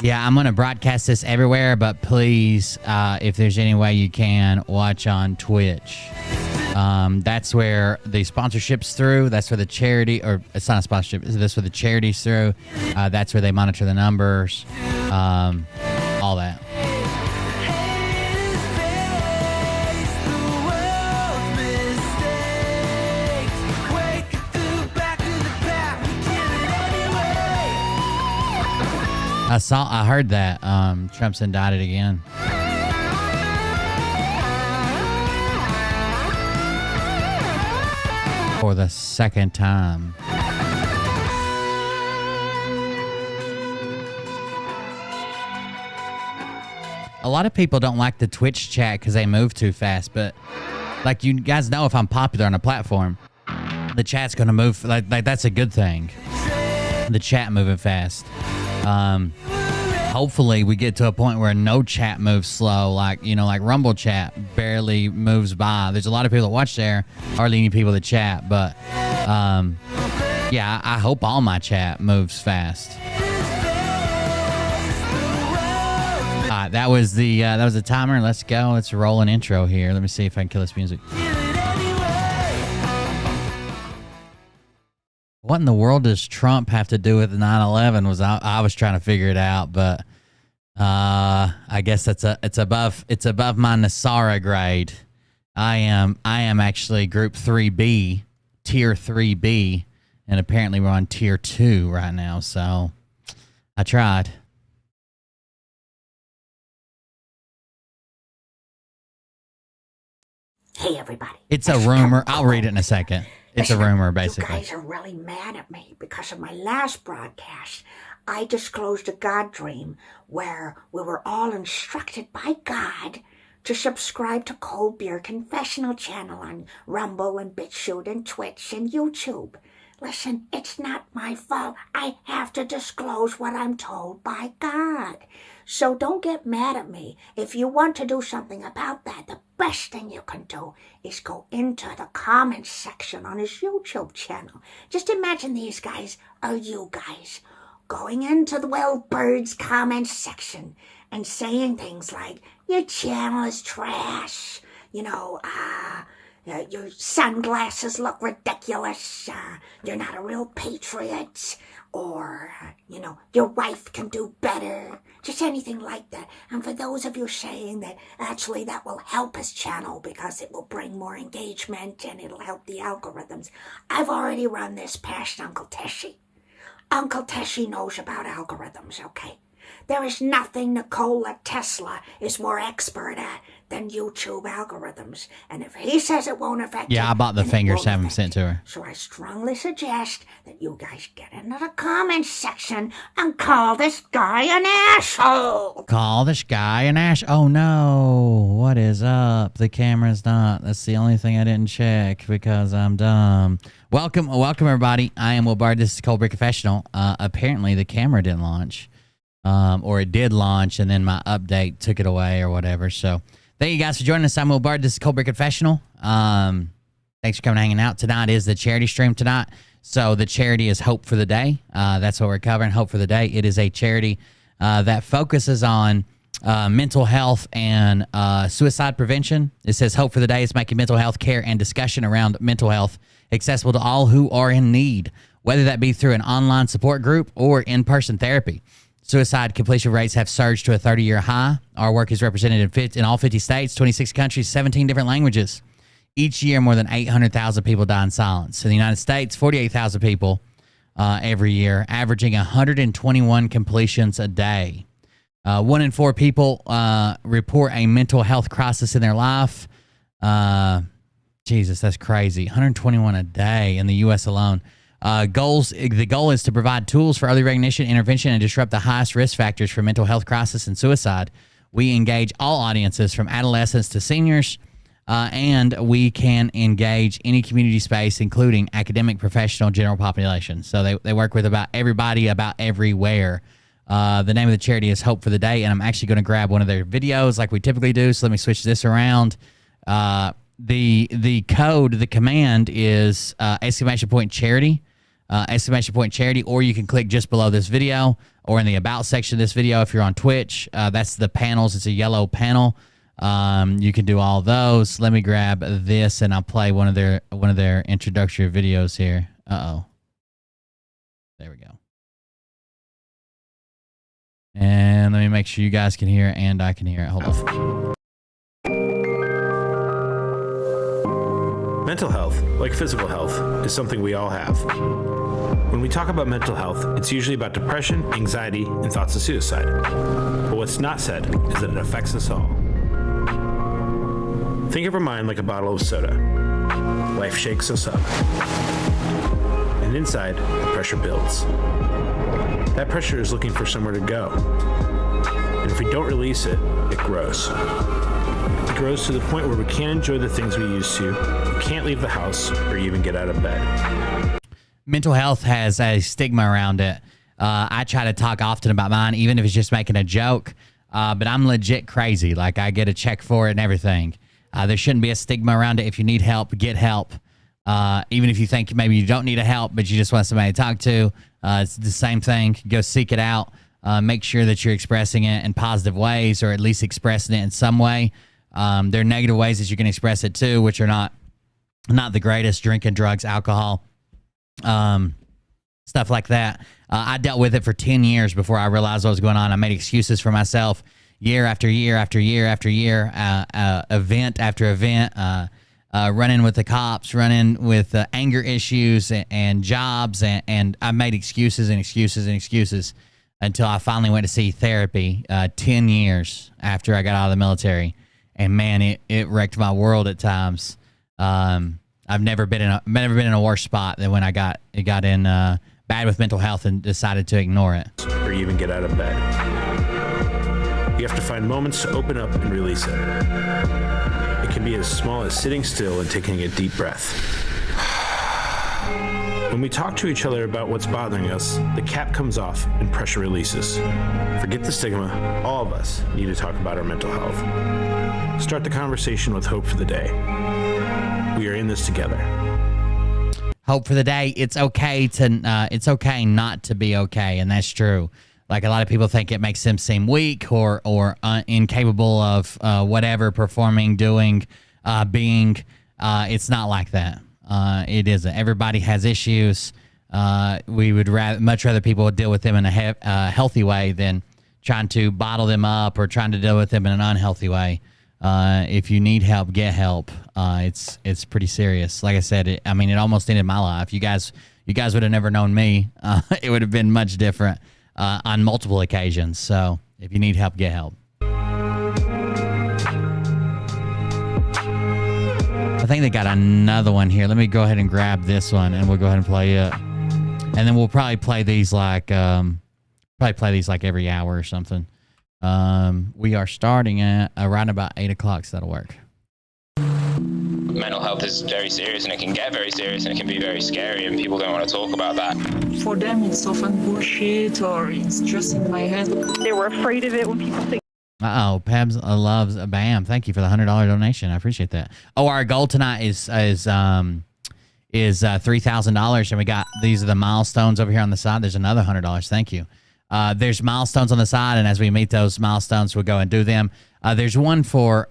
Yeah, I'm going to broadcast this everywhere, but please, if there's any way you can, watch on Twitch. That's where the sponsorship's through. That's where the charity, or it's not a sponsorship, that's where the charity's through. That's where they monitor the numbers, all that. I heard that Trump's indicted again. For the second time. A lot of people don't like the Twitch chat because they move too fast, but like you guys know, if I'm popular on a platform, the chat's gonna move like that's a good thing. The chat moving fast. Hopefully we get to a point where no chat moves slow, like Rumble chat barely moves by. There's a lot of people that watch there, hardly any people that chat, but yeah, I hope all my chat moves fast. That was the timer. Let's go. Let's roll an intro here. Let me see if I can kill this music. What in the world does Trump have to do with 9/11? I was trying to figure it out, but I guess it's above my Nasara grade. I am actually Group 3B, Tier 3B, and apparently we're on Tier 2 right now. So I tried. Hey everybody! It's a rumor. I'll read it in a second. It's a rumor, basically. You guys are really mad at me because of my last broadcast. I disclosed a God dream where we were all instructed by God to subscribe to Cold Beer Confessional channel on Rumble and BitChute and Twitch and YouTube. Listen, it's not my fault. I have to disclose what I'm told by God. So don't get mad at me. If you want to do something about that, the best thing you can do is go into the comments section on his YouTube channel. Just imagine these guys are you guys going into the Well Birds comments section and saying things like, your channel is trash, your sunglasses look ridiculous, you're not a real patriot, or, your wife can do better, just anything like that. And for those of you saying that actually that will help his channel because it will bring more engagement and it'll help the algorithms, I've already run this past Uncle Teshy. Uncle Teshy knows about algorithms, okay? There is nothing Nikola Tesla is more expert at than YouTube algorithms. And if he says it won't affect Yeah, I bought the fingers, have them sent to her. So I strongly suggest that you guys get into the comments section and call this guy an asshole. Call this guy an ass. Oh no, what is up? The camera's not. That's the only thing I didn't check because I'm dumb. Welcome everybody. I am Will Bard. This is Cold Beer Confessional. Apparently the camera didn't launch. Or it did launch and then my update took it away or whatever. So thank you guys for joining us. I'm Will Bard. This is Cold Beer Confessional. Thanks for coming and hanging out. Tonight is the charity stream tonight. So the charity is Hope for the Day. That's what we're covering, Hope for the Day. It is a charity that focuses on mental health and suicide prevention. It says Hope for the Day is making mental health care and discussion around mental health accessible to all who are in need, whether that be through an online support group or in-person therapy. Suicide completion rates have surged to a 30-year high. Our work is represented in all 50 states, 26 countries, 17 different languages. Each year, more than 800,000 people die in silence. In the United States, 48,000 people every year, averaging 121 completions a day. 1 in 4 people report a mental health crisis in their life. Jesus, that's crazy. 121 a day in the U.S. alone. The goal is to provide tools for early recognition, intervention, and disrupt the highest risk factors for mental health crisis and suicide. We engage all audiences from adolescents to seniors, and we can engage any community space, including academic, professional, general population. So they work with about everybody, about everywhere. The name of the charity is Hope for the Day, and I'm actually going to grab one of their videos like we typically do. So let me switch this around. The code, the command is !charity. !charity, or you can click just below this video. or in the about section of this video. If you're on Twitch, that's the panels. It's a yellow panel. You can do all those. Let me grab this and I'll play one of their introductory videos here. Uh-oh. There we go. And let me make sure you guys can hear it and I can hear it. Hold on. Mental health, like physical health, is something we all have. When we talk about mental health, it's usually about depression, anxiety, and thoughts of suicide. But what's not said is that it affects us all. Think of our mind like a bottle of soda. Life shakes us up. And inside, the pressure builds. That pressure is looking for somewhere to go. And if we don't release it, it grows. It grows to the point where we can't enjoy the things we used to, we can't leave the house, or even get out of bed. Mental health has a stigma around it. I try to talk often about mine, even if it's just making a joke. But I'm legit crazy. Like, I get a check for it and everything. There shouldn't be a stigma around it. If you need help, get help. Even if you think maybe you don't need a help, but you just want somebody to talk to, it's the same thing. Go seek it out. Make sure that you're expressing it in positive ways, or at least expressing it in some way. There are negative ways that you can express it too, which are not the greatest: drinking, drugs, alcohol, stuff like that. I dealt with it for 10 years before I realized what was going on. I made excuses for myself year after year after year after year, event after event, running with the cops, running with anger issues and jobs. And I made excuses and excuses and excuses until I finally went to see therapy 10 years after I got out of the military. And man, it wrecked my world at times. I've never been in a worse spot than when I got in bad with mental health and decided to ignore it. Or even get out of bed. You have to find moments to open up and release it. It can be as small as sitting still and taking a deep breath. When we talk to each other about what's bothering us, the cap comes off and pressure releases. Forget the stigma. All of us need to talk about our mental health. Start the conversation with hope for the day. We are in this together. Hope for the day. It's okay to not to be okay, and that's true. Like, a lot of people think it makes them seem weak or incapable of whatever, performing, doing, being. It's not like that. It isn't. Everybody has issues. We would much rather people deal with them in a healthy way than trying to bottle them up or trying to deal with them in an unhealthy way. If you need help, get help. It's pretty serious. Like I said, it almost ended my life. You guys would have never known me. It would have been much different on multiple occasions. So if you need help, get help. I think they got another one here. Let me go ahead and grab this one, and we'll go ahead and play it. And then we'll probably play these like every hour or something. We are starting at around about 8 o'clock, so that'll work. Mental health is very serious, and it can get very serious, and it can be very scary, and people don't want to talk about that. For them, it's often bullshit, or it's just in my head. They were afraid of it when people say. Uh-oh, Pabs loves a Bam. Thank you for the $100 donation. I appreciate that. Oh, our goal tonight is $3,000, and we got, these are the milestones over here on the side. There's another $100. Thank you. There's milestones on the side, and as we meet those milestones, we'll go and do them. There's one for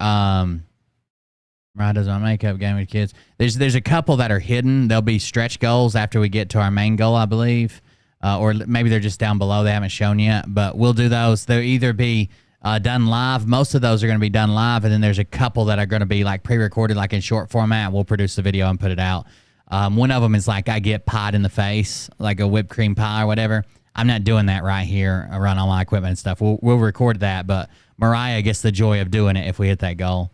Mariah does my makeup, game with kids. There's a couple that are hidden. They'll be stretch goals after we get to our main goal, I believe, or maybe they're just down below. They haven't shown yet, but we'll do those. They'll either be done live. Most of those are going to be done live, and then there's a couple that are going to be like pre-recorded, like in short format. We'll produce the video and put it out. One of them is like I get pied in the face, like a whipped cream pie or whatever. I'm not doing that right here around all my equipment and stuff. We'll record that, but Mariah gets the joy of doing it if we hit that goal.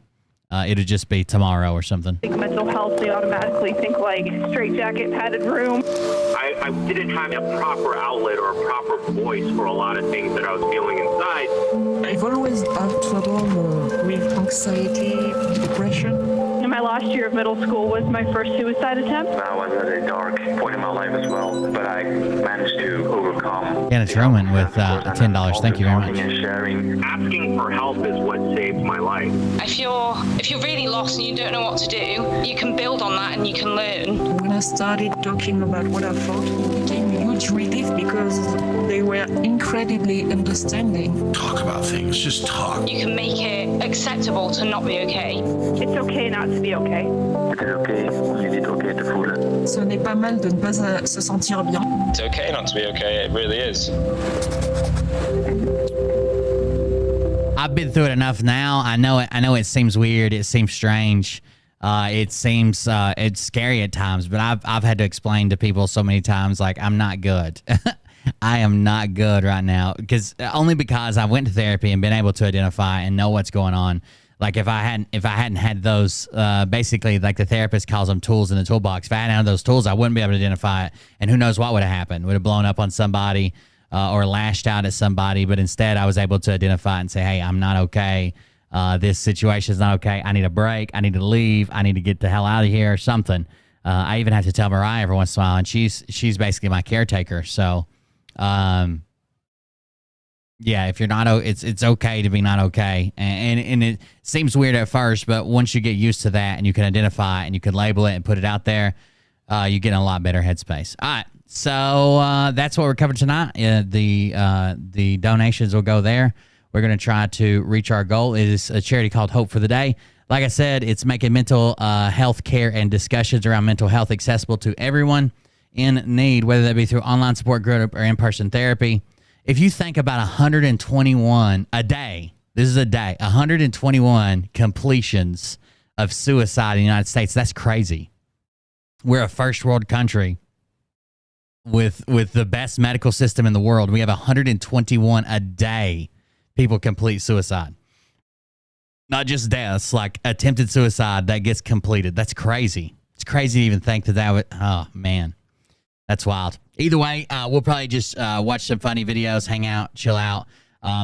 It'll just be tomorrow or something. Think mental health, they automatically think like straitjacket, padded room. I didn't have a proper outlet or a proper voice for a lot of things that I was feeling inside. I've always had trouble with anxiety, depression. In my last year of middle school was my first suicide attempt. I was at a dark point in my life as well, but I managed to overcome. Janet Truman with $10. Thank you very much. And sharing. Asking for help is what saved my life. If you're really lost and you don't know what to do, you can build on that and you can learn. When I started talking about what I felt, it became a huge much relief because they were incredibly understanding. Talk about things. Just talk. You can make it acceptable to not be okay. It's okay not to be okay. C'était OK, il est OK de foule. Ce n'est pas mal de ne pas se sentir bien. It's okay not to be okay. It really is. I've been through it enough now. I know it seems weird. It seems strange. It seems it's scary at times, but I've had to explain to people so many times, like, I'm not good. I am not good right now because I went to therapy and been able to identify and know what's going on. Like if I hadn't had those, basically, like the therapist calls them tools in the toolbox. If I hadn't had those tools, I wouldn't be able to identify it. And who knows what would have happened? Would have blown up on somebody or lashed out at somebody. But instead, I was able to identify and say, hey, I'm not okay. This situation is not okay. I need a break. I need to leave. I need to get the hell out of here or something. I even have to tell Mariah every once in a while, and she's basically my caretaker. So, yeah, if you're not, it's okay to be not okay. And it seems weird at first, but once you get used to that and you can identify it and you can label it and put it out there, you get in a lot better headspace. All right. So that's what we're covering tonight. The donations will go there. We're going to try to reach our goal. It is a charity called Hope for the Day. Like I said, it's making mental health care and discussions around mental health accessible to everyone in need, whether that be through online support group or in-person therapy. If you think about 121 a day, this is a day, 121 completions of suicide in the United States, that's crazy. We're a first world country with the best medical system in the world. We have 121 a day people complete suicide. Not just deaths, like attempted suicide that gets completed. That's crazy. It's crazy to even think that would, oh man, that's wild. Either way, we'll probably just watch some funny videos, hang out, chill out.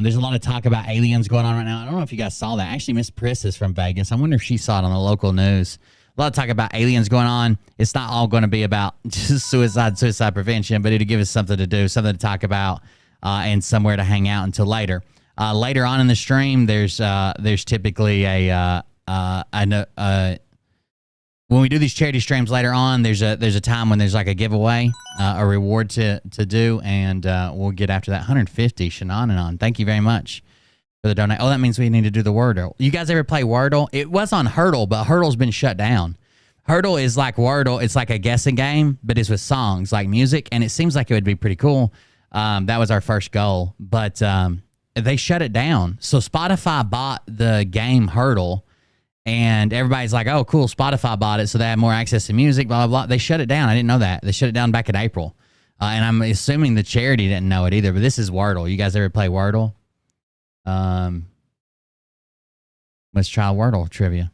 There's a lot of talk about aliens going on right now. I don't know if you guys saw that. Actually, Miss Priss is from Vegas. I wonder if she saw it on the local news. A lot of talk about aliens going on. It's not all going to be about just suicide prevention, but it'll give us something to do, something to talk about, and somewhere to hang out until later. Later on in the stream, there's typically when we do these charity streams later on, there's a time when there's like a giveaway, a reward to do, and we'll get after that. 150, Shananon. Thank you very much for the donate. Oh, that means we need to do the Wordle. You guys ever play Wordle? It was on Hurdle, but Hurdle's been shut down. Hurdle is like Wordle. It's like a guessing game, but it's with songs, like music, and it seems like it would be pretty cool. That was our first goal, but they shut it down. So Spotify bought the game Hurdle, and everybody's like, oh, cool, Spotify bought it, so they have more access to music, blah, blah, blah. They shut it down. I didn't know that. They shut it down back in April. And I'm assuming the charity didn't know it either, but this is Wordle. You guys ever play Wordle? Let's try Wordle trivia.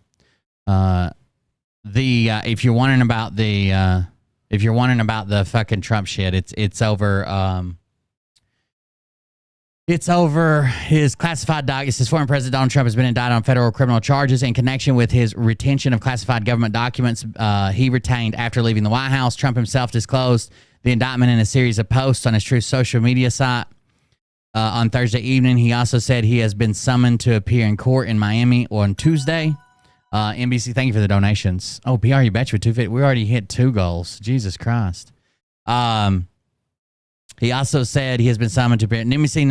If you're wondering about the fucking Trump shit, it's over. It's over his classified documents. His former President Donald Trump has been indicted on federal criminal charges in connection with his retention of classified government documents he retained after leaving the White House. Trump himself disclosed the indictment in a series of posts on his Truth social media site on Thursday evening. He also said he has been summoned to appear in court in Miami on Tuesday. NBC, thank you for the donations. Oh, PR, you betcha with 250. We already hit 2 goals. Jesus Christ. He also said he has been summoned to appear. And NBC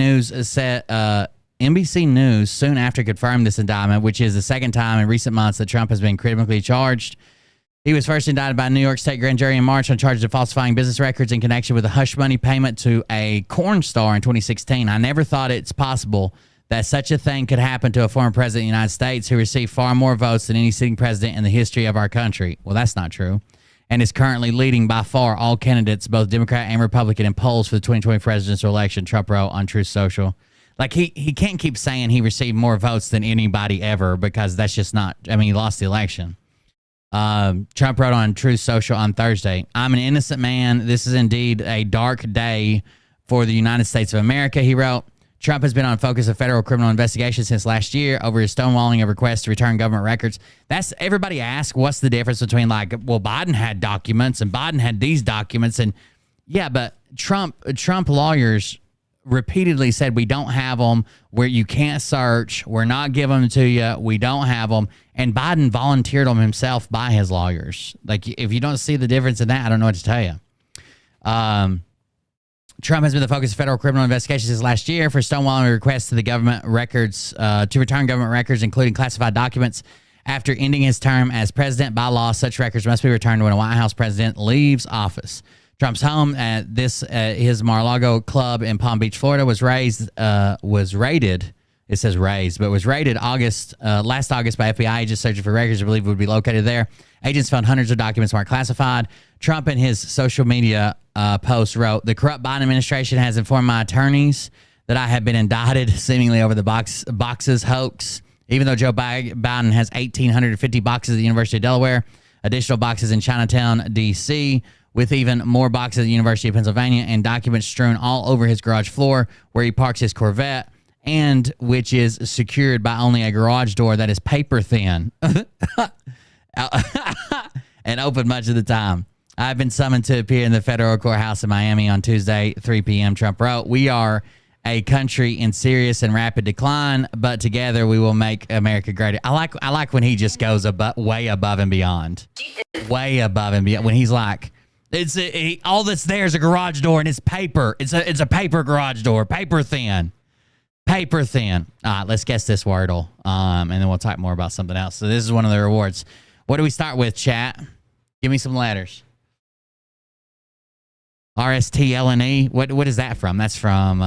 News soon after confirmed this indictment, which is the second time in recent months that Trump has been criminally charged. He was first indicted by a New York State grand jury in March on charges of falsifying business records in connection with a hush money payment to a corn star in 2016. I never thought it's possible that such a thing could happen to a former president of the United States who received far more votes than any sitting president in the history of our country. Well, that's not true. And is currently leading by far all candidates, both Democrat and Republican, in polls for the 2020 presidential election, Trump wrote on Truth Social. Like, he can't keep saying he received more votes than anybody ever, because that's just not, I mean, he lost the election. Trump wrote on Truth Social on Thursday, I'm an innocent man. This is indeed a dark day for the United States of America, he wrote. Trump has been on focus of federal criminal investigation since last year over his stonewalling of requests to return government records. That's, everybody asks, what's the difference between, like, well, Biden had documents and Biden had these documents, and yeah, but Trump lawyers repeatedly said we don't have them, where you can't search, we're not giving them to you, we don't have them, and Biden volunteered them himself by his lawyers. Like, if you don't see the difference in that, I don't know what to tell you. Trump has been the focus of federal criminal investigations since last year for stonewalling requests to the government records to return government records, including classified documents. After ending his term as president, by law, such records must be returned when a White House president leaves office. Trump's home at his Mar-a-Lago club in Palm Beach, Florida, was raided. It says raised, but was raided last August by FBI agents searching for records believed would be located there. Agents found hundreds of documents marked classified. Trump in his social media post wrote, "The corrupt Biden administration has informed my attorneys that I have been indicted seemingly over the boxes hoax. Even though Joe Biden has 1,850 boxes at the University of Delaware, additional boxes in Chinatown, D.C., with even more boxes at the University of Pennsylvania and documents strewn all over his garage floor where he parks his Corvette, and which is secured by only a garage door that is paper thin and open much of the time. I've been summoned to appear in the federal courthouse in Miami on Tuesday, 3 p.m., Trump wrote. We are a country in serious and rapid decline, but together we will make America great. I like when he just goes way above and beyond. Way above and beyond. When he's like, all that's there is a garage door and it's paper. It's a paper garage door, paper thin. Paper thin. All right, let's guess this wordle, and then we'll talk more about something else. So this is one of the rewards. What do we start with, chat? Give me some letters. RSTLNE. What is that from? That's from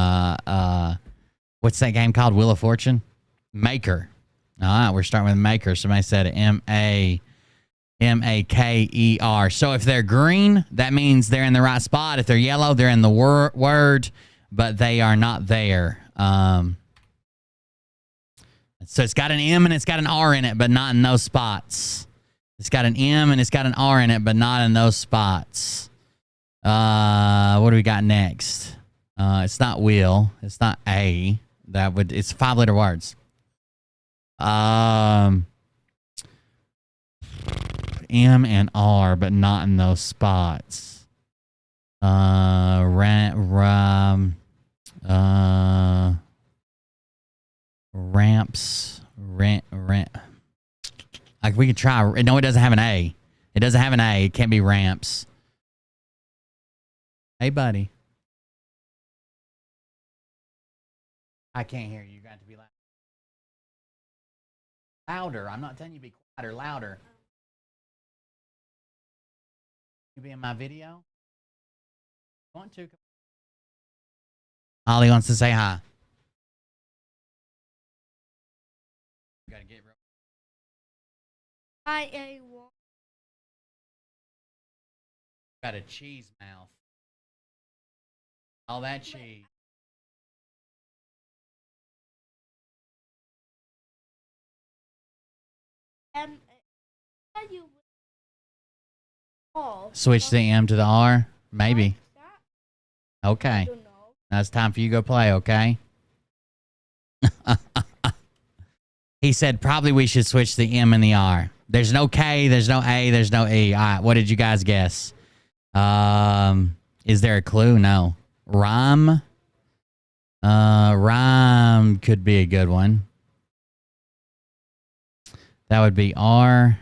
what's that game called? Wheel of Fortune? Maker. All right, we're starting with Maker. Somebody said M-A-K-E-R. So if they're green, that means they're in the right spot. If they're yellow, they're in the word, but they are not there. So it's got an M and it's got an R in it, but not in those spots. It's got an M and it's got an R in it, but not in those spots. What do we got next? It's not wheel. It's not A. It's 5-letter words. M and R, but not in those spots. Ramps. Like we could try. No, it doesn't have an A. It doesn't have an A. It can't be ramps. Hey, buddy. I can't hear you. You got to be loud. Louder. I'm not telling you to be quieter. Louder. You be in my video? Want to? Ollie wants to say hi. Gotta get real. Hi, everyone. Got a cheese mouth. All that cheese. You Switch the M to the R? Maybe. Okay. I don't know. Now it's time for you to go play, okay? He said probably we should switch the M and the R. There's no K, there's no A, there's no E. All right, what did you guys guess? Is there a clue? No. Rhyme? Rhyme could be a good one. That would be R-H-Y-M-E.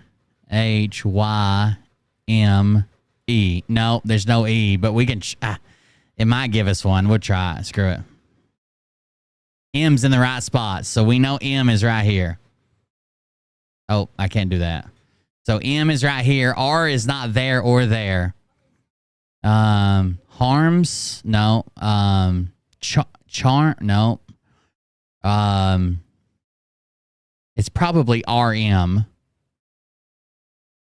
No, there's no E, but we can... it might give us one. We'll try it. Screw it. M's in the right spot, so we know M is right here. Oh, I can't do that. So M is right here. R is not there or there. Harms? No. Charm? No. It's probably RM.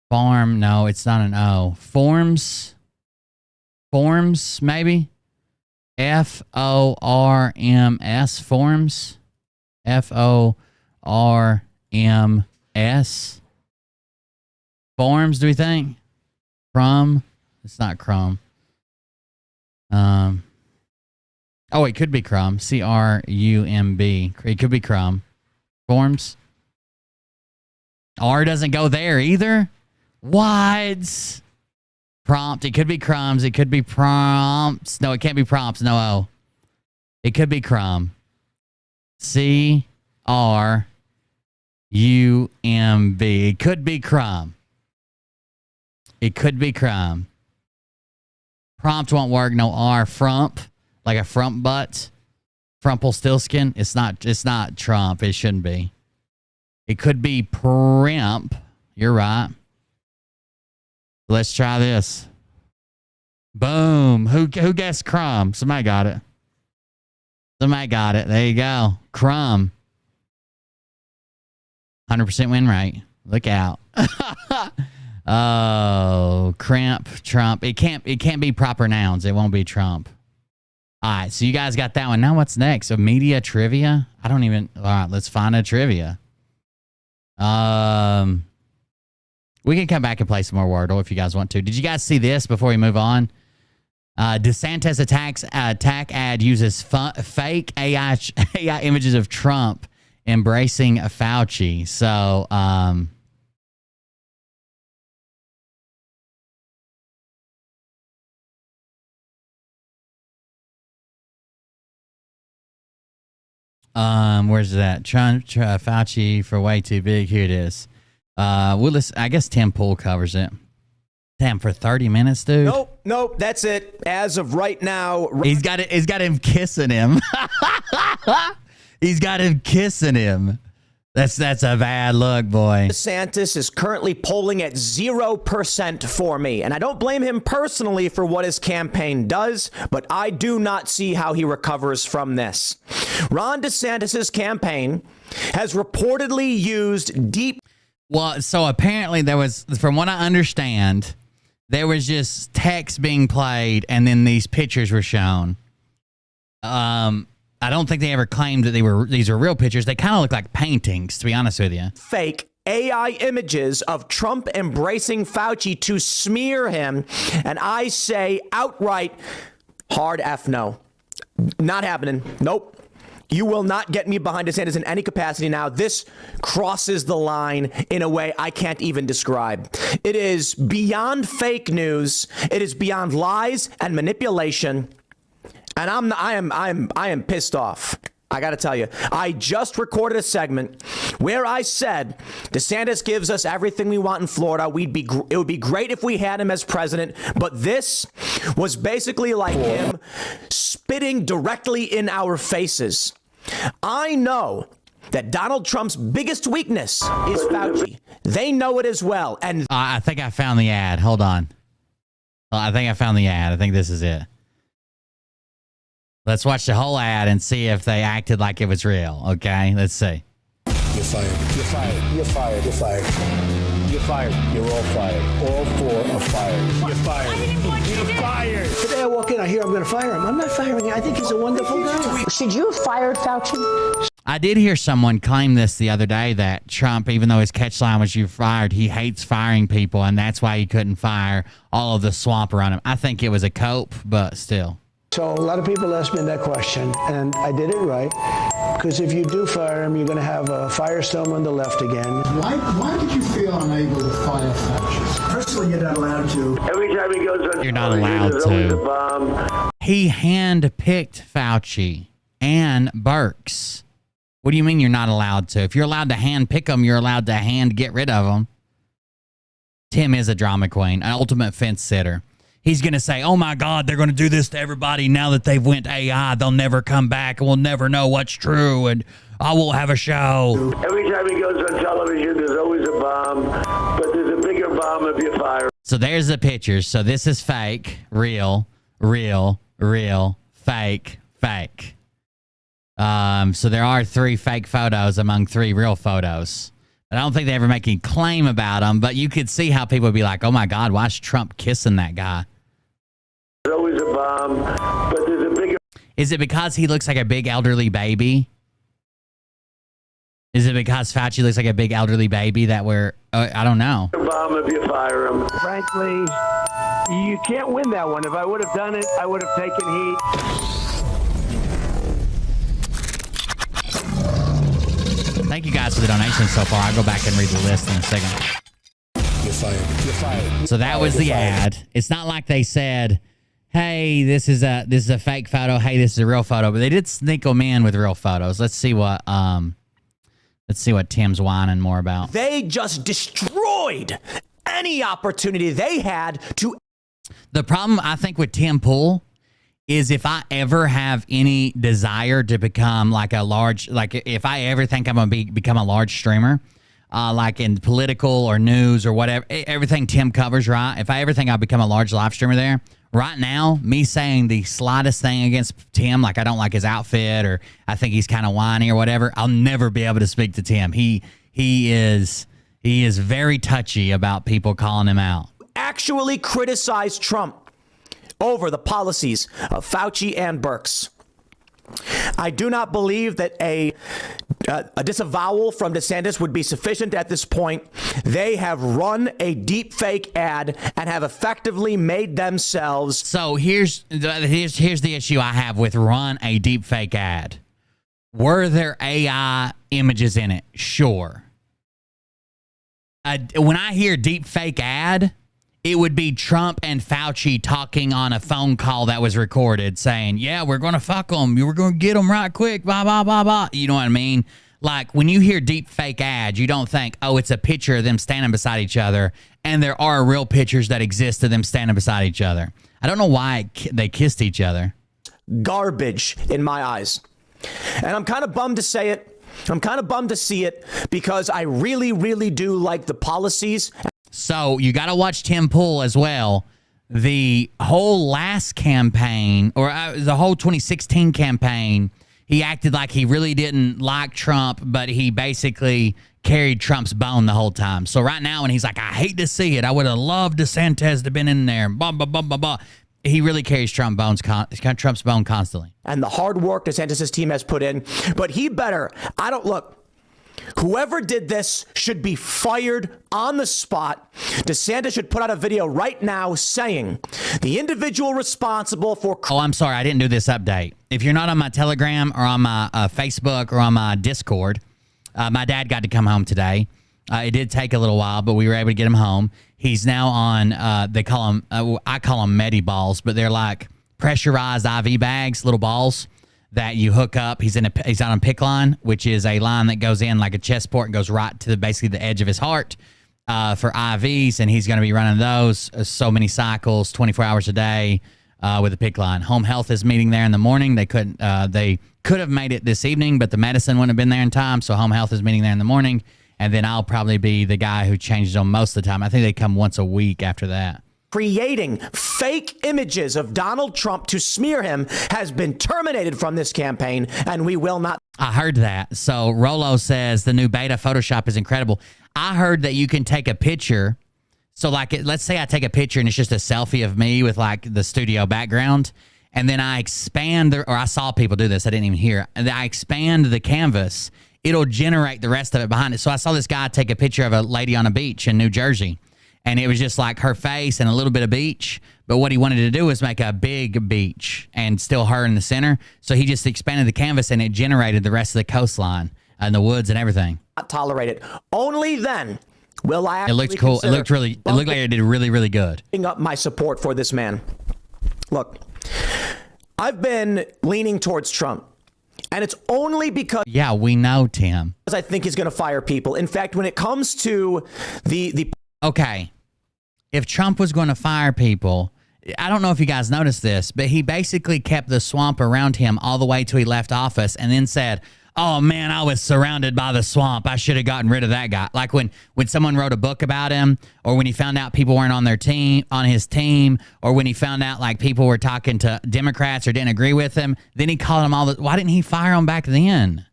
Farm? No, it's not an O. Forms? Forms, maybe? F-O-R-M-S. Forms? F-O-R-M-S. Forms, do we think? Crumb? It's not crumb. Oh, it could be crumb. C-R-U-M-B. It could be crumb. Forms? R doesn't go there either? What? Prompt. It could be crumbs. It could be prompts. No, it can't be prompts. No O. It could be crumb. C-R-U-M-B. It could be crumb. It could be crumb. Prompt won't work. No R. Frump. like a frump butt, Frumpelstiltskin. It's not Trump. It shouldn't be. It could be Primp. You're right. Let's try this. Boom. Who guessed Crumb? Somebody got it. Somebody got it. There you go. Crumb. 100% win rate. Look out. Oh, cramp, Trump. It can't be proper nouns. It won't be Trump. All right, so you guys got that one. Now what's next? A media trivia? I don't even. All right, let's find a trivia. We can come back and play some more Wordle if you guys want to. Did you guys see this before we move on? DeSantis attack ad uses fake AI images of Trump embracing Fauci. So, where's that? Fauci for way too big. Here it is. I guess Tim Pool covers it. Damn, for 30 minutes, dude. Nope, that's it. As of right now, he's got him kissing him. He's got him kissing him. That's a bad look, boy. DeSantis is currently polling at 0% for me, and I don't blame him personally for what his campaign does, but I do not see how he recovers from this. Ron DeSantis's campaign has reportedly used deep. Well, so apparently there was, from what I understand, there was just text being played and then these pictures were shown. I don't think they ever claimed that these were real pictures. They kind of look like paintings, to be honest with you. Fake AI images of Trump embracing Fauci to smear him, and I say outright, hard F no. Not happening. Nope. You will not get me behind DeSantis in any capacity now. This crosses the line in a way I can't even describe. It is beyond fake news. It is beyond lies and manipulation. And I am pissed off. I got to tell you, I just recorded a segment where I said DeSantis gives us everything we want in Florida. It would be great if we had him as president. But this was basically like him spitting directly in our faces. I know that Donald Trump's biggest weakness is Fauci. They know it as well. And I think I found the ad. Hold on. I think I found the ad. I think this is it. Let's watch the whole ad and see if they acted like it was real. Okay, let's see. You're fired. You're fired. You're fired. You're fired. You're fired. You're all fired. All four are fired. You're fired. You're fired. Today I walk in, I hear I'm going to fire him. I'm not firing him. I think he's a wonderful guy. Should you have fired Fauci? I did hear someone claim this the other day, that Trump, even though his catchline was "you fired," he hates firing people, and that's why he couldn't fire all of the swamp around him. I think it was a cope, but still. So a lot of people asked me that question, and I did it right. Because if you do fire him, you're going to have a firestorm on the left again. Why did you feel unable to fire Fauci? Personally, you're not allowed to. Every time he goes on, You're not allowed to. He hand-picked Fauci and Birx. What do you mean you're not allowed to? If you're allowed to hand-pick them, you're allowed to get rid of them. Tim is a drama queen, an ultimate fence sitter. He's going to say, oh, my God, they're going to do this to everybody now that they've went AI. They'll never come back, and we'll never know what's true, and I will have a show. Every time he goes on television, there's always a bomb, but there's a bigger bomb if you fire. So there's the pictures. So this is fake, real, fake. So there are 3 fake photos among 3 real photos. I don't think they ever make any claim about them, but you could see how people would be like, oh, my God, why is Trump kissing that guy? There's always a bomb, but there's a bigger... Is it because he looks like a big elderly baby? Is it because Fauci looks like a big elderly baby that we're... I don't know. Bomb if you fire him. Frankly, you can't win that one. If I would have done it, I would have taken heat. Thank you guys for the donations so far. I'll go back and read the list in a second. You're fired. You're fired. So that was the ad. It's not like they said, hey, this is a fake photo. Hey, this is a real photo. But they did sneak them in with real photos. Let's see what Tim's whining more about. They just destroyed any opportunity they had to. The problem, I think, with Tim Pool is if I ever have any desire to become like a large, like if I ever think I'm going to become a large streamer, like in political or news or whatever, everything Tim covers, right? If I ever think I'll become a large live streamer there, right now, me saying the slightest thing against Tim, like I don't like his outfit or I think he's kind of whiny or whatever, I'll never be able to speak to Tim. He is very touchy about people calling him out. Actually criticize Trump over the policies of Fauci and Birx. I do not believe that a disavowal from DeSantis would be sufficient at this point. They have run a deep fake ad and have effectively made themselves. So here's the issue I have with run a deep fake ad. Were there AI images in it? Sure. When I hear deep fake ad, it would be Trump and Fauci talking on a phone call that was recorded saying, yeah, we're going to fuck them. We're going to get them right quick. Blah, blah, blah, blah. You know what I mean? Like when you hear deep fake ads, you don't think, oh, it's a picture of them standing beside each other. And there are real pictures that exist of them standing beside each other. I don't know why they kissed each other. Garbage in my eyes. And I'm kind of bummed to say it. I'm kind of bummed to see it because I really, really do like the policies. So you got to watch Tim Pool as well. The whole last campaign, or the whole 2016 campaign, he acted like he really didn't like Trump, but he basically carried Trump's bone the whole time. So right now, when he's like, I hate to see it, I would have loved DeSantis to have been in there, blah, blah, blah, blah, blah. He really carries Trump's bone constantly. And the hard work DeSantis' team has put in. But he better, whoever did this should be fired on the spot. DeSantis should put out a video right now saying the individual responsible for... Oh, I'm sorry. I didn't do this update. If you're not on my Telegram or on my Facebook or on my Discord, my dad got to come home today. It did take a little while, but we were able to get him home. He's now on, they call them, I call them Medi balls, but they're like pressurized IV bags, little balls that you hook up. He's on a PICC line, which is a line that goes in like a chest port and goes right to basically the edge of his heart for IVs. And he's going to be running those so many cycles, 24 hours a day with a PICC line. Home Health is meeting there in the morning. They could have made it this evening, but the medicine wouldn't have been there in time. So Home Health is meeting there in the morning. And then I'll probably be the guy who changes them most of the time. I think they come once a week after that. Creating fake images of Donald Trump to smear him has been terminated from this campaign, and we will not. I heard that. So Rolo says the new beta Photoshop is incredible. I heard that you can take a picture. So like, let's say I take a picture and it's just a selfie of me with like the studio background. And then I expand, or I saw people do this. I didn't even hear. And I expand the canvas. It'll generate the rest of it behind it. So I saw this guy take a picture of a lady on a beach in New Jersey. And it was just like her face and a little bit of beach. But what he wanted to do was make a big beach and still her in the center. So he just expanded the canvas and it generated the rest of the coastline and the woods and everything. Not tolerate it. Only then will I actually... It looked cool. It looked like it did really, really good. Up my support for this man. Look, I've been leaning towards Trump. And it's only because... Yeah, we know, Tim. I think he's going to fire people. In fact, when it comes to the... Okay, if Trump was going to fire people, I don't know if you guys noticed this, but he basically kept the swamp around him all the way till he left office and then said, oh, man, I was surrounded by the swamp. I should have gotten rid of that guy. Like when someone wrote a book about him, or when he found out people weren't on his team, or when he found out like people were talking to Democrats or didn't agree with him, then he called them all. Why didn't he fire them back then?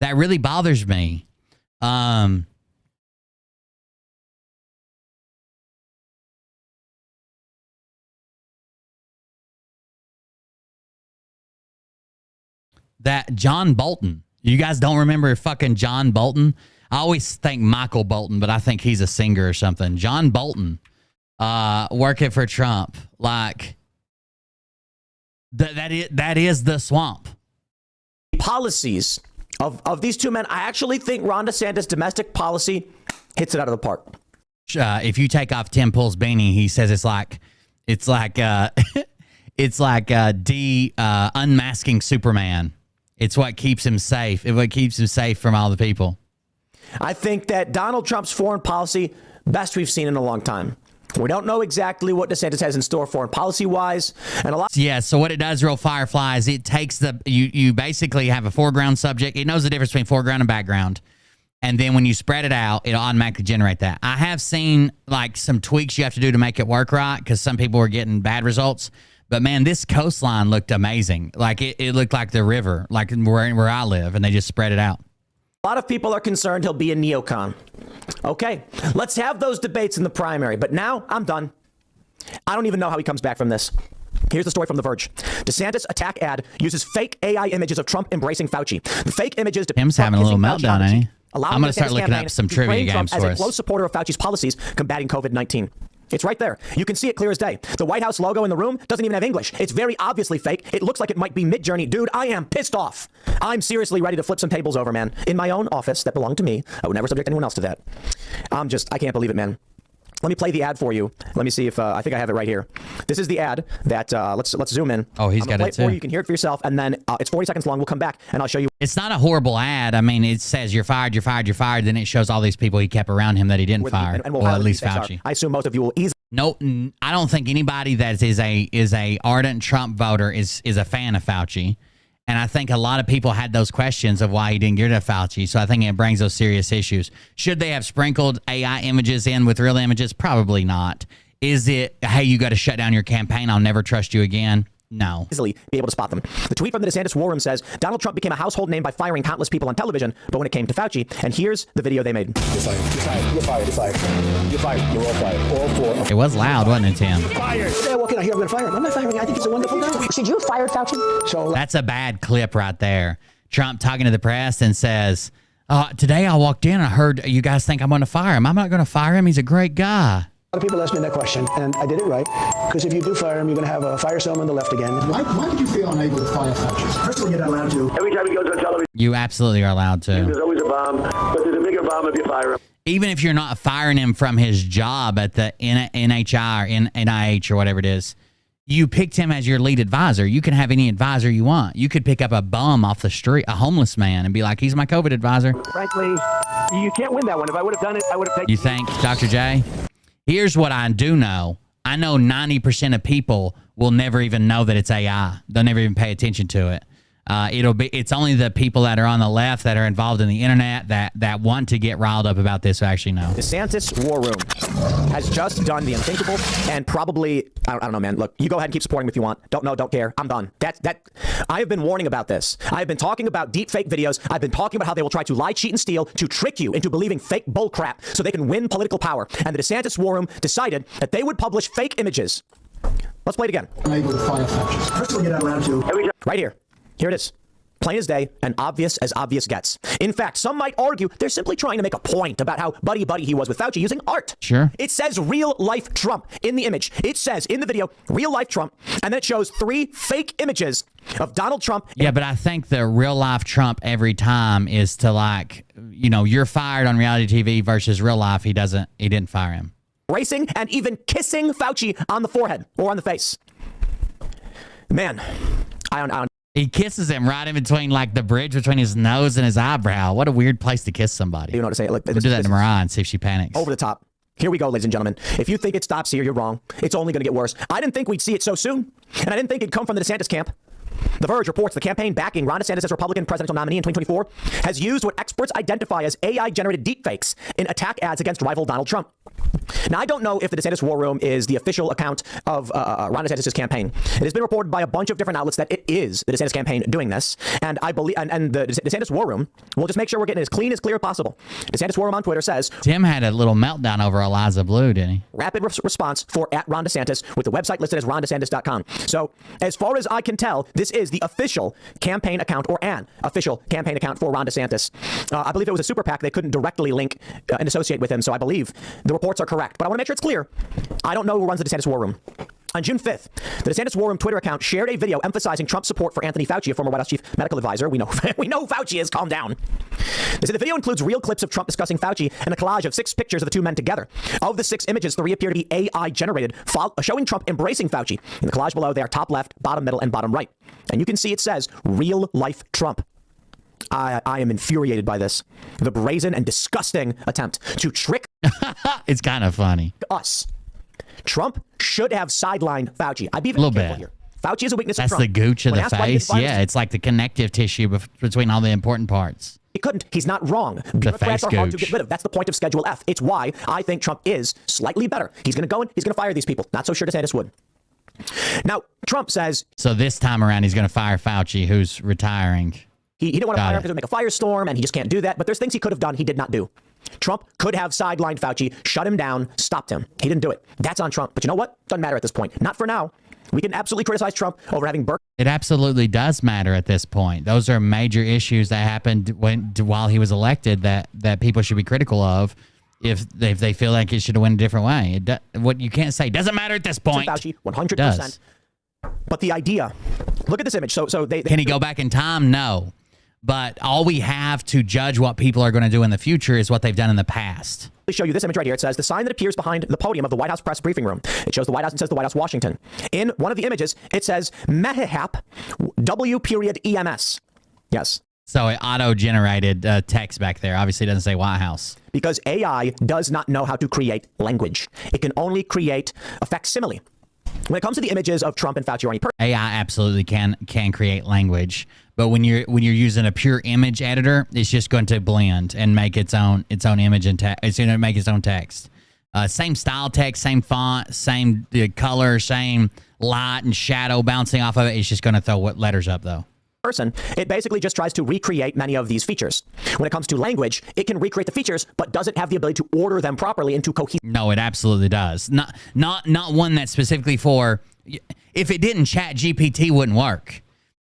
That really bothers me. That John Bolton. You guys don't remember fucking John Bolton? I always think Michael Bolton, but I think he's a singer or something. John Bolton working for Trump. Like, that is the swamp. Policies of these two men, I actually think Ron DeSantis' domestic policy hits it out of the park. If you take off Tim Pool's beanie, he says it's like unmasking Superman. It's what keeps him safe. It's what keeps him safe from all the people. I think that Donald Trump's foreign policy, best we've seen in a long time. We don't know exactly what DeSantis has in store foreign policy-wise, and a lot. Yeah, so what it does, real Firefly, is it takes you basically have a foreground subject. It knows the difference between foreground and background. And then when you spread it out, it'll automatically generate that. I have seen like some tweaks you have to do to make it work right because some people are getting bad results. But man, this coastline looked amazing. Like it looked like the river, like where I live, and they just spread it out. A lot of people are concerned he'll be a neocon. Okay, let's have those debates in the primary. But now I'm done. I don't even know how he comes back from this. Here's the story from The Verge. DeSantis attack ad uses fake AI images of Trump embracing Fauci. The fake images. Tim's having a little meltdown, ain't he? I'm going to start looking up some trivia games for us. As a close supporter of Fauci's policies combating COVID-19. It's right there. You can see it clear as day. The White House logo in the room doesn't even have English. It's very obviously fake. It looks like it might be Midjourney. Dude, I am pissed off. I'm seriously ready to flip some tables over, man. In my own office that belonged to me. I would never subject anyone else to that. I can't believe it, man. Let me play the ad for you. Let me see if I think I have it right here. This is the ad that let's zoom in. Oh, he's got it too. You can hear it for yourself, and then it's 40 seconds long. We'll come back and I'll show you. It's not a horrible ad. I mean, it says you're fired, you're fired, you're fired. Then it shows all these people he kept around him that he didn't fire. Well, at least Fauci. I assume most of you will easily. No, I don't think anybody that is a ardent Trump voter is a fan of Fauci. And I think a lot of people had those questions of why he didn't get rid of Fauci. So I think it brings those serious issues. Should they have sprinkled AI images in with real images? Probably not. Is it, hey, you got to shut down your campaign, I'll never trust you again? No. Easily be able to spot them. The tweet from the DeSantis war room says, Donald Trump became a household name by firing countless people on television, but when it came to Fauci, and here's the video they made. You're fired. You're fired. You're fired. You're fired. You're fired. You're all fired. All four. It was loud, wasn't it, Tim? Fired. Today I walk in, I hear I'm going to fire him. I'm not firing him. I think he's a wonderful guy. Should you have fired Fauci? So that's a bad clip right there. Trump talking to the press and says, today I walked in and I heard you guys think I'm going to fire him. I'm not going to fire him. He's a great guy. A lot of people ask me that question, and I did it right, because if you do fire him, you're going to have a firestorm on the left again. Why did you feel unable to fire Fauci? Personally, you're not allowed to. Every time he goes on television, You absolutely are allowed to. there's always a bomb, but there's a bigger bomb if you fire him. Even if you're not firing him from his job at the NHI or NIH or whatever it is, you picked him as your lead advisor. You can have any advisor you want. You could pick up a bum off the street, a homeless man, and be like, he's my COVID advisor. Frankly, you can't win that one. If I would have done it, I would have taken. You think, Dr. J? Here's what I do know. I know 90% of people will never even know that it's AI. They'll never even pay attention to it. It's only the people that are on the left that are involved in the internet that want to get riled up about this who actually know. DeSantis war room has just done the unthinkable and probably, I don't know, man. Look, you go ahead and keep supporting me if you want. Don't know, don't care. I'm done. I have been warning about this. I have been talking about deep fake videos. I've been talking about how they will try to lie, cheat, and steal to trick you into believing fake bull crap so they can win political power. And the DeSantis war room decided that they would publish fake images. Let's play it again. Unable to fire Fauci. Personally, you're not allowed to. Right here. Here it is. Plain as day and obvious as obvious gets. In fact, some might argue they're simply trying to make a point about how buddy-buddy he was with Fauci using art. Sure. It says real-life Trump in the image. It says in the video, real-life Trump, and then it shows 3 fake images of Donald Trump. Yeah, but I think the real-life Trump every time is to like, you're fired on reality TV versus real life. He didn't fire him. Racing and even kissing Fauci on the forehead or on the face. Man, I don't. He kisses him right in between, like the bridge between his nose and his eyebrow. What a weird place to kiss somebody. You know what to say? Look, we'll do that to Mariah and see if she panics. Over the top. Here we go, ladies and gentlemen. If you think it stops here, you're wrong. It's only going to get worse. I didn't think we'd see it so soon, and I didn't think it'd come from the DeSantis camp. The Verge reports the campaign backing Ron DeSantis as Republican presidential nominee in 2024 has used what experts identify as AI-generated deepfakes in attack ads against rival Donald Trump. Now, I don't know if the DeSantis War Room is the official account of Ron DeSantis' campaign. It has been reported by a bunch of different outlets that it is the DeSantis campaign doing this. And I believe, and the DeSantis War Room will just make sure we're getting it as clean, as clear as possible. DeSantis War Room on Twitter says, Tim had a little meltdown over Eliza Blue, didn't he? Rapid response for @Ron DeSantis with the website listed as rondesantis.com. So as far as I can tell, this is the official campaign account or an official campaign account for Ron DeSantis. I believe it was a super PAC they couldn't directly link and associate with him. So I believe the reports are correct. But I want to make sure it's clear. I don't know who runs the DeSantis War Room. On June 5th, the DeSantis War Room Twitter account shared a video emphasizing Trump's support for Anthony Fauci, a former White House chief medical advisor. We know who Fauci is. Calm down. They said the video includes real clips of Trump discussing Fauci and a collage of 6 pictures of the two men together. Of the 6 images, 3 appear to be AI generated, showing Trump embracing Fauci. In the collage below, they are top left, bottom middle, and bottom right. And you can see it says real life Trump. I am infuriated by this. The brazen and disgusting attempt to trick it's kind of funny. us Trump should have sidelined Fauci. I'd be A little careful bit. here. Fauci is a weakness That's of Trump. the gooch of When the asked why he face. did virus, Yeah, it's like the connective tissue between all the important parts. he couldn't. He's not wrong. Bureaucrats are hard to get rid of. That's the point of Schedule F. It's why I think Trump is slightly better. He's going to go in. He's going to fire these people. Not so sure DeSantis would. Now, Trump says... So this time around, he's going to fire Fauci, who's retiring. He didn't want to fire him because it would make a firestorm, and he just can't do that. But there's things he could have done he did not do. Trump could have sidelined Fauci, shut him down, stopped him. He didn't do it. That's on Trump. But you know what? Doesn't matter at this point. Not for now. We can absolutely criticize Trump over having Burke. It absolutely does matter at this point. Those are major issues that happened while he was elected that people should be critical of if they feel like it should have went a different way. What you can't say doesn't matter at this point. Fauci, 100%. But the idea, look at this image. So they can he go back in time? No. But all we have to judge what people are going to do in the future is what they've done in the past. Let me show you this image right here. It says the sign that appears behind the podium of the White House press briefing room. It shows the White House and says the White House, Washington. In one of the images, it says Mehap W.EMS. Yes. So it auto-generated text back there. Obviously, it doesn't say White House. Because AI does not know how to create language. It can only create a facsimile. When it comes to the images of Trump and Fauci or any person, AI absolutely can create language, but when you're using a pure image editor, it's just going to blend and make its own image and text. It's going to make its own text. Same style text, same font, same color, same light and shadow bouncing off of it. It's just going to throw what letters up though. It basically just tries to recreate many of these features. When it comes to language, it can recreate the features, but doesn't have the ability to order them properly into cohesive. No, it absolutely does. Not one that's specifically for. If it didn't, ChatGPT wouldn't work.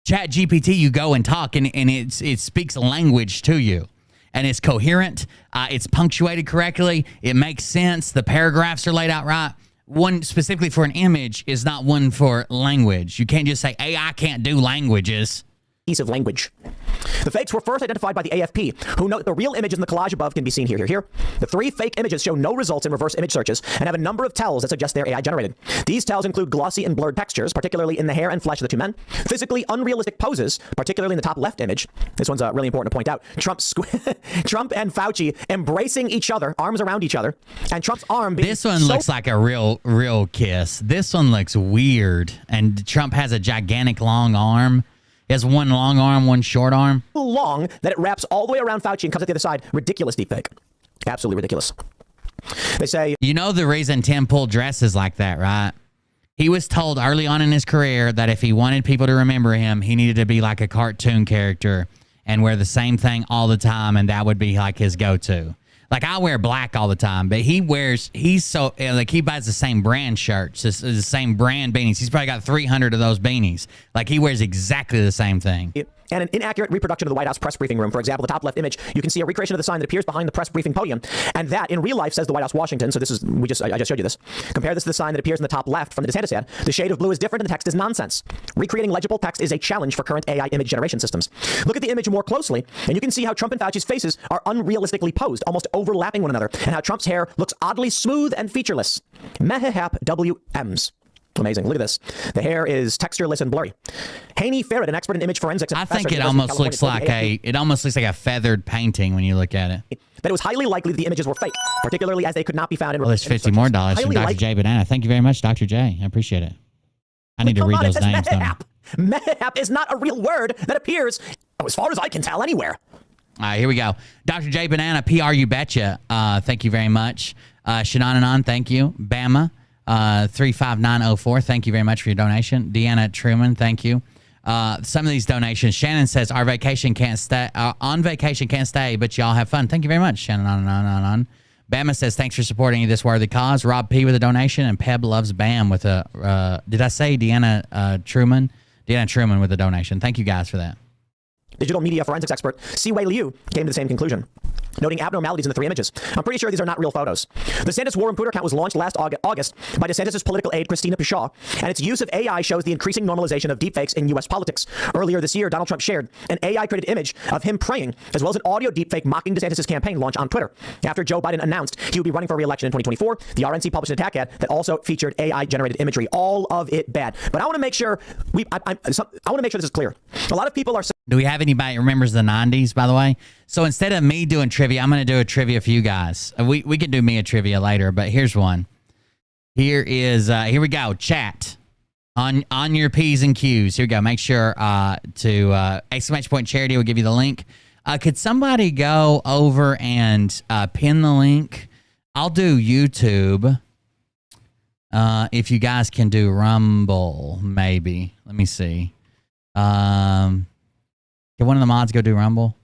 ChatGPT, you go and talk, and it speaks language to you, and it's coherent. It's punctuated correctly. It makes sense. The paragraphs are laid out right. One specifically for an image is not one for language. You can't just say AI can't do languages. Piece of language. The fakes were first identified by the AFP, who note the real images in the collage above can be seen here. The three fake images show no results in reverse image searches and have a number of tells that suggest they're AI generated. These tells include glossy and blurred textures, particularly in the hair and flesh of the two men, physically unrealistic poses, particularly in the top left image. This one's really important to point out. Trump and Fauci embracing each other, arms around each other, and Trump's arm being This one looks like a real kiss. This one looks weird, and Trump has a gigantic long arm. He has one long arm, one short arm. Long that it wraps all the way around Fauci and comes at the other side. Ridiculous deepfake. Absolutely ridiculous. They say... You know the reason Tim Pool dresses like that, right? He was told early on in his career that if he wanted people to remember him, he needed to be like a cartoon character and wear the same thing all the time, and that would be like his go-to. Like, I wear black all the time, but he buys the same brand shirts, the same brand beanies. He's probably got 300 of those beanies. Like, he wears exactly the same thing. And an inaccurate reproduction of the White House press briefing room. For example, the top left image, you can see a recreation of the sign that appears behind the press briefing podium. And that, in real life, says the White House, Washington. So this is, I just showed you this. Compare this to the sign that appears in the top left from the DeSantis ad. The shade of blue is different and the text is nonsense. Recreating legible text is a challenge for current AI image generation systems. Look at the image more closely, and you can see how Trump and Fauci's faces are unrealistically posed, almost overlapping one another, and how Trump's hair looks oddly smooth and featureless. Mehap WMs. Amazing. Look at this. The hair is textureless and blurry. Haney Farrett, an expert in image forensics. I think it almost looks like a feathered painting when you look at it. That it was highly likely that the images were fake, particularly as they could not be found in. Well, there's $50 more from Dr. J Banana. Thank you very much, Dr. J. I appreciate it. I need to read those names. Mehap is not a real word that appears, as far as I can tell, anywhere. All right, here we go. Dr. J Banana, PR you betcha. Thank you very much. Shanananon, thank you. Bama. 35904, thank you very much for your donation. Deanna Truman, thank you. Some of these donations, Shannon says, on vacation can't stay, but y'all have fun. Thank you very much, Shannon. On. Bama says, thanks for supporting this worthy cause. Rob P with a donation, and Peb loves Bam with a, did I say Deanna Truman? Deanna Truman with a donation. Thank you guys for that. Digital media forensics expert Si-Wei Liu came to the same conclusion, noting abnormalities in the three images. I'm pretty sure these are not real photos. The DeSantis War Room Twitter account was launched last August by DeSantis' political aide, Christina Pushaw, and its use of AI shows the increasing normalization of deepfakes in U.S. politics. Earlier this year, Donald Trump shared an AI-created image of him praying, as well as an audio deepfake mocking DeSantis' campaign launch on Twitter. After Joe Biden announced he would be running for re-election in 2024, the RNC published an attack ad that also featured AI-generated imagery. All of it bad. But I want to make sure this is clear. A lot of people are saying, do we have anybody who remembers the 90s, by the way? So instead of me doing trivia, I'm going to do a trivia for you guys. We can do me a trivia later, but here's one. Here we go. Chat on your P's and Q's. Here we go. Make sure to exclamation point charity will give you the link. Could somebody go over and pin the link? I'll do YouTube. If you guys can do Rumble, maybe. Let me see. Can one of the mods go do Rumble?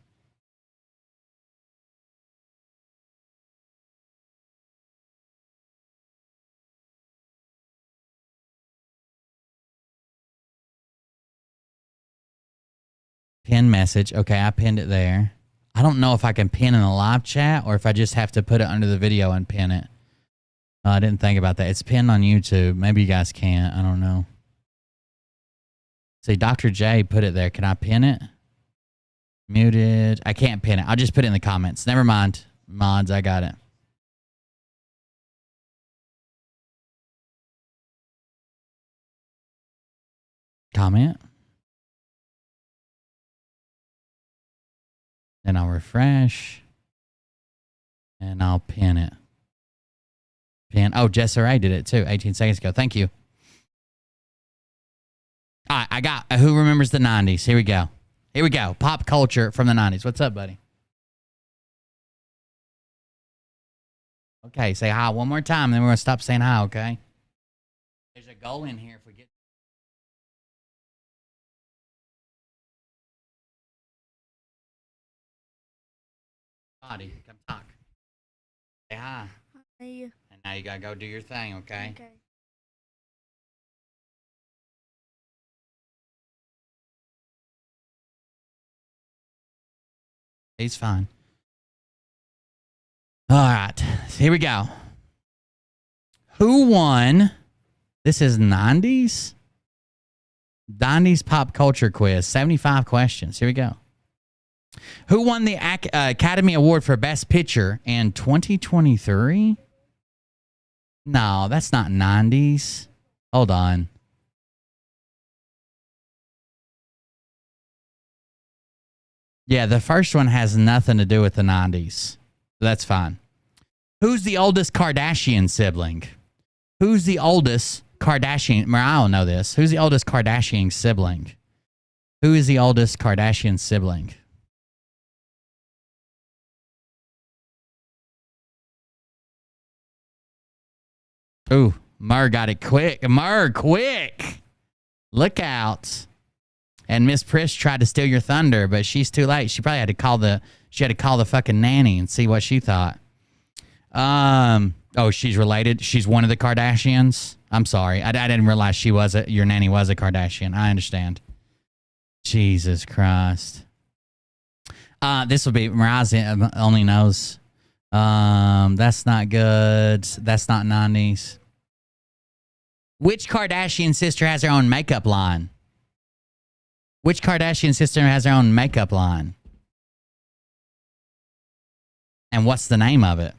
Pin message. Okay, I pinned it there. I don't know if I can pin in the live chat or if I just have to put it under the video and pin it. I didn't think about that. It's pinned on YouTube. Maybe you guys can't. I don't know. See, Dr. J put it there. Can I pin it? Muted. I can't pin it. I'll just put it in the comments. Never mind. Mods, I got it. Comment. Then I'll refresh. And I'll pin it. Pin. Oh, Jess Ray did it too 18 seconds ago. Thank you. All right, I got who remembers the 90s. Here we go. Here we go. Pop culture from the 90s. What's up, buddy? Okay, say hi one more time, then we're going to stop saying hi, okay? There's a goal in here if we get... Body, come talk. Say hi. Hi. And now you got to go do your thing, okay? Okay. He's fine. All right, here we go. Who won? This is 90s? 90s pop culture quiz. 75 questions. Here we go. Who won the Academy Award for Best Picture in 2023? No, that's not 90s. Hold on. Yeah, the first one has nothing to do with the 90s. That's fine. Who's the oldest Kardashian sibling? Who's the oldest Kardashian? I don't know this. Who's the oldest Kardashian sibling? Who is the oldest Kardashian sibling? Ooh, Murr got it quick. Murr, quick. Look out. And Miss Prish tried to steal your thunder, but she's too late. She probably had to call the fucking nanny and see what she thought. Oh, she's related. She's one of the Kardashians. I'm sorry. I didn't realize your nanny was a Kardashian. I understand. Jesus Christ. This will be Mariah only knows. That's not good. That's not 90s. Which Kardashian sister has her own makeup line? Which Kardashian sister has her own makeup line? And what's the name of it?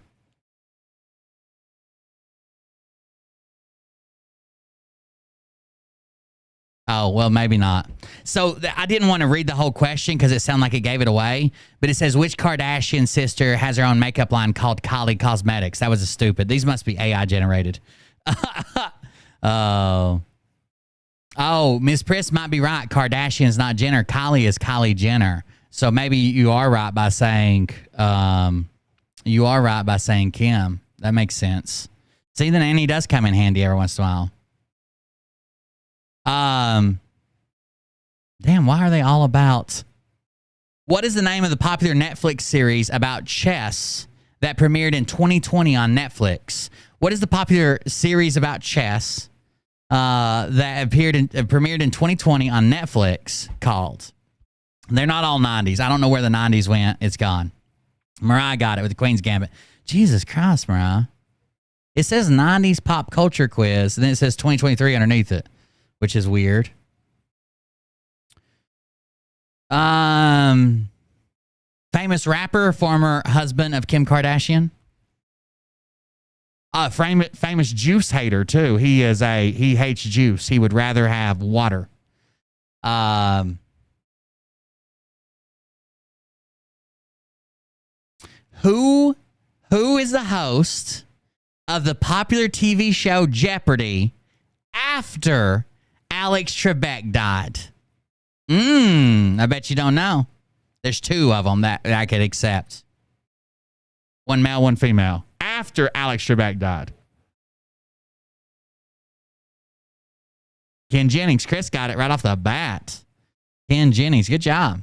Oh, well, maybe not. So I didn't want to read the whole question because it sounded like it gave it away. But it says, which Kardashian sister has her own makeup line called Kylie Cosmetics? That was a stupid. These must be AI generated. Oh. Oh, Miss Priss might be right. Kardashian's not Jenner. Kylie is Kylie Jenner. So maybe you are right by saying Kim. That makes sense. See, the nanny does come in handy every once in a while. Damn, why are they all about? What is the name of the popular Netflix series about chess that premiered in 2020 on Netflix? What is the popular series about chess that premiered in 2020 on Netflix called? They're not all 90s. I don't know where the 90s went. It's gone. Mariah got it with the Queen's Gambit. Jesus Christ, Mariah. It says 90s pop culture quiz, and then it says 2023 underneath it, which is weird. Famous rapper, former husband of Kim Kardashian. Famous juice hater too. He hates juice. He would rather have water. Who is the host of the popular TV show Jeopardy after Alex Trebek died? I bet you don't know. There's two of them that I could accept. One male, one female. After Alex Trebek died. Ken Jennings. Chris got it right off the bat. Ken Jennings. Good job.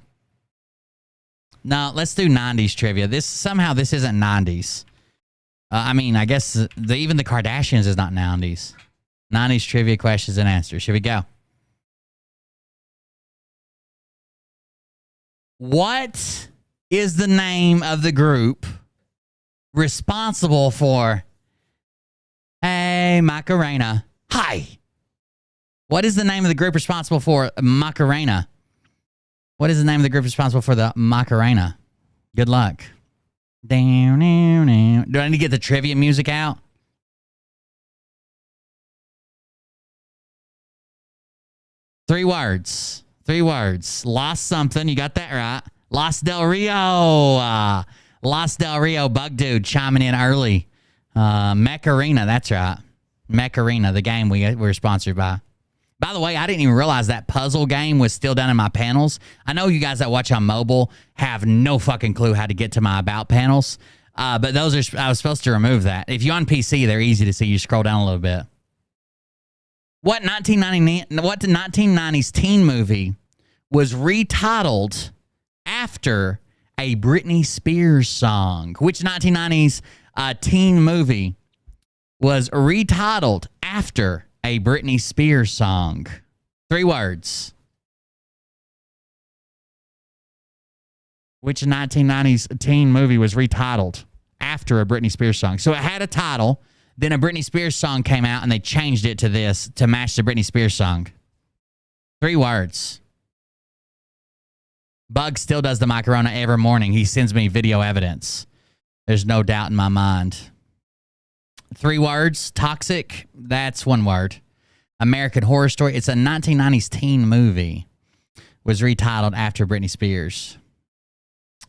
Now, let's do 90s trivia. This isn't 90s. I mean, I guess even the Kardashians is not 90s. 90s trivia questions and answers. Here we go. What is the name of the group responsible for Hey Macarena? Hi. What is the name of the group responsible for Macarena? What is the name of the group responsible for the Macarena? Good luck. Do I need to get the trivia music out? Three words. Lost something. You got that right. Los Del Rio. Los Del Rio Bug Dude chiming in early. Macarena. That's right. Macarena, the game we're sponsored by. By the way, I didn't even realize that puzzle game was still down in my panels. I know you guys that watch on mobile have no fucking clue how to get to my about panels. But I was supposed to remove that. If you're on PC, they're easy to see. You scroll down a little bit. What 1990s teen movie was retitled after a Britney Spears song? Which 1990s teen movie was retitled after a Britney Spears song? 3 words. Which 1990s teen movie was retitled after a Britney Spears song? So it had a title, then a Britney Spears song came out and they changed it to this to match the Britney Spears song. 3 words. Bug still does the Macarena every morning. He sends me video evidence. There's no doubt in my mind. 3 words. Toxic. That's 1 word. American Horror Story. It's a 1990s teen movie. Was retitled after Britney Spears.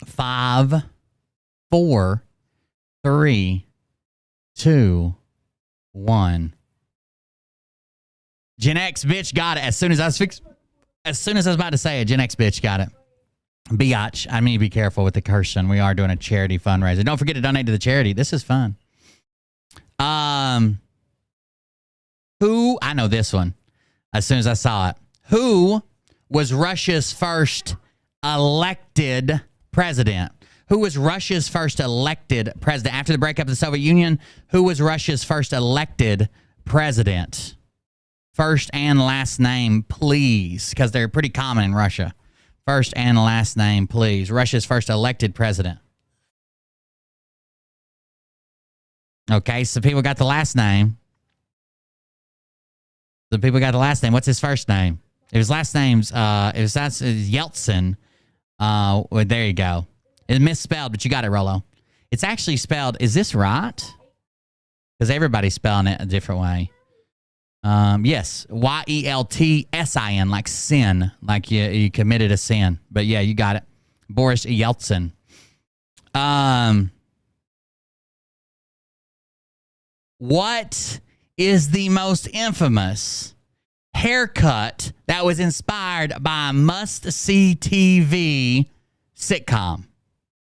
5, 4, 3, 2, 1. Gen X bitch got it. As soon as I was about to say it, Gen X bitch got it. Biatch. I mean, be careful with the cursing. We are doing a charity fundraiser. Don't forget to donate to the charity. This is fun. Who, I know this one as soon as I saw it. Who was Russia's first elected president? Who was Russia's first elected president? After the breakup of the Soviet Union, who was Russia's first elected president? First and last name, please, because they're pretty common in Russia. First and last name, please. Russia's first elected president. Okay, so people got the last name. The people got the last name. What's his first name? If his last name's Yeltsin. Well, there you go. It's misspelled, but you got it, Rolo. It's actually spelled. Is this right? Because everybody's spelling it a different way. Yes, Yeltsin, like sin, like you committed a sin. But yeah, you got it. Boris Yeltsin. What is the most infamous haircut that was inspired by a must-see TV sitcom?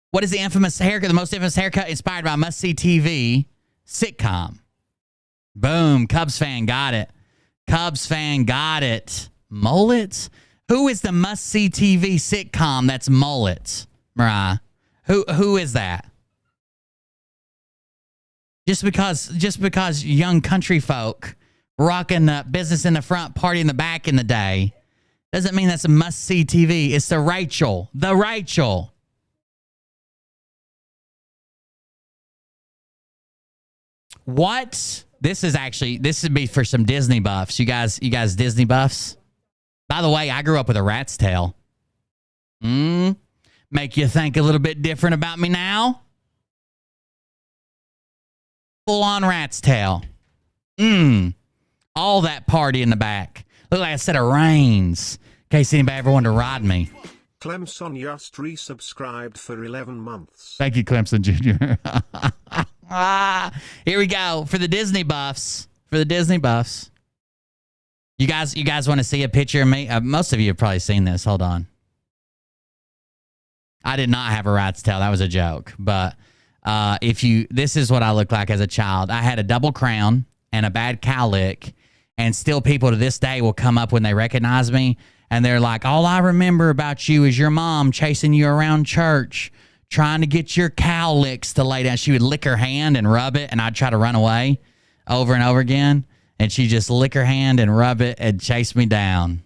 What is the infamous haircut, the most infamous haircut inspired by a must-see TV sitcom? Boom. Cubs fan got it. Cubs fan got it. Mullets? Who is the must-see TV sitcom that's mullets, Mariah? Who is that? Just because young country folk rocking the business in the front, party in the back in the day, doesn't mean that's a must-see TV. It's the Rachel. The Rachel. What? This would be for some Disney buffs. You guys Disney buffs? By the way, I grew up with a rat's tail. Make you think a little bit different about me now? Full on rat's tail. All that party in the back. Look like a set of reins. In case anybody ever wanted to ride me. Clemson just resubscribed for 11 months. Thank you, Clemson Jr. Here we go for the Disney buffs. You guys want to see a picture of me? Most of you have probably seen this. Hold on. I did not have a rat's tail. That was a joke. But this is what I looked like as a child. I had a double crown and a bad cowlick, and still people to this day will come up when they recognize me, and they're like, all I remember about you is your mom chasing you around church, trying to get your cowlicks to lay down. She would lick her hand and rub it, and I'd try to run away over and over again. And she just lick her hand and rub it and chase me down.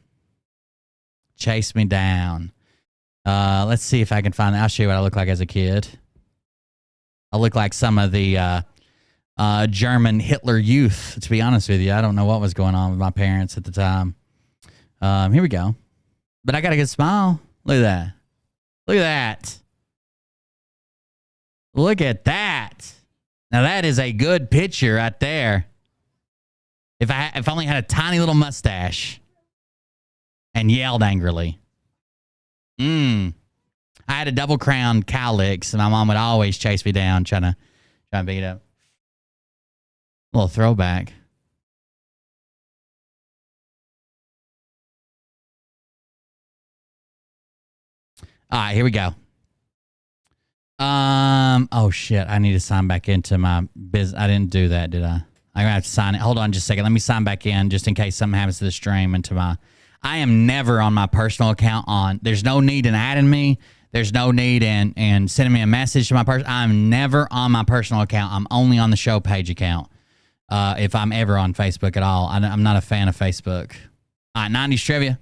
Let's see if I can find that. I'll show you what I look like as a kid. I look like some of the German Hitler youth, to be honest with you. I don't know what was going on with my parents at the time. Here we go. But I got a good smile. Look at that. Look at that. Now that is a good picture right there. If I only had a tiny little mustache and yelled angrily. I had a double crown cowlicks, and my mom would always chase me down trying to beat up. A little throwback. All right, here we go. Oh shit, I need to sign back into my business. I didn't do that, did I? I'm going to have to sign it. Hold on just a second. Let me sign back in just in case something happens to the stream. I am never on my personal account There's no need in adding me. There's no need in sending me a message to my person. I'm never on my personal account. I'm only on the show page account. If I'm ever on Facebook at all. I'm not a fan of Facebook. All right, 90s trivia.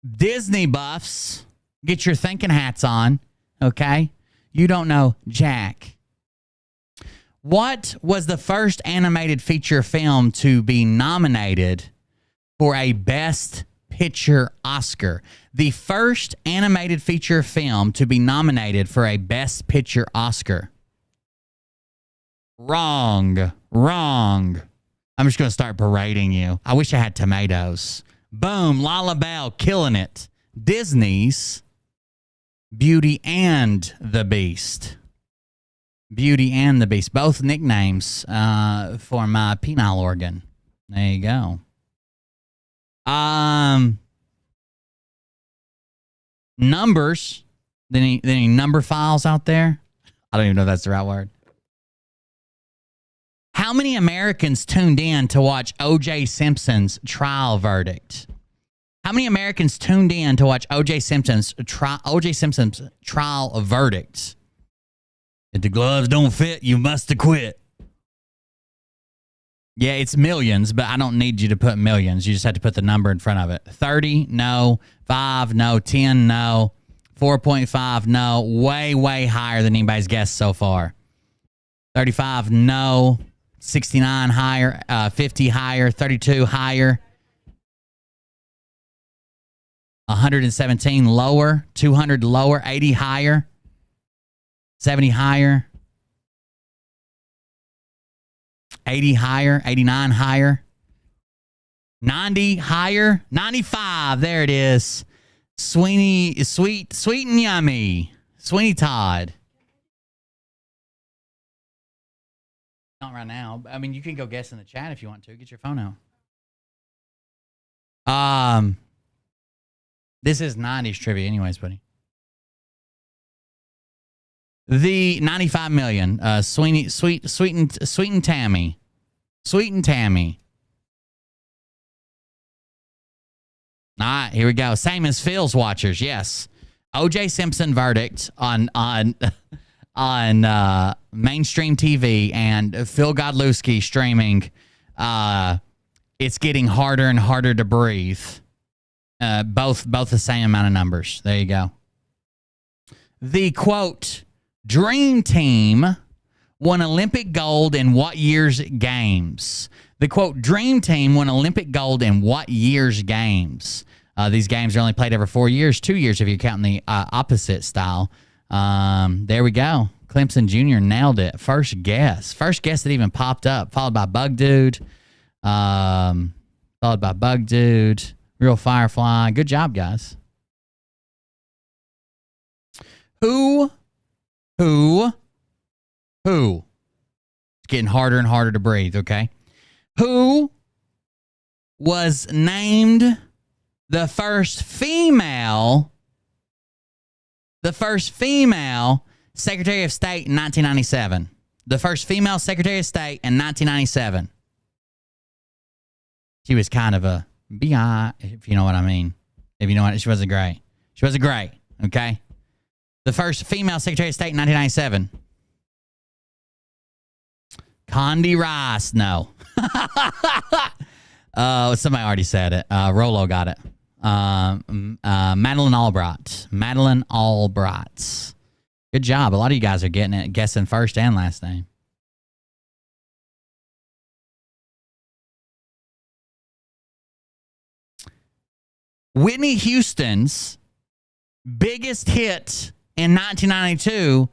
Disney buffs, get your thinking hats on, okay? You don't know jack. What was the first animated feature film to be nominated for a Best Picture Oscar? The first animated feature film to be nominated for a Best Picture Oscar. Wrong. I'm just going to start berating you. I wish I had tomatoes. Boom, Lala Bell, killing it. Disney's Beauty and the Beast. Beauty and the Beast. Both nicknames for my penile organ. There you go. Numbers. Any number files out there? I don't even know if that's the right word. How many Americans tuned in to watch O.J. Simpson's trial verdict? How many Americans tuned in to watch O.J. Simpson's trial verdict? If the gloves don't fit, you must have quit. Yeah, it's millions, but I don't need you to put millions. You just have to put the number in front of it. 30, no. 5, no. 10, no. 4.5, no. Way, way higher than anybody's guessed so far. 35, no. 69 higher. 50 higher. 32 higher. 117 lower. 200 lower. 80 higher. 70 higher. 80 higher. 89 higher. 90 higher. 95. There it is. Sweet and yummy. Sweeney Todd. Not right now. I mean, you can go guess in the chat if you want to. Get your phone out. This is 90s trivia anyways, buddy. The 95 million. Sweet and Tammy. Sweet and Tammy. All right, here we go. Same as Phil's watchers. Yes. O.J. Simpson verdict on mainstream TV and Phil Godlewski streaming. It's getting harder and harder to breathe. Both the same amount of numbers. There you go. The quote, Dream Team won Olympic gold in what year's games? The quote, Dream Team won Olympic gold in what year's games? These games are only played every 4 years, 2 years if you're counting the opposite style. There we go. Clemson Jr. nailed it. First guess that even popped up, followed by Bug Dude. Real Firefly. Good job, guys. Who Who? It's getting harder and harder to breathe, okay? Who was named the first female Secretary of State in 1997? The first female Secretary of State in 1997. She was kind of a bi, if you know what I mean. If you know what, she wasn't great. She wasn't great, okay? The first female Secretary of State in 1997. Condi Rice, no. Somebody already said it. Rolo got it. Madeleine Albright. Madeleine Albright. Good job. A lot of you guys are getting it, guessing first and last name. Whitney Houston's biggest hit in 1992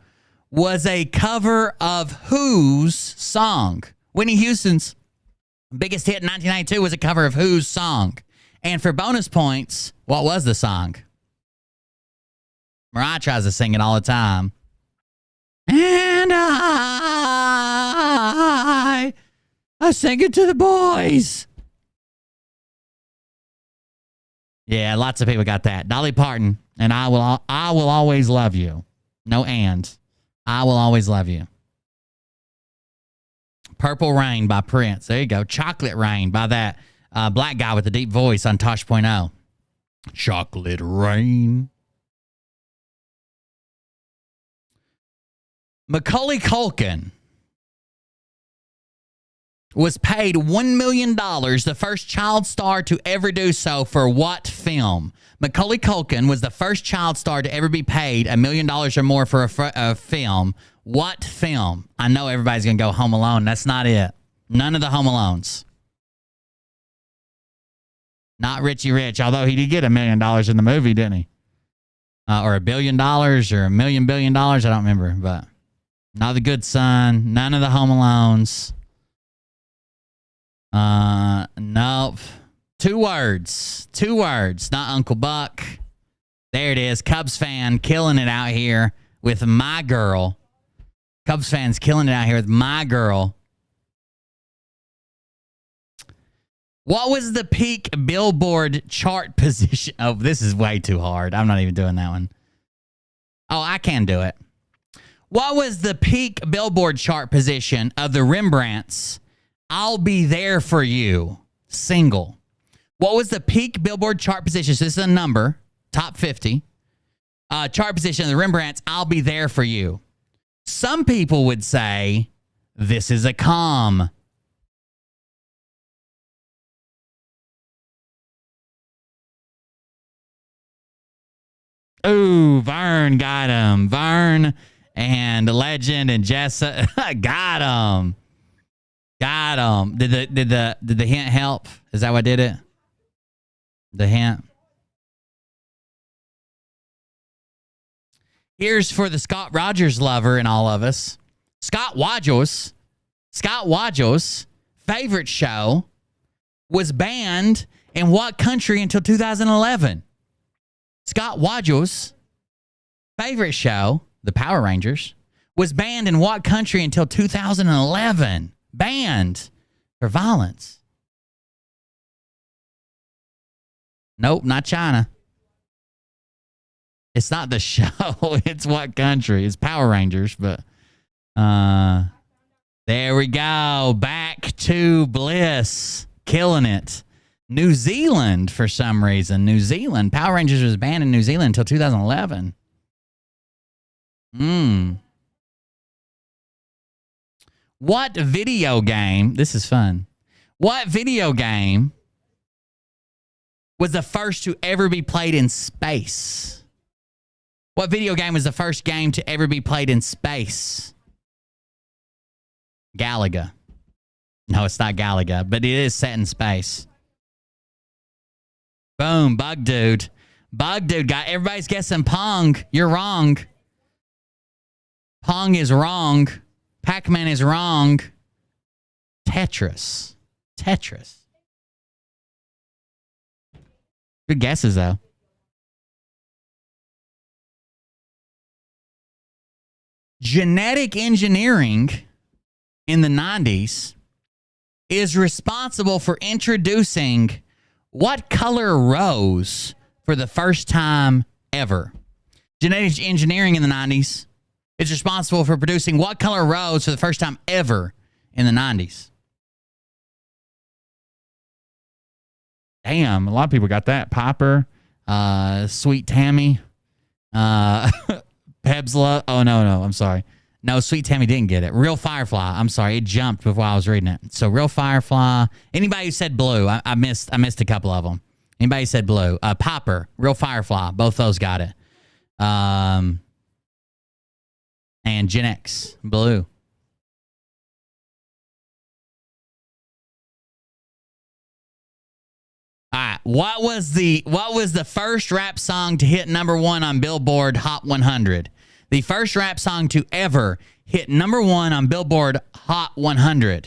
was a cover of whose song? Whitney Houston's biggest hit in 1992 was a cover of whose song? And for bonus points, what was the song? Mariah tries to sing it all the time. And I sing it to the boys. Yeah, lots of people got that. Dolly Parton, and I will always love you. No and. I will always love you. Purple Rain by Prince. There you go. Chocolate Rain by that black guy with the deep voice on Tosh.0. Chocolate Rain. Macaulay Culkin was paid $1 million, the first child star to ever do so, for what film? Macaulay Culkin was the first child star to ever be paid $1 million or more for a film. What film? I know everybody's going to go Home Alone. That's not it. None of the Home Alones. Not Richie Rich, although he did get $1 million in the movie, didn't he? Or $1 billion or $1 billion. I don't remember, but not The Good Son. None of the Home Alones. Nope. Two words. Not Uncle Buck. There it is. Cubs fan killing it out here with My Girl. Cubs fans killing it out here with My Girl. What was the peak Billboard chart position? Oh, this is way too hard. I'm not even doing that one. Oh, I can do it. What was the peak Billboard chart position of the Rembrandts' I'll Be There For You single? What was the peak Billboard chart position? So this is a number, top 50. Chart position of the Rembrandts' I'll Be There For You. Some people would say This Is a Calm. Ooh, Vern got him. Vern and Legend and Jessa got him. Got him. Did the hint help? Is that what did it? The hint. Here's for the Scott Rogers lover in all of us. Scott Rogers' favorite show was banned in what country until 2011? Scott Rogers' favorite show, The Power Rangers, was banned in what country until 2011? Banned for violence. Nope, not China. It's not the show. It's what country. It's Power Rangers, but there we go. Back to bliss. Killing it. New Zealand, for some reason. New Zealand. Power Rangers was banned in New Zealand until 2011. What video game, this is fun. What video game was the first to ever be played in space? What video game was the first game to ever be played in space? Galaga. No, it's not Galaga, but it is set in space. Boom, Bug Dude. Bug Dude got everybody's guessing Pong. You're wrong. Pong is wrong. Pac-Man is wrong. Tetris. Good guesses, though. Genetic engineering in the 90s is responsible for introducing what color rose for the first time ever? Genetic engineering in the 90s is responsible for producing what color rose for the first time ever in the 90s? Damn, a lot of people got that. Popper, Sweet Tammy, Pebsla. Oh, no, I'm sorry. No, Sweet Tammy didn't get it. Real Firefly. I'm sorry. It jumped before I was reading it. So Real Firefly. Anybody who said blue, I missed a couple of them. Anybody who said blue. Popper, Real Firefly. Both those got it. And Gen X, blue. All right. What was the first rap song to hit #1 on Billboard Hot 100? The first rap song to ever hit #1 on Billboard Hot 100.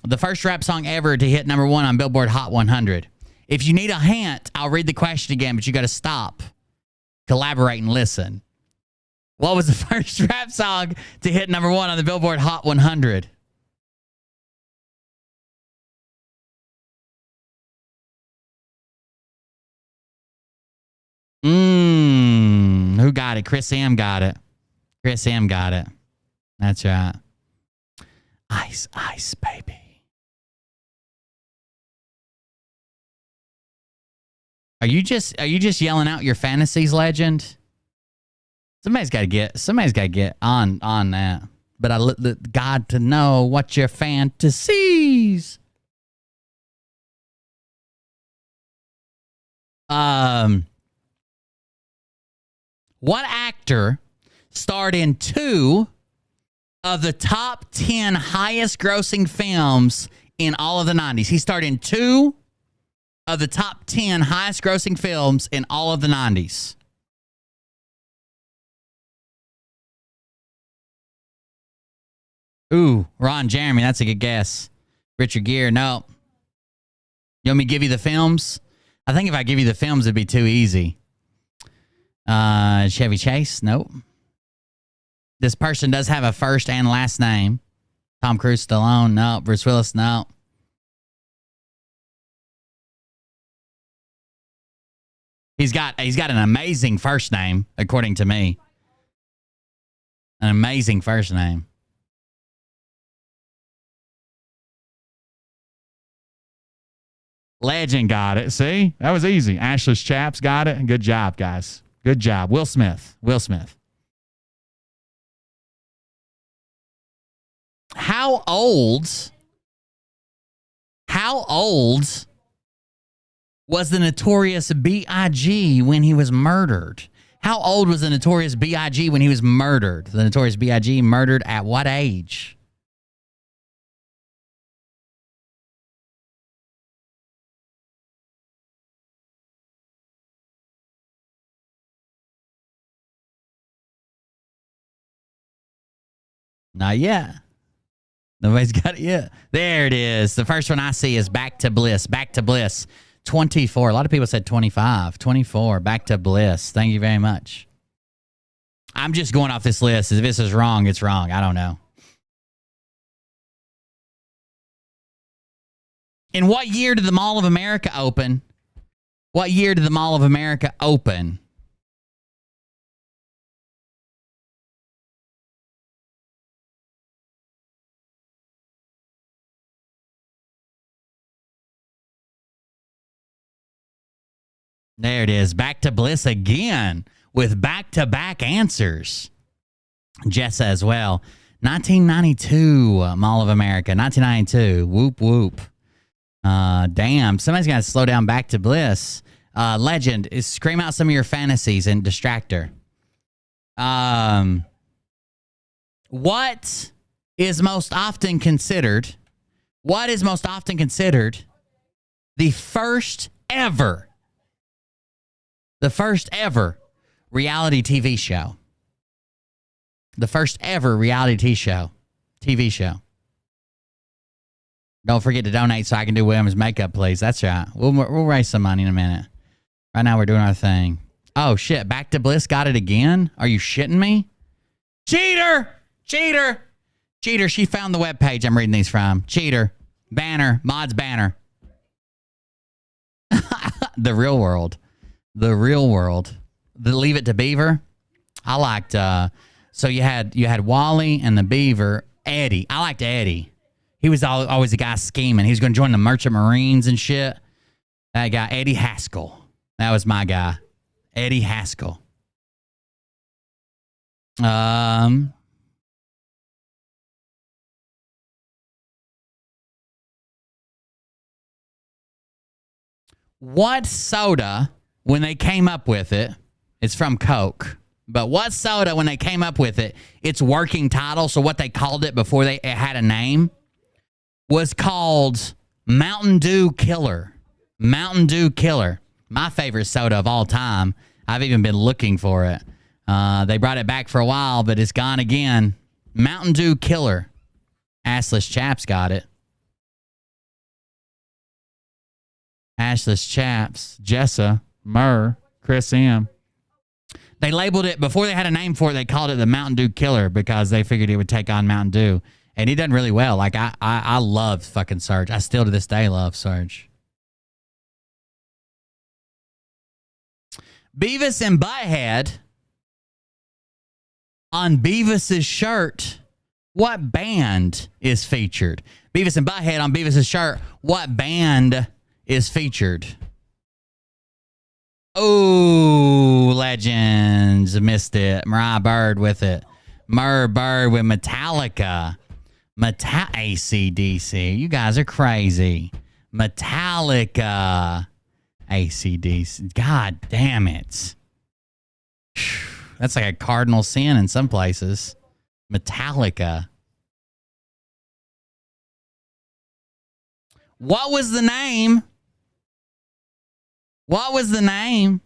The first rap song ever to hit #1 on Billboard Hot 100. If you need a hint, I'll read the question again, but you got to stop, collaborate, and listen. What was the first rap song to hit #1 on the Billboard Hot 100? Who got it? Chris M got it. Chris M got it. That's right. Ice, ice, baby. Are you just yelling out your fantasies, legend? Somebody's got to get on that. But I got to know what your fantasies. What actor starred in 2 of the top 10 highest grossing films in all of the 90s? He starred in 2 of the top 10 highest grossing films in all of the 90s. Ooh, Ron Jeremy, that's a good guess. Richard Gere, no. You want me to give you the films? I think if I give you the films, it'd be too easy. Chevy Chase, nope. This person does have a first and last name. Tom Cruise, Stallone, no. Bruce Willis, no. He's got an amazing first name, according to me. An amazing first name. Legend got it. See? That was easy. Ashley's Chaps got it. Good job, guys. Good job. Will Smith. Will Smith. How old was the Notorious B.I.G. when he was murdered? How old was the Notorious B.I.G. when he was murdered? The Notorious B.I.G. murdered at what age? Not yet. Nobody's got it yet. There it is. The first one I see is Back to Bliss. Back to Bliss. 24. A lot of people said 25. 24. Back to Bliss. Thank you very much. I'm just going off this list. If this is wrong, it's wrong. I don't know. In what year did the Mall of America open? What year did the Mall of America open? There it is. Back to Bliss again with back-to-back answers. Jessa as well. 1992, Mall of America. 1992. Whoop, whoop. Damn. Somebody's got to slow down Back to Bliss. Legend, scream out some of your fantasies and distract her. What is most often considered the first ever reality TV show? The first ever reality TV show. Don't forget to donate so I can do William's makeup, please. That's right. We'll raise some money in a minute. Right now we're doing our thing. Oh, shit. Back to Bliss got it again? Are you shitting me? Cheater! Cheater! Cheater. She found the webpage I'm reading these from. Cheater. Banner. Mods banner. The real world. The real world. The Leave It to Beaver. I liked, so you had Wally and the Beaver. Eddie. I liked Eddie. He was always the guy scheming. He was going to join the Merchant Marines and shit. That guy, Eddie Haskell. That was my guy. Eddie Haskell. What soda, when they came up with it, it's from Coke, but what soda, when they came up with it, its working title, so what they called it before it had a name, was called Mountain Dew Killer. Mountain Dew Killer. My favorite soda of all time. I've even been looking for it. They brought it back for a while, but it's gone again. Mountain Dew Killer. Assless Chaps got it. Ashless Chaps, Jessa, Murr, Chris M. They labeled it, before they had a name for it, they called it the Mountain Dew Killer because they figured it would take on Mountain Dew. And he done really well. Like, I love fucking Surge. I still to this day love Surge. Beavis and Butthead on Beavis's shirt. What band is featured? Beavis and Butthead on Beavis's shirt. What band is featured? Oh, Legends. Missed it. Mariah Bird with it. Murr Bird with Metallica. AC/DC. You guys are crazy. Metallica. AC/DC. God damn it. That's like a cardinal sin in some places. Metallica. What was the name? What was the name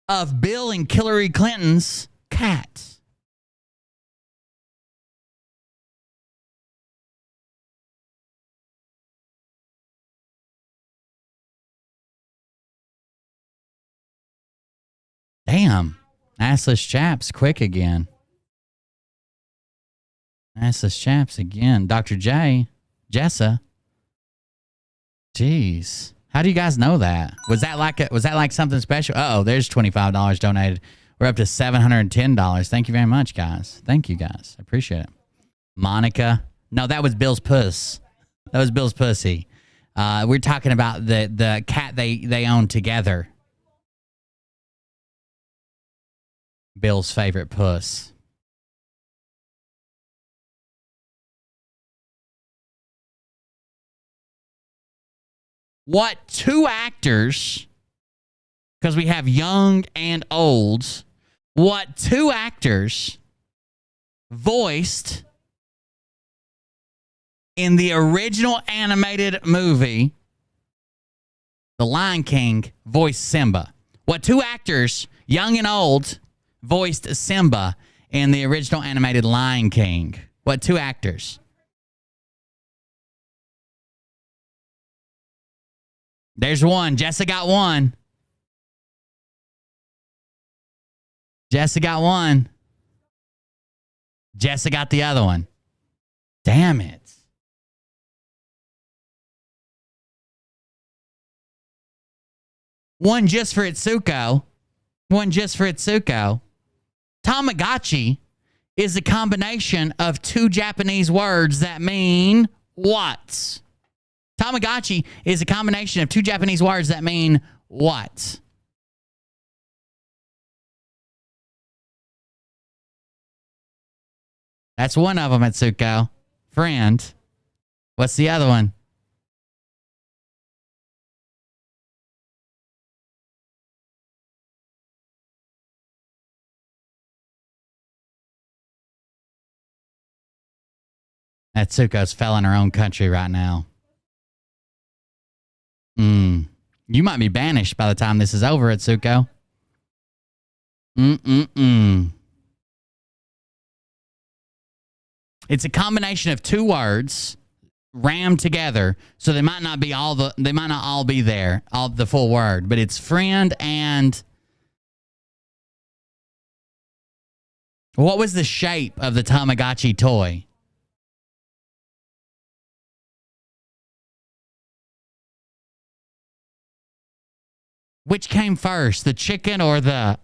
of Bill and Hillary Clinton's cat? Damn. Assless Chaps quick again. Assless Chaps again. Dr. J. Jessa. Jeez. How do you guys know that? Was that like something special? Uh-oh, there's $25 donated. We're up to $710. Thank you very much, guys. Thank you, guys. I appreciate it. Monica. No, that was Bill's puss. That was Bill's pussy. We're talking about the cat they own together. Bill's favorite puss. What two actors, because we have young and old, what two actors voiced in the original animated movie, The Lion King, voiced Simba? What two actors, young and old, voiced Simba in the original animated Lion King? What two actors? There's one. Jessa got one. Jessa got one. Jessa got the other one. Damn it. One just for Itsuko. One just for Itsuko. Tamagotchi is a combination of two Japanese words that mean what? Tamagotchi is a combination of two Japanese words that mean what? That's one of them, Itsuko. Friend. What's the other one? Atsuko's fell in her own country right now. You might be banished by the time this is over, Atsuko. It's a combination of two words rammed together, so they might not all be there, all the full word, but it's friend and what was the shape of the Tamagotchi toy? Which came first, the chicken or the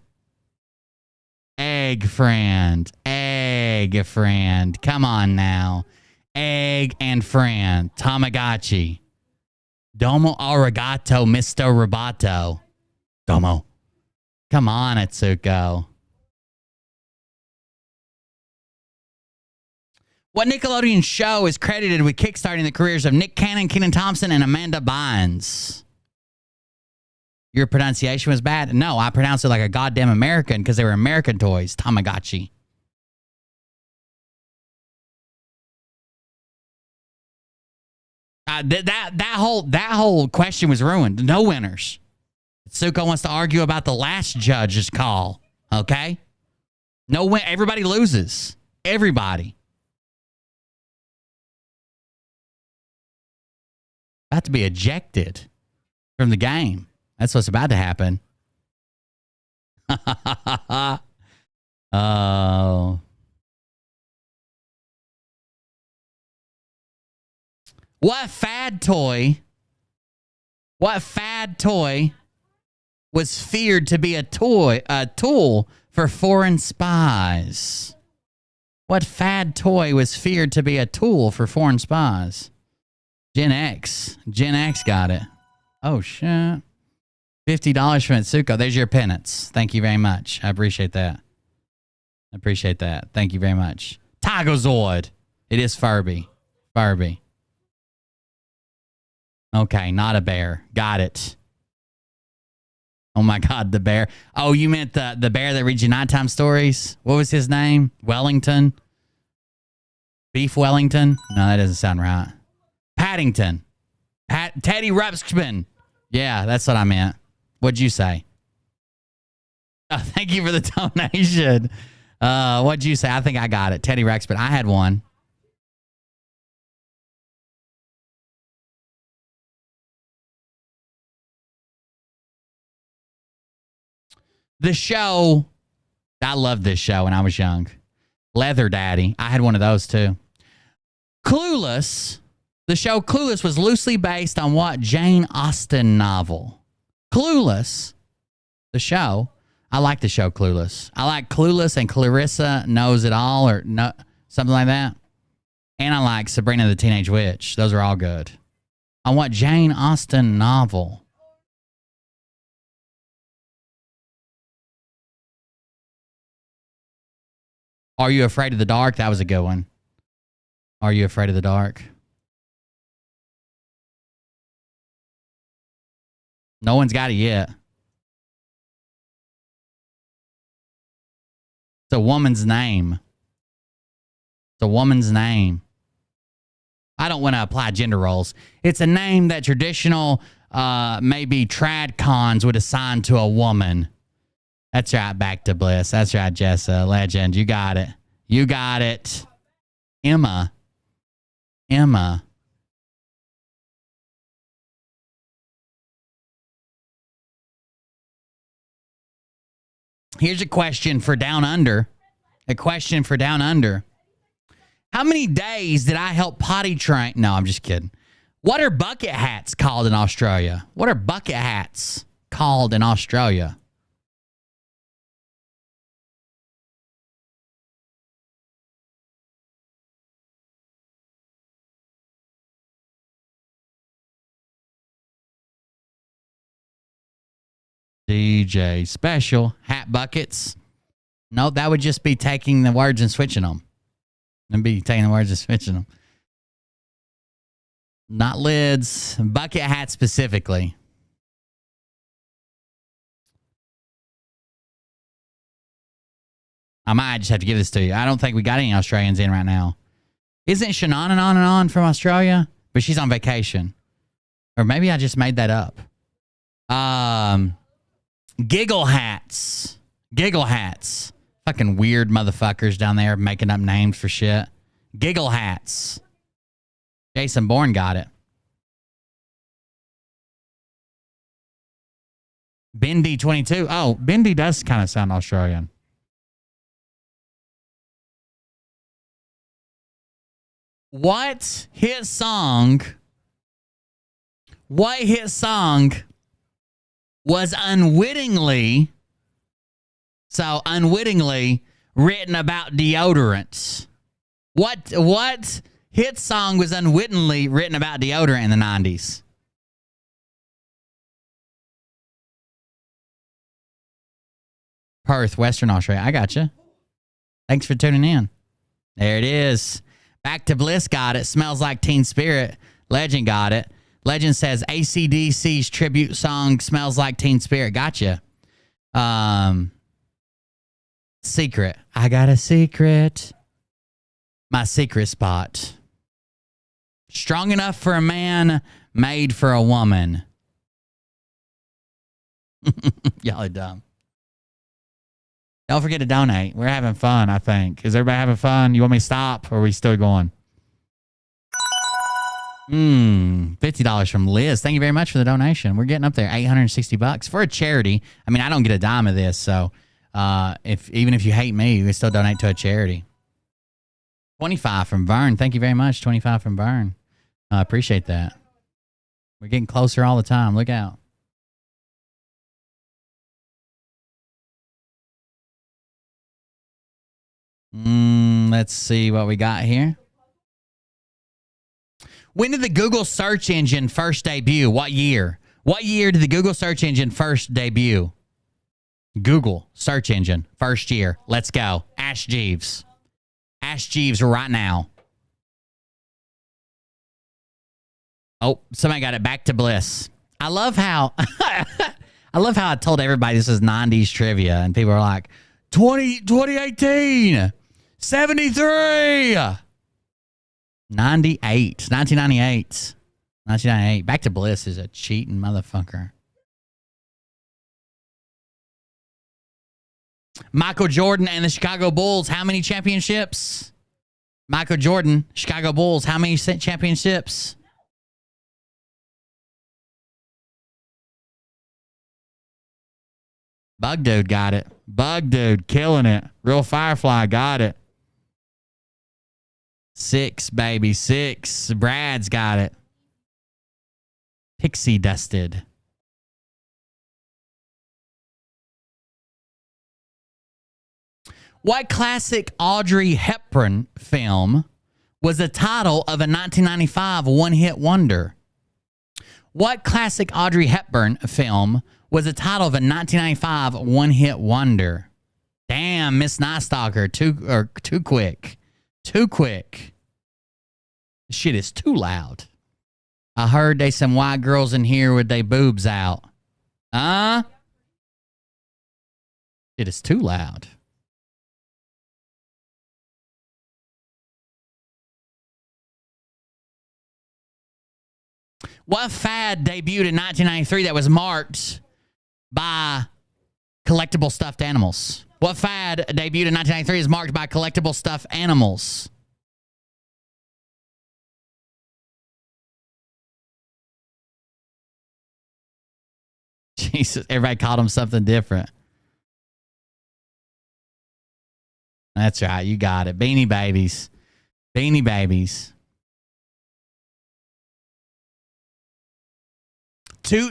egg friend? Egg friend. Come on now. Egg and friend. Tamagotchi. Domo arigato, Mr. Roboto. Domo. Come on, Atsuko. What Nickelodeon show is credited with kickstarting the careers of Nick Cannon, Kenan Thompson, and Amanda Bynes? Your pronunciation was bad? No, I pronounced it like a goddamn American because they were American toys. Tamagotchi. That whole question was ruined. No winners. Suko wants to argue about the last judge's call. Okay? No win. Everybody loses. Everybody. About to be ejected from the game. That's what's about to happen. Oh. What fad toy was feared to be a tool for foreign spies? What fad toy was feared to be a tool for foreign spies? Gen X got it. Oh, shit. $50 from Atsuko. There's your penance. Thank you very much. I appreciate that. Thank you very much. Tigozord. It is Furby. Okay, not a bear. Got it. Oh my God, the bear. Oh, you meant the bear that reads you nighttime stories? What was his name? Wellington? Beef Wellington? No, that doesn't sound right. Paddington. Teddy Ruxpin. Yeah, that's what I meant. What'd you say? Oh, thank you for the donation. What'd you say? I think I got it. Teddy Ruxpin. I had one. The show. I loved this show when I was young. Leather Daddy. I had one of those too. Clueless. The show Clueless was loosely based on what Jane Austen novel? Clueless. The show. I like the show Clueless. I like Clueless and Clarissa Knows It All or no, something like that. And I like Sabrina the Teenage Witch. Those are all good. On what Jane Austen novel? Are You Afraid of the Dark? That was a good one. Are You Afraid of the Dark? No one's got it yet. It's a woman's name. I don't want to apply gender roles. It's a name that traditional, maybe trad cons would assign to a woman. That's right, Back to Bliss. That's right, Jessa. Legend. You got it. Emma. Here's a question for Down Under. How many days did I help potty train? No, I'm just kidding. What are bucket hats called in Australia? DJ Special. Hat buckets. No, that would just be taking the words and switching them. Not lids. Bucket hat specifically. I might just have to give this to you. I don't think we got any Australians in right now. Isn't Shannon on from Australia? But she's on vacation. Or maybe I just made that up. Giggle hats. Fucking weird motherfuckers down there making up names for shit. Giggle hats. Jason Bourne got it. Bindi 22. Oh, Bindi does kind of sound Australian. What hit song was unwittingly written about deodorants? What hit song was unwittingly written about deodorant in the 90s? Perth, Western Australia. I got you. Thanks for tuning in. There it is. Back to Bliss got it. Smells Like Teen Spirit. Legend got it. Legend says AC/DC's tribute song Smells Like Teen Spirit. Gotcha. Secret. I got a secret. My secret spot. Strong enough for a man, made for a woman. Y'all are dumb. Don't forget to donate. We're having fun, I think. Is everybody having fun? You want me to stop, or are we still going? $50 from Liz. Thank you very much for the donation. We're getting up there. $860 for a charity. I mean, I don't get a dime of this, so even if you hate me, you can still donate to a charity. 25 from Vern. Thank you very much. 25 from Vern. I appreciate that. We're getting closer all the time. Look out. Let's see what we got here. When did the Google search engine first debut? What year? What year did the Google search engine first debut? Google search engine, first year. Let's go. Ash Jeeves. Ash Jeeves right now. Oh, somebody got it. Back to Bliss. I love how I told everybody this is 90s trivia, and people are like, 2018. 73. 1998. 1998. Back to Bliss is a cheating motherfucker. Michael Jordan and the Chicago Bulls, how many championships? Michael Jordan, Chicago Bulls, how many championships? Bug Dude got it. Bug Dude killing it. Real Firefly got it. 6, baby. 6. Brad's got it. Pixie dusted. What classic Audrey Hepburn film was the title of a 1995 one-hit wonder? What classic Audrey Hepburn film was the title of a 1995 one-hit wonder? Damn, Miss Nightstalker, too quick. Too quick. This shit is too loud. I heard they some white girls in here with they boobs out. It is too loud. What fad debuted in 1993 that was marked by collectible stuffed animals? What fad debuted in 1993 is marked by collectible stuffed animals? Jesus, everybody called them something different. That's right, you got it. Beanie Babies. Beanie Babies.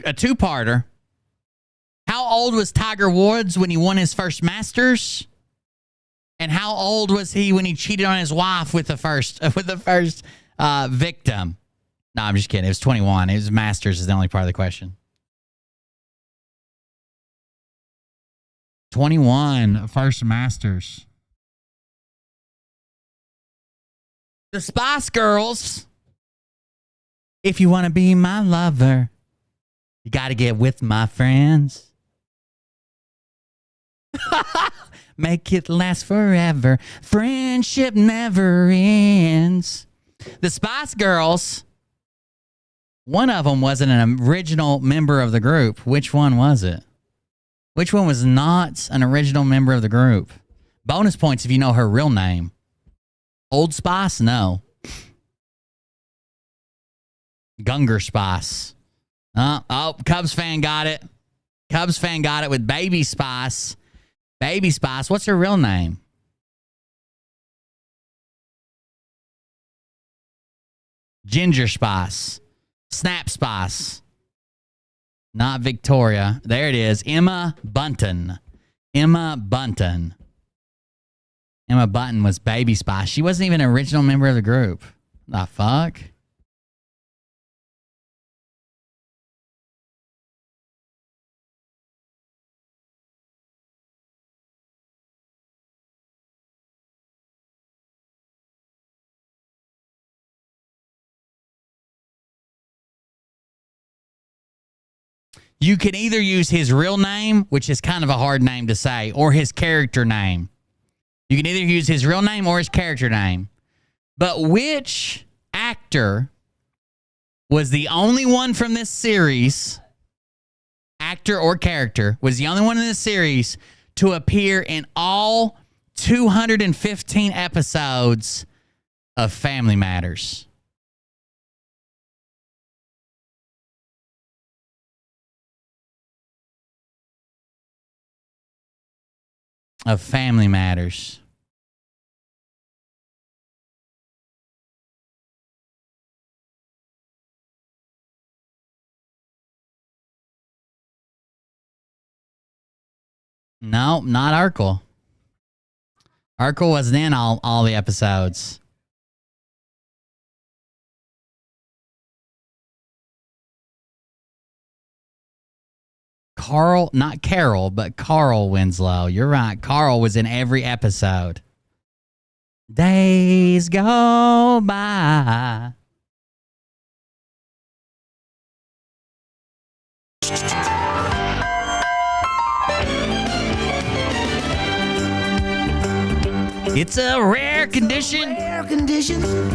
A two-parter. How old was Tiger Woods when he won his first Masters? And how old was he when he cheated on his wife with the first victim? No, I'm just kidding. It was 21. It was Masters is the only part of the question. 21, first Masters. The Spice Girls. If you want to be my lover, you got to get with my friends. Make it last forever. Friendship never ends. The Spice Girls, one of them wasn't an original member of the group. Which one was it? Which one was not an original member of the group? Bonus points if you know her real name. Old Spice? No. Gunger Spice. Oh, Cubs fan got it. Cubs fan got it with Baby Spice. Baby Spice. What's her real name? Ginger Spice. Snap Spice. Not Victoria. There it is. Emma Bunton. Emma Bunton. Emma Bunton was Baby Spice. She wasn't even an original member of the group. The fuck? You can either use his real name, which is kind of a hard name to say, or his character name. You can either use his real name or his character name. But which actor was the only one from this series, actor or character, was the only one in this series to appear in all 215 episodes of Family Matters? Of Family Matters. No, not Urkel. Urkel wasn't in all the episodes. Carl, not Carol, but Carl Winslow. You're right. Carl was in every episode. Days go by. It's a rare condition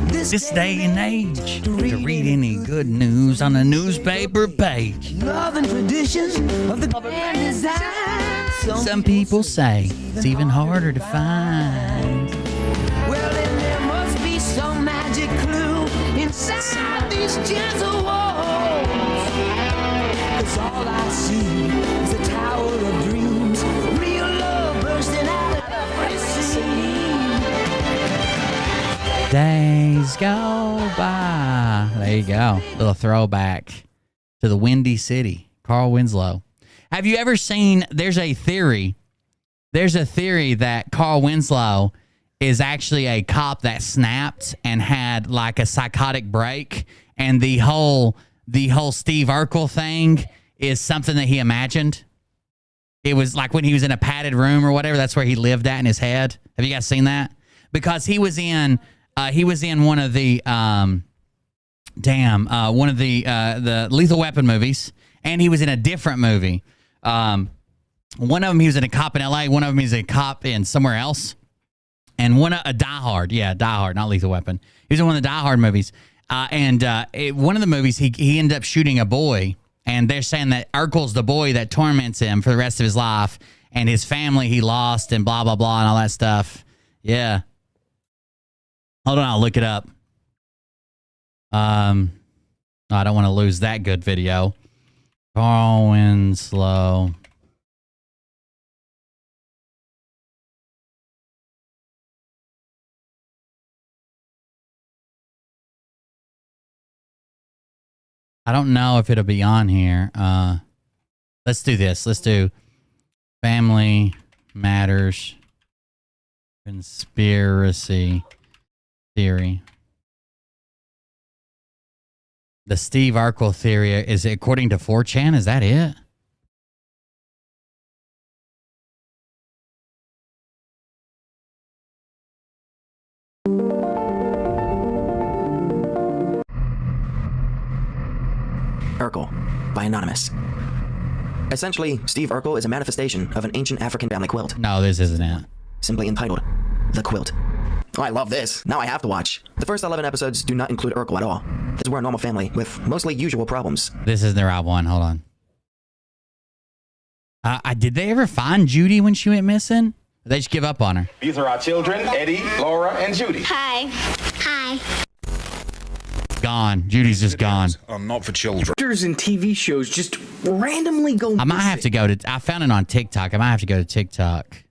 this day and age to read any good news on a newspaper page. Love and traditions of the grand design. Some people say it's even harder to find. Well, then there must be some magic clue inside these gentle walls. 'Cause all I see is a tower of dreams, real love bursting out of every scene. Days go by. There you go. Little throwback to the Windy City. Carl Winslow. Have you ever seen, there's a theory that Carl Winslow is actually a cop that snapped and had like a psychotic break, and the whole Steve Urkel thing is something that he imagined. It was like when he was in a padded room or whatever, that's where he lived at in his head. Have you guys seen that? Because he was in one of the the Lethal Weapon movies, and he was in a different movie. One of them he was in a cop in LA, one of them he's a cop in somewhere else, and a Die Hard, Die Hard, not Lethal Weapon. He was in one of the Die Hard movies, one of the movies he ended up shooting a boy, and they're saying that Urkel's the boy that torments him for the rest of his life, and his family he lost, and blah blah blah and all that stuff. Yeah. Hold on, I'll look it up. I don't want to lose that good video. Carl Winslow. I don't know if it'll be on here. Let's do this. Let's do Family Matters Conspiracy Theory. The Steve Urkel theory, is it according to 4chan? Is that it? Urkel, by Anonymous. Essentially, Steve Urkel is a manifestation of an ancient African family quilt. No, this isn't it. Simply entitled, The Quilt. Oh, I love this. Now I have to watch. The first 11 episodes do not include Urkel at all. This is where a normal family with mostly usual problems. This is the right one. Hold on. Did they ever find Judy when she went missing? Or they just give up on her? These are our children, Eddie, Laura, and Judy. Hi. Hi. gone. Judy's just gone. Are not for children. Actors and TV shows just randomly go. I might have to go to. I found it on TikTok. I might have to go to TikTok.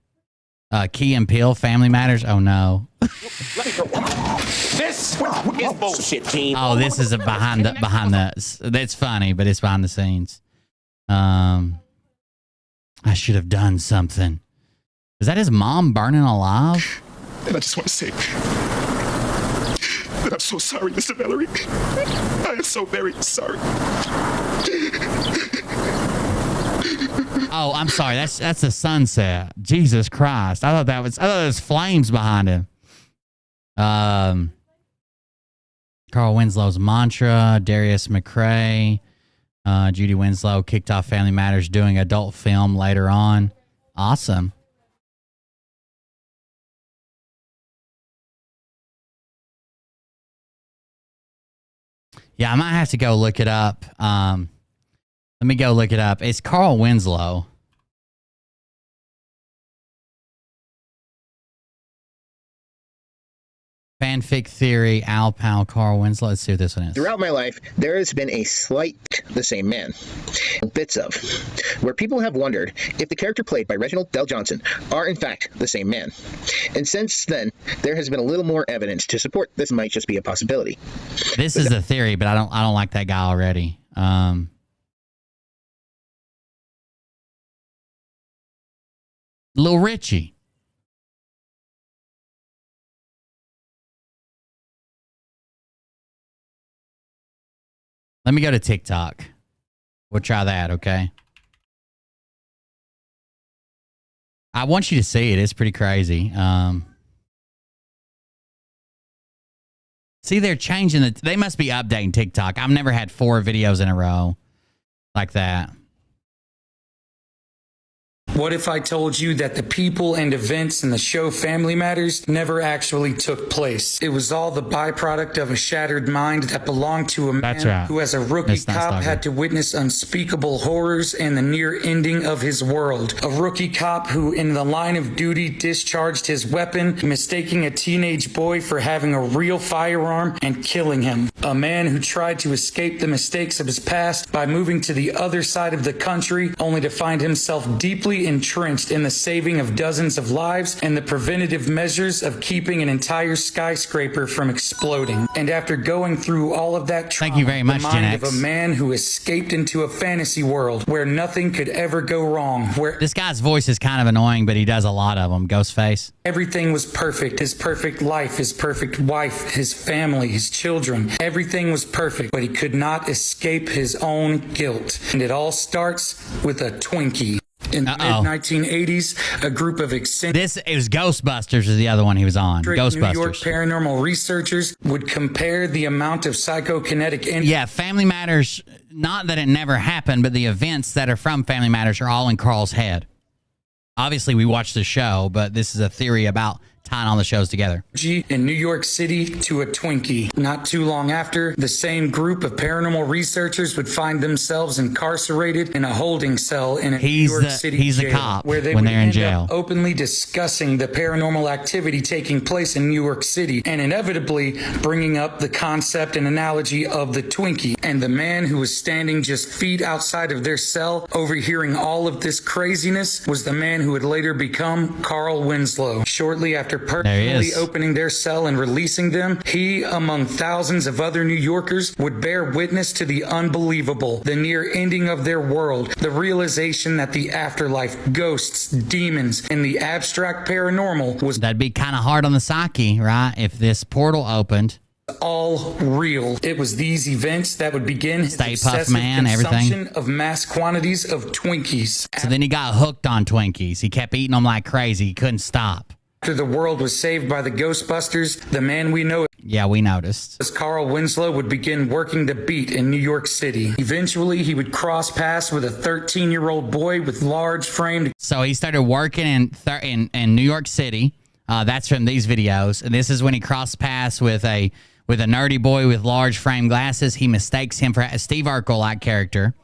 Key and Peele, Family Matters. Oh no. This is bullshit, team. Oh, this is a behind the. That's funny, but it's behind the scenes. I should have done something. Is that his mom burning alive? And I just want to say that I'm so sorry, Mr. Valerie. I am so very sorry. Oh, I'm sorry. That's the sunset. Jesus Christ. I thought it was flames behind him. Carl Winslow's mantra, Darius McCrae, Judy Winslow kicked off Family Matters doing adult film later on. Awesome. Yeah, I might have to go look it up. Let me go look it up. It's Carl Winslow. Fanfic theory, Al Pal, Carl Winslow. Let's see what this one is. Throughout my life, there has been a slight the same man. Bits of. Where people have wondered if the character played by Reginald Del Johnson are in fact the same man. And since then, there has been a little more evidence to support this might just be a possibility. This is a theory, but I don't like that guy already. Lil Richie. Let me go to TikTok. We'll try that, okay? I want you to see it. It's pretty crazy. See, they're changing they must be updating TikTok. I've never had 4 videos in a row like that. What if I told you that the people and events in the show Family Matters never actually took place? It was all the byproduct of a shattered mind that belonged to a man who, as a rookie cop, had to witness unspeakable horrors and the near ending of his world. A rookie cop who, in the line of duty, discharged his weapon, mistaking a teenage boy for having a real firearm and killing him. A man who tried to escape the mistakes of his past by moving to the other side of the country, only to find himself deeply entrenched in the saving of dozens of lives and the preventative measures of keeping an entire skyscraper from exploding. And after going through all of that trauma, thank you very much, the Gen mind X. of a man who escaped into a fantasy world where nothing could ever go wrong, where this guy's voice is kind of annoying, but he does a lot of them. Ghostface. everything was perfect. His perfect life, his perfect wife, his family, his children. Everything was perfect, but he could not escape his own guilt. And it all starts with a Twinkie. In the mid-1980s, a group of eccentric... It was Ghostbusters is the other one he was on. Ghostbusters. New York paranormal researchers would compare the amount of psychokinetic... Yeah, Family Matters, not that it never happened, but the events that are from Family Matters are all in Carl's head. Obviously, we watched the show, but this is a theory about tying all the shows together. In New York City to a Twinkie. Not too long after, the same group of paranormal researchers would find themselves incarcerated in a holding cell in a New York City He's jail, the cop where they when would they're in end jail. up openly discussing the paranormal activity taking place in New York City and inevitably bringing up the concept and analogy of the Twinkie. And the man who was standing just feet outside of their cell overhearing all of this craziness was the man who would later become Carl Winslow. Shortly after personally opening their cell and releasing them, he, among thousands of other New Yorkers, would bear witness to the unbelievable, the near ending of their world, the realization that the afterlife, ghosts, demons, and the abstract paranormal was... That'd be kind of hard on the psyche, right? If this portal opened. All real. It was these events that would begin his Stay Puft obsessive Man, consumption everything. of mass quantities of Twinkies. So then he got hooked on Twinkies. He kept eating them like crazy. He couldn't stop. After the world was saved by the Ghostbusters, the man we know Yeah, we noticed. as Carl Winslow would begin working the beat in New York City. Eventually, he would cross paths with a 13-year-old boy with large framed... So he started working in New York City. That's from these videos. And this is when he crossed paths with a nerdy boy with large frame glasses. He mistakes him for a Steve Urkel-like character.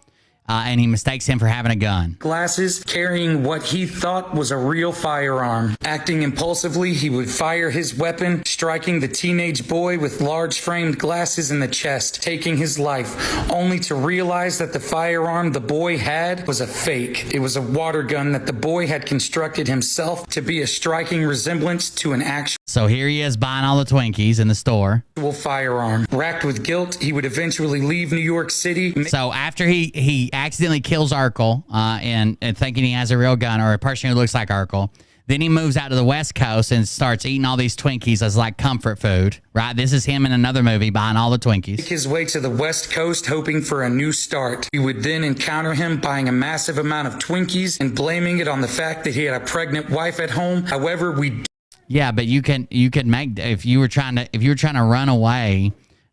and he mistakes him for having a gun. Glasses, carrying what he thought was a real firearm. Acting impulsively, he would fire his weapon, striking the teenage boy with large framed glasses in the chest, taking his life, only to realize that the firearm the boy had was a fake. It was a water gun that the boy had constructed himself to be a striking resemblance to an actual So here he is buying all the Twinkies in the store. Firearm. Racked with guilt, he would eventually leave New York City. So after he accidentally kills Urkel and thinking he has a real gun or a person who looks like Urkel, then he moves out to the West Coast and starts eating all these Twinkies as like comfort food, right? This is him in another movie buying all the Twinkies. Make his way to the West Coast hoping for a new start. We would then encounter him buying a massive amount of Twinkies and blaming it on the fact that he had a pregnant wife at home. However, yeah, but you could make, if you were trying to run away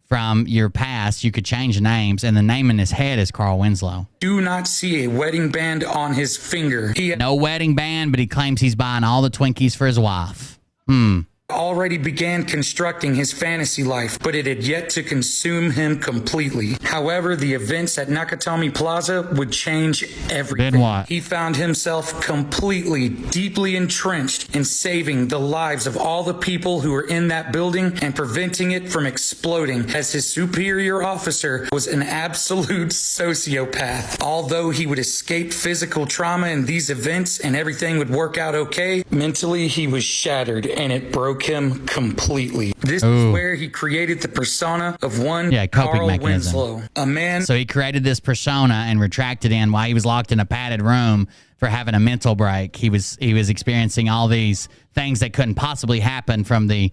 from your past, you could change names, and the name in his head is Carl Winslow. Do not see a wedding band on his finger. He had no wedding band, but he claims he's buying all the Twinkies for his wife. already began constructing his fantasy life, but it had yet to consume him completely. However, the events at Nakatomi Plaza would change everything. Then what? He found himself completely, deeply entrenched in saving the lives of all the people who were in that building and preventing it from exploding, as his superior officer was an absolute sociopath. Although he would escape physical trauma in these events and everything would work out okay, mentally he was shattered and it broke him completely. This is where he created the persona of one Carl Winslow, a man. So he created this persona and retracted in while he was locked in a padded room for having a mental break. He was experiencing all these things that couldn't possibly happen from the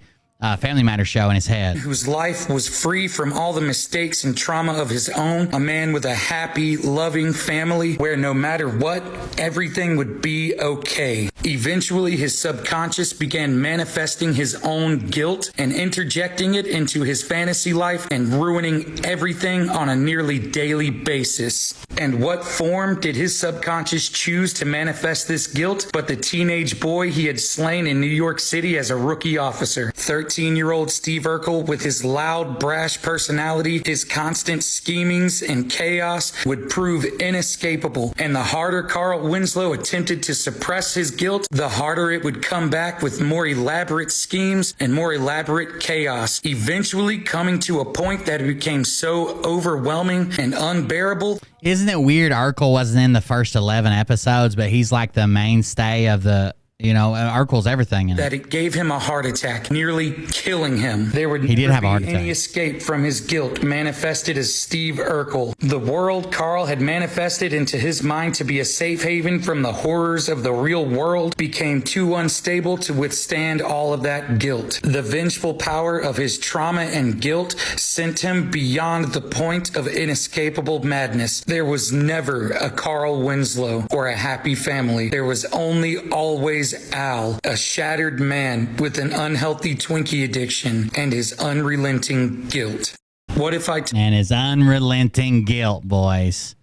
Family Matters show in his head. Whose life was free from all the mistakes and trauma of his own. A man with a happy, loving family where no matter what, everything would be okay. Eventually, his subconscious began manifesting his own guilt and interjecting it into his fantasy life and ruining everything on a nearly daily basis. And what form did his subconscious choose to manifest this guilt but the teenage boy he had slain in New York City as a rookie officer? 13-year-old Steve Urkel, with his loud, brash personality, his constant schemings and chaos, would prove inescapable. And the harder Carl Winslow attempted to suppress his guilt, the harder it would come back with more elaborate schemes and more elaborate chaos, eventually coming to a point that it became so overwhelming and unbearable. Isn't it weird Urkel wasn't in the first 11 episodes, but he's like the mainstay of the... You know, Urkel's everything in it. That it gave him a heart attack, nearly killing him. There would he did have a heart be attack. Any escape from his guilt manifested as Steve Urkel. The world Carl had manifested into his mind to be a safe haven from the horrors of the real world became too unstable to withstand all of that guilt. The vengeful power of his trauma and guilt sent him beyond the point of inescapable madness. There was never a Carl Winslow or a happy family. There was only always Al, a shattered man with an unhealthy Twinkie addiction and his unrelenting guilt. What if and his unrelenting guilt, boys.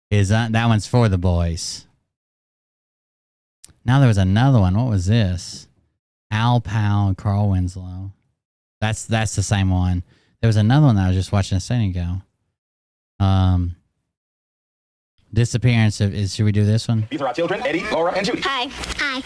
That one's for the boys. Now there was another one. What was this? Al Powell, Carl Winslow. That's the same one. There was another one that I was just watching a second ago. Disappearance of should we do this one? These are our children, Eddie, Laura, and Judy. Hi. Hi.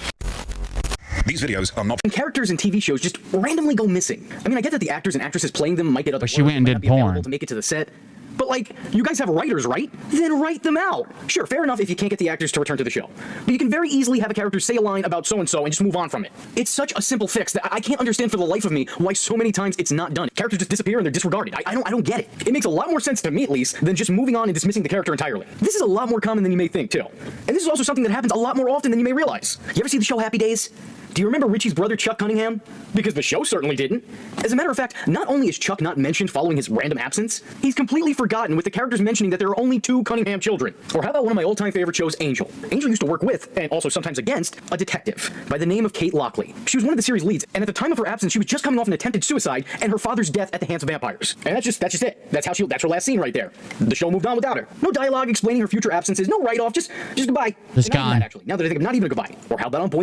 These videos are not. Characters in TV shows just randomly go missing. I mean, I get that the actors and actresses playing them might get other. But she went and did porn to make it to the set. But like, you guys have writers, right? Then write them out. Sure, fair enough if you can't get the actors to return to the show. But you can very easily have a character say a line about so-and-so and just move on from it. It's such a simple fix that I can't understand for the life of me why so many times it's not done. Characters just disappear and they're disregarded. I don't get it. It makes a lot more sense to me, at least, than just moving on and dismissing the character entirely. This is a lot more common than you may think, too. And this is also something that happens a lot more often than you may realize. You ever see the show Happy Days? Do you remember Richie's brother Chuck Cunningham? Because the show certainly didn't. As a matter of fact, not only is Chuck not mentioned following his random absence, he's completely forgotten with the characters mentioning that there are only 2 Cunningham children. Or how about one of my old-time favorite shows, Angel? Angel used to work with, and also sometimes against, a detective by the name of Kate Lockley. She was one of the series leads, and at the time of her absence, she was just coming off an attempted suicide and her father's death at the hands of vampires. And that's just it. That's her last scene right there. The show moved on without her. No dialogue explaining her future absences, no write-off, just goodbye. Just gone. Actually, now that I think of not even a goodbye. Or how about on point?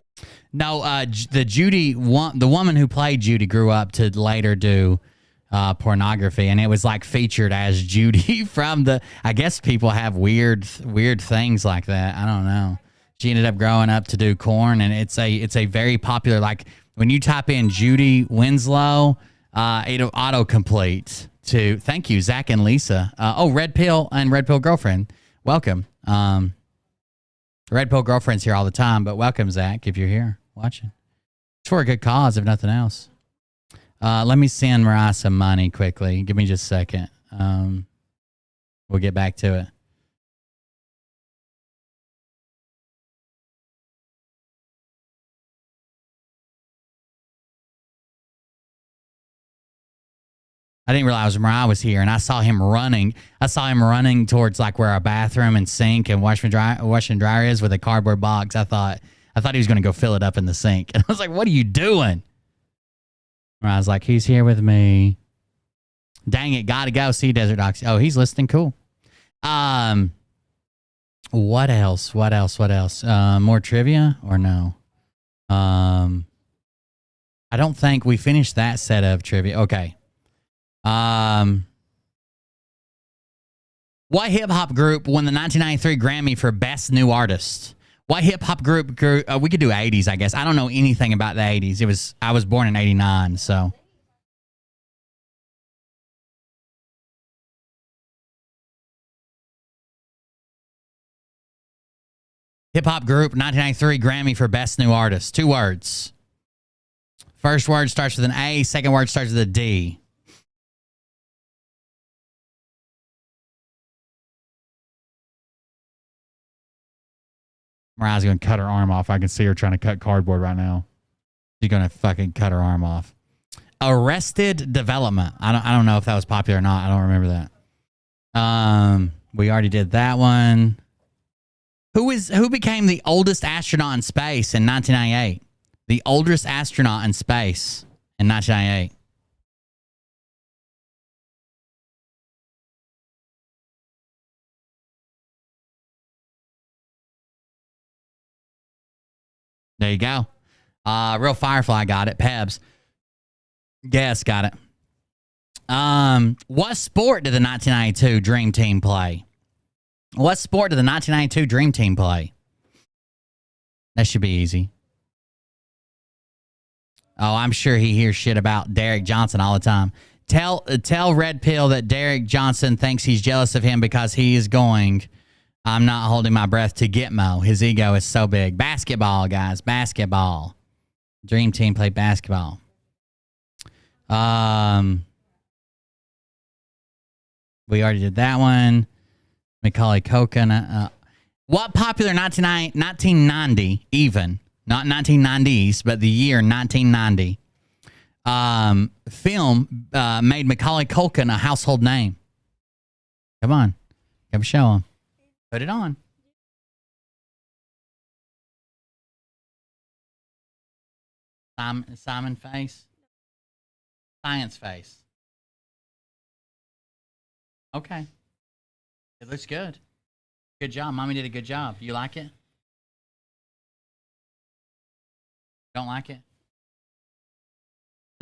No, the woman who played Judy grew up to later do pornography, and it was like featured as Judy from the. I guess people have weird things like that. I don't know. She ended up growing up to do corn, and it's a very popular. Like when you type in Judy Winslow, it'll autocomplete to. Thank you, Zach and Lisa. Red Pill and Red Pill Girlfriend, welcome. Red Pill Girlfriend's here all the time, but welcome, Zach, if you're here watching. It's for a good cause, if nothing else. Let me send Mariah some money quickly. Give me just a second. We'll get back to it. I didn't realize Mariah was here, and I saw him running. I saw him running towards like where our bathroom and sink and wash and dryer is with a cardboard box. I thought he was going to go fill it up in the sink. And I was like, what are you doing? I was like, he's here with me. Dang it, gotta go see Desert Docs. Oh, he's listening. Cool. What else? More trivia or no? I don't think we finished that set of trivia. Okay. What hip hop group won the 1993 Grammy for Best New Artist? What hip hop group? We could do 80s, I guess. I don't know anything about the 80s. I was born in 89, so. Hip hop group, 1993 Grammy for Best New Artist. 2 words. First word starts with an A. Second word starts with a D. Mariah's going to cut her arm off. I can see her trying to cut cardboard right now. She's going to fucking cut her arm off. Arrested Development. I don't know if that was popular or not. I don't remember that. We already did that one. Who became the oldest astronaut in space in 1998? The oldest astronaut in space in 1998. There you go. Real Firefly got it. Pebs. Guess got it. What sport did the 1992 Dream Team play? What sport did the 1992 Dream Team play? That should be easy. Oh, I'm sure he hears shit about Derek Johnson all the time. Tell Red Pill that Derek Johnson thinks he's jealous of him because he is going. I'm not holding my breath to Gitmo. His ego is so big. Basketball, guys. Basketball. Dream Team played basketball. We already did that one. Macaulay Culkin. What popular 1990 even, not 1990s, but the year 1990, film made Macaulay Culkin a household name? Come on. Come show him. Put it on. Simon face. Science face. Okay. It looks good. Good job. Mommy did a good job. You like it? Don't like it?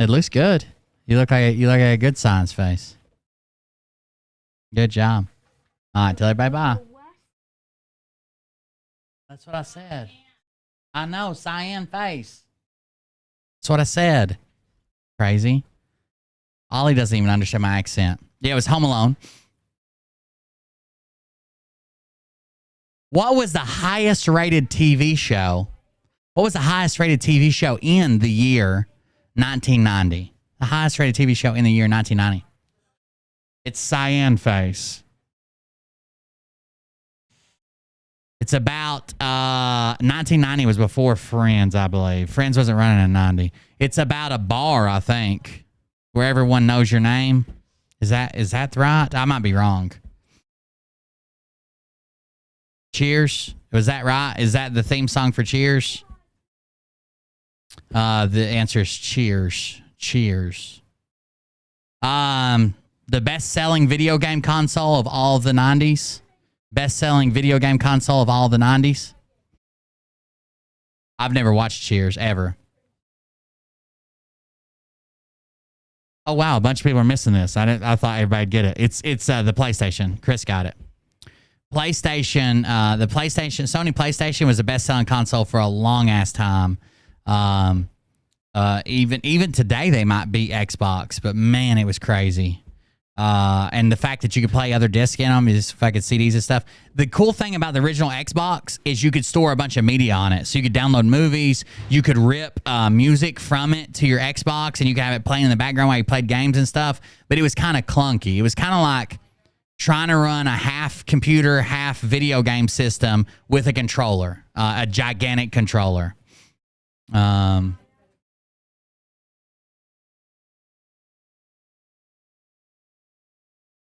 It looks good. You look like a good science face. Good job. All right, tell everybody bye. That's what I said. I know, cyan face. That's what I said. Crazy. Ollie doesn't even understand my accent. Yeah, it was Home Alone. What was the highest rated TV show? What was the highest rated TV show in the year 1990? The highest rated TV show in the year 1990. It's Cyan Face. It's about 1990 was before Friends, I believe. Friends wasn't running in 90. It's about a bar, I think, where everyone knows your name. Is that right? I might be wrong. Cheers. Was that right? Is that the theme song for Cheers? The answer is Cheers. Cheers. The best-selling video game console of all of the 90s. Best-selling video game console of all the 90s. I've never watched Cheers, ever. Oh wow, a bunch of people are missing this. I thought everybody'd get it. It's the PlayStation. Chris got it. PlayStation, Sony PlayStation was the best-selling console for a long-ass time. Even today, they might beat Xbox, but man, it was crazy. And the fact that you could play other discs in them, is fucking CDs and stuff. The cool thing about the original Xbox is you could store a bunch of media on it. So you could download movies, you could rip music from it to your Xbox, and you could have it playing in the background while you played games and stuff. But it was kind of clunky. It was kind of like trying to run a half computer, half video game system with a controller, a gigantic controller.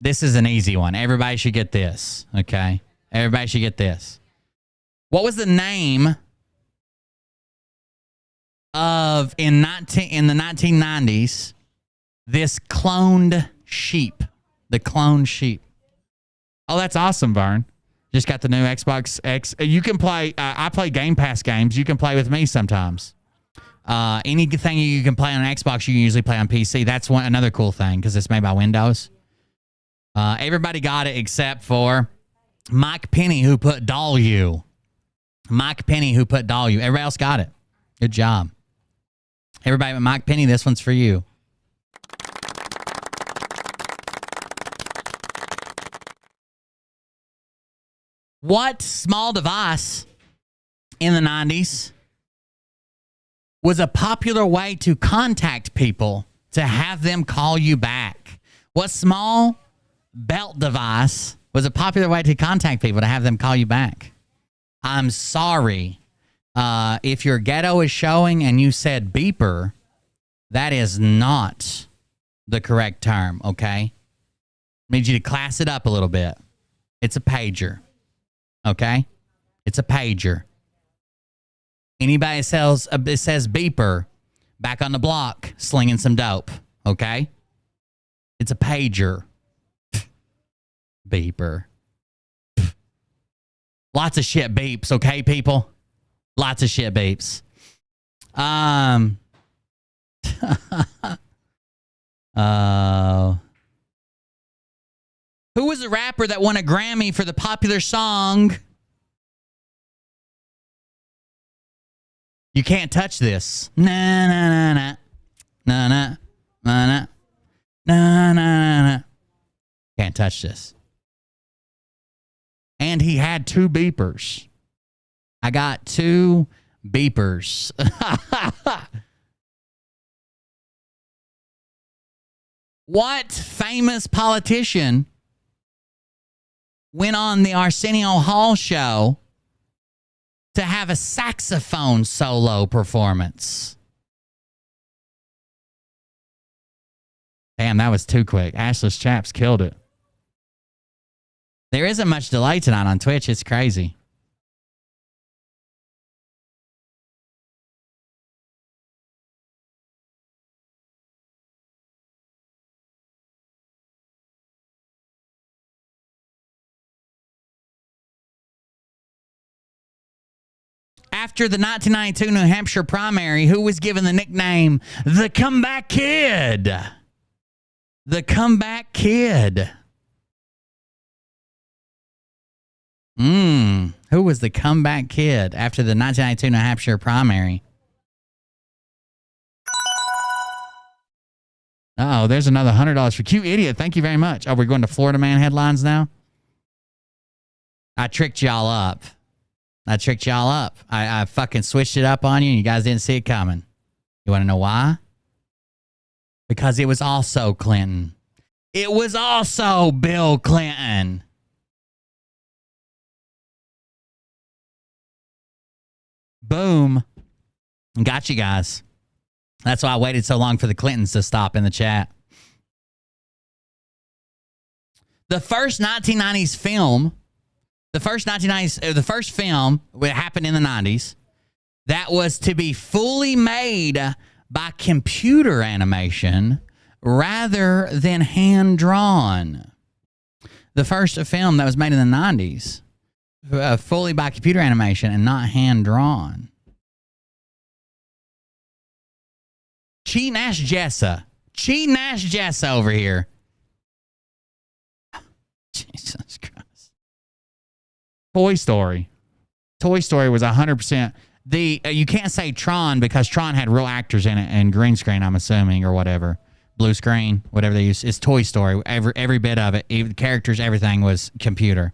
This is an easy one. Everybody should get this, okay? Everybody should get this. What was the name of, in the 1990s, this cloned sheep? The cloned sheep. Oh, that's awesome, Vern. Just got the new Xbox X. You can play, I play Game Pass games. You can play with me sometimes. Anything you can play on Xbox, you can usually play on PC. That's another cool thing because it's made by Windows. Everybody got it except for Mike Penny, who put Dollu. Mike Penny, who put Dollu. Everybody else got it. Good job. Everybody but Mike Penny, this one's for you. What small device in the 90s was a popular way to contact people to have them call you back? What small belt device was a popular way to contact people to have them call you back? I'm sorry. If your ghetto is showing and you said beeper, that is not the correct term, okay? I need you to class it up a little bit. It's a pager, okay? It's a pager. Anybody that says beeper, back on the block, slinging some dope, okay? It's a pager. Beeper. Lots of shit beeps, okay, people? Lots of shit beeps. Who was the rapper that won a Grammy for the popular song You Can't Touch This? Na na na na. Na na na na. Na na na. Can't touch this. And he had 2 beepers. I got 2 beepers. What famous politician went on the Arsenio Hall show to have a saxophone solo performance? Damn, that was too quick. Ashless Chaps killed it. There isn't much delay tonight on Twitch. It's crazy. After the 1992 New Hampshire primary, who was given the nickname the Comeback Kid? The Comeback Kid. Who was the Comeback Kid after the 1992 New Hampshire primary? Uh-oh, there's another $100 for Cute Idiot. Thank you very much. Oh, we're going to Florida Man headlines now? I tricked y'all up. I fucking switched it up on you and you guys didn't see it coming. You want to know why? Because it was also Clinton. It was also Bill Clinton. Boom. Got you guys. That's why I waited so long for the Clintons to stop in the chat. The first 1990s film, the first film that happened in the 90s that was to be fully made by computer animation rather than hand-drawn. The first film that was made in the 90s fully by computer animation and not hand-drawn. Cheating Ass Jessa. Cheating ass Jess over here. Jesus Christ. Toy Story. Toy Story was 100%. You can't say Tron because Tron had real actors in it and green screen, I'm assuming, or whatever. Blue screen, whatever they use. It's Toy Story. Every bit of it, even the characters, everything was computer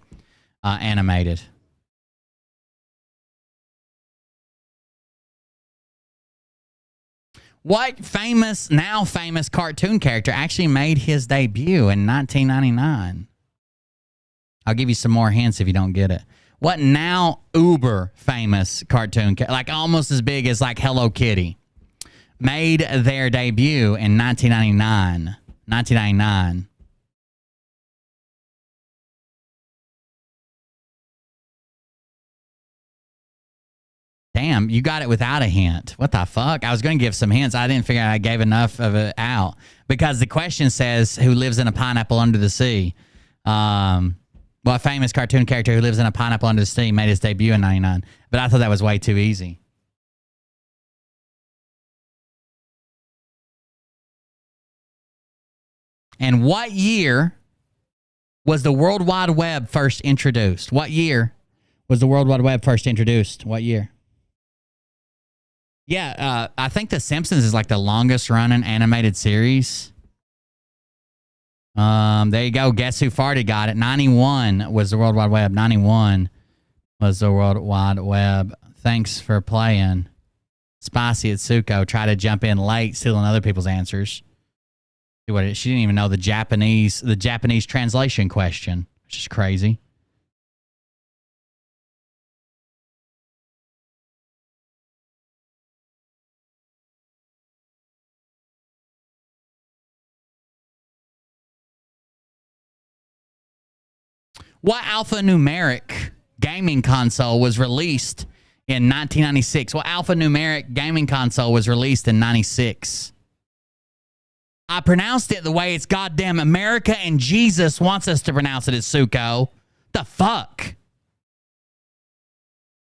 animated. What now famous cartoon character actually made his debut in 1999? I'll give you some more hints if you don't get it. What now uber famous cartoon, like almost as big as like Hello Kitty, made their debut in 1999? 1999. Damn, you got it without a hint. What the fuck? I was going to give some hints. I didn't figure I gave enough of it out because the question says who lives in a pineapple under the sea. Well, a famous cartoon character who lives in a pineapple under the sea made his debut in 99. But I thought that was way too easy. And what year was the World Wide Web first introduced? What year was the World Wide Web first introduced? What year? Yeah, I think The Simpsons is like the longest running animated series. There you go. Guess who farted got it? 91 was the World Wide Web. 91 was the World Wide Web. Thanks for playing. Spicy Atsuko tried to jump in late, stealing other people's answers. She didn't even know the Japanese translation question, which is crazy. What alphanumeric gaming console was released in 1996? What alphanumeric gaming console was released in 96? I pronounced it the way it's goddamn America and Jesus wants us to pronounce it as Suko. The fuck?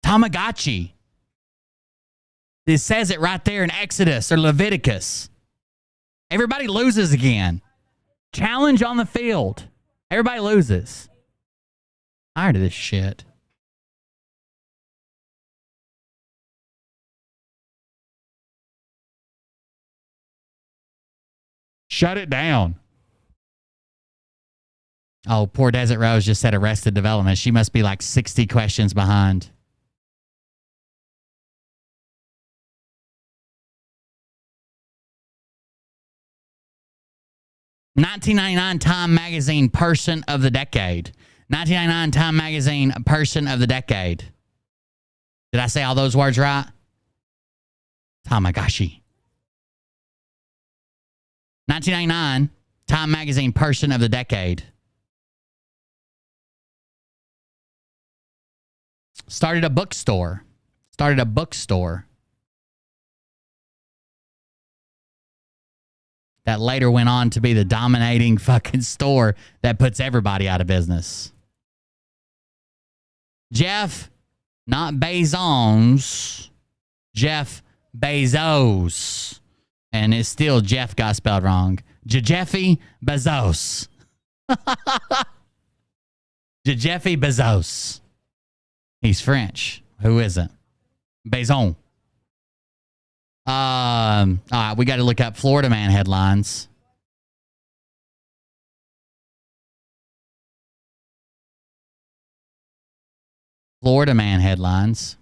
Tamagotchi. It says it right there in Exodus or Leviticus. Everybody loses again. Challenge on the field. Everybody loses. Tired of this shit. Shut it down. Oh, poor Desert Rose just said Arrested Development. She must be like 60 questions behind. $1999 Time Magazine Person of the Decade. 1999 Time Magazine Person of the Decade. Did I say all those words right? Tamagotchi. 1999 Time Magazine Person of the Decade. Started a bookstore. That later went on to be the dominating fucking store that puts everybody out of business. Jeff, not Bezos, Jeff Bezos. And it's still Jeff got spelled wrong. Jeffy Bezos. Jeffy Bezos. He's French. Who isn't? Bezos. All right, we got to look up Florida Man headlines. Florida Man headlines.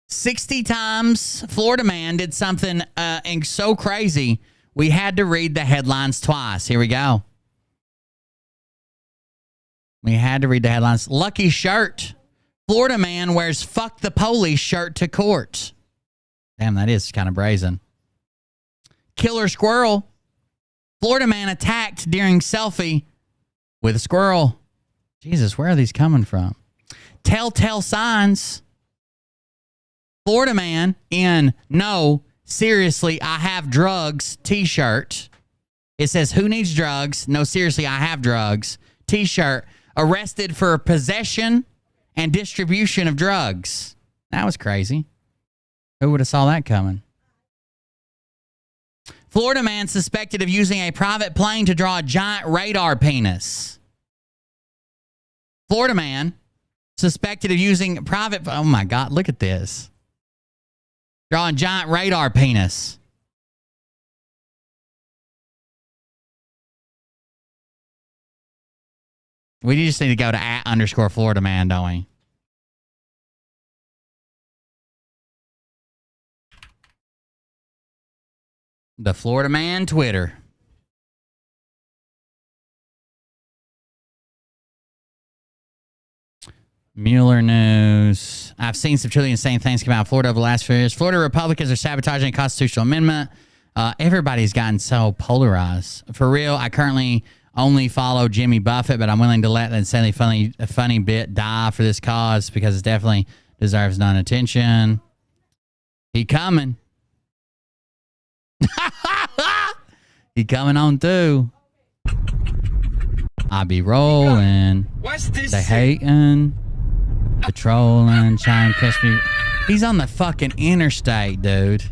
60 times Florida Man did something so crazy, we had to read the headlines twice. Here we go. We had to read the headlines. Lucky shirt. Florida man wears fuck the police shirt to court. Damn, that is kind of brazen. Killer squirrel. Florida man attacked during selfie with a squirrel. Jesus, where are these coming from? Telltale signs. Florida man in No, Seriously, I Have Drugs t-shirt. It says, who needs drugs? No, seriously, I have drugs. T-shirt. Arrested for possession and distribution of drugs. That was crazy. Who would have saw that coming? Florida man suspected of using a private plane to draw a giant radar penis. Florida man suspected of using private... Oh, my God. Look at this. Drawing giant radar penis. We just need to go to @_Florida man, don't we? The Florida man Twitter. Mueller news. I've seen some truly insane things come out of Florida over the last few years. Florida Republicans are sabotaging a constitutional amendment. Everybody's gotten so polarized. For real, I currently only follow Jimmy Buffett, but I'm willing to let that insanely funny bit die for this cause because it definitely deserves none attention. He coming. He coming on through. I be rolling. They hating. Patrolling. Trying to catch me. He's on the fucking interstate, dude.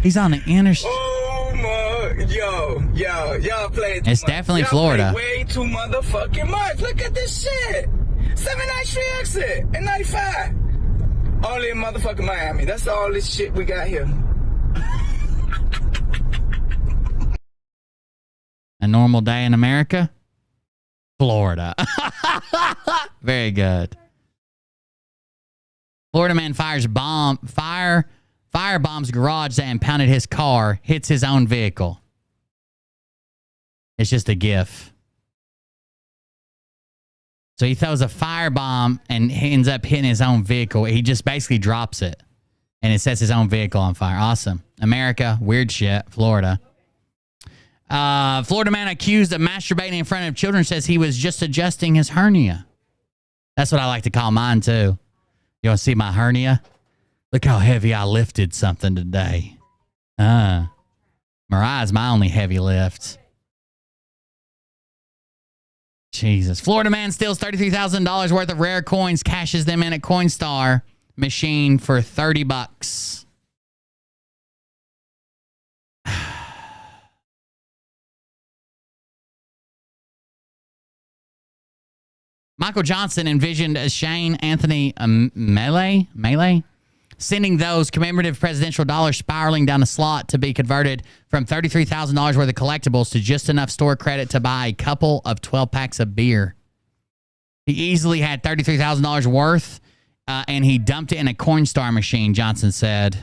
He's on the interstate. Oh my, y'all play. It's definitely Florida. Way too motherfucking much. Look at this shit. 79th Street exit and 95. Only in motherfucking Miami. That's all this shit we got here. A normal day in America? Florida. Very good. Florida man firebombs garage that impounded his car, hits his own vehicle. It's just a GIF. So he throws a firebomb and ends up hitting his own vehicle. He just basically drops it. And it sets his own vehicle on fire. Awesome. America, weird shit. Florida. Florida man accused of masturbating in front of children says he was just adjusting his hernia. That's what I like to call mine, too. You want to see my hernia? Look how heavy I lifted something today. Mariah's my only heavy lift. Jesus. Florida man steals $33,000 worth of rare coins, cashes them in at Coinstar machine for $30. Michael Johnson envisioned Shane Anthony Melee sending those commemorative presidential dollars spiraling down a slot to be converted from $33,000 worth of collectibles to just enough store credit to buy a couple of 12 packs of beer. He easily had $33,000 worth, and he dumped it in a Coinstar machine, Johnson said.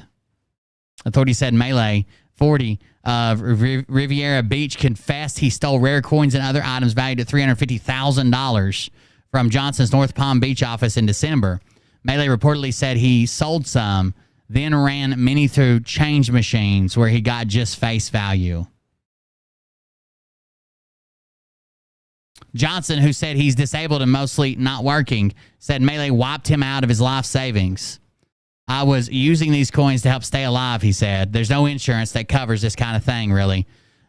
Authorities said Melee, 40, of Riviera Beach, confessed he stole rare coins and other items valued at $350,000 from Johnson's North Palm Beach office in December. Melee reportedly said he sold some, then ran many through change machines where he got just face value. Johnson, who said he's disabled and mostly not working, said Melee wiped him out of his life savings. I was using these coins to help stay alive, he said. There's no insurance that covers this kind of thing, really.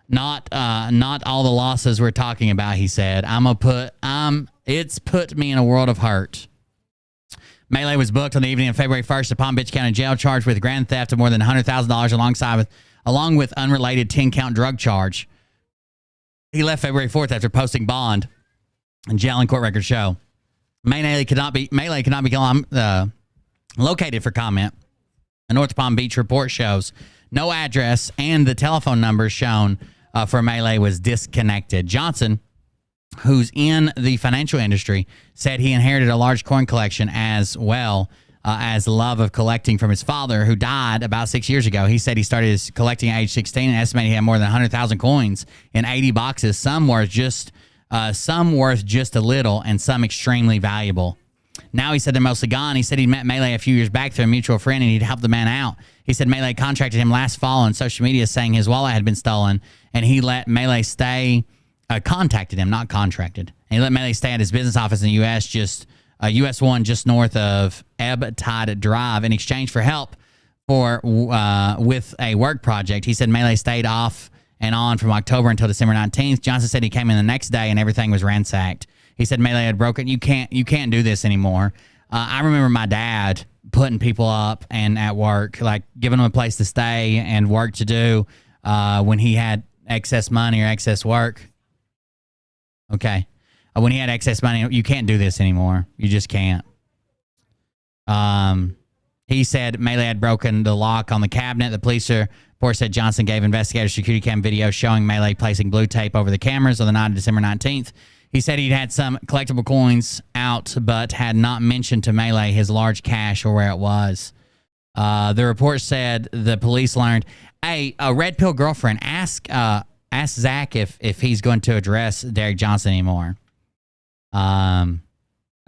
Not all the losses we're talking about, he said. It's put me in a world of hurt. Melee was booked on the evening of February 1st at Palm Beach County Jail, charged with grand theft of more than $100,000 along with unrelated 10-count drug charge. He left February 4th after posting bond, and jail and court records show. Melee could not be located for comment. A North Palm Beach report shows no address, and the telephone number shown for Melee was disconnected. Johnson, who's in the financial industry, said he inherited a large coin collection as well as the love of collecting from his father, who died about 6 years ago. He said he started collecting at age 16 and estimated he had more than 100,000 coins in 80 boxes, some worth just a little and some extremely valuable. Now he said they're mostly gone. He said he met Melee a few years back through a mutual friend and he'd helped the man out. He said Melee contracted him last fall on social media saying his wallet had been stolen, and he let Melee stay, contacted him, not contracted. And he let Melee stay at his business office in the U.S., US 1 just north of Ebb Tide Drive in exchange for help with a work project. He said Melee stayed off and on from October until December 19th. Johnson said he came in the next day and everything was ransacked. He said Melee had broken. You can't do this anymore. I remember my dad putting people up and at work, like giving them a place to stay and work to do. when he had excess money or excess work. Okay. When he had excess money, you can't do this anymore. You just can't. He said Melee had broken the lock on the cabinet. The police report said Johnson gave investigators security cam video showing Melee placing blue tape over the cameras on the night of December 19th. He said he'd had some collectible coins out, but had not mentioned to Melee his large cash or where it was. The report said the police learned, hey, a Red Pill girlfriend, ask Zach if he's going to address Derek Johnson anymore. I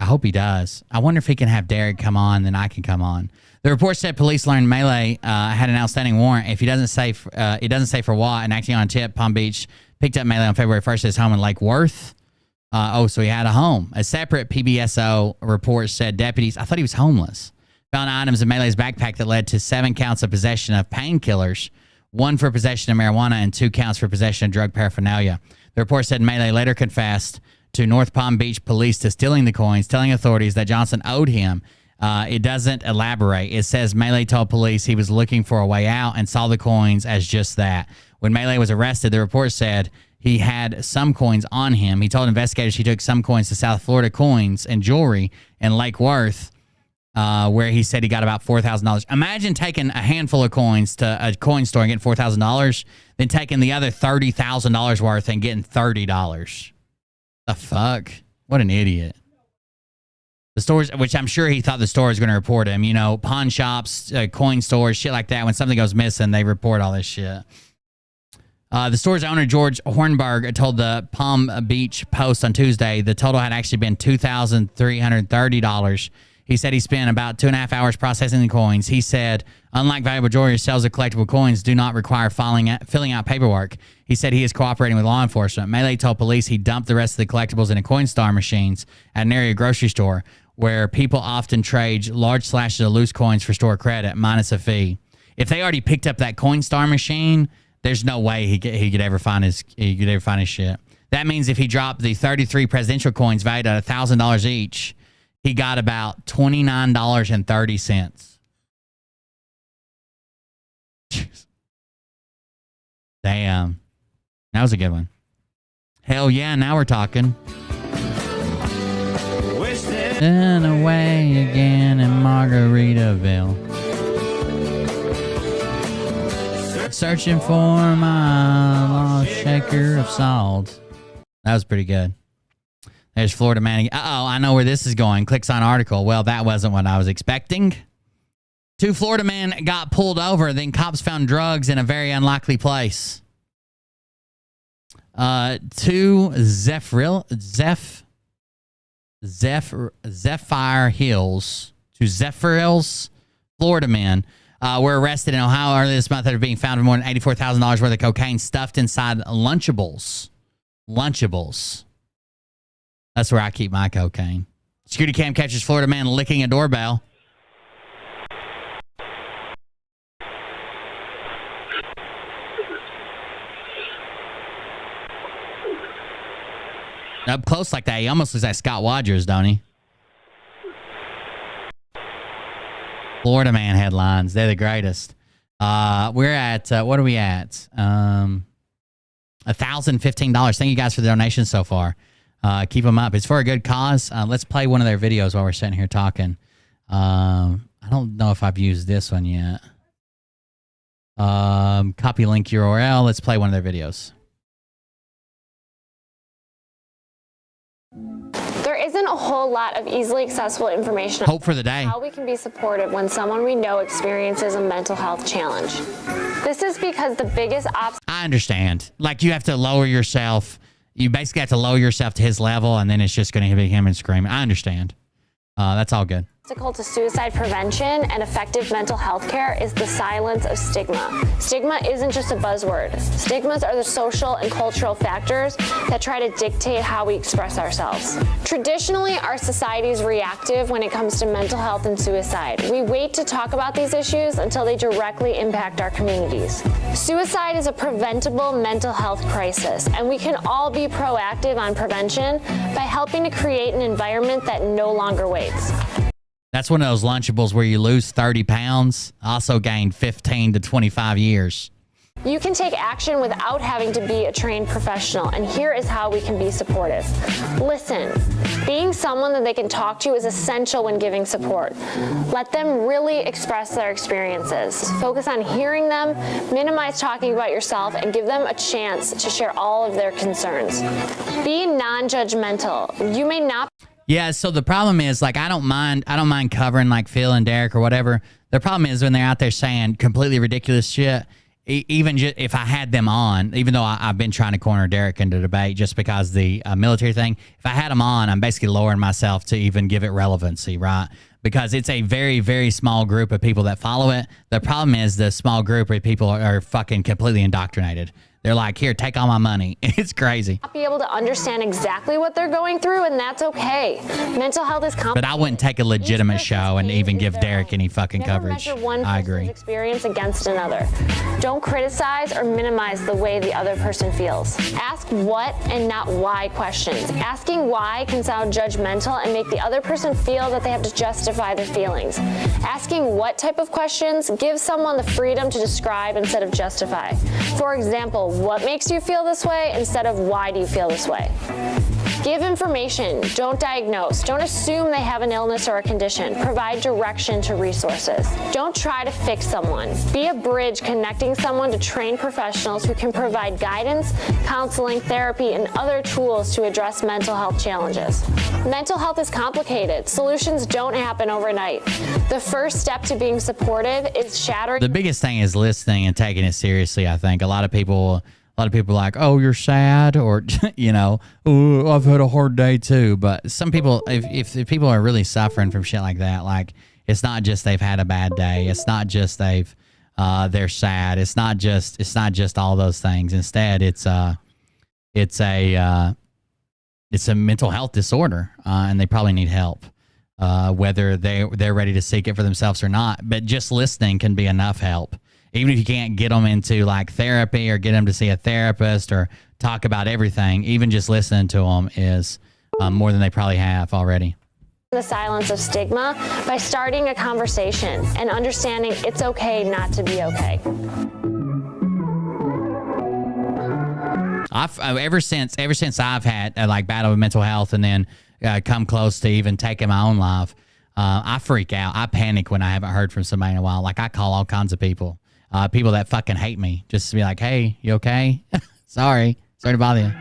hope he does. I wonder if he can have Derek come on, then I can come on. The report said police learned Melee had an outstanding warrant. If he doesn't say, it doesn't say for what, and acting on a tip, Palm Beach picked up Melee on February 1st at his home in Lake Worth. So he had a home. A separate PBSO report said deputies, I thought he was homeless, found items in Melee's backpack that led to 7 counts of possession of painkillers, 1 for possession of marijuana, and 2 counts for possession of drug paraphernalia. The report said Melee later confessed to North Palm Beach police to stealing the coins, telling authorities that Johnson owed him. It doesn't elaborate. It says Melee told police he was looking for a way out and saw the coins as just that. When Melee was arrested, the report said he had some coins on him. He told investigators he took some coins to South Florida Coins and Jewelry in Lake Worth, where he said he got about $4,000. Imagine taking a handful of coins to a coin store and getting $4,000, then taking the other $30,000 worth and getting $30. The fuck? What an idiot. The stores, which I'm sure he thought the store was going to report him, you know, pawn shops, coin stores, shit like that. When something goes missing, they report all this shit. The store's owner, George Hornberg, told the Palm Beach Post on Tuesday the total had actually been $2,330. He said he spent about 2.5 hours processing the coins. He said, unlike valuable jewelry, sales of collectible coins do not require filling out paperwork. He said he is cooperating with law enforcement. Melee told police he dumped the rest of the collectibles into Coinstar machines at an area grocery store where people often trade large slashes of loose coins for store credit minus a fee. If they already picked up that Coinstar machine, there's no way he could ever find his shit. That means if he dropped the 33 presidential coins valued at $1,000 each, he got about $29.30. Damn. That was a good one. Hell yeah, now we're talking. And away again in Margaritaville. Searching for my lost shaker of salt. That was pretty good. There's Florida man. Uh-oh, I know where this is going. Clicks on article. Well, that wasn't what I was expecting. 2 Florida men got pulled over. Then cops found drugs in a very unlikely place. 2 Zephyr Hills, Florida men were arrested in Ohio earlier this month after being found with more than $84,000 worth of cocaine stuffed inside Lunchables. That's where I keep my cocaine. Security cam catches Florida man licking a doorbell. Up close like that, he almost looks like Scott Rogers, don't he? Florida man headlines. They're the greatest. We're at, what are we at? $1,015. Thank you guys for the donations so far. Keep them up. It's for a good cause. Let's play one of their videos while we're sitting here talking. I don't know if I've used this one yet. Copy link URL. Let's play one of their videos. There isn't a whole lot of easily accessible information Hope for the day. on how we can be supportive when someone we know experiences a mental health challenge. This is because the biggest obstacle... I understand. Like, you have to lower yourself. You basically have to lower yourself to his level, and then it's just going to be him and screaming. I understand. That's all good. To suicide prevention and effective mental health care is the silence of stigma. Stigma isn't just a buzzword. Stigmas are the social and cultural factors that try to dictate how we express ourselves. Traditionally, our society is reactive when it comes to mental health and suicide. We wait to talk about these issues until they directly impact our communities. Suicide is a preventable mental health crisis, and we can all be proactive on prevention by helping to create an environment that no longer waits. That's one of those Lunchables where you lose 30 pounds, also gain 15 to 25 years. You can take action without having to be a trained professional, and here is how we can be supportive. Listen. Being someone that they can talk to is essential when giving support. Let them really express their experiences. Focus on hearing them, minimize talking about yourself, and give them a chance to share all of their concerns. Be non-judgmental. You may not. Yeah, so the problem is, like, I don't mind covering like Phil and Derek or whatever. The problem is when they're out there saying completely ridiculous shit. Even just if I had them on, even though I've been trying to corner Derek into debate just because the military thing, if I had them on, I'm basically lowering myself to even give it relevancy, right? Because it's a very, very small group of people that follow it. The problem is the small group of people are fucking completely indoctrinated. They're like, here, take all my money. It's crazy. Not be able to understand exactly what they're going through, and that's okay. Mental health is complicated. But I wouldn't take a legitimate show and even give Derek any fucking coverage. I agree. Experience against another. Don't criticize or minimize the way the other person feels. Ask what and not why questions. Asking why can sound judgmental and make the other person feel that they have to justify their feelings. Asking what type of questions gives someone the freedom to describe instead of justify. For example, what makes you feel this way instead of why do you feel this way? Give information, don't diagnose. Don't assume they have an illness or a condition. Provide direction to resources. Don't try to fix someone. Be a bridge connecting someone to trained professionals who can provide guidance, counseling, therapy, and other tools to address mental health challenges. Mental health is complicated. Solutions don't happen overnight. The first step to being supportive is shattering. The biggest thing is listening and taking it seriously, I think. A lot of people are like, oh, you're sad, or, you know, oh, I've had a hard day too. But some people, if people are really suffering from shit like that, like, it's not just they've had a bad day. It's not just they're sad. It's not just all those things. Instead, it's a mental health disorder, and they probably need help, whether they're ready to seek it for themselves or not. But just listening can be enough help. Even if you can't get them into like therapy or get them to see a therapist or talk about everything, even just listening to them is more than they probably have already. The silence of stigma by starting a conversation and understanding it's okay not to be okay. Ever since I've had like battle with mental health and then come close to even taking my own life, I freak out. I panic when I haven't heard from somebody in a while. Like I call all kinds of people. People that fucking hate me, just to be like, hey, you okay? Sorry to bother you.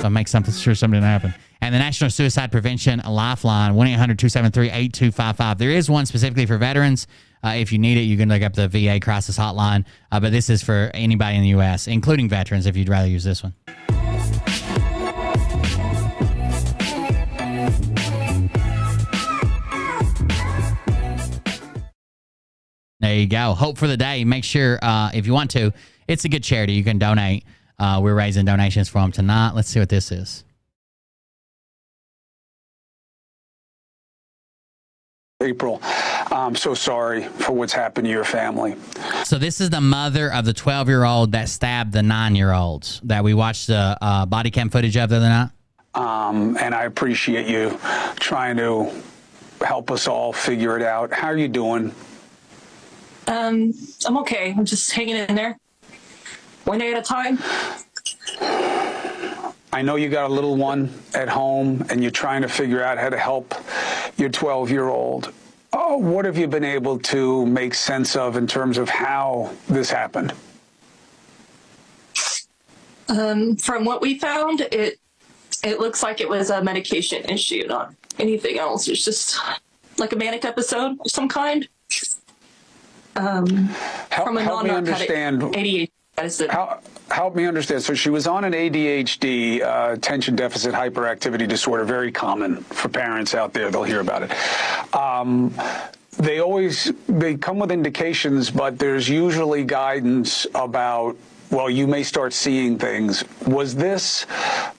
So make sure something didn't happen. And the National Suicide Prevention Lifeline, 1-800-273-8255. There is one specifically for veterans. If you need it, you can look up the VA crisis hotline. But this is for anybody in the U.S., including veterans, if you'd rather use this one. There you go. Hope for the Day. Make sure, if you want to, it's a good charity. You can donate. We're raising donations for them tonight. Let's see what this is. April, I'm so sorry for what's happened to your family. So this is the mother of the 12-year-old that stabbed the 9-year-olds that we watched the body cam footage of the other night. And I appreciate you trying to help us all figure it out. How are you doing? I'm okay. I'm just hanging in there. One day at a time. I know you got a little one at home and you're trying to figure out how to help your 12-year-old. Oh, what have you been able to make sense of in terms of how this happened? From what we found, it looks like it was a medication issue, not anything else. It's just like a manic episode of some kind. From a non-narcotic ADHD medicine. Help me understand. So she was on an ADHD, attention deficit hyperactivity disorder, very common for parents out there. They'll hear about it. They come with indications, but there's usually guidance about, well, you may start seeing things. Was this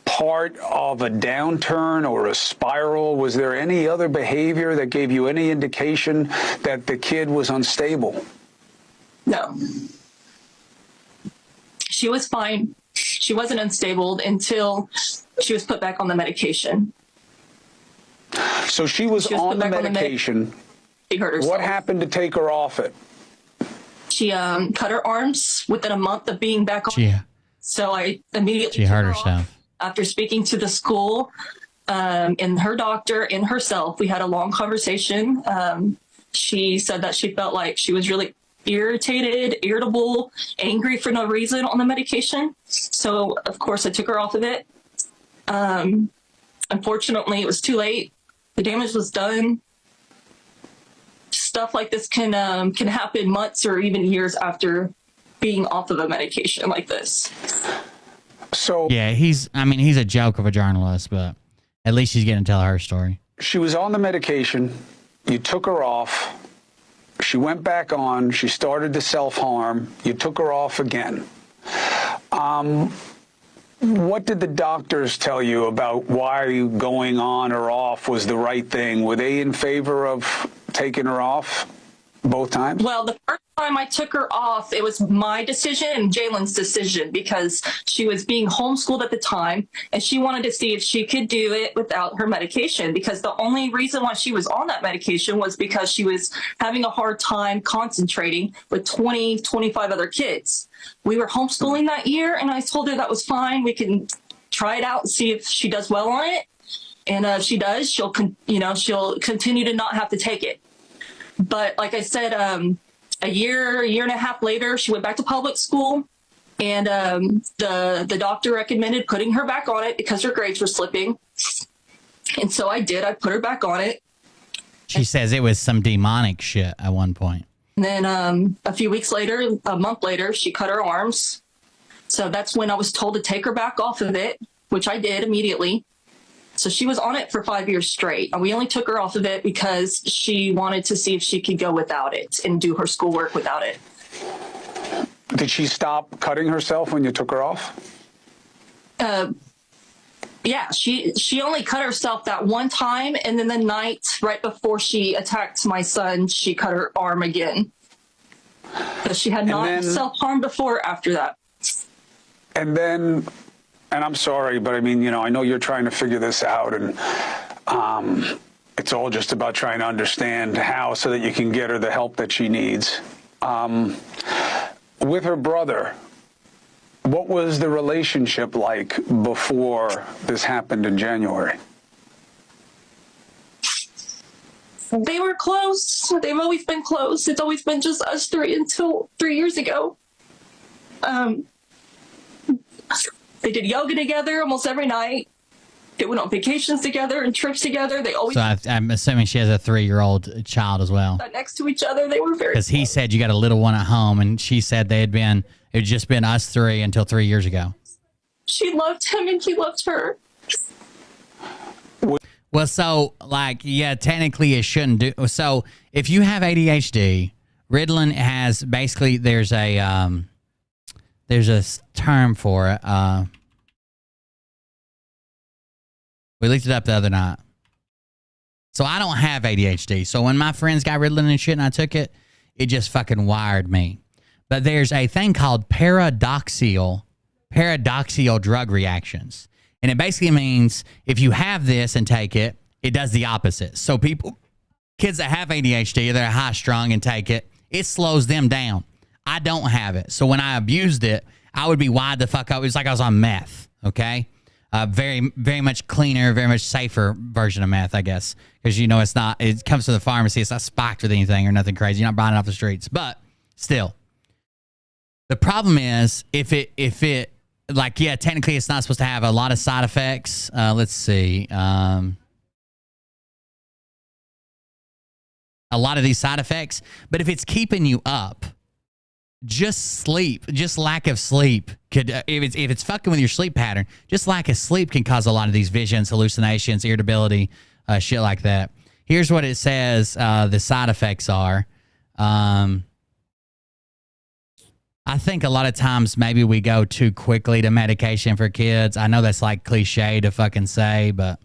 part of a downturn or a spiral? Was there any other behavior that gave you any indication that the kid was unstable? No. She was fine. She wasn't unstable until she was put back on the medication. So she was on the medication. She hurt herself. What happened to take her off it? She cut her arms within a month of being back on. So I immediately She hurt herself. After speaking to the school and her doctor and herself. We had a long conversation. She said that she felt like she was really irritable, angry for no reason on the medication. So, of course, I took her off of it. Unfortunately, it was too late. The damage was done. Stuff like this can happen months or even years after being off of a medication like this. So yeah, he's a joke of a journalist, but at least she's getting to tell her story. She was on the medication. You took her off. She went back on. She started to self-harm. You took her off again. What did the doctors tell you about why going on or off was the right thing? Were they in favor of taking her off both times? Well, the first time I took her off, it was my decision and Jalen's decision because she was being homeschooled at the time and she wanted to see if she could do it without her medication, because the only reason why she was on that medication was because she was having a hard time concentrating with 25 other kids. We were homeschooling that year and I told her that was fine. We can try it out and see if she does well on it. And if she does, she'll continue to not have to take it. But like I said, a year and a half later, she went back to public school, and the doctor recommended putting her back on it because her grades were slipping. And so I did. I put her back on it. She says it was some demonic shit at one point. And then a few weeks later, a month later, she cut her arms. So that's when I was told to take her back off of it, which I did immediately. So she was on it for 5 years straight. And we only took her off of it because she wanted to see if she could go without it and do her schoolwork without it. Did she stop cutting herself when you took her off? Yeah, she only cut herself that one time. And then the night right before she attacked my son, she cut her arm again. But she had not self-harmed before or after that. And then... And I'm sorry, but I mean, I know you're trying to figure this out, and it's all just about trying to understand how so that you can get her the help that she needs. With her brother, what was the relationship like before this happened in January? They were close. They've always been close. It's always been just us three until 3 years ago. They did yoga together almost every night. They went on vacations together and trips together. They always... So I'm assuming she has a 3-year-old child as well. sat next to each other. They were very... Because he said you got a little one at home, and she said it had just been us three until 3 years ago. She loved him and he loved her. Well, so, technically it shouldn't do... So, if you have ADHD, Ritalin has basically... There's a term for it. We looked it up the other night. So I don't have ADHD. So when my friends got Ritalin and shit and I took it, it just fucking wired me. But there's a thing called paradoxical drug reactions. And it basically means if you have this and take it, it does the opposite. So kids that have ADHD, they're high strung and take it, it slows them down. I don't have it. So when I abused it, I would be wide the fuck up. It was like I was on meth, okay? Very, very much cleaner, very much safer version of meth, I guess. Because, it's not, it comes from the pharmacy. It's not spiked with anything or nothing crazy. You're not buying it off the streets. But still, the problem is technically it's not supposed to have a lot of side effects. Let's see. A lot of these side effects. But if it's keeping you up, just lack of sleep could, if it's fucking with your sleep pattern, just lack of sleep can cause a lot of these visions, hallucinations, irritability, shit like that. Here's what it says the side effects are. I think a lot of times maybe we go too quickly to medication for kids. I know that's like cliche to fucking say, but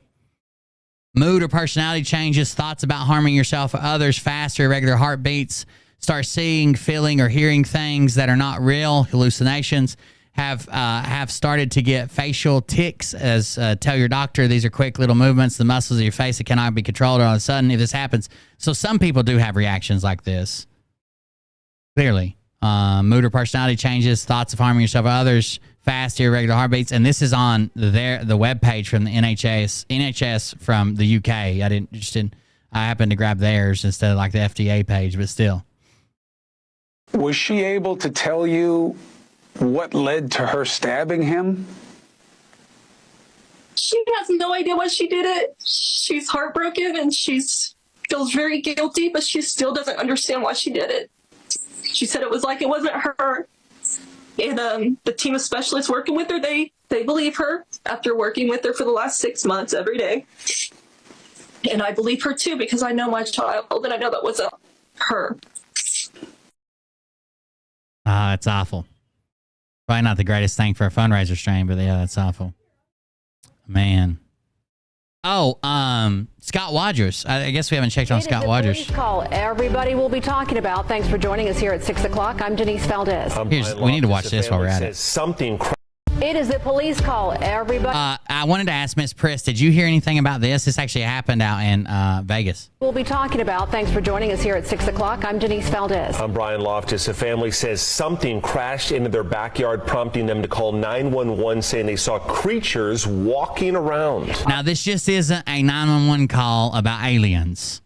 mood or personality changes, thoughts about harming yourself or others, faster, irregular heartbeats, start seeing, feeling, or hearing things that are not real, hallucinations, have started to get facial tics, as tell your doctor these are quick little movements, the muscles of your face that cannot be controlled all of a sudden if this happens. So some people do have reactions like this. Clearly. Mood or personality changes, thoughts of harming yourself or others, fast, irregular heartbeats. And this is on the web page from the NHS from the UK. I happened to grab theirs instead of like the FDA page, but still. Was she able to tell you what led to her stabbing him? She has no idea why she did it. She's heartbroken and feels very guilty, but she still doesn't understand why she did it. She said it was like it wasn't her. And the team of specialists working with her, they believe her after working with her for the last 6 months every day. And I believe her too, because I know my child and I know that wasn't her. It's awful. Probably not the greatest thing for a fundraiser stream, but yeah, that's awful. Man. Oh, Scott Wadgers. I guess we haven't checked on Scott Wadgers. Police call everybody will be talking about. Thanks for joining us here at 6 o'clock. I'm Denise Valdez. We need to watch this while we're at it. It is the police call everybody. I wanted to ask Miss Priss, did you hear anything about this? This actually happened out in Vegas. We'll be talking about. Thanks for joining us here at 6 o'clock. I'm Denise Valdez. I'm Brian Loftus. A family says something crashed into their backyard, prompting them to call 911, saying they saw creatures walking around. Now, this just isn't a 911 call about aliens.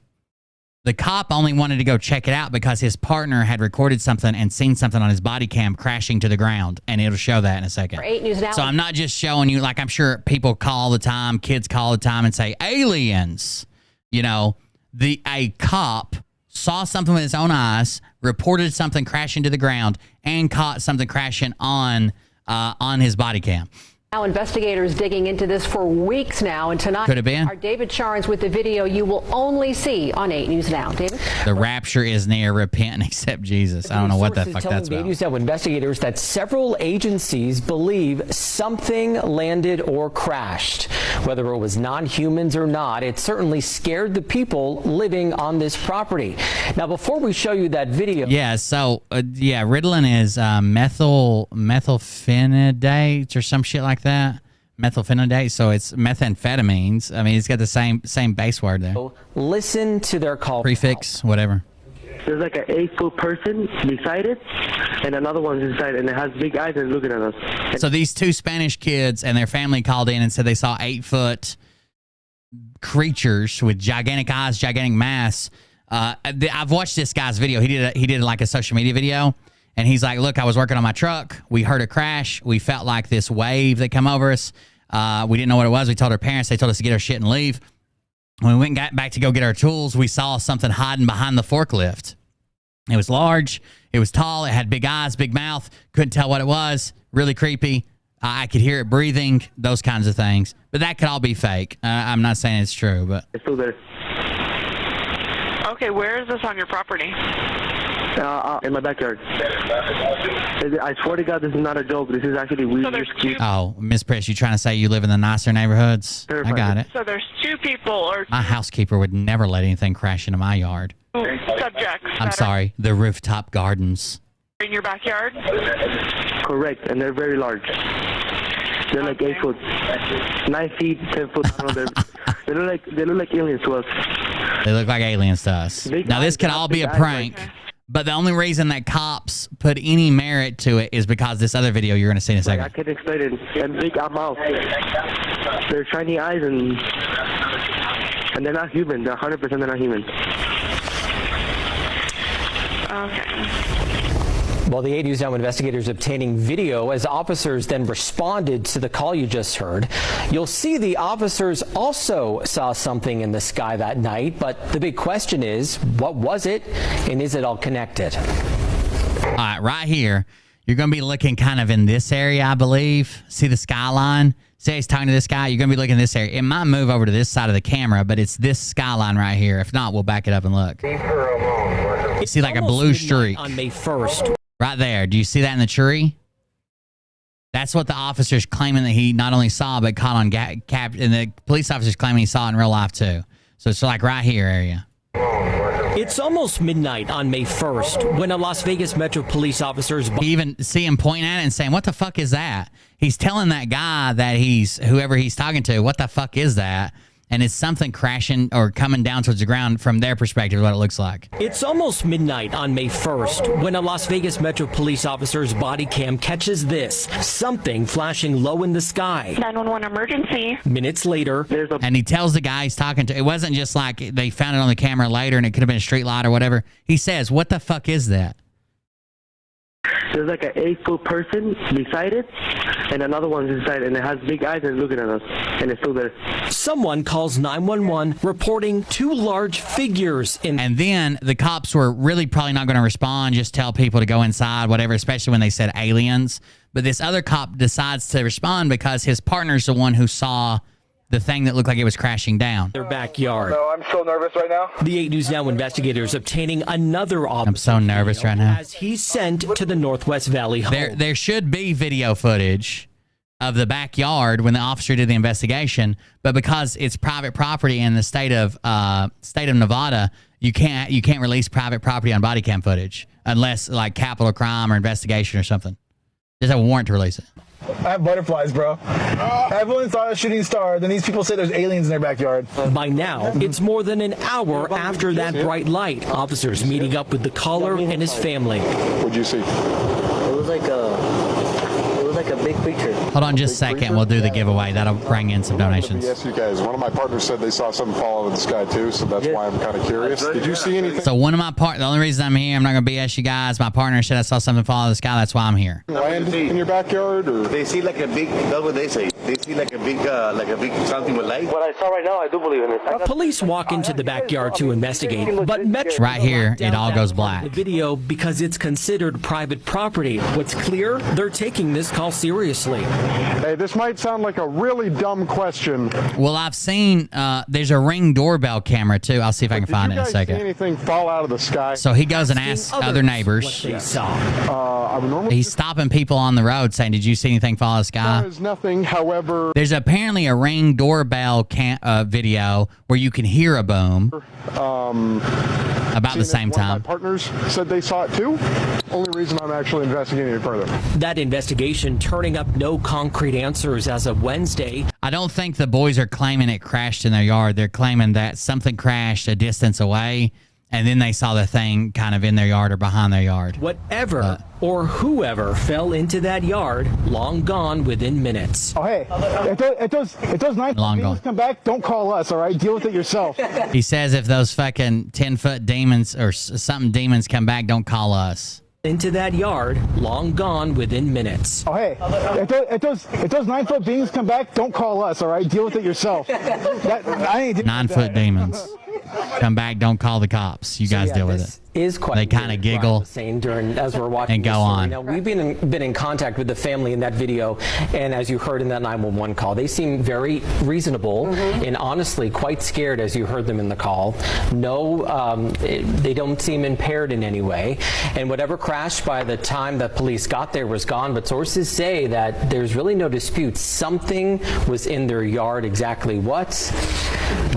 The cop only wanted to go check it out because his partner had recorded something and seen something on his body cam crashing to the ground, and it'll show that in a second. 8 News Now. So I'm not just showing you, like I'm sure people call all the time, kids call all the time and say, aliens. You know, a cop saw something with his own eyes, reported something crashing to the ground, and caught something crashing on his body cam. Now investigators digging into this for weeks now, and tonight could have been our David Charnes with the video you will only see on 8 News Now. David, the rapture is near. Repent and accept Jesus. I don't know what the fuck that's about. 8 News Now investigators that several agencies believe something landed or crashed. Whether it was non-humans or not, it certainly scared the people living on this property. Now, before we show you that video, Ritalin is methylphenidate or some shit like that. Methylphenidate, so it's methamphetamines. I mean, it's got the same base word there. Listen to their call. Prefix, whatever. There's like an 8-foot person beside it, and another one's inside, and it has big eyes and looking at us. So these two Spanish kids and their family called in and said they saw 8-foot creatures with gigantic eyes, gigantic mass. I've watched this guy's video. He did like a social media video. And he's like, look, I was working on my truck. We heard a crash. We felt like this wave that come over us. We didn't know what it was. We told our parents. They told us to get our shit and leave. When we went and got back to go get our tools, we saw something hiding behind the forklift. It was large. It was tall. It had big eyes, big mouth. Couldn't tell what it was. Really creepy. I could hear it breathing, those kinds of things. But that could all be fake. I'm not saying it's true, but. It's still there. Okay, where is this on your property? In my backyard. I swear to God, this is not a joke. This is actually weird. Oh, Miss Priss, you trying to say you live in the nicer neighborhoods? I got it. So there's 2 people or my housekeeper would never let anything crash into my yard. Subjects. I'm sorry, the rooftop gardens. In your backyard? Correct, and they're very large. They're like 8 foot, 9 feet, 10 foot. They look like aliens to us. They look like aliens to us. Now, this could all be a prank, but the only reason that cops put any merit to it is because this other video you're going to see in a second. I can't explain it. And big mouth. They're shiny eyes, and they're not human. They're 100% they're not human. Okay. Well, the 8 News Now investigators obtaining video as officers then responded to the call you just heard. You'll see the officers also saw something in the sky that night, but the big question is, what was it, and is it all connected? All right, right here, you're going to be looking kind of in this area, I believe. See the skyline? Say he's talking to this guy, you're going to be looking in this area. It might move over to this side of the camera, but it's this skyline right here. If not, we'll back it up and look. You see like a blue streak. On May 1st. Right there. Do you see that in the tree? That's what the officer's claiming that he not only saw, but caught on and the police officer's claiming he saw it in real life, too. So it's like right here area. It's almost midnight on May 1st when a Las Vegas Metro police officers... You even see him pointing at it and saying, what the fuck is that? He's telling that guy that whoever he's talking to, what the fuck is that? and it's something crashing or coming down towards the ground from their perspective, what it looks like. It's almost midnight on May 1st when a Las Vegas Metro police officer's body cam catches this, something flashing low in the sky. 911 emergency. Minutes later, and he tells the guy he's talking to, it wasn't just like they found it on the camera later and it could have been a street light or whatever. He says, what the fuck is that? There's like an 8-foot person beside it, and another one's inside, and it has big eyes and looking at us, and it's still there. Someone calls 911 reporting 2 large figures in. And then the cops were really probably not going to respond, just tell people to go inside, whatever, especially when they said aliens. But this other cop decides to respond because his partner's the one who saw the thing that looked like it was crashing down. Their backyard. No, I'm so nervous right now. The 8 News Now investigators obtaining another officer. I'm so nervous right now. As he's sent to the Northwest Valley home. There should be video footage of the backyard when the officer did the investigation, but because it's private property in the state of Nevada, you can't release private property on body cam footage unless like capital crime or investigation or something. Just have a warrant to release it. I have butterflies, bro. Everyone saw a shooting star. Then these people say there's aliens in their backyard. By now, it's more than an hour after that bright light. Officers meeting up with the caller and his family. What'd you see? It was like a big creature. Hold on just a second. We'll do the giveaway. That'll bring in some donations. Yes, you guys. One of my partners said they saw something fall out of the sky too, so that's why I'm kind of curious. Did you see anything? So one of my the only reason I'm here, I'm not going to BS you guys. My partner said I saw something fall out of the sky. That's why I'm here. Land in your backyard, or they see like a big? That's what they say. They see like a big something with light. What I saw right now, I do believe in it. Police walk into the backyard to investigate, but Metro right here, it all goes black. The video because it's considered private property. What's clear? They're taking this call seriously. Hey, this might sound like a really dumb question. Well, I've seen there's a Ring doorbell camera too. I'll see if I can find it in a second. Did you guys see anything fall out of the sky? So he goes and asks other neighbors. What they saw. He's stopping people on the road saying, "Did you see anything fall out of the sky?" There is nothing. However, there's apparently a Ring doorbell video where you can hear a boom. About the same time. My partners said they saw it too. Only reason I'm actually investigating it further. That investigation turning up no concrete answers as of Wednesday. I don't think the boys are claiming it crashed in their yard. They're claiming that something crashed a distance away, and then they saw the thing kind of in their yard or behind their yard. Whatever or whoever fell into that yard, long gone within minutes. Oh, hey, if those 9 demons come back, don't call us, all right? Deal with it yourself. He says if those fucking 10-foot demons or something demons come back, don't call us. Into that yard, long gone within minutes. Oh, hey, if those 9-foot beings come back, don't call us, all right? Deal with it yourself. I ain't 9-foot demons come back, don't call the cops. You guys deal with it. Is quite they kind of giggle saying during as we're watching and go on. Now we've been in contact with the family in that video, and as you heard in that 911 call, they seem very reasonable and honestly quite scared as you heard them in the call. No, they don't seem impaired in any way, and whatever crashed by the time that police got there was gone. But sources say that there's really no dispute. Something was in their yard. Exactly what,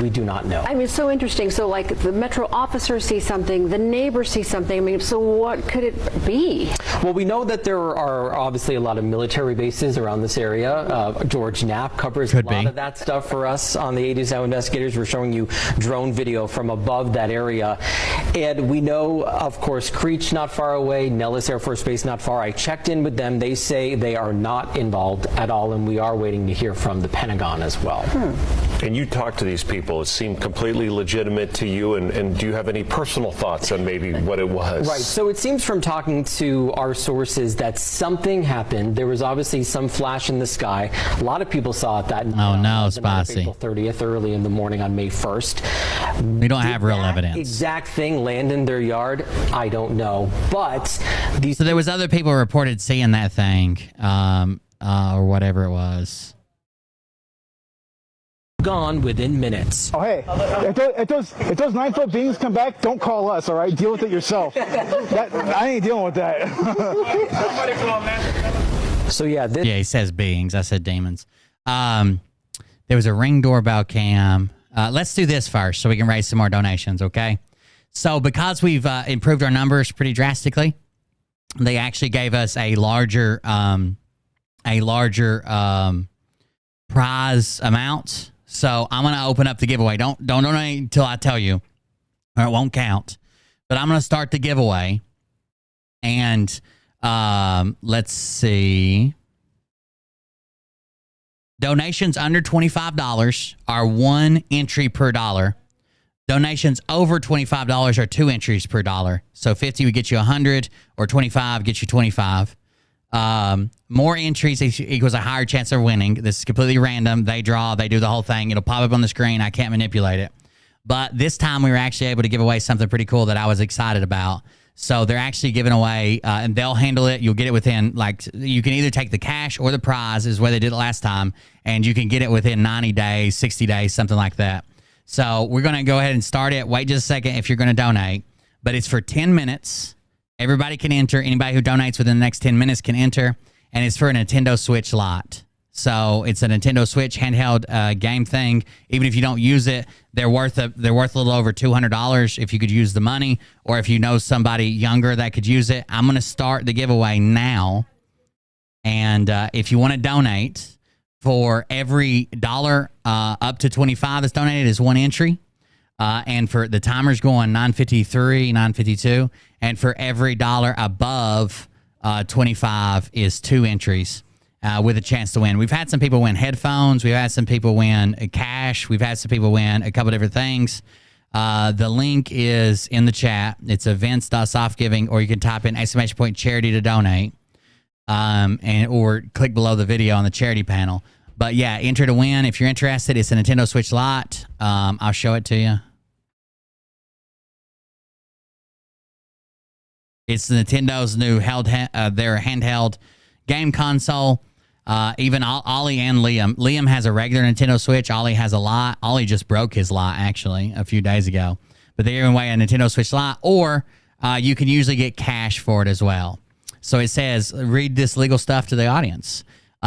we do not know. I mean, it's so interesting. So like the Metro officers see something, the neighbors see something. I mean, so what could it be? Well, we know that there are obviously a lot of military bases around this area. George Knapp covers a lot of that stuff for us on the 80s Now Investigators. We're showing you drone video from above that area. And we know, of course, Creech not far away, Nellis Air Force Base not far. I checked in with them. They say they are not involved at all, and we are waiting to hear from the Pentagon as well. And you talked to these people. It seemed completely legitimate to you. And do you have any personal thoughts on maybe what it was? Right. So it seems from talking to our sources that something happened. There was obviously some flash in the sky. A lot of people saw it that night. Oh, no, spicy. April 30th, early in the morning on May 1st. We don't have real evidence. Exact thing land in their yard, I don't know. But so there was other people reported seeing that thing or whatever it was. Gone within minutes. Oh, hey, if those 9-foot beings come back, don't call us, all right? Deal with it yourself. I ain't dealing with that. So yeah, he says beings. I said demons. There was a Ring doorbell cam. Let's do this first so we can raise some more donations, okay? So because we've improved our numbers pretty drastically, they actually gave us a larger prize amount. So I'm gonna open up the giveaway. Don't donate until I tell you, or it won't count. But I'm gonna start the giveaway, and let's see. Donations under $25 are 1 entry per dollar. Donations over $25 are 2 entries per dollar. So 50 would get you 100, or 25 gets you 25. More entries equals a higher chance of winning. This is completely random. They draw, they do the whole thing. It'll pop up on the screen. I can't manipulate it. But this time we were actually able to give away something pretty cool that I was excited about. So they're actually giving away, and they'll handle it. You'll get it within, like, you can either take the cash or the prize, is the way they did it last time, and you can get it within 90 days, 60 days, something like that. So we're going to go ahead and start it. Wait just a second if you're going to donate, but it's for 10 minutes. Everybody can enter. Anybody who donates within the next 10 minutes can enter, and it's for a Nintendo Switch lot. So it's a Nintendo Switch handheld game thing. Even if you don't use it, they're worth a little over $200 if you could use the money, or if you know somebody younger that could use it. I'm going to start the giveaway now, and if you want to donate, for every dollar up to 25 that's donated is 1 entry, and for the timer's going 9:53, 9:52, and for every dollar above 25 is 2 entries. With a chance to win. We've had some people win headphones. We've had some people win cash. We've had some people win a couple different things. The link is in the chat. It's events.softgiving, or you can type in ! charity to donate, or click below the video on the charity panel. But yeah, enter to win. If you're interested, it's a Nintendo Switch lot. I'll show it to you. It's Nintendo's new their handheld game console. Even Ollie and Liam. Liam has a regular Nintendo Switch. Ollie has a lot. Ollie just broke his lot, actually, a few days ago. But they're giving away a Nintendo Switch lot, or you can usually get cash for it as well. So it says, read this legal stuff to the audience.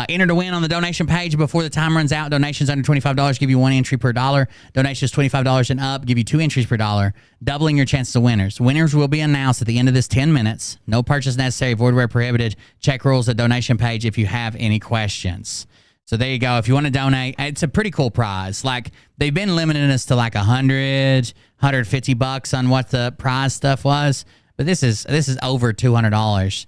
Enter to win on the donation page before the time runs out. Donations under $25 give you 1 entry per dollar. Donations $25 and up give you 2 entries per dollar, doubling your chances of winners. Winners will be announced at the end of this 10 minutes. No purchase necessary. Void where prohibited. Check rules at donation page if you have any questions. So there you go. If you want to donate, it's a pretty cool prize. Like, they've been limiting us to like $100, $150 on what the prize stuff was, but this is over $200.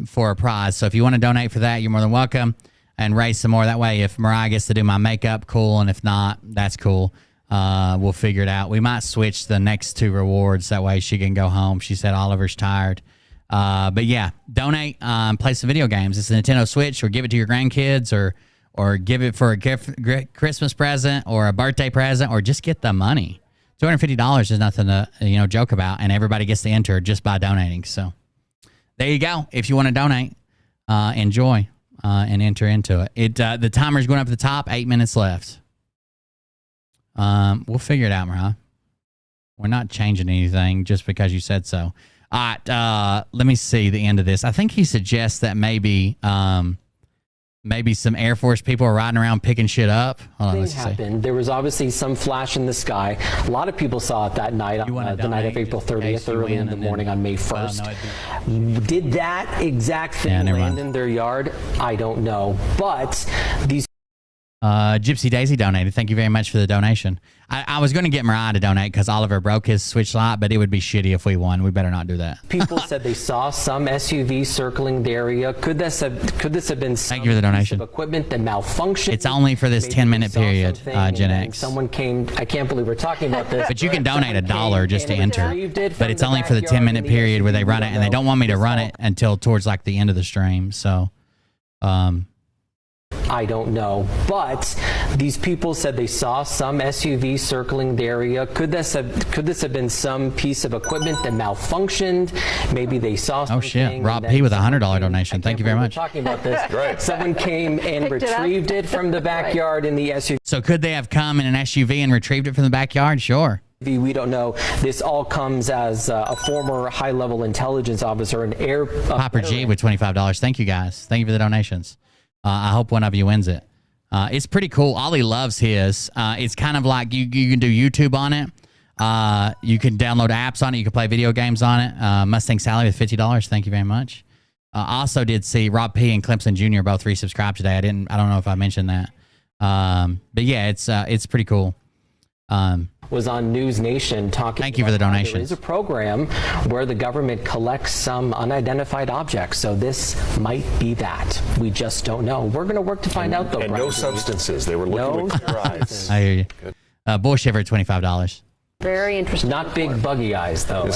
For a prize. So if you want to donate for that, you're more than welcome, and raise some more. That way, if Mariah gets to do my makeup, cool. And if not, that's cool. We'll figure it out. We might switch the next 2 rewards. That way she can go home. She said Oliver's tired. But yeah, donate, play some video games. It's a Nintendo Switch, or give it to your grandkids, or give it for a Christmas present or a birthday present, or just get the money. $250 is nothing to, joke about, and everybody gets to enter just by donating. So there you go. If you want to donate, enjoy and enter into it. The timer's going up at the top. 8 minutes left. We'll figure it out, Mariah. We're not changing anything just because you said so. All right. Let me see the end of this. I think he suggests that maybe some Air Force people are riding around picking shit up. Hold on, let's see. There was obviously some flash in the sky. A lot of people saw it that night, the night of April 30th, early in the morning on May 1st. Did that exact thing land in their yard? I don't know. But these... Gypsy Daisy donated. Thank you very much for the donation. I was going to get Mariah to donate because Oliver broke his Switch lot, but it would be shitty if we won. We better not do that. People said they saw some SUV circling the area. Could this have been some Thank you for the donation. Piece of equipment that malfunctioned? It's only for this 10-minute period, Gen X. Someone came. I can't believe we're talking about this. But you can donate $1 just to enter. But it's only for the 10-minute period where they run it, and they don't want me to run it until towards like the end of the stream. So, I don't know, but these people said they saw some SUV circling the area. Could this have been some piece of equipment that malfunctioned? Maybe they saw something. Oh shit! Rob P with a $100 donation. Thank you very much. We're talking about this. Right. Someone came and retrieved it from the backyard in the SUV. So could they have come in an SUV and retrieved it from the backyard? Sure. We don't know. This all comes as a former high-level intelligence officer, an air. Popper G with $25. Thank you guys. Thank you for the donations. I hope one of you wins it. It's pretty cool. Ollie loves his. It's kind of like you can do YouTube on it. You can download apps on it. You can play video games on it. Mustang Sally with $50. Thank you very much. Also did see Rob P and Clemson Jr. both resubscribed today. I don't know if I mentioned that. But yeah, it's pretty cool. Was on News Nation talking. Thank you for the donation. There is a program where the government collects some unidentified objects, so this might be that. We just don't know. We're going to work to find out, though. And no substances. They were looking with your eyes. I hear you. Bull shiver, $25. Very interesting. Not big buggy eyes, though.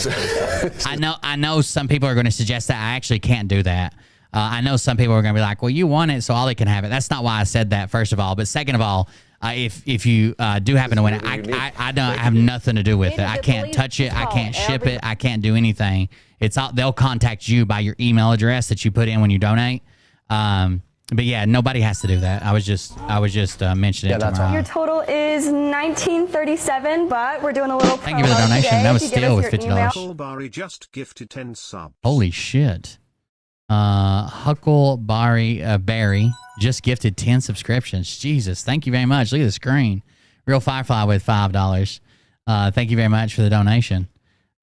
I know some people are going to suggest that. I actually can't do that. I know some people are going to be like, well, you want it, so Ollie can have it. That's not why I said that, first of all. But second of all, if you do happen to win it, I have nothing to do with it. I can't touch it. I can't ship it. I can't do anything. It's all, they'll contact you by your email address that you put in when you donate. But yeah, nobody has to do that. I was just mentioning it. That's all. Your total is $19.37, but we're doing a little. Thank you for the donation. That was still with $50. Huckleberry just gifted 10 subs. Holy shit. Huckleberry Barry just gifted 10 subscriptions. Jesus, thank you very much. Look at the screen. Real Firefly with $5. Thank you very much for the donation.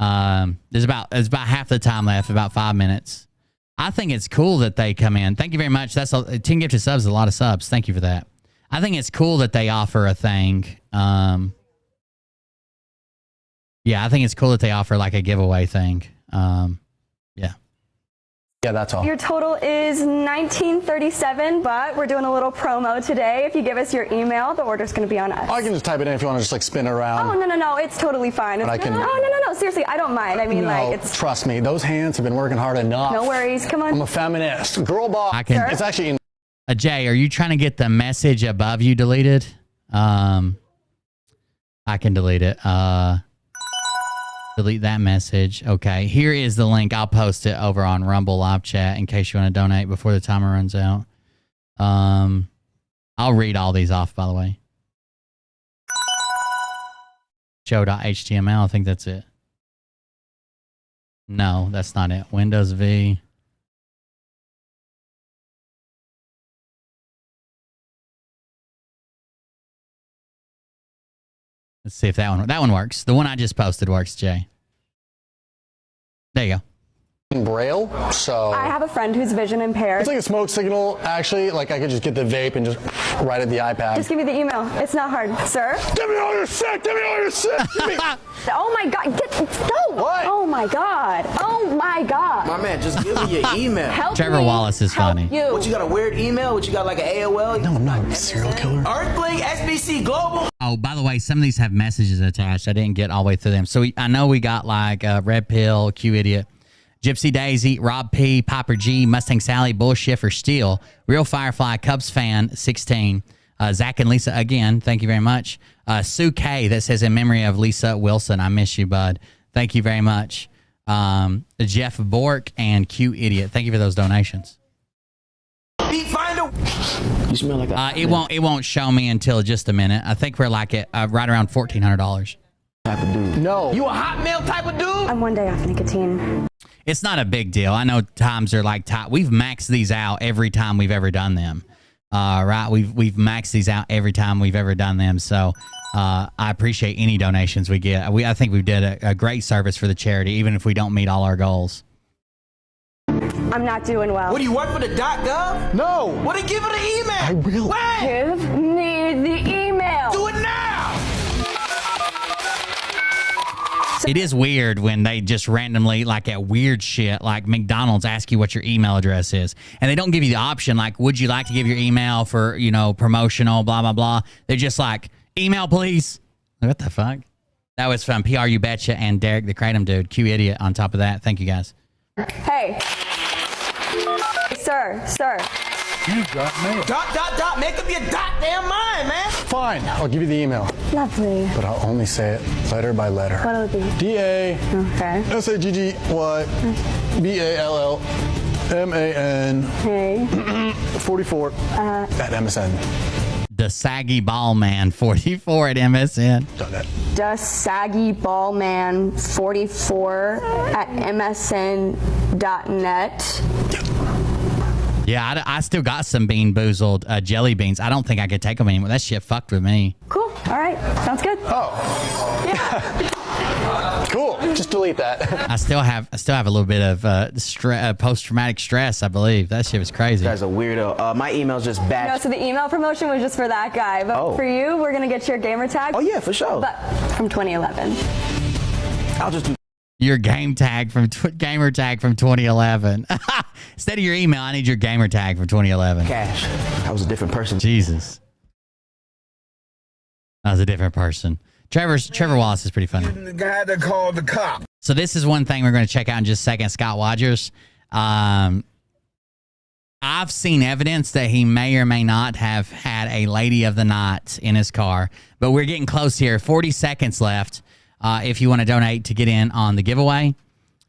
There's about half the time left, about 5 minutes. I think it's cool that they come in. Thank you very much. That's 10 gifted subs, is a lot of subs. Thank you for that. I think it's cool that they offer a thing. Yeah, I think it's cool that they offer like a giveaway thing. Yeah. Yeah, that's all. Your total is $19.37, but we're doing a little promo today. If you give us your email, the order's going to be on us. I can just type it in if you want to just like spin it around. Oh, no, it's totally fine. But I can- No, seriously, I don't mind. I mean, like, it's... Trust me, those hands have been working hard enough. No worries, come on. I'm a feminist. Girl boss. I can- It's actually in... Jay, are you trying to get the message above you deleted? I can delete it. Delete that message. Okay, here is the link. I'll post it over on Rumble live chat in case you want to donate before the timer runs out. I'll read all these off, by the way. Show.html, I think that's it. No, that's not it. Windows V. Let's see if that one works. The one I just posted works, Jay. There you go. In Braille, so... I have a friend who's vision impaired. It's like a smoke signal, actually. Like, I could just get the vape and just write at the iPad. Just give me the email. It's not hard. Sir? Give me all your shit! Give me all your shit! Oh my God! No! What? Oh my God! Oh my God! My man, just give me your email. Help Trevor me Wallace is help funny. You. What, you got a weird email? What, you got like an AOL? No, I'm not a serial killer. Earthlink, SBC Global. Oh, by the way, some of these have messages attached. I didn't get all the way through them. So I know we got like Red Pill, Q Idiot, Gypsy Daisy, Rob P, Piper G, Mustang Sally, Bullshiffer, Steel, Real Firefly, Cubs Fan, 16, Zach and Lisa again. Thank you very much. Sue K that says in memory of Lisa Wilson, I miss you, bud. Thank you very much. Jeff Bork and Q Idiot. Thank you for those donations. You smell like a it won't show me until just a minute. I think we're like at right around $1,400. type of dude. No. You a Hotmail type of dude? I'm one day off nicotine. It's not a big deal. I know times are like tight. We've maxed these out every time we've ever done them. Right? We've maxed these out every time we've ever done them. So I appreciate any donations we get. I think we did a great service for the charity, even if we don't meet all our goals. I'm not doing well. What, do you work for the .gov? No. What, well, give her the email. I will. When? Give me the email. Do it now. It is weird when they just randomly, like at weird shit, like McDonald's ask you what your email address is. And they don't give you the option, like, would you like to give your email for, promotional, blah, blah, blah. They're just like, email, please. What the fuck? That was from PR You Betcha and Derek the Kratom Dude. Q Idiot on top of that. Thank you, guys. Hey. Sir. You got mail. Dot. Make up your damn mind, man. Fine. I'll give you the email. Lovely. But I'll only say it letter by letter. What'll it be? D-A. Okay. S-A-G-G-Y. B-A-L-L-M-A-N. Hey. 44 at MSN. The Saggy Ball Man 44 at MSN. The Saggy Ball Man 44 at MSN.net. Yeah, I still got some Bean Boozled jelly beans. I don't think I could take them anymore. That shit fucked with me. Cool. All right. Sounds good. Oh. Yeah. Cool. Just delete that. I still have a little bit of post-traumatic stress, I believe. That shit was crazy. That's a weirdo. My email's just back. No, so the email promotion was just for that guy. But for you, we're going to get your gamer tag. Oh, yeah, for sure. But from 2011. I'll just do your gamer tag from 2011. Instead of your email, I need your gamer tag from 2011. cash. I was a different person. Jesus. I was a different person. Trevor Wallace is pretty funny. The guy that called the cop. So this is one thing we're going to check out in just a second. Scott Rogers. I've seen evidence that he may or may not have had a lady of the night in his car, but we're getting close here. 40 seconds left. If you want to donate to get in on the giveaway,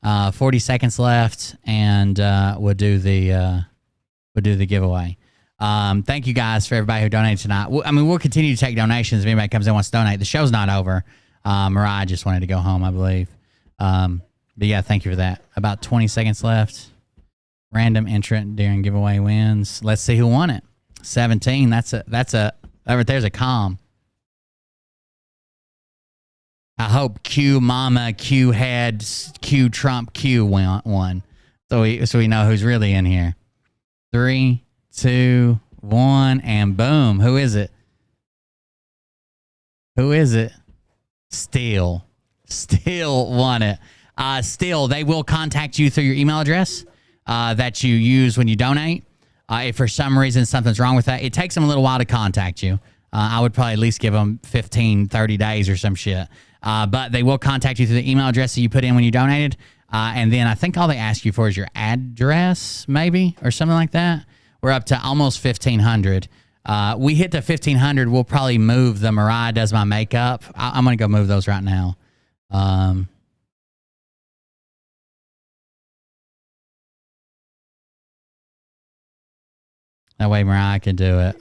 40 seconds left, and we'll do the giveaway. Thank you guys for everybody who donated tonight. We'll continue to take donations if anybody comes in and wants to donate. The show's not over. Mariah just wanted to go home, I believe. But yeah, thank you for that. About 20 seconds left. Random entrant during giveaway wins. Let's see who won it. 17. That right there's a calm. I hope Q Mama, Q Head, Q Trump, Q won. So we know who's really in here. 3, 2, 1, and boom. Who is it? Steele won it. Steele, they will contact you through your email address that you use when you donate. If for some reason something's wrong with that, it takes them a little while to contact you. I would probably at least give them 15, 30 days or some shit. But they will contact you through the email address that you put in when you donated. And then I think all they ask you for is your address, maybe, or something like that. We're up to almost 1,500. We hit the 1,500. We'll probably move the Mariah Does My Makeup. I'm going to go move those right now. That way Mariah can do it.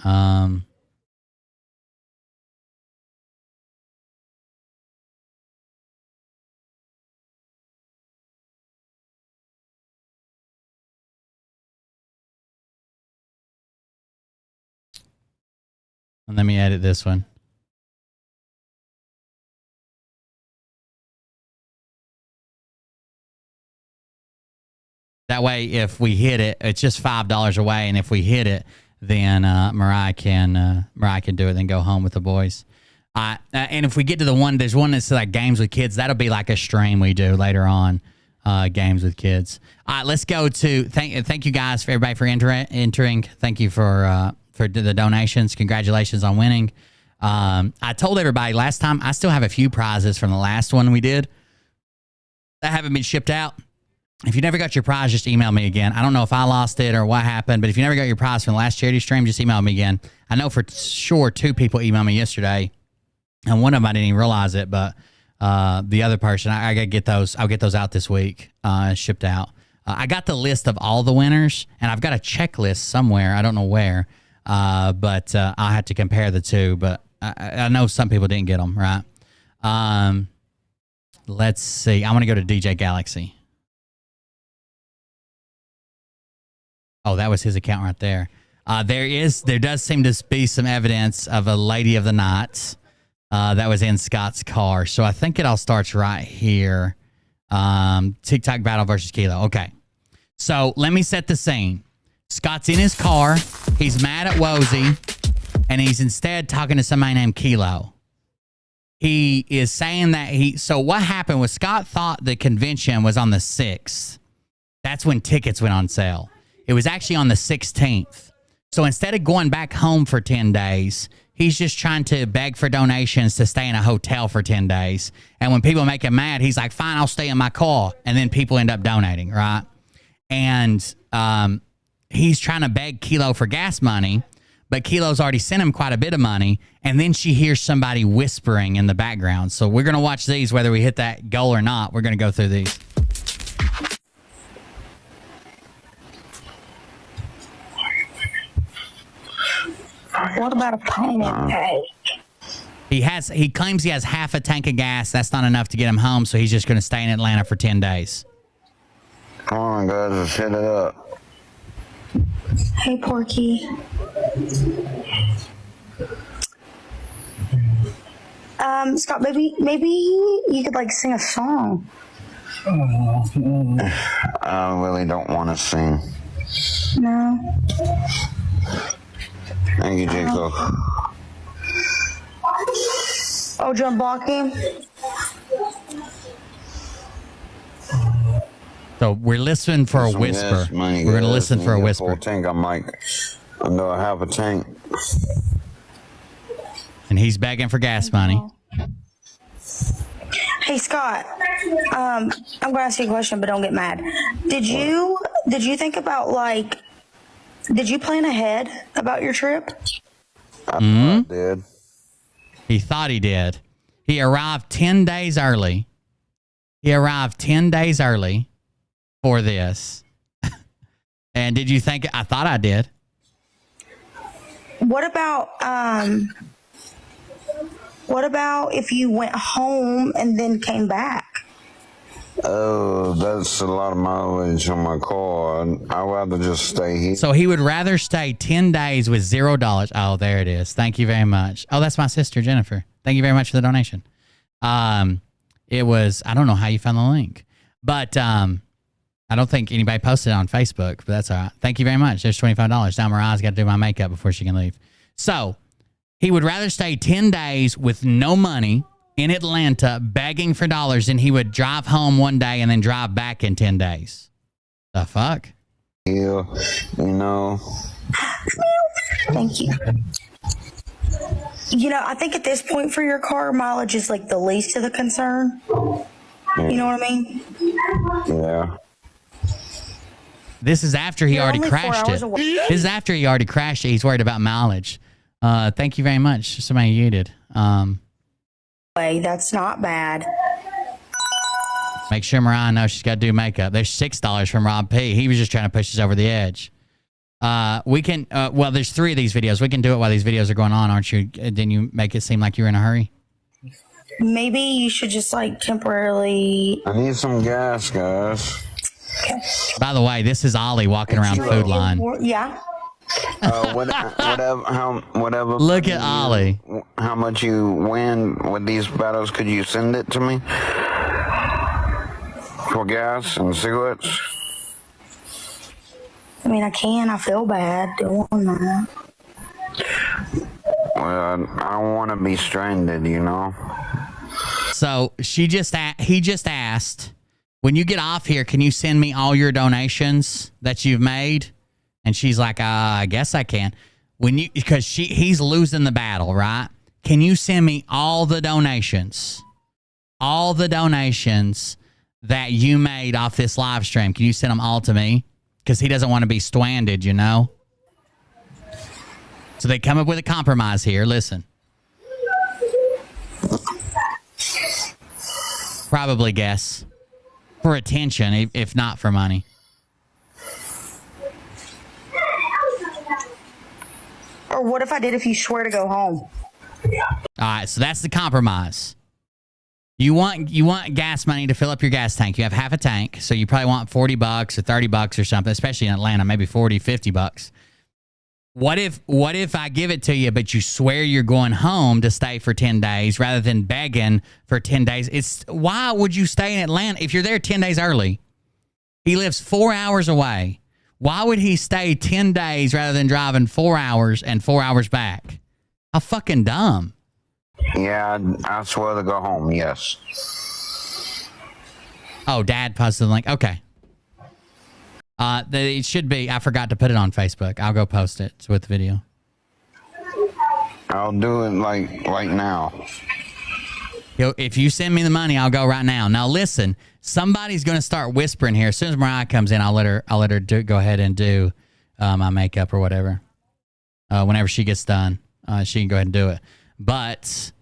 And let me edit this one. That way, if we hit it, it's just $5 away, and if we hit it, then Mariah can do it, then go home with the boys. And if we get to the one, there's one that's like games with kids. That'll be like a stream we do later on, games with kids. All right, let's go to thank you guys for everybody for entering. Thank you for the donations. Congratulations on winning. I told everybody last time I still have a few prizes from the last one we did that haven't been shipped out. If you never got your prize, just email me again. I don't know if I lost it or what happened, but if you never got your prize from the last charity stream, just email me again. I know for sure 2 people emailed me yesterday, and one of them I didn't even realize it, but the other person, I got to get those. I'll get those out this week, shipped out. I got the list of all the winners, and I've got a checklist somewhere. I don't know where. But I'll have to compare the two. But I know some people didn't get them, right? Let's see. I want to go to DJ Galaxy. Oh, that was his account right there. There does seem to be some evidence of a lady of the night that was in Scott's car. So I think it all starts right here. TikTok battle versus Kilo. Okay. So let me set the scene. Scott's in his car. He's mad at Wozy, and he's instead talking to somebody named Kilo. He is saying that so what happened was Scott thought the convention was on the 6th. That's when tickets went on sale. It was actually on the 16th. So instead of going back home for 10 days, he's just trying to beg for donations to stay in a hotel for 10 days. And when people make him mad, he's like, fine, I'll stay in my car. And then people end up donating, right? And he's trying to beg Kilo for gas money, but Kilo's already sent him quite a bit of money. And then she hears somebody whispering in the background. So we're going to watch these, whether we hit that goal or not. We're going to go through these. What about a payment? He claims he has half a tank of gas. That's not enough to get him home, so he's just going to stay in Atlanta for 10 days. Come on, guys, let's set it up. Hey, Porky. Scott, maybe you could like sing a song. I really don't want to sing. No. Thank you, Jacob. Oh, John blocking. So we're listening for a whisper. We're going to listen for a whisper. Full tank. I'm like, under a half a tank. And he's begging for gas money. Hey Scott, I'm gonna ask you a question, but don't get mad. Did you think about like, did you plan ahead about your trip? I did. He thought he did. He arrived 10 days early. He arrived 10 days early for this. And did you think? I thought I did. What about if you went home and then came back? Oh, that's a lot of mileage on my car. I'd rather just stay here. So he would rather stay 10 days with $0. Oh, there it is. Thank you very much. Oh, that's my sister, Jennifer. Thank you very much for the donation. It was, I don't know how you found the link, but I don't think anybody posted it on Facebook, but that's all right. Thank you very much. There's $25. Now Mariah's got to do my makeup before she can leave. So he would rather stay 10 days with no money in Atlanta begging for dollars than he would drive home one day and then drive back in 10 days. The fuck? Yeah, you know. Thank you. You know, I think at this point for your car, mileage is like the least of the concern. You know what I mean? Yeah. This is after he You're already only 4 crashed hours it. away. This is after he already crashed it. He's worried about mileage. Thank you very much. Somebody muted. That's not bad. Make sure Mariah knows she's got to do makeup. There's $6 from Rob P. He was just trying to push us over the edge. We can, well, there's 3 of these videos. We can do it while these videos are going on, aren't you? Then you make it seem like you're in a hurry. Maybe you should just like temporarily. I need some gas, guys. Okay. By the way, this is Ollie walking around Food Line. Yeah. Whatever. Look at Ollie. How much you win with these battles? Could you send it to me for gas and cigarettes? I mean, I can. I feel bad doing that. Well, I don't want to be stranded, you know. So he just asked, when you get off here, can you send me all your donations that you've made? And she's like, I guess I can. Because he's losing the battle, right? Can you send me all the donations that you made off this live stream? Can you send them all to me? Because he doesn't want to be stranded, you know? So they come up with a compromise here. Listen. Probably guess. For attention, if not for money. Or what if I did if you swear to go home? All right, so that's the compromise. You want gas money to fill up your gas tank. You have half a tank, so you probably want $40 or $30 or something, especially in Atlanta, maybe $40, $50. What if I give it to you, but you swear you're going home to stay for 10 days rather than begging for 10 days? Why would you stay in Atlanta if you're there 10 days early? He lives 4 hours away. Why would he stay 10 days rather than driving 4 hours and 4 hours back? How fucking dumb. Yeah, I swear to go home, yes. Oh, Dad posted the link. Okay. It should be. I forgot to put it on Facebook. I'll go post it with the video. I'll do it like right now. If you send me the money, I'll go right now. Now listen, somebody's going to start whispering here. As soon as Mariah comes in, I'll let her go ahead and do my makeup or whatever. Whenever she gets done, she can go ahead and do it. But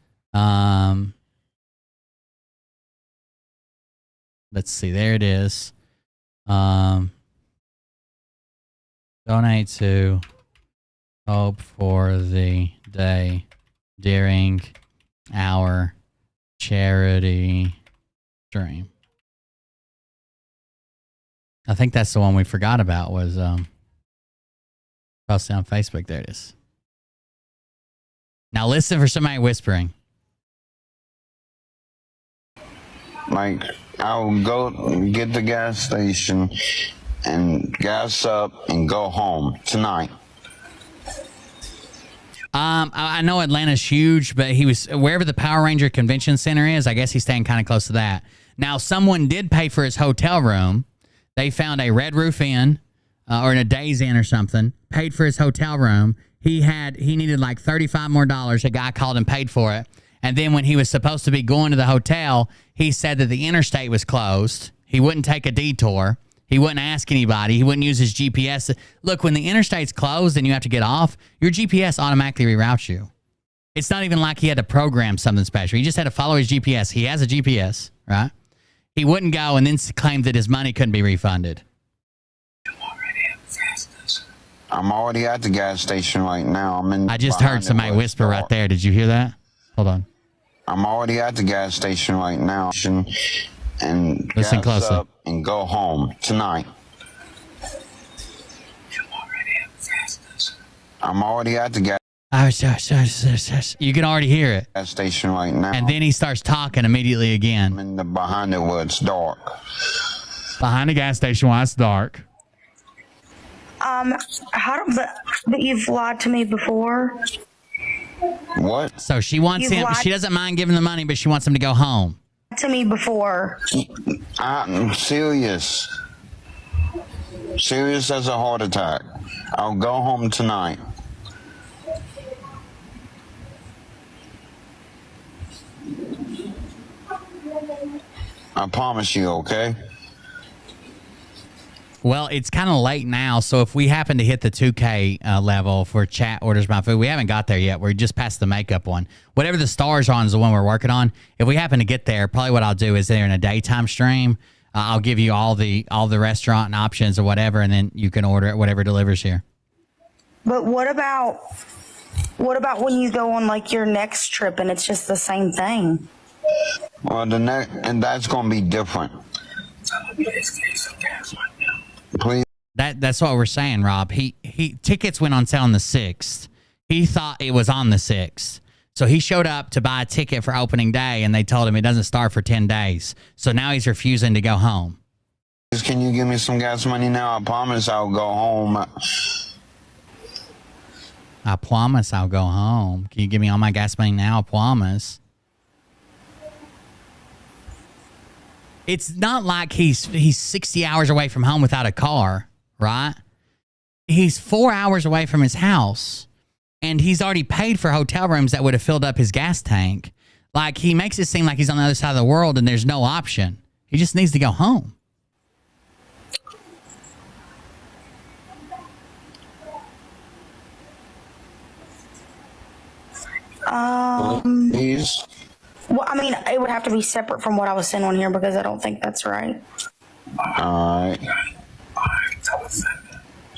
let's see. There it is. Donate to Hope for the Day during our charity stream. I think that's the one we forgot about was posted on Facebook. There it is. Now listen for somebody whispering. Like, I'll go get the gas station and gas up and go home tonight. I know Atlanta's huge, but he was wherever the Power Ranger Convention Center is. I guess he's staying kind of close to that. Now, someone did pay for his hotel room. They found a Red Roof Inn or in a Days Inn or something. Paid for his hotel room. He needed like $35 more. A guy called and paid for it. And then when he was supposed to be going to the hotel, he said that the interstate was closed. He wouldn't take a detour. He wouldn't ask anybody. He wouldn't use his GPS. Look, when the interstate's closed and you have to get off, your GPS automatically reroutes you. It's not even like he had to program something special. He just had to follow his GPS. He has a GPS, right? He wouldn't go and then claim that his money couldn't be refunded. I'm already at the gas station right now. I just heard somebody whisper right there. Did you hear that? Hold on. I'm already at the gas station right now. And listen gas closely. Up and go home tonight. I'm already at the gas. You can already hear it. Gas station right now. And then he starts talking immediately again. I'm in the behind it where it's dark. Behind the gas station while it's dark. But you've lied to me before. What? So she wants him. She doesn't mind giving the money, but she wants him to go home. To me before. I'm serious. Serious as a heart attack. I'll go home tonight. I promise you, okay? Well, it's kind of late now, so if we happen to hit the 2K level for chat orders my food, we haven't got there yet. We're just past the makeup one. Whatever the stars on is the one we're working on. If we happen to get there, probably what I'll do is there in a daytime stream, I'll give you all the restaurant and options or whatever, and then you can order it, whatever delivers here. But what about when you go on like your next trip and it's just the same thing? Well, and that's going to be different. Please. That's what we're saying, Rob. He tickets went on sale on the 6th. He thought it was on the 6th. So he showed up to buy a ticket for opening day, and they told him it doesn't start for 10 days. So now he's refusing to go home. Can you give me some gas money now? I promise I'll go home. I promise I'll go home. Can you give me all my gas money now? I promise. It's not like he's 60 hours away from home without a car, right? He's 4 hours away from his house, and he's already paid for hotel rooms that would have filled up his gas tank. Like, he makes it seem like he's on the other side of the world and there's no option. He just needs to go home. Please. Well, I mean, it would have to be separate from what I was saying on here because I don't think that's right. All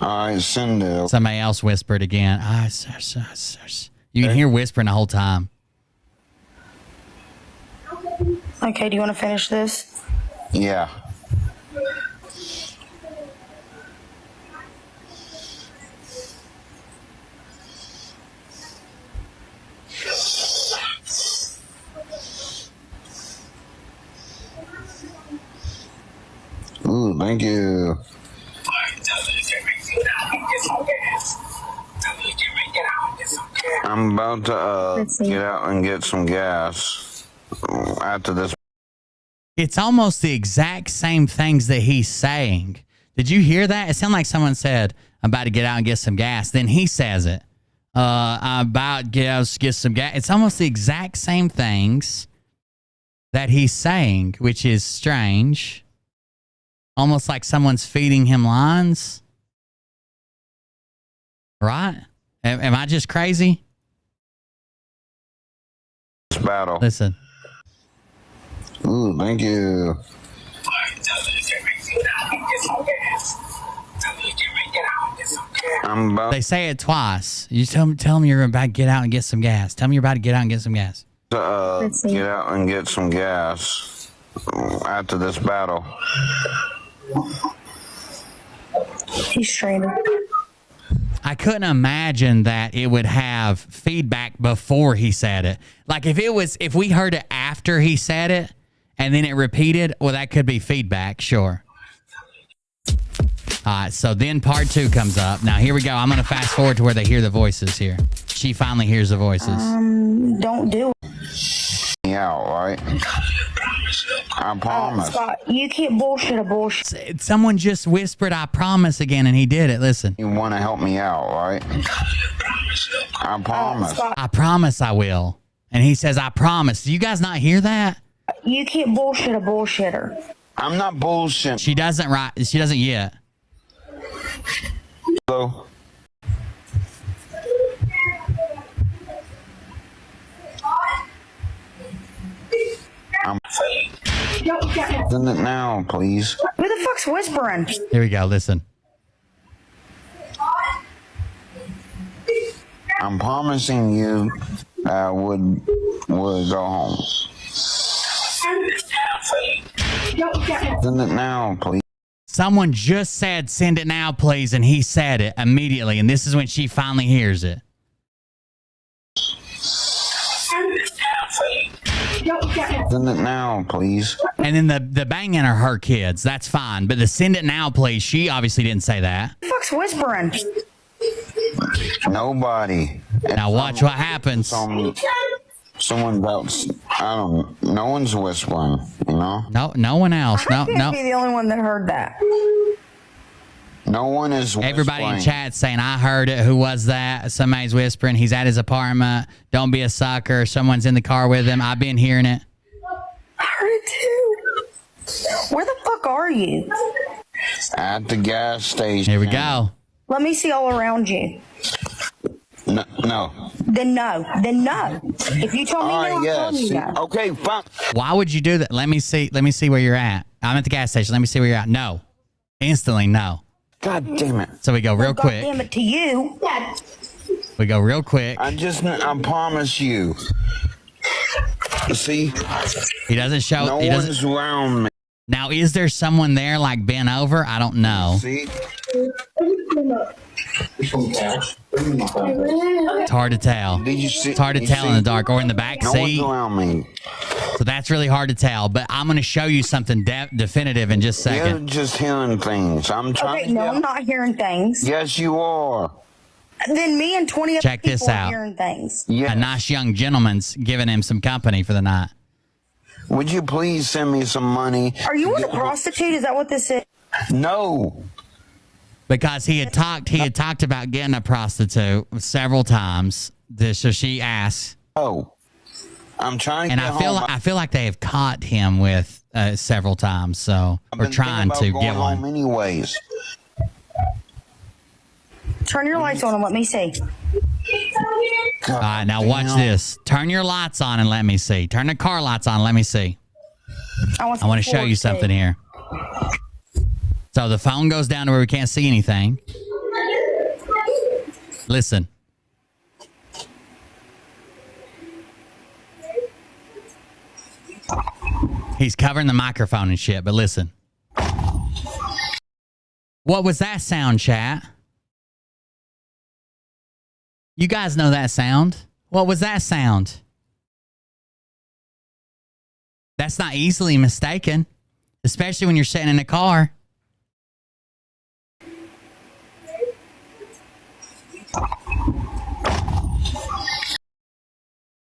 right, send it. Somebody else whispered again. You can hear whispering the whole time. Okay, do you want to finish this? Yeah. Ooh, thank you. I'm about to get out and get some gas after this. It's almost the exact same things that he's saying. Did you hear that? It sounded like someone said, I'm about to get out and get some gas. Then he says it. I'm about to get some gas. It's almost the exact same things that he's saying, which is strange. Almost like someone's feeding him lines. Right? Am I just crazy? Battle. Listen. Ooh, thank you. They say it twice. You tell them you're about to get out and get some gas. Tell me you're about to get out and get some gas. Get out and get some gas after this battle. He's straight. I couldn't imagine that it would have feedback before he said it. Like if we heard it after he said it and then it repeated, well, that could be feedback, sure. All right, so then part 2 comes up. Now, here we go. I'm going to fast forward to where they hear the voices here. She finally hears the voices. Don't do it. Yeah, right? I promise. Scott, you can't bullshit a bullshit. Someone just whispered, I promise again, and he did it. Listen. You want to help me out, right? I promise. I promise I will. And he says, I promise. Do you guys not hear that? You can't bullshit a bullshitter. I'm not bullshit. She doesn't yet. Hello? Send it now, please. Who the fuck's whispering? Here we go. Listen. I'm promising you that I would go home. Send it now, please. Someone just said, send it now, please. And he said it immediately. And this is when she finally hears it. Send it now, please. And then the banging are her kids. That's fine. But the send it now, please, she obviously didn't say that. Who the fuck's whispering? Nobody. Now watch what happens. Someone's out. No one's whispering, you know? No one else. I can't be the only one that heard that. No one is whispering. Everybody in chat saying, I heard it. Who was that? Somebody's whispering. He's at his apartment. Don't be a sucker. Someone's in the car with him. I've been hearing it. I heard it too. Where the fuck are you? At the gas station. Here we go. Let me see all around you. No. Then no. If you told me no, I'm telling you no. Okay, fine. Why would you do that? Let me see where you're at. I'm at the gas station. Let me see where you're at. No. Instantly, no. God damn it. So we go real quick. God damn it to you. We go real quick. I promise you. See? He doesn't show. No one's around me. Now, is there someone there like bent over? I don't know. See? It's hard to tell. Did you see? It's hard to tell in the dark or in the back seat. No one's around me. So that's really hard to tell. But I'm going to show you something definitive in just a second. You're just hearing things. I'm trying to. No, I'm not hearing things. Yes, you are. Then me and 20 other Check people this are out. hearing things. A nice young gentleman's giving him some company for the night. Would you please send me some money? Are you with a prostitute? Is that what this is? No. Because he had talked about getting a prostitute several times. So she asked. Oh, I'm trying to and get I feel like they have caught him with several times. So we're trying to get one. Home anyways. Turn your lights on and let me see. All right, now watch this. Turn your lights on and let me see. Turn the car lights on and let me see. I want to show you something here. So the phone goes down to where we can't see anything. Listen. He's covering the microphone and shit, but listen. What was that sound, chat? You guys know that sound. What was that sound? That's not easily mistaken, especially when you're sitting in a car.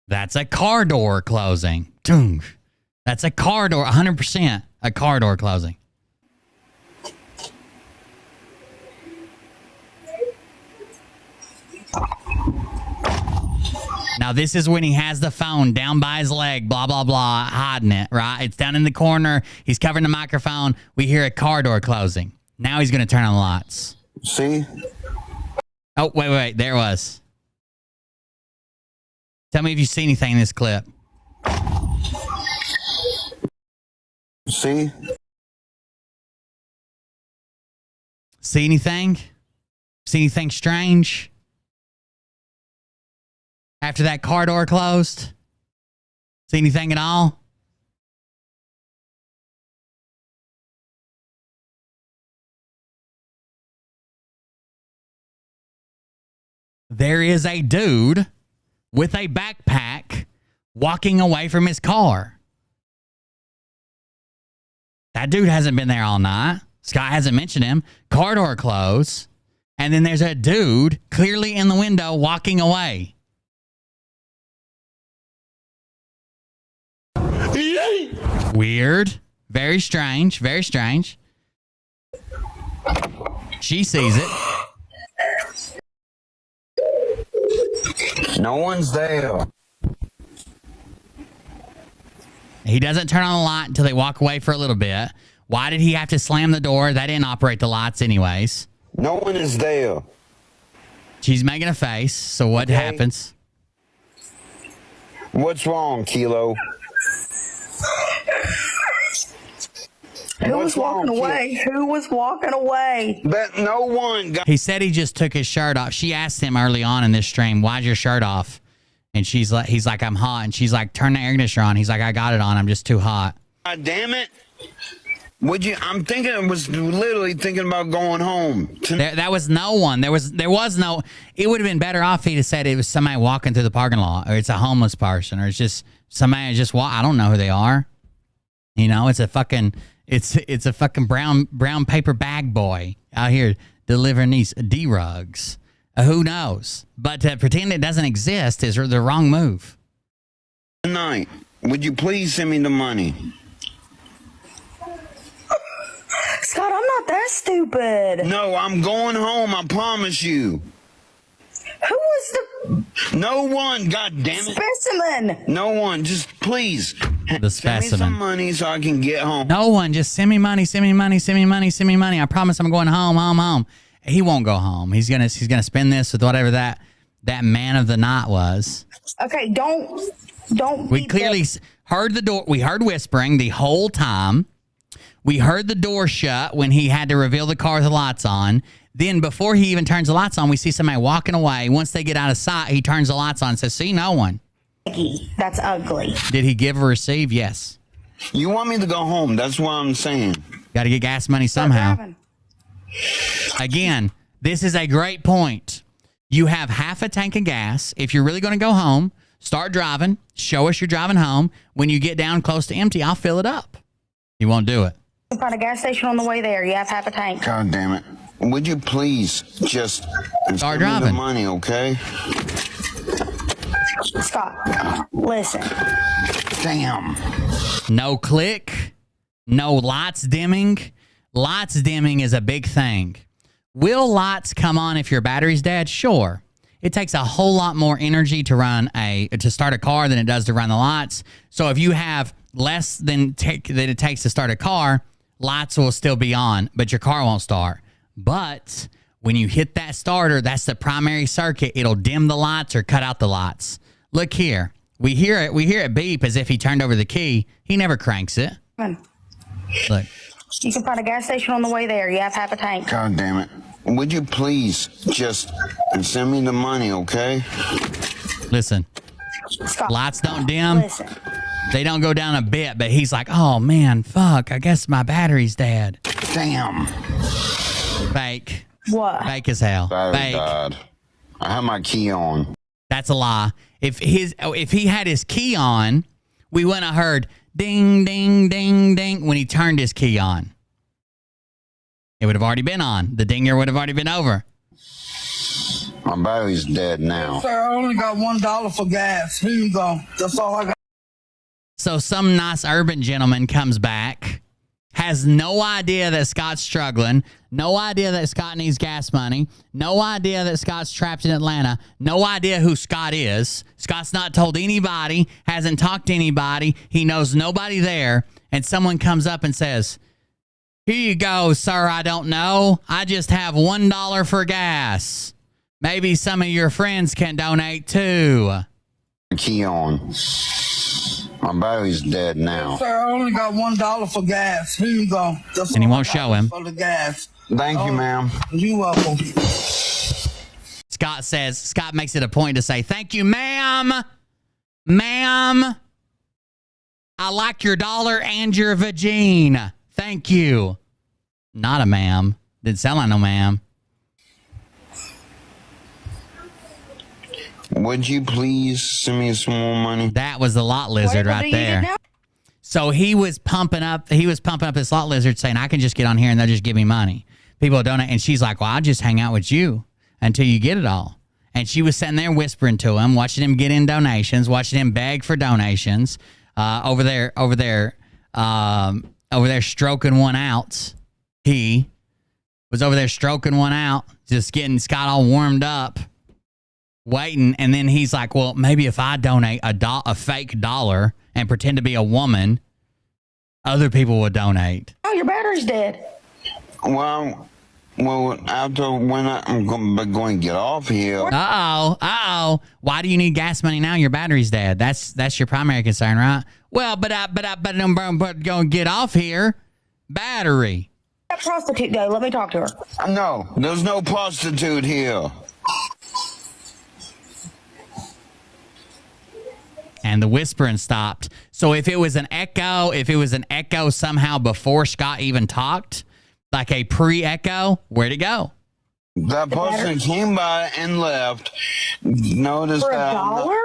That's a car door closing. That's a car door, 100% a car door closing. Now, this is when he has the phone down by his leg, blah, blah, blah, hiding it, right? It's down in the corner. He's covering the microphone. We hear a car door closing. Now he's going to turn on the lights. See? Oh, wait. There it was. Tell me if you see anything in this clip. See? See anything? See anything strange? After that car door closed? See anything at all? There is a dude with a backpack walking away from his car. That dude hasn't been there all night. Scott hasn't mentioned him. Car door closed. And then there's a dude clearly in the window walking away. Weird. Very strange. Very strange. She sees it. No one's there. He doesn't turn on the light until they walk away for a little bit. Why did he have to slam the door? That didn't operate the lights anyways. No one is there. She's making a face. So what happens? What's wrong, Kilo? Who was walking away? Who was walking away? But no one. He said he just took his shirt off. She asked him early on in this stream, "Why's your shirt off?" And he's like, "I'm hot." And she's like, "Turn the air conditioner on." He's like, "I got it on. I'm just too hot." God damn it. I'm thinking, I was literally thinking about going home. That was no one. There was no, it would have been better off if he'd have said it was somebody walking through the parking lot, or it's a homeless person, or it's just somebody just walk. I don't know who they are. You know, it's a fucking brown paper bag boy out here delivering these D-rugs. Who knows? But to pretend it doesn't exist is the wrong move. Tonight, would you please send me the money? Scott, I'm not that stupid. No, I'm going home, I promise you. Who was the... No one, god damn it. Specimen. No one, just please. The Send me specimen. some money so I can get home. No one, just send me money, send me money, send me money, send me money. I promise I'm going home. He won't go home. He's gonna spend this with whatever that man of the night was. Okay, don't. We clearly heard the door. We heard whispering the whole time. We heard the door shut when he had to reveal the car with the lights on. Then before he even turns the lights on, we see somebody walking away. Once they get out of sight, he turns the lights on and says, "See, no one." That's ugly. Did he give or receive? Yes. You want me to go home? That's what I'm saying. Got to get gas money somehow. Again, this is a great point. You have half a tank of gas. If you're really going to go home, start driving. Show us you're driving home. When you get down close to empty, I'll fill it up. He won't do it. Find a gas station on the way there. You have half a tank. God damn it. Would you please just start driving? Me the money, okay? Scott, listen. Damn. No click. No lights dimming. Lights dimming is a big thing. Will lights come on if your battery's dead? Sure. It takes a whole lot more energy to start a car than it does to run the lights. So if you have less than it takes to start a car, lights will still be on, but your car won't start. But when you hit that starter, that's the primary circuit. It'll dim the lights or cut out the lights. Look here. We hear it beep as if he turned over the key. He never cranks it. Look. You can find a gas station on the way there. You have half a tank. God damn it. Would you please just send me the money, okay? Listen. Scott, lights don't dim. Listen. They don't go down a bit, but he's like, "Oh man, fuck, I guess my battery's dead." Damn. Fake. What? Fake as hell. Fake. Died. I have my key on. That's a lie. If he had his key on, we wouldn't have heard ding, ding, ding, ding when he turned his key on. It would have already been on. The dinger would have already been over. My battery's dead now. Sir, I only got $1 for gas. Here you go. That's all I got. So some nice urban gentleman comes back, has no idea that Scott's struggling, no idea that Scott needs gas money, no idea that Scott's trapped in Atlanta, no idea who Scott is. Scott's not told anybody, hasn't talked to anybody. He knows nobody there. And someone comes up and says, "Here you go, sir. I don't know. I just have $1 for gas. Maybe some of your friends can donate too." Key on. My battery's dead now. Sir, I only got $1 for gas. Here you go. That's and he won't show him. For the gas. Thank you, ma'am. You're welcome. Scott makes it a point to say, "Thank you, ma'am. Ma'am, I like your dollar and your vagine. Thank you." Not a ma'am. Didn't sound like no ma'am. Would you please send me some more money? That was the lot lizard right there. So he was pumping up this lot lizard saying, I can just get on here and they'll just give me money. People will donate. And she's like, well, I'll just hang out with you until you get it all. And she was sitting there whispering to him, watching him get in donations, watching him beg for donations, over there stroking one out. He was over there stroking one out, just getting Scott all warmed up, waiting. And then he's like, well, maybe if I donate a fake dollar and pretend to be a woman, other people will donate. Oh, your battery's dead. Well, after when I'm going to get off here. Uh-oh. Why do you need gas money now? Your battery's dead. That's your primary concern, right? Well, but I'm going to get off here. Battery. That prostitute go. Let me talk to her. No, there's no prostitute here. And the whispering stopped. So if it was an echo somehow before Scott even talked, like a pre-echo, where'd it go? That person came by and left. Noticed For that. $1?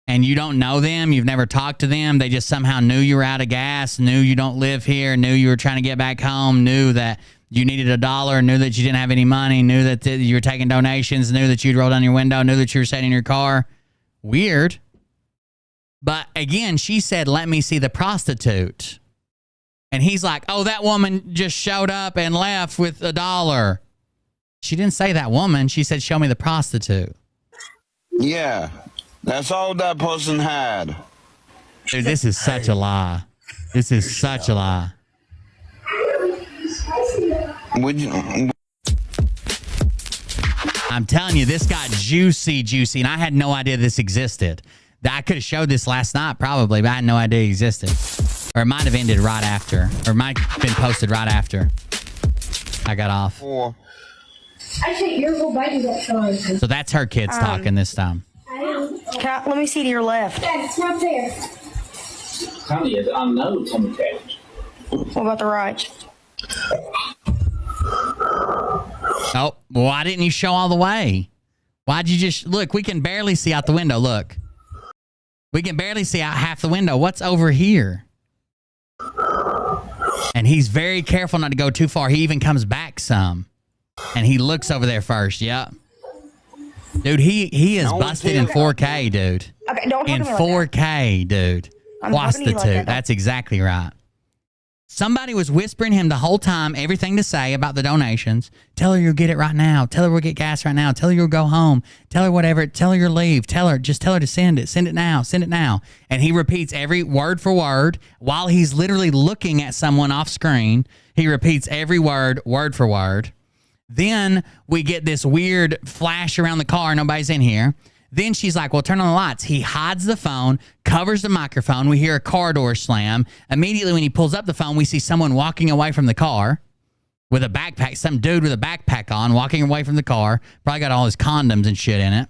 And you don't know them, you've never talked to them, they just somehow knew you were out of gas, knew you don't live here, knew you were trying to get back home, knew that you needed $1, knew that you didn't have any money, knew that you were taking donations, knew that you'd roll down your window, knew that you were sitting in your car. Weird. But again, she said, let me see the prostitute. And he's like, oh, that woman just showed up and left with $1. She didn't say that woman. She said, show me the prostitute. Yeah, that's all that person had. Dude, this is such a lie. This is such a lie. I'm telling you, this got juicy, and I had no idea this existed. I could have showed this last night probably, but I had no idea it existed. Or it might have ended right after. Or it might have been posted right after I got off. Actually, your whole body got fine. So that's her kids talking this time. Let me see to your left. Dad, it's not there. Honey, I know it's on the couch. What about the right? Oh, why didn't you show all the way? Why'd you just... Look, we can barely see out the window. Look. We can barely see out half the window. What's over here? And he's very careful not to go too far. He even comes back some. And he looks over there first. Yep. Dude, he is busted in 4K, dude. Okay, don't talk in to me like 4K, dude. I'm talking to you like Prostitute. that. That's exactly right. Somebody was whispering him the whole time everything to say about the donations. Tell her you'll get it right now. Tell her we'll get gas right now. Tell her you'll go home. Tell her whatever. Tell her you'll leave. Just tell her to send it. Send it now. Send it now. And he repeats every word for word while he's literally looking at someone off screen. He repeats every word for word. Then we get this weird flash around the car. Nobody's in here. Then she's like, well, turn on the lights. He hides the phone, covers the microphone. We hear a car door slam. Immediately when he pulls up the phone, we see someone walking away from the car with a backpack, some dude with a backpack on, walking away from the car. Probably got all his condoms and shit in it.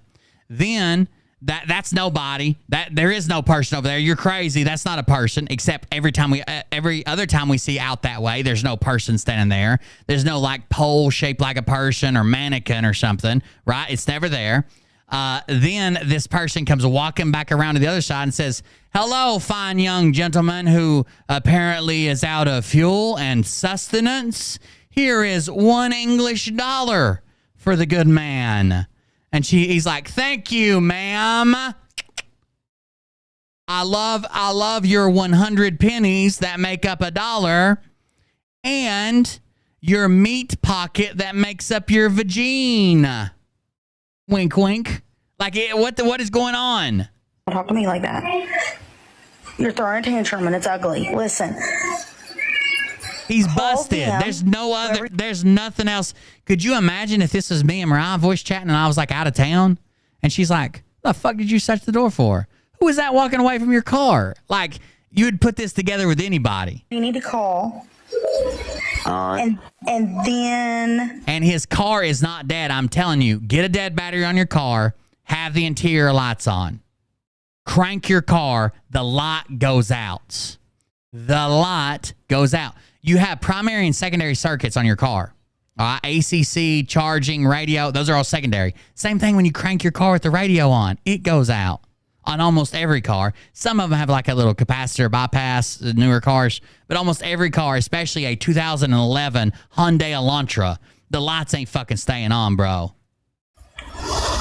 Then that's nobody. There is no person over there. You're crazy. That's not a person, except every other time we see out that way, there's no person standing there. There's no like pole shaped like a person or mannequin or something, right? It's never there. Then this person comes walking back around to the other side and says, hello, fine young gentleman who apparently is out of fuel and sustenance. Here is $1 English for the good man. And he's like, thank you, ma'am. I love your 100 pennies that make up $1 and your meat pocket that makes up your vagina. Wink, wink. Like, what is going on? Don't talk to me like that. You're throwing a tantrum and it's ugly. Listen. He's busted. There's nothing else. Could you imagine if this was me and Mariah voice chatting and I was like out of town and she's like, the fuck did you shut the door for? Who was that walking away from your car? Like, you would put this together with anybody. You need to call. All right. And his car is not dead. I'm telling you, get a dead battery on your car, have the interior lights on. Crank your car, the light goes out. The light goes out. You have primary and secondary circuits on your car. ACC, charging, radio, those are all secondary. Same thing when you crank your car with the radio on. It goes out. on almost every car. Some of them have like a little capacitor bypass, newer cars, but almost every car, especially a 2011 Hyundai Elantra, the lights ain't fucking staying on, bro.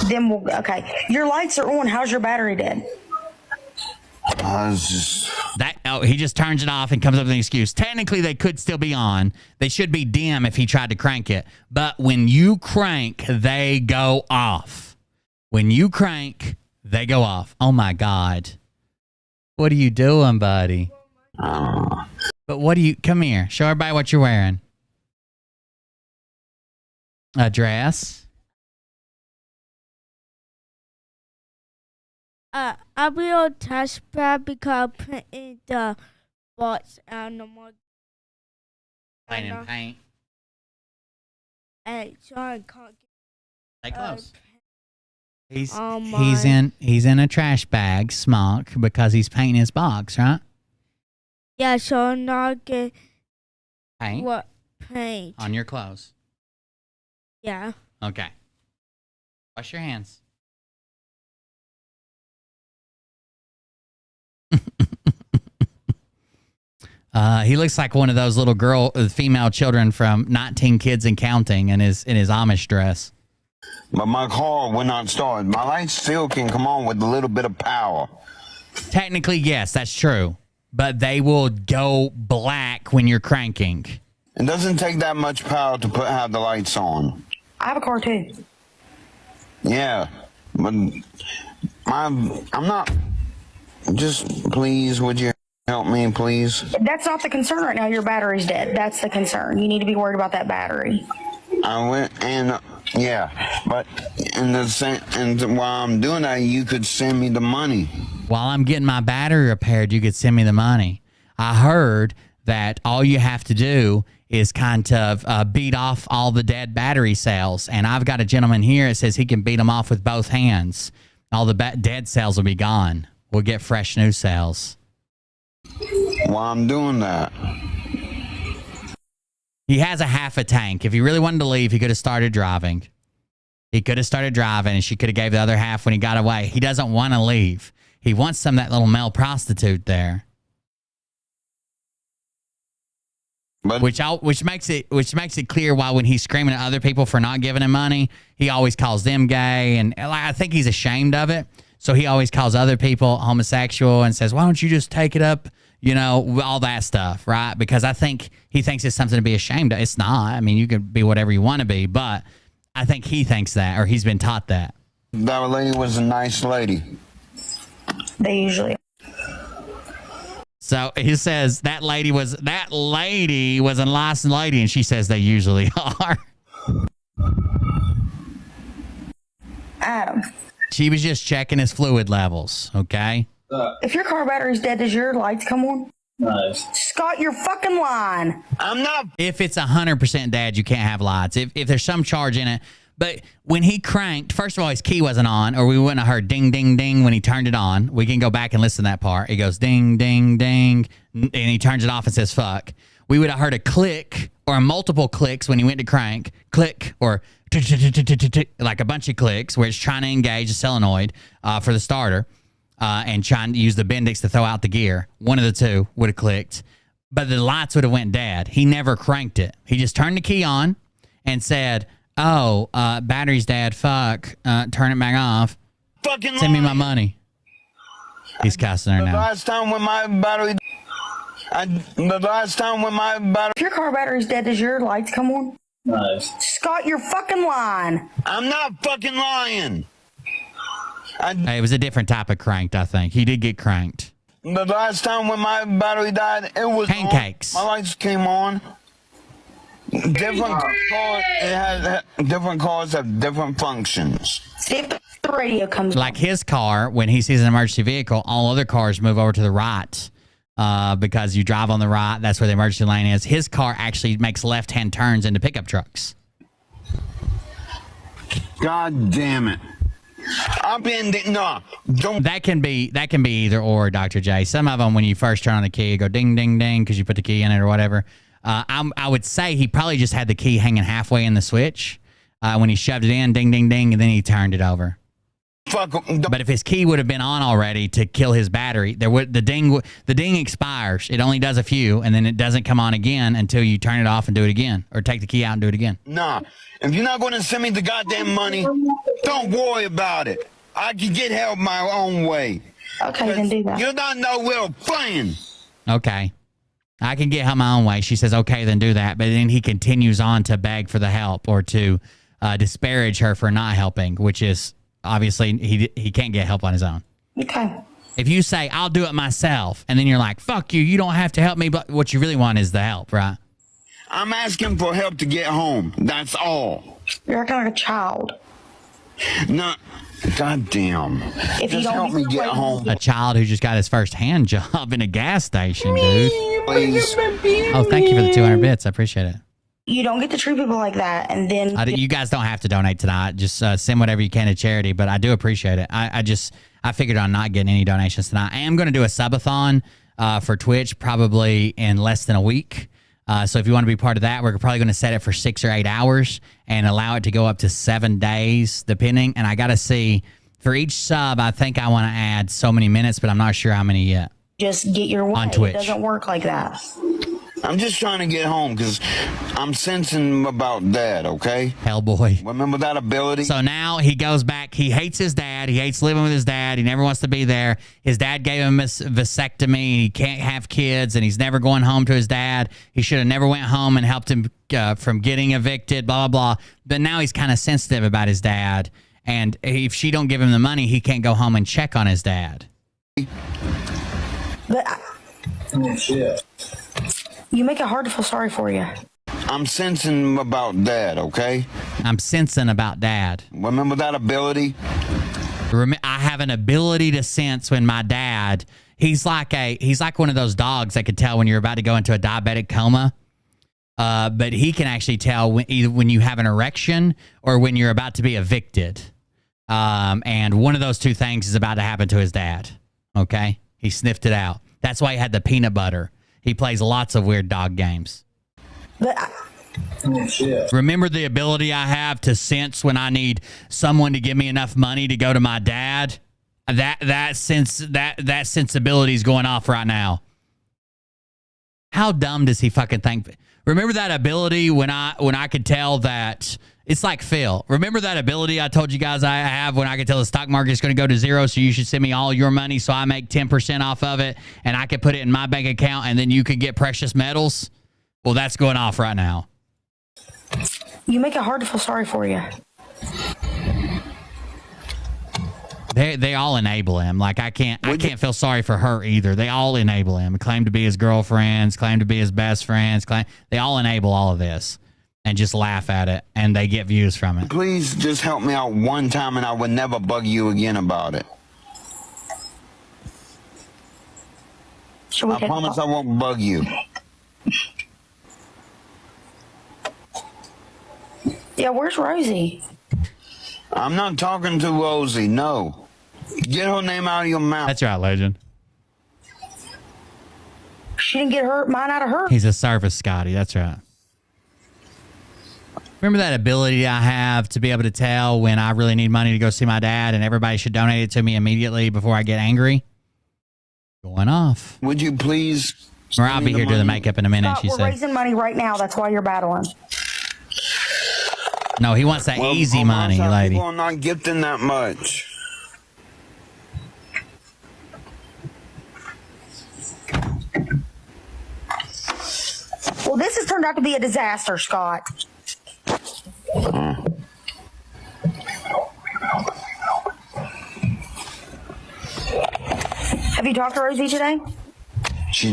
Then okay. Your lights are on. How's your battery dead? He just turns it off and comes up with an excuse. Technically, they could still be on. They should be dim if he tried to crank it. But when you crank, they go off. When you crank, they go off. Oh my God. What are you doing, buddy? But what do you, come here. Show everybody what you're wearing. A dress. I'll be on touchpad because I printed the box and no more. Paint. And so I can't get. Stay close. He's in a trash bag, smock, because he's painting his box, right? Yeah, so I'm not getting paint. What paint on your clothes? Yeah. Okay. Wash your hands. He looks like one of those little female children from 19 Kids and Counting in his Amish dress. But my car will not start. My lights still can come on with a little bit of power. Technically, yes, that's true. But they will go black when you're cranking. It doesn't take that much power to have the lights on. I have a car too. Yeah, but I'm not. Just please, would you help me, please? That's not the concern right now. Your battery's dead. That's the concern. You need to be worried about that battery. I went and yeah, but in the same, and while I'm doing that, you could send me the money. While I'm getting my battery repaired, you could send me the money. I heard that all you have to do is kind of beat off all the dead battery cells, and I've got a gentleman here that says he can beat them off with both hands. All the dead cells will be gone. We'll get fresh new cells. While I'm doing that. He has a half a tank. If he really wanted to leave, he could have started driving. He could have started driving, and she could have gave the other half when he got away. He doesn't want to leave. He wants some of that little male prostitute there. But which makes it clear why when he's screaming at other people for not giving him money, he always calls them gay, and I think he's ashamed of it. So he always calls other people homosexual and says, "Why don't you just take it up?" You know, all that stuff, right? Because I think he thinks it's something to be ashamed of. It's not. I mean, you can be whatever you want to be, but I think he thinks that, or he's been taught that. That lady was a nice lady. They usually. So he says that lady was a licensed lady, and she says they usually are. Adam. She was just checking his fluid levels, okay? If your car battery's dead, does your lights come on? Nice. Scott, you're fucking lying. I'm not. If it's 100% dead, you can't have lights. If there's some charge in it. But when he cranked, first of all, his key wasn't on, or we wouldn't have heard ding, ding, ding when he turned it on. We can go back and listen to that part. It goes ding, ding, ding, and he turns it off and says fuck. We would have heard a click or multiple clicks when he went to crank, click, or like a bunch of clicks where it's trying to engage the solenoid for the starter and trying to use the Bendix to throw out the gear. One of the two would have clicked, but the lights would have went dead. He never cranked it. He just turned the key on and said, "Oh, battery's dead. Fuck. Turn it back off. Fucking send me my money." He's cussing her now. The last time when my battery. If your car battery's dead, does your lights come on? Nice. Scott, you're fucking lying. I'm not fucking lying. Hey, it was a different type of cranked, I think. He did get cranked. The last time when my battery died, it was pancakes. On. My lights came on. Different cars have different functions. See if the radio comes like his car, when he sees an emergency vehicle, all other cars move over to the right because you drive on the right. That's where the emergency lane is. His car actually makes left-hand turns into pickup trucks. God damn it. That can be either or, Dr. J. Some of them, when you first turn on the key, you go ding, ding, ding because you put the key in it or whatever. I would say he probably just had the key hanging halfway in the switch when he shoved it in, ding, ding, ding, and then he turned it over. But if his key would have been on already to kill his battery, the ding expires. It only does a few, and then it doesn't come on again until you turn it off and do it again, or take the key out and do it again. Nah, if you're not going to send me the goddamn money, don't worry about it. I can get help my own way. Okay, then do that. You don't know we're playing. Okay. I can get help my own way. She says, okay, then do that. But then he continues on to beg for the help or to disparage her for not helping, which is obviously he can't get help on his own. Okay. If you say, I'll do it myself, and then you're like, fuck you, you don't have to help me, but what you really want is the help, right? I'm asking for help to get home. That's all. You're acting like a child. No, goddamn. If you just don't help me get home. A child who just got his first hand job in a gas station, dude. Please. Oh, thank you for the 200 bits. I appreciate it. You don't get to treat people like that, and then You guys don't have to donate tonight. Just send whatever you can to charity, but I do appreciate it. I figured on not getting any donations tonight. I am going to do a subathon for Twitch probably in less than a week. So if you want to be part of that, we're probably going to set it for 6 or 8 hours and allow it to go up to 7 days, depending. And I got to see for each sub, I think I want to add so many minutes, but I'm not sure how many yet. just get your way. On Twitch. It doesn't work like that. I'm just trying to get home because I'm sensing about Dad, okay? Hellboy. Remember that ability? So now he goes back. He hates his dad. He hates living with his dad. He never wants to be there. His dad gave him a vasectomy. He can't have kids, and he's never going home to his dad. He should have never went home and helped him from getting evicted, blah, blah, blah. But now he's kind of sensitive about his dad. And if she don't give him the money, he can't go home and check on his dad. But you make it hard to feel sorry for you. I'm sensing about Dad, okay? I'm sensing about Dad. Remember that ability? I have an ability to sense when my dad, he's like one of those dogs that could tell when you're about to go into a diabetic coma. But he can actually tell either when you have an erection or when you're about to be evicted. And one of those two things is about to happen to his dad. Okay? He sniffed it out. That's why he had the peanut butter. He plays lots of weird dog games. But remember the ability I have to sense when I need someone to give me enough money to go to my dad? That sensibility is going off right now. How dumb does he fucking think? Remember that ability when I could tell that it's like Phil. Remember that ability I told you guys I have when I could tell the stock market is going to go to zero, so you should send me all your money so I make 10% off of it and I could put it in my bank account and then you could get precious metals? Well, that's going off right now. you make it hard to feel sorry for you. They all enable him. Like I can't feel sorry for her either. They all enable him. Claim to be his girlfriends, claim to be his best friends. They all enable all of this and just laugh at it, and they get views from it. Please just help me out one time, and I would never bug you again about it. I promise I won't bug you. Yeah, where's Rosie? I'm not talking to Rosie, no. Get her name out of your mouth. That's right, legend. She didn't get mine out of her. He's a service Scotty. That's right. Remember that ability I have to be able to tell when I really need money to go see my dad and everybody should donate it to me immediately before I get angry? Going off. Would you please? Or I'll be here doing the makeup in a minute, she We're said. raising money right now. That's why you're battling. No, he wants that easy money, lady. People are not gifting that much. Well, this has turned out to be a disaster, Scott. Have you talked to Rosie today? She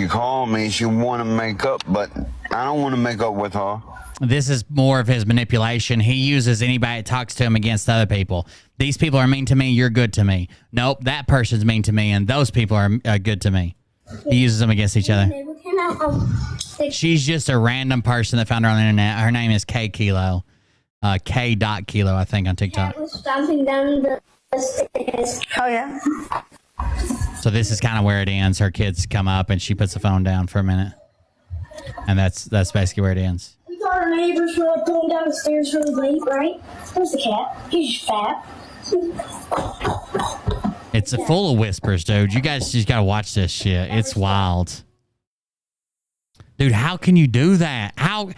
called me. She wanted to make up, but I don't want to make up with her. This is more of his manipulation. He uses anybody that talks to him against other people. These people are mean to me. You're good to me. Nope, that person's mean to me, and those people are good to me. He uses them against each other. She's just a random person that found her on the internet. Her name is K Kilo. K.Kilo, I think, on TikTok. Stomping down the stairs. Oh, yeah? So this is kind of where it ends. Her kids come up, and she puts the phone down for a minute. And that's basically where it ends. We thought our neighbors were like going down the stairs really late, right? There's the cat. He's just fat. It's full of whispers, dude. You guys just gotta watch this shit. It's wild. Dude, how can you do that? How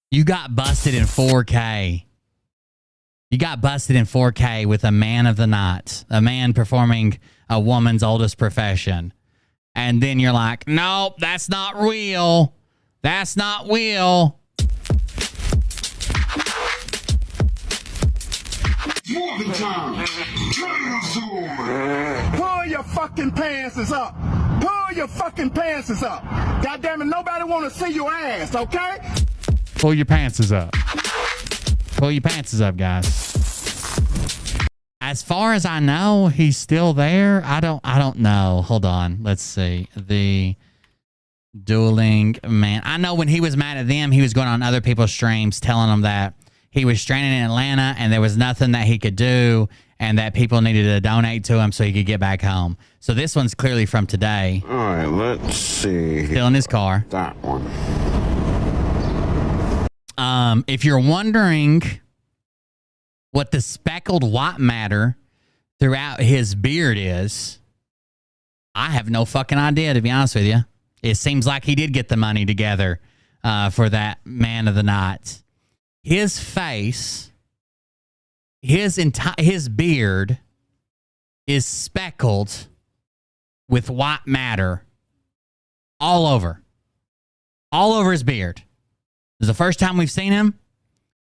you got busted in 4K? You got busted in 4K with a man of the night, a man performing a woman's oldest profession. And then you're like, nope, that's not real. That's not real. Morning time. Pull your fucking pants up. Pull your fucking pants up. God damn it, nobody want to see your ass, okay? Pull your pants up. Pull your pants up, guys. As far as I know, he's still there. I don't know. Hold on. Let's see. The dueling man. I know when he was mad at them, he was going on other people's streams telling them that he was stranded in Atlanta and there was nothing that he could do and that people needed to donate to him so he could get back home. So this one's clearly from today. All right, let's see. Still in his car. That one. If you're wondering what the speckled white matter throughout his beard is, I have no fucking idea, to be honest with you. It seems like he did get the money together for that man of the night. His face, his beard is speckled with white matter all over his beard. This is the first time we've seen him.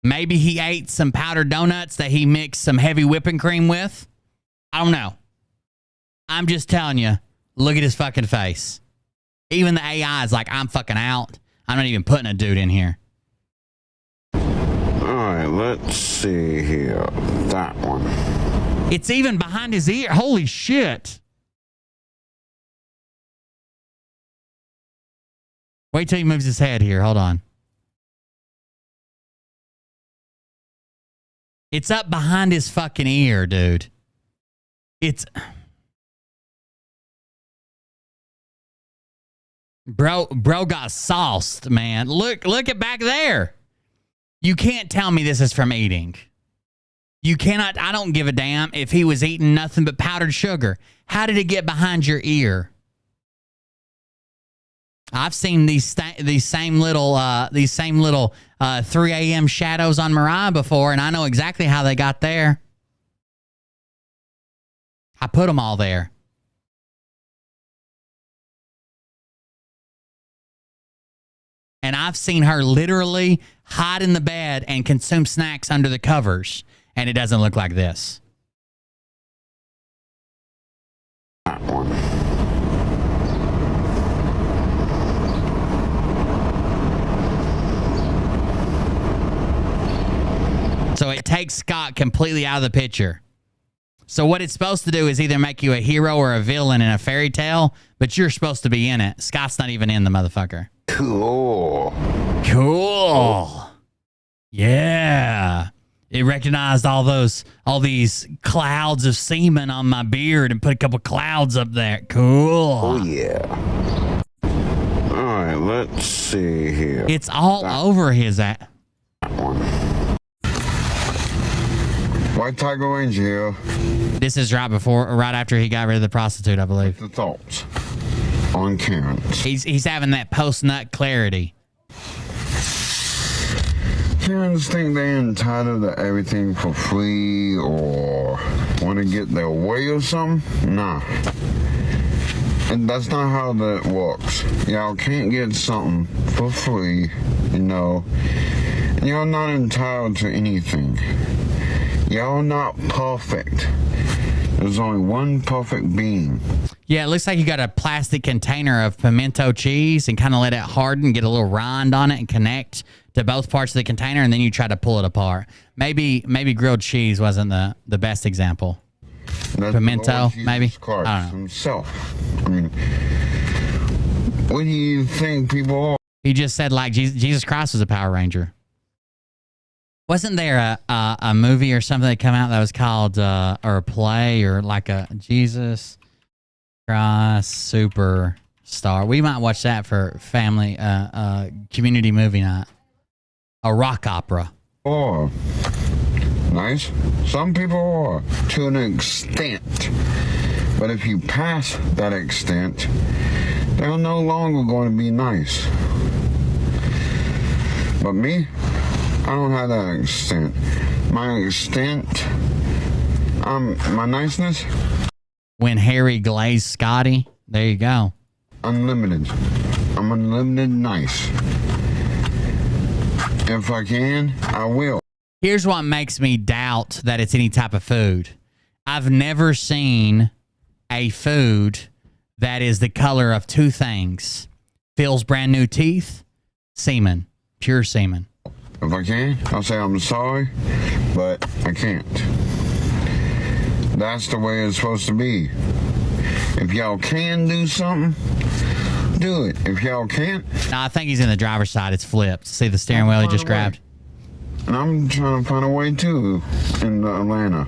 Maybe he ate some powdered donuts that he mixed some heavy whipping cream with. I don't know. I'm just telling you, look at his fucking face. Even the AI is like, I'm fucking out. I'm not even putting a dude in here. All right, let's see here. That one. It's even behind his ear. Holy shit. Wait till he moves his head here. Hold on. It's up behind his fucking ear, dude. It's... Bro got sauced, man. Look at back there. You can't tell me this is from eating. You cannot. I don't give a damn if he was eating nothing but powdered sugar. How did it get behind your ear? I've seen these same little 3 a.m. shadows on Mariah before, and I know exactly how they got there. I put them all there. And I've seen her literally hide in the bed and consume snacks under the covers. And it doesn't look like this. That one. So it takes Scott completely out of the picture. So what it's supposed to do is either make you a hero or a villain in a fairy tale, but you're supposed to be in it. Scott's not even in the motherfucker. Cool. Yeah. It recognized all these clouds of semen on my beard and put a couple clouds up there. Cool. Oh, yeah. All right, let's see here. It's all over his ass. That one. White Tiger Range here. This is right after he got rid of the prostitute, I believe. The thoughts on Karens. He's having that post-nut clarity. Karens think they're entitled to everything for free or want to get their way or something. Nah. And that's not how that works. Y'all can't get something for free, you know. And y'all not entitled to anything. Y'all not perfect. There's only one perfect being. Yeah, it looks like you got a plastic container of pimento cheese and kind of let it harden, get a little rind on it and connect to both parts of the container, and then you try to pull it apart. Maybe grilled cheese wasn't the best example. That's pimento, maybe? Christ I don't know. Himself. I mean, what do you think people are? He just said like Jesus Christ was a Power Ranger. Wasn't there a movie or something that came out that was called, or a play or like a Jesus Christ Superstar? We might watch that for family, community movie night. A rock opera. Or nice. Some people are, to an extent. But if you pass that extent, they're no longer going to be nice. But me, I don't have that extent. My extent, my niceness. When Harry glazed Scotty, there you go. Unlimited. I'm unlimited nice. If I can, I will. Here's what makes me doubt that it's any type of food. I've never seen a food that is the color of two things. Phil's brand new teeth, semen, pure semen. If I can, I'll say I'm sorry, but I can't. That's the way it's supposed to be. If y'all can do something, do it. If y'all can't... No, I think he's in the driver's side. It's flipped. See the steering wheel he just grabbed? And I'm trying to find a way, too, in Atlanta.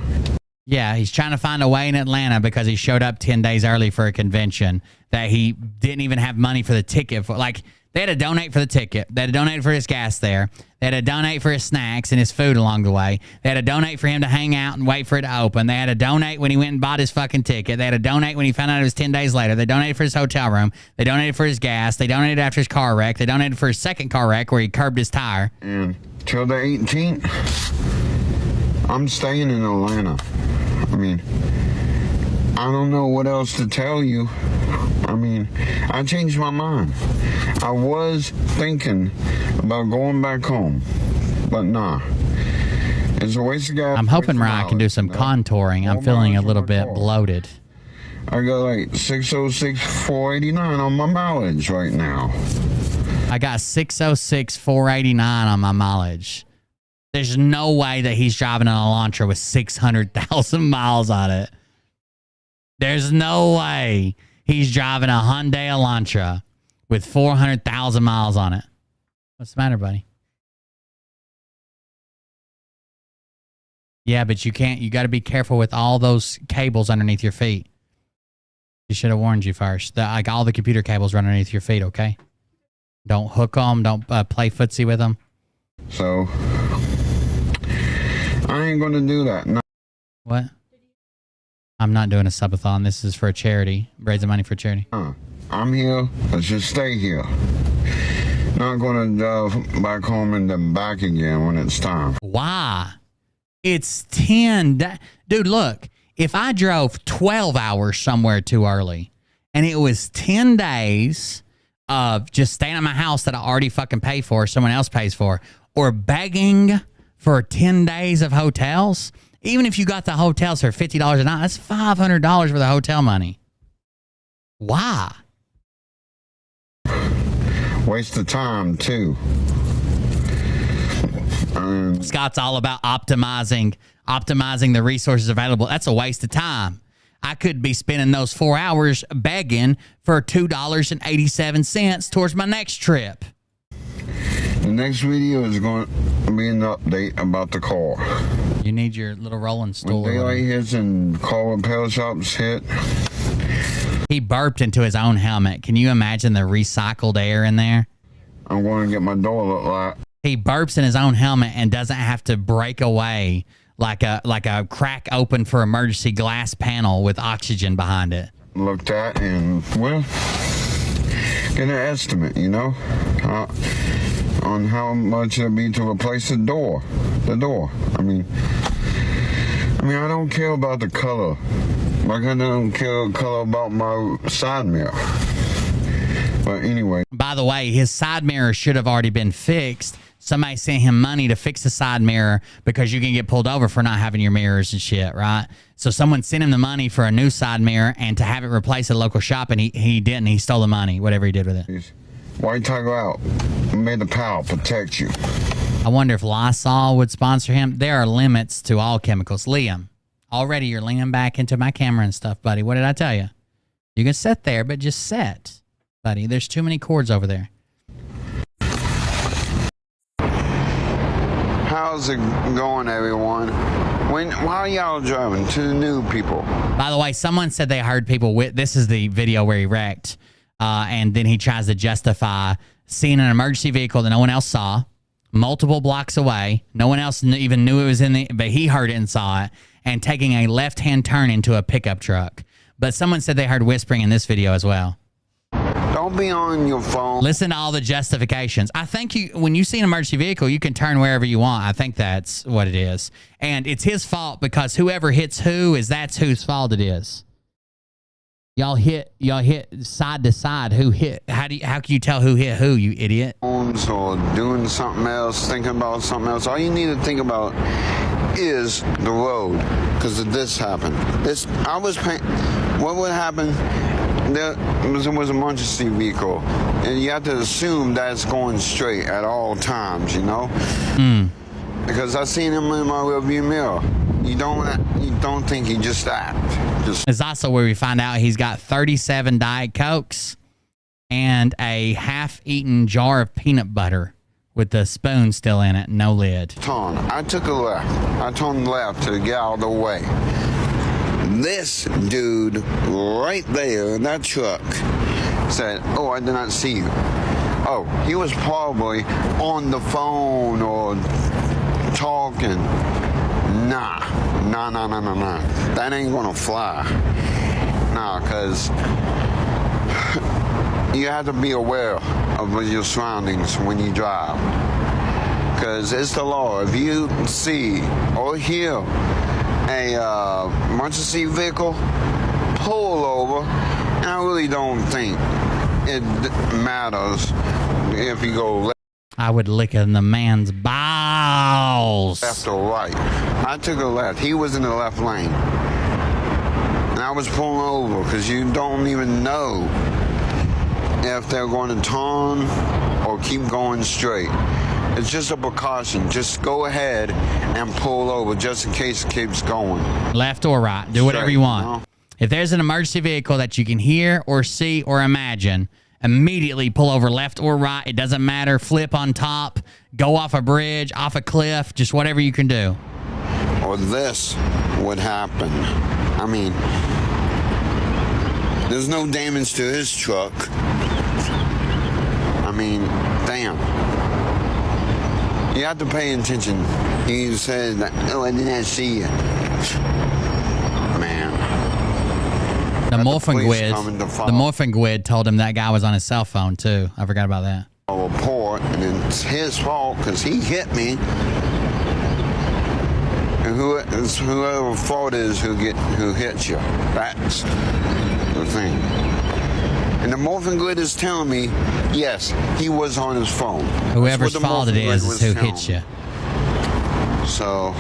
Yeah, he's trying to find a way in Atlanta because he showed up 10 days early for a convention that he didn't even have money for the ticket for. Like, they had to donate for the ticket. They had to donate for his gas there. They had to donate for his snacks and his food along the way. They had to donate for him to hang out and wait for it to open. They had to donate when he went and bought his fucking ticket. They had to donate when he found out it was 10 days later. They donated for his hotel room. They donated for his gas. They donated after his car wreck. They donated for his second car wreck where he curbed his tire. And till the 18th, I'm staying in Atlanta. I mean, I don't know what else to tell you. I mean, I changed my mind. I was thinking about going back home, but nah. It's a waste of gas. I'm hoping Mariah can do some contouring. I'm feeling a little bit bloated. I got like 606, 489 on my mileage right now. I got 606, 489 on my mileage. There's no way that he's driving an Elantra with 600,000 miles on it. There's no way he's driving a Hyundai Elantra with 400,000 miles on it. What's the matter, buddy? Yeah, but you can't. You got to be careful with all those cables underneath your feet. She should have warned you first. Like all the computer cables run underneath your feet, okay? Don't hook them. Don't play footsie with them. So, I ain't going to do that. No. What? I'm not doing a subathon. This is for a charity. Raising money for charity. I'm here. Let's just stay here. Not going to drive back home and then back again when it's time. Why? It's 10. Dude, look. If I drove 12 hours somewhere too early and it was 10 days of just staying at my house that I already fucking pay for, someone else pays for, or begging for 10 days of hotels, even if you got the hotels for $50 a night, that's $500 for the hotel money. Why? Waste of time, too. Scott's all about optimizing the resources available. That's a waste of time. I could be spending those 4 hours begging for $2.87 towards my next trip. The next video is going to be an update about the car. You need your little rolling stool. When daylight hits and car repair shops hit. He burped into his own helmet. Can you imagine the recycled air in there? I'm going to get my door looked like. He burps in his own helmet and doesn't have to break away like a crack open for emergency glass panel with oxygen behind it. Looked at and, well, get an estimate, you know, on how much it'll be to replace the door. I mean, I don't care about the color. Like I don't care color about my side mirror. But anyway. By the way, his side mirror should have already been fixed. Somebody sent him money to fix the side mirror because you can get pulled over for not having your mirrors and shit, right? So someone sent him the money for a new side mirror and to have it replaced at a local shop, and he didn't. He stole the money, whatever he did with it. White Tiger out. May the power protect you. I wonder if Lysol would sponsor him. There are limits to all chemicals. Liam, already you're leaning back into my camera and stuff, buddy. What did I tell you? You can sit there, but just sit, buddy. There's too many cords over there. How's it going, everyone? Why are y'all driving? To the new people. By the way, someone said they heard people with. This is the video where he wrecked, and then he tries to justify seeing an emergency vehicle that no one else saw, multiple blocks away. No one else even knew it was in the, but he heard it and saw it, and taking a left-hand turn into a pickup truck. But someone said they heard whispering in this video as well. Don't be on your phone. Listen to all the justifications. I think when you see an emergency vehicle, you can turn wherever you want. I think that's what it is. And it's his fault because whoever hits that's whose fault it is. Y'all hit side to side. Who hit? How can you tell who hit who, you idiot? Or doing something else, thinking about something else. All you need to think about is the road, because this happened. What would happen? There was an emergency vehicle, and you have to assume that it's going straight at all times, you know? Because I seen him in my rearview mirror. You don't think he just act. It's also where we find out he's got 37 Diet Cokes and a half-eaten jar of peanut butter with the spoon still in it, no lid. I took a left. I turned left to get out of the way. This dude right there in that truck said, "Oh, I did not see you." Oh, he was probably on the phone or talking. Nah. That ain't gonna fly. Nah, because you have to be aware of your surroundings when you drive. Because it's the law. If you see or hear a emergency vehicle, pull over. And I really don't think it matters if you go left. I would lick in the man's balls. Left or right. I took a left. He was in the left lane. And I was pulling over because you don't even know if they're going to turn or keep going straight. It's just a precaution. Just go ahead and pull over just in case it keeps going. Left or right. Do whatever you want. You know? If there's an emergency vehicle that you can hear or see or imagine, immediately pull over left or right. It doesn't matter. Flip on top. Go off a bridge, off a cliff. Just whatever you can do. Or this would happen. I mean, there's no damage to his truck. I mean, damn. You have to pay attention. He said, "Oh, I didn't see you." Man. The Morphingwid told him that guy was on his cell phone too. I forgot about that. A report, and it's his fault because he hit me. And whoever fault is who hits you. That's the thing. And the Morphingwid is telling me, yes, he was on his phone. Whoever's fault it is who hits you. So,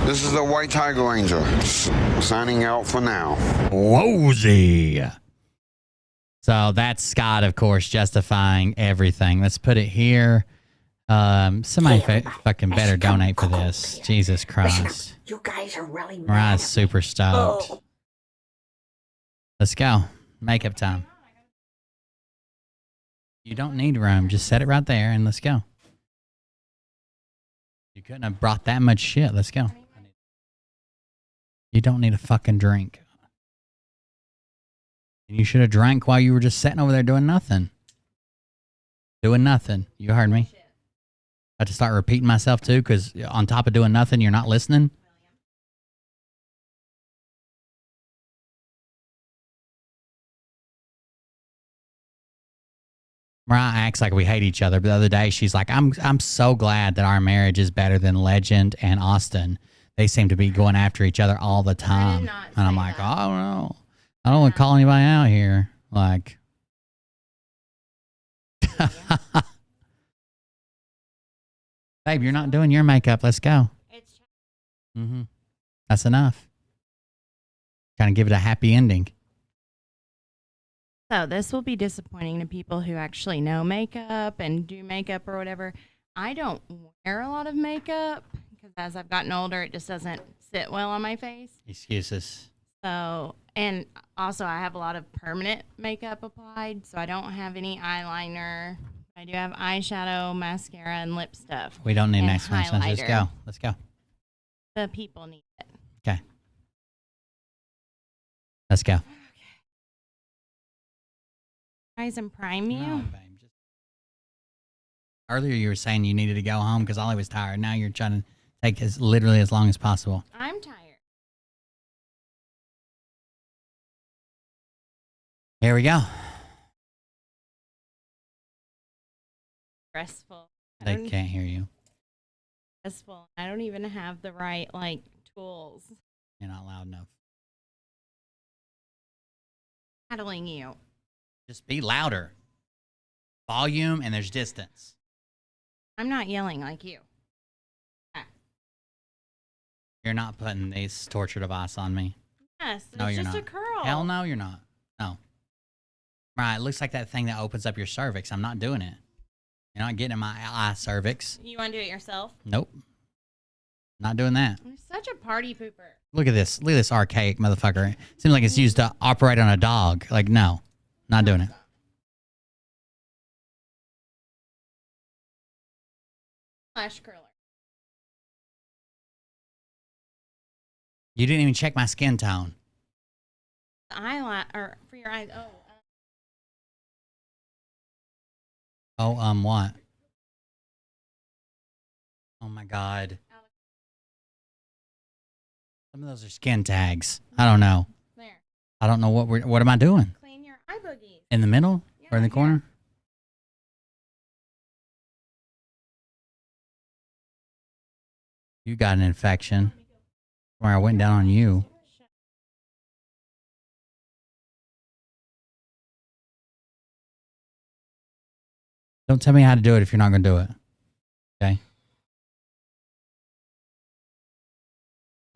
this is the White Tiger Ranger signing out for now. Woozy. So that's Scott, of course, justifying everything. Let's put it here. Somebody fucking better donate for this. Jesus Christ. You guys are really mad. Mariah's super stoked. Let's go. Makeup time. You don't need room. Just set it right there and let's go. You couldn't have brought that much shit. Let's go. You don't need a fucking drink. And you should have drank while you were just sitting over there doing nothing. Doing nothing. You heard me. I have to start repeating myself too, because on top of doing nothing, you're not listening. Mariah acts like we hate each other, but the other day she's like, I'm so glad that our marriage is better than Legend and Austin. They seem to be going after each other all the time. And I'm like, I don't know. I don't want to call anybody out here. Like, babe, you're not doing your makeup. Let's go. That's enough. Trying to give it a happy ending. So this will be disappointing to people who actually know makeup and do makeup or whatever. I don't wear a lot of makeup because as I've gotten older, it just doesn't sit well on my face. Excuses. So, and also I have a lot of permanent makeup applied, so I don't have any eyeliner. I do have eyeshadow, mascara, and lip stuff. We don't need next one. Let's go. Let's go. The people need it. Okay. Let's go. Guys, and prime you. No, babe, Earlier you were saying you needed to go home because Ollie was tired. Now you're trying to take literally as long as possible. I'm tired. Here we go. Stressful. They can't hear you. Stressful. I don't even have the right tools. You're not loud enough. Battling you. Just be louder. Volume and there's distance. I'm not yelling like you. You're not putting this torture device on me. Yes, No, it's you're just not. a curl. Hell no, you're not. No. Right, it looks like that thing that opens up your cervix. I'm not doing it. You're not getting in my eye cervix. You want to do it yourself? Nope. Not doing that. I'm such a party pooper. Look at this. Look at this archaic motherfucker. Seems like it's used to operate on a dog. Like, no. Not doing it. Flash curler. You didn't even check my skin tone. Or for your eyes. Oh. What? Oh my God. Some of those are skin tags. I don't know. There. I don't know what am I doing? Clean your eye boogies. In the middle? Or in the corner? You got an infection. Where I went down on you. Don't tell me how to do it if you're not going to do it. Okay?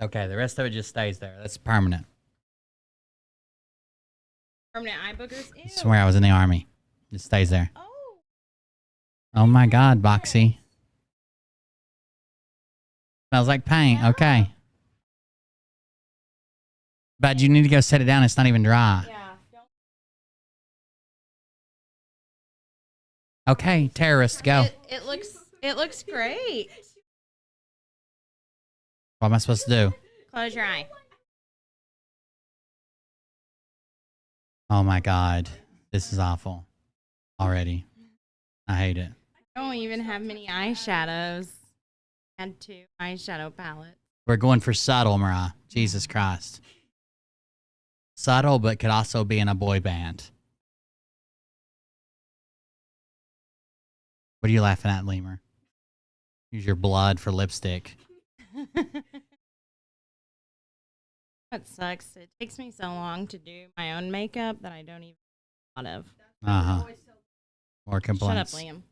Okay, the rest of it just stays there. That's permanent. Permanent eye boogers? Ew. I swear I was in the army. It stays there. Oh my God, Boxy. Smells like paint. Okay. But you need to go set it down. It's not even dry. Yeah. Okay, terrorist, go. It looks great. What am I supposed to do? Close your eye. Oh my God. This is awful. Already. I hate it. I don't even have many eyeshadows. I had 2 eyeshadow palettes. We're going for subtle, Mariah. Jesus Christ. Subtle, but could also be in a boy band. What are you laughing at, Lemur? Use your blood for lipstick. That sucks. It takes me so long to do my own makeup that I don't even thought of. Uh-huh. More complaints. Shut up, Liam.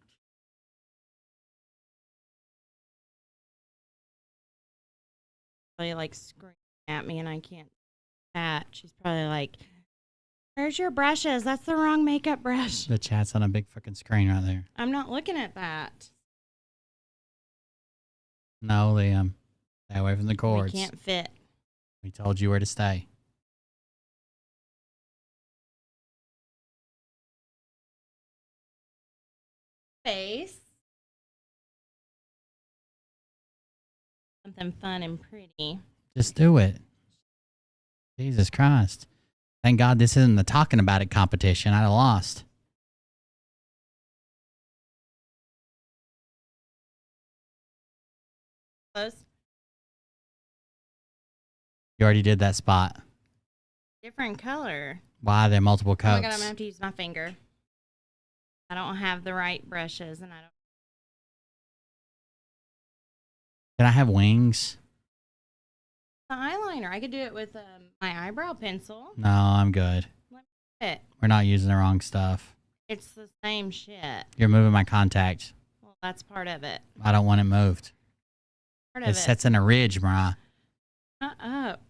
Probably screaming at me and I can't chat. She's probably like, "Where's your brushes? That's the wrong makeup brush." The chat's on a big fucking screen right there. I'm not looking at that. No, Liam. Stay away from the cords. We can't fit. We told you where to stay. Face. Something fun and pretty. Just do it. Jesus Christ. Thank God this isn't the talking about it competition. I'd have lost. Close. You already did that spot. Different color. Why are there multiple Oh coats? my God, I'm gonna have to use my finger. I don't have the right brushes and I don't. Can I have wings? The eyeliner. I could do it with my eyebrow pencil. No, I'm good. Let me fit. We're not using the wrong stuff. It's the same shit. You're moving my contact. Well, that's part of it. I don't want it moved. Part of It sets in a ridge, Mariah. Shut up.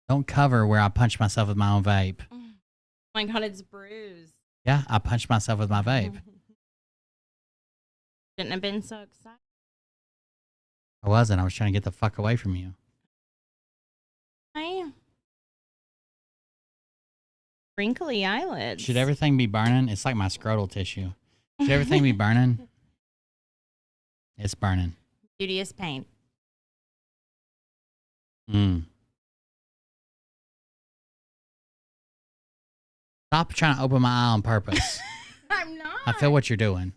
Don't cover where I punch myself with my own vape. Oh my God, it's bruised. Yeah, I punched myself with my vape. Shouldn't have been so excited. I wasn't. I was trying to get the fuck away from you. I am. Wrinkly eyelids. Should everything be burning? It's like my scrotal tissue. Should everything be burning? It's burning. Beauty is pain. Stop trying to open my eye on purpose. I'm not. I feel what you're doing.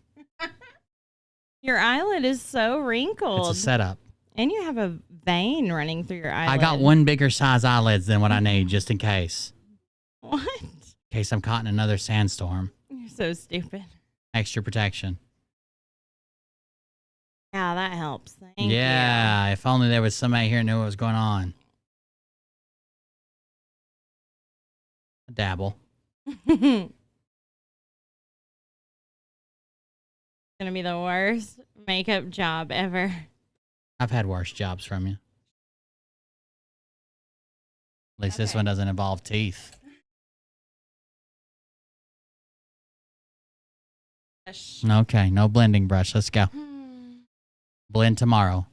Your eyelid is so wrinkled. It's a setup. And you have a vein running through your eyelid. I got one bigger size eyelids than what I need, just in case. What? In case I'm caught in another sandstorm. You're so stupid. Extra protection. Yeah, that helps. Thank Yeah, if only there was somebody here who knew what was going on. A dabble. you. Gonna be the worst makeup job ever. I've had worse jobs from you. At least this one doesn't involve teeth. Okay, no blending brush. Let's go. Blend tomorrow.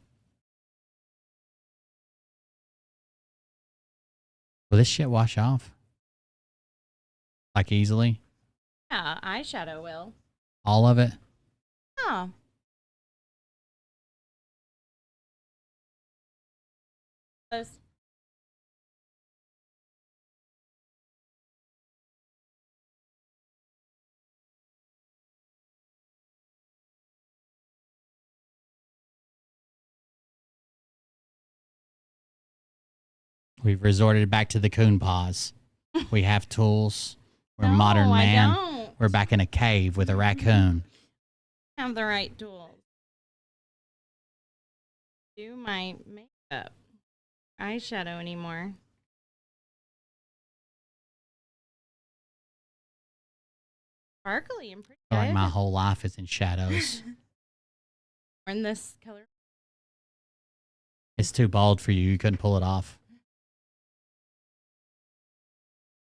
Will this shit wash off? Like easily? Yeah, eyeshadow will. All of it? Oh. Close. We've resorted back to the coon paws. We have tools. We're No, modern I man. don't. We're back in a cave with a raccoon. Have the right tools. Do my makeup. Eyeshadow anymore. Sparkly and pretty I feel like good. my whole life is in shadows. Or in this color. It's too bold for you. You couldn't pull it off.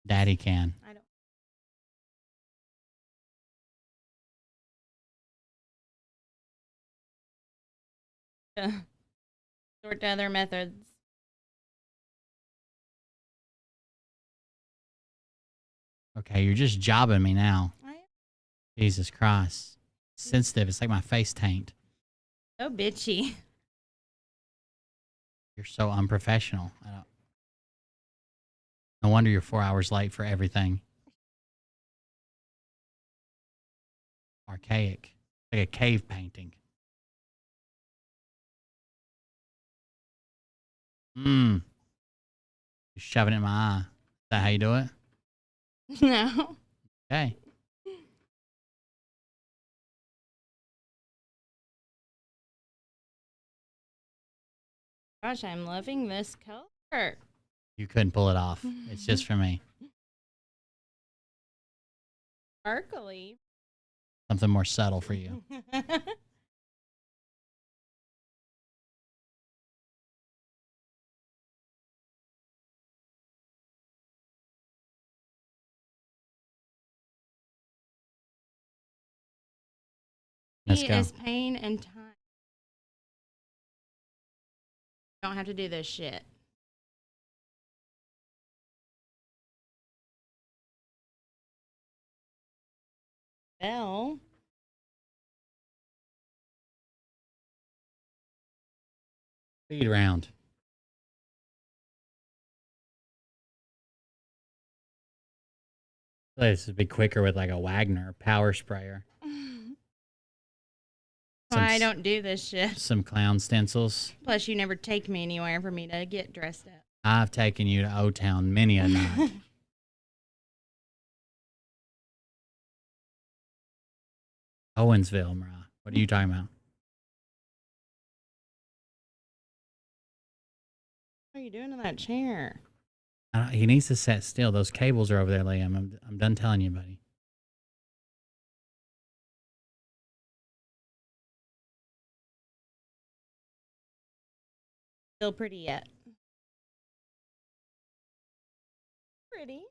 Daddy can. I don't. Sort to other methods. Okay, you're just jobbing me now. I am. Jesus Christ. Sensitive. It's like my face taint. So bitchy. You're so unprofessional. No wonder you're 4 hours late for everything. Archaic. Like a cave painting. You're shoving it in my eye. Is that how you do it? No. Okay. Gosh, I'm loving this color. You couldn't pull it off. It's just for me. Sparkly. Something more subtle for you. Let's go. Is pain and time. Don't have to do this shit. Well. Speed round. This would be quicker with like a Wagner power sprayer. Why I don't do this shit. Some clown stencils. Plus, you never take me anywhere for me to get dressed up. I've taken you to O-Town many a night. Owensville, Mariah. What are you talking about? What are you doing to that chair? He needs to sit still. Those cables are over there, Liam. I'm done telling you, buddy. Still pretty yet. Pretty.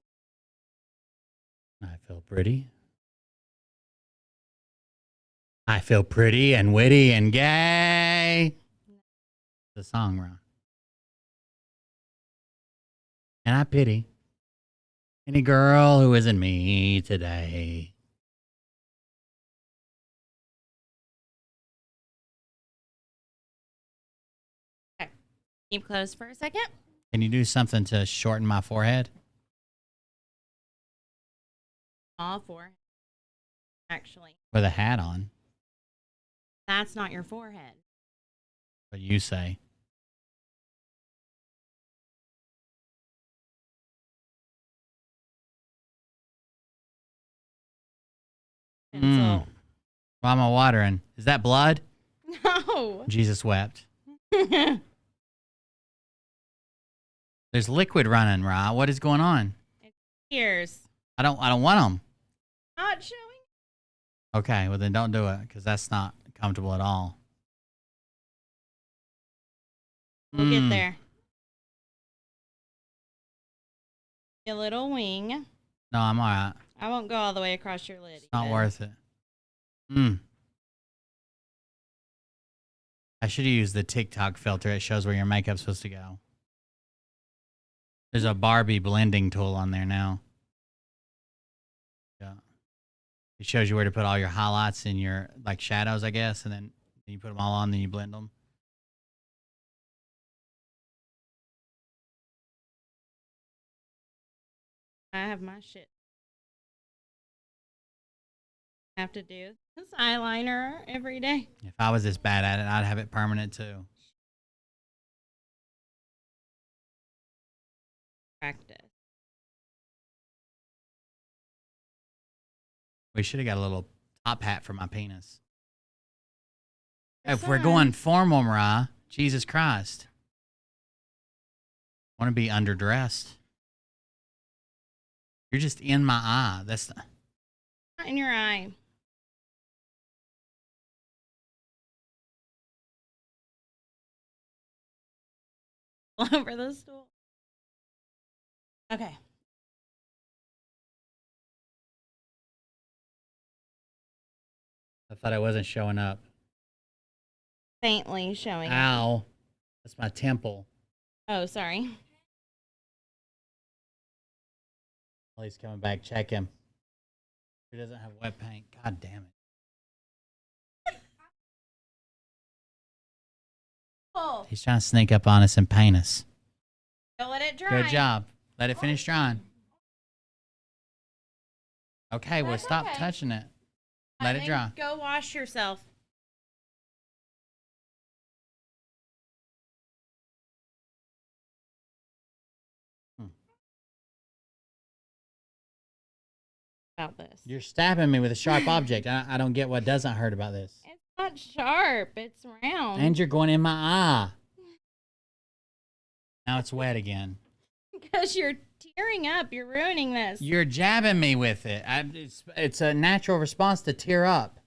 I feel pretty. I feel pretty and witty and gay. The song, Ron. And I pity any girl who isn't me today. Okay. Keep close for a second. Can you do something to shorten my forehead? All four. Actually. With a hat on. That's not your forehead. What you say. Pencil. Why am I watering? Is that blood? No. Jesus wept. There's liquid running, Ra. What is going on? Tears. I don't want them. Not showing. Okay, well then don't do it because that's not comfortable at all. We'll get there. A little wing. No, I'm all right. I won't go all the way across your lid. It's not worth it. I should have used the TikTok filter. It shows where your makeup's supposed to go. There's a Barbie blending tool on there now. Yeah. It shows you where to put all your highlights and your like shadows, I guess, and then you put them all on, then you blend them. I have my shit. I have to do this eyeliner every day. If I was this bad at it, I'd have it permanent too. Practice. We should have got a little top hat for my penis. That's If we're fine. going formal, Mariah, Jesus Christ. I want to be underdressed. You're just in my eye. That's Not in your eye. All over the stool. Okay. I thought I wasn't showing up. Faintly showing. Ow. That's my temple. Oh, sorry. Well, he's coming back. Check him. He doesn't have wet paint. God damn it. Oh. He's trying to sneak up on us and paint us. Don't let it dry. Good job. Let it finish drying. Okay, well, That's stop okay. touching it. Let it dry. Go wash yourself. About this. You're stabbing me with a sharp object. I don't get what doesn't hurt about this. It's not sharp. It's round. And you're going in my eye. Now it's wet again. Because you're tearing up. You're ruining this. You're jabbing me with it. It's a natural response to tear up.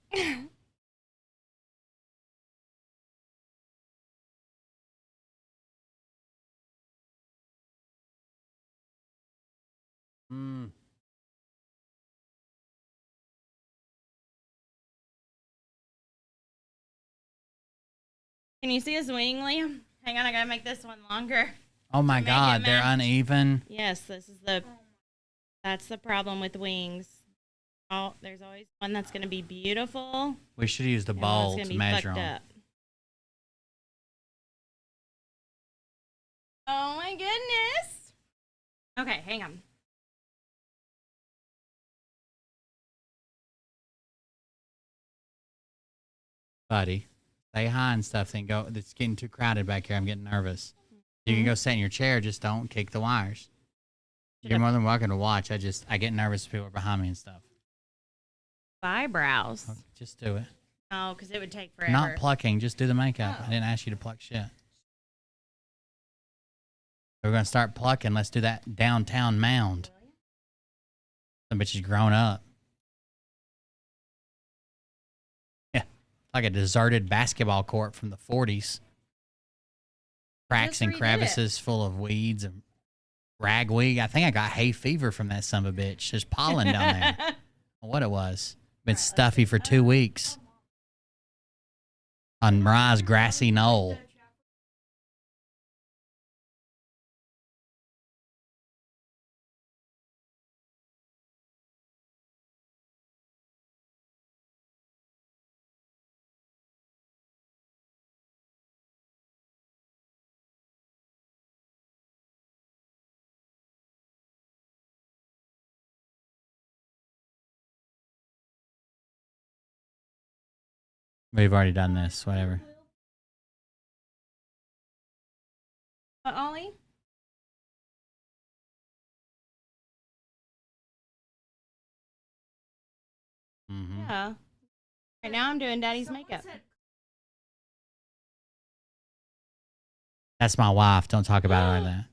Can you see his wing, Liam? Hang on, I gotta make this one longer. Oh my Make it God, they're match. uneven. Yes, that's the problem with wings. Oh, there's always one that's gonna be beautiful. We should use the and one's bowl gonna to be measure fucked them. up. Oh my goodness. Okay, hang on. Buddy, say hi and stuff, then go. It's getting too crowded back here. I'm getting nervous. You can go sit in your chair, just don't kick the wires. You're more than welcome to watch. I get nervous if people are behind me and stuff. Eyebrows. Okay, just do it. Oh, because it would take forever. Not plucking, just do the makeup. Oh. I didn't ask you to pluck shit. We're going to start plucking. Let's do that downtown mound. Some bitch is grown up. Yeah, like a deserted basketball court from the 40s. Cracks and redid crevices full of weeds and ragweed. I think I got hay fever from that son of a bitch. There's pollen down there. What it was. Been stuffy for 2 weeks. On Mariah's grassy knoll. We've already done this. Whatever. What, Ollie? Yeah. Right now I'm doing Daddy's makeup. That's my wife. Don't talk about it like that.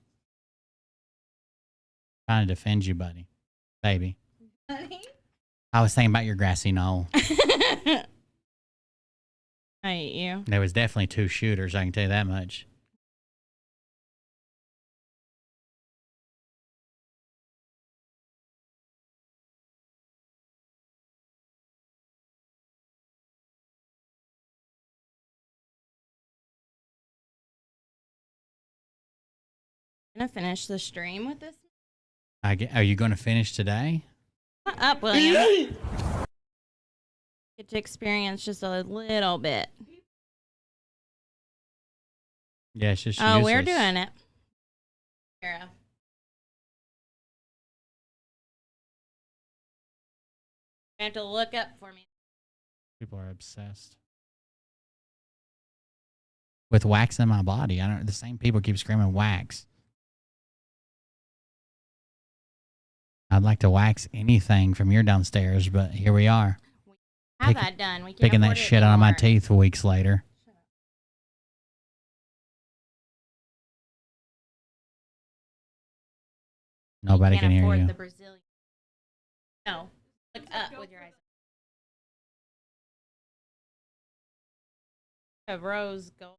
Trying to defend you, buddy. Baby. I was thinking about your grassy knoll. I hate you. There was definitely 2 shooters, I can tell you that much. Gonna finish the stream with this. Are you going to finish today? Shut up, William. Get to experience just a little bit. Yeah, it's just Oh, useless. we're doing it. Sarah. You have to look up for me. People are obsessed with wax in my body. The same people keep screaming wax. I'd like to wax anything from your downstairs, but here we are. Have that done. We can't Picking that afford it shit out of my anymore. teeth weeks later. Nobody Can't can hear afford you. The Brazilian. No, look up with your eyes. A rose gold.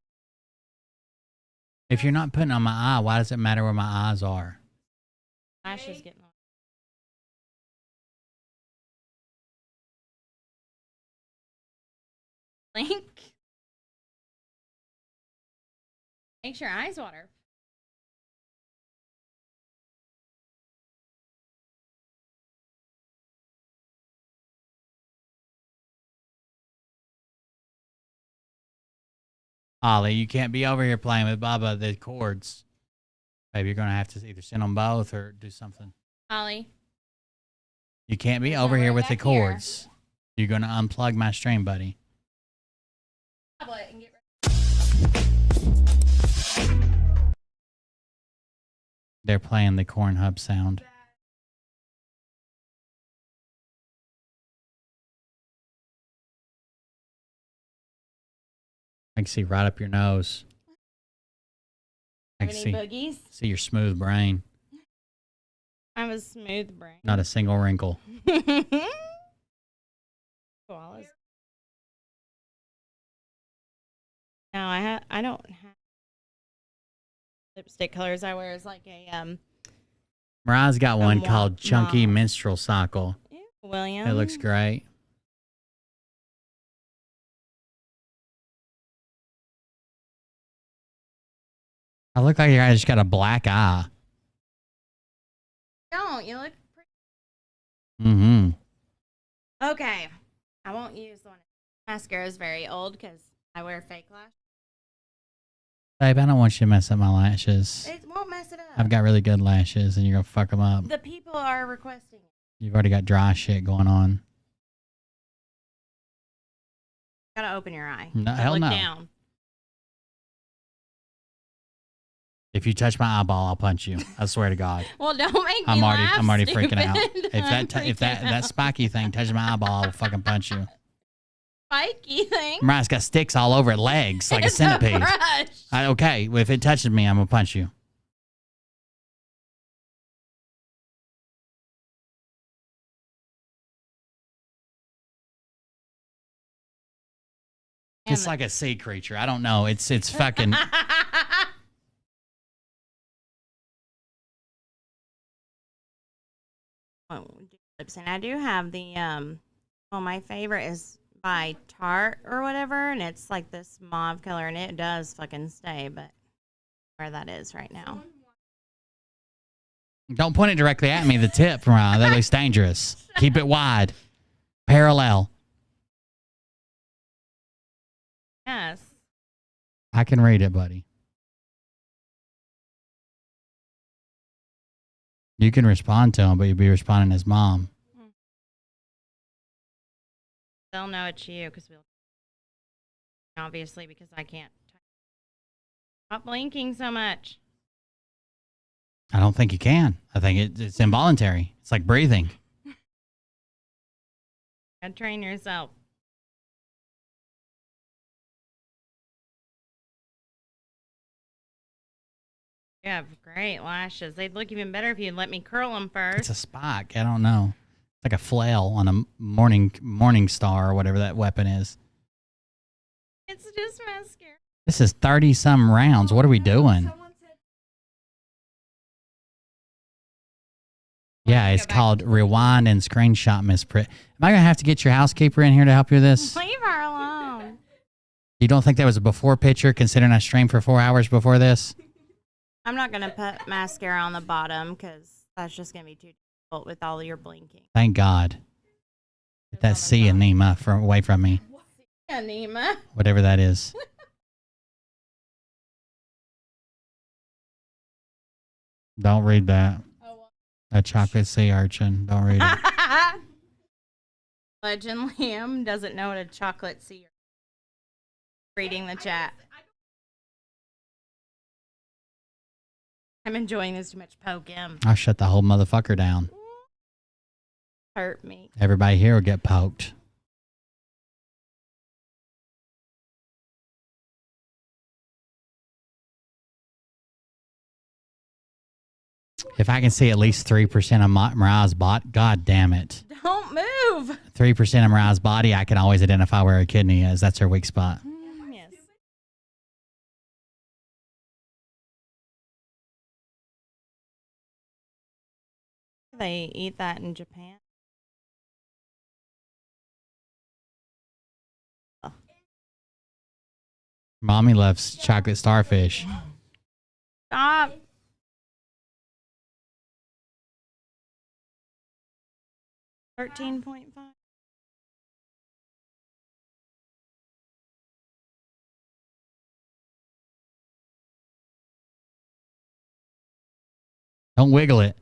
If you're not putting on my eye, why does it matter where my eyes are? Lashes getting on. Link. Makes your eyes water. Ollie, you can't be over here playing with Bubba the cords. Baby, you're going to have to either send them both or do something. Ollie. You can't be over here with the cords. You're going to unplug my stream, buddy. They're playing the corn hub sound. I can see right up your nose. I can Any boogies? see your smooth brain. I have a smooth brain. Not a single wrinkle. Koalas. No, I don't have lipstick colors. I wear is like a Mariah's got one mauve. called Chunky Minstrel Cycle. William. It looks great. I look like your guy just got a black eye. Don't you look pretty? Mm-hmm. Okay, I won't use the one. Mascara is very old because I wear fake lashes. Babe, I don't want you to mess up my lashes. It won't mess it up. I've got really good lashes, and you're going to fuck them up. The people are requesting it. You've already got dry shit going on. Gotta open your eye. No, hell look no. down. If you touch my eyeball, I'll punch you. I swear to God. Well, don't make me I'm laugh, already stupid. freaking out. If that I'm spiky thing touches my eyeball, I'll fucking punch you. spiky thing. Mariah's got sticks all over it, legs like a centipede. brush. Okay, if it touches me, I'm gonna punch you. It's like a sea creature. I don't know. It's fucking. Lips, and I do have the well, my favorite is by Tarte or whatever, and it's like this mauve color, and it does fucking stay, but where that is right now. Don't point it directly at me. The tip, Mariah. That looks dangerous. Keep it wide, parallel. Yes. I can read it, buddy. You can respond to him, but you'll be responding as mom. They'll know it's you because we'll. obviously, because I can't. Stop blinking so much. I don't think you can. I think it's involuntary. It's like breathing. Gotta train yourself. You have great lashes. They'd look even better if you'd let me curl them first. It's a spike. I don't know. It's like a flail on a morning star or whatever that weapon is. It's just mascara. This is 30-some rounds. What are we doing? Yeah, it's called Rewind and Screenshot Misprint. Am I going to have to get your housekeeper in here to help you with this? Leave her alone. You don't think that was a before picture, considering I streamed for 4 hours before this? I'm not going to put mascara on the bottom because that's just going to be too difficult with all your blinking. Thank God. Get that C anema away from me. Anema. Whatever that is. Don't read that. A chocolate sea urchin. Don't read it. Legend Liam doesn't know what a chocolate sea. Reading the chat. I'm enjoying this too much. Poke him. I'll shut the whole motherfucker down. Hurt me. Everybody here will get poked. If I can see at least 3% of Mariah's body, God damn it. Don't move. 3% of Mariah's body, I can always identify where her kidney is. That's her weak spot. Yes. They eat that in Japan. Oh. Mommy loves chocolate starfish. Stop. $13.5. Don't wiggle it.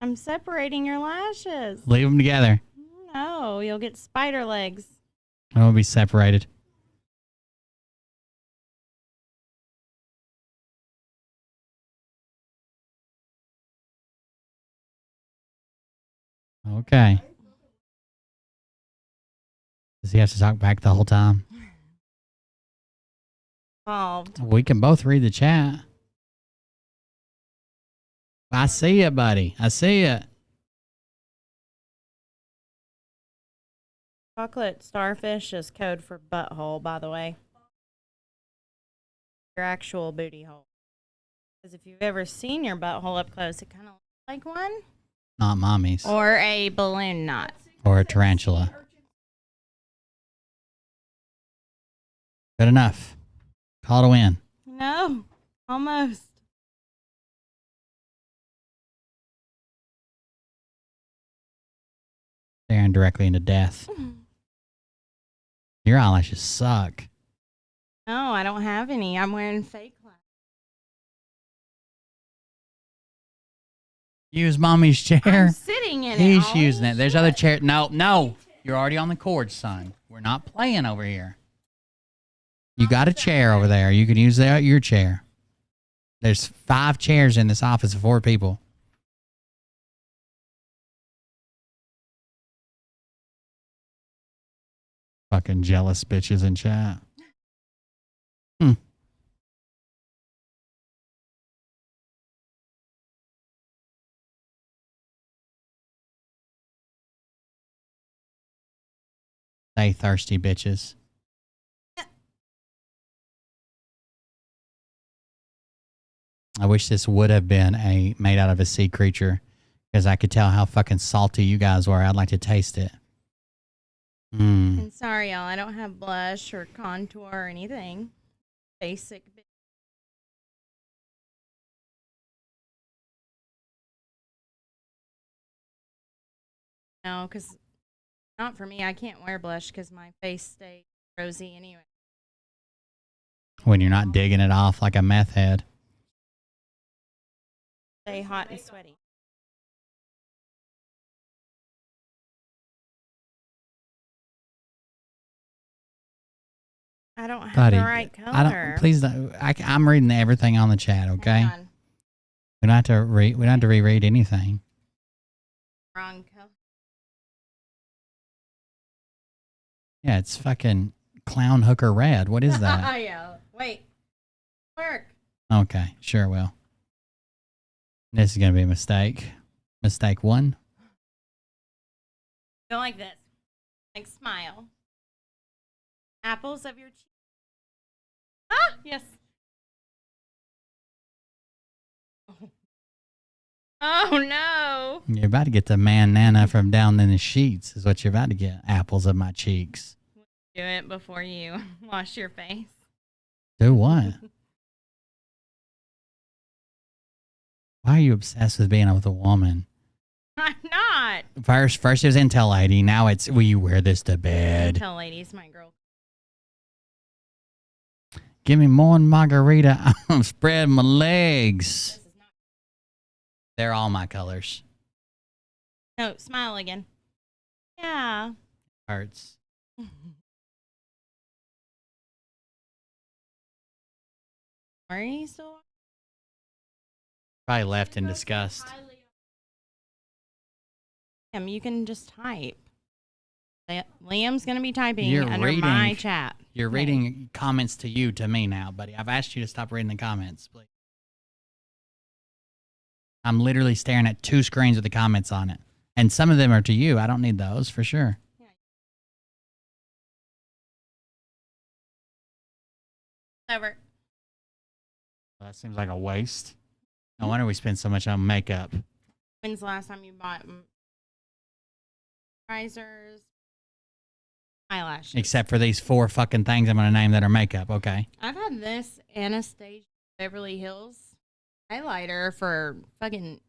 I'm separating your lashes. Leave them together. No, you'll get spider legs. I won't be separated. Okay. Does he have to talk back the whole time? Involved. We can both read the chat. I see it, buddy. I see it. Chocolate starfish is code for butthole, by the way. Your actual booty hole. Because if you've ever seen your butthole up close, it kind of looks like one. Not mommy's. Or a balloon knot. Or a tarantula. Good enough. Call to win. No, almost. Staring directly into death. Your eyelashes suck. No, I don't have any. I'm wearing fake lashes. Use mommy's chair. I'm sitting in it. He's using it. There's other chair. No. You're already on the cord, son. We're not playing over here. You got a chair over there. You can use your chair. There's 5 chairs in this office of 4 people. Fucking jealous bitches in chat. Stay thirsty, bitches. I wish this would have been made out of a sea creature, because I could tell how fucking salty you guys were. I'd like to taste it. And sorry, y'all. I don't have blush or contour or anything. Basic. No, because not for me. I can't wear blush because my face stays rosy anyway. When you're not digging it off like a meth head. Stay hot and sweaty. I don't have Buddy, the right color. I don't. Please don't. I'm reading everything on the chat. Okay. We don't have to read. We don't have to reread anything. Wrong color. Yeah, it's fucking clown hooker red. What is that? Yeah. Wait. Work. Okay, sure will. This is gonna be a mistake. Mistake 1. Go like this. Like smile. Apples of your cheek. Ah, yes. Oh no. You're about to get the man Nana from down in the sheets. Is what you're about to get. Apples of my cheeks. Do it before you wash your face. Do what? Why are you obsessed with being with a woman? I'm not. First it was Intel Lady. Now it's, will you wear this to bed? Intel Lady's my girl. Give me more margarita. I'm spreading my legs. They're all my colors. No, smile again. Yeah. Hurts. Are you still? Probably left in disgust. You can just type. Liam's going to be typing You're under reading, my chat. You're reading comments to me now, buddy. I've asked you to stop reading the comments, please. I'm literally staring at 2 screens with the comments on it. And some of them are to you. I don't need those for sure. Over. Well, that seems like a waste. No wonder we spend so much on makeup. When's the last time you bought moisturizers, eyelashes? Except for these 4 fucking things I'm going to name that are makeup. Okay. I've had this Anastasia Beverly Hills highlighter for fucking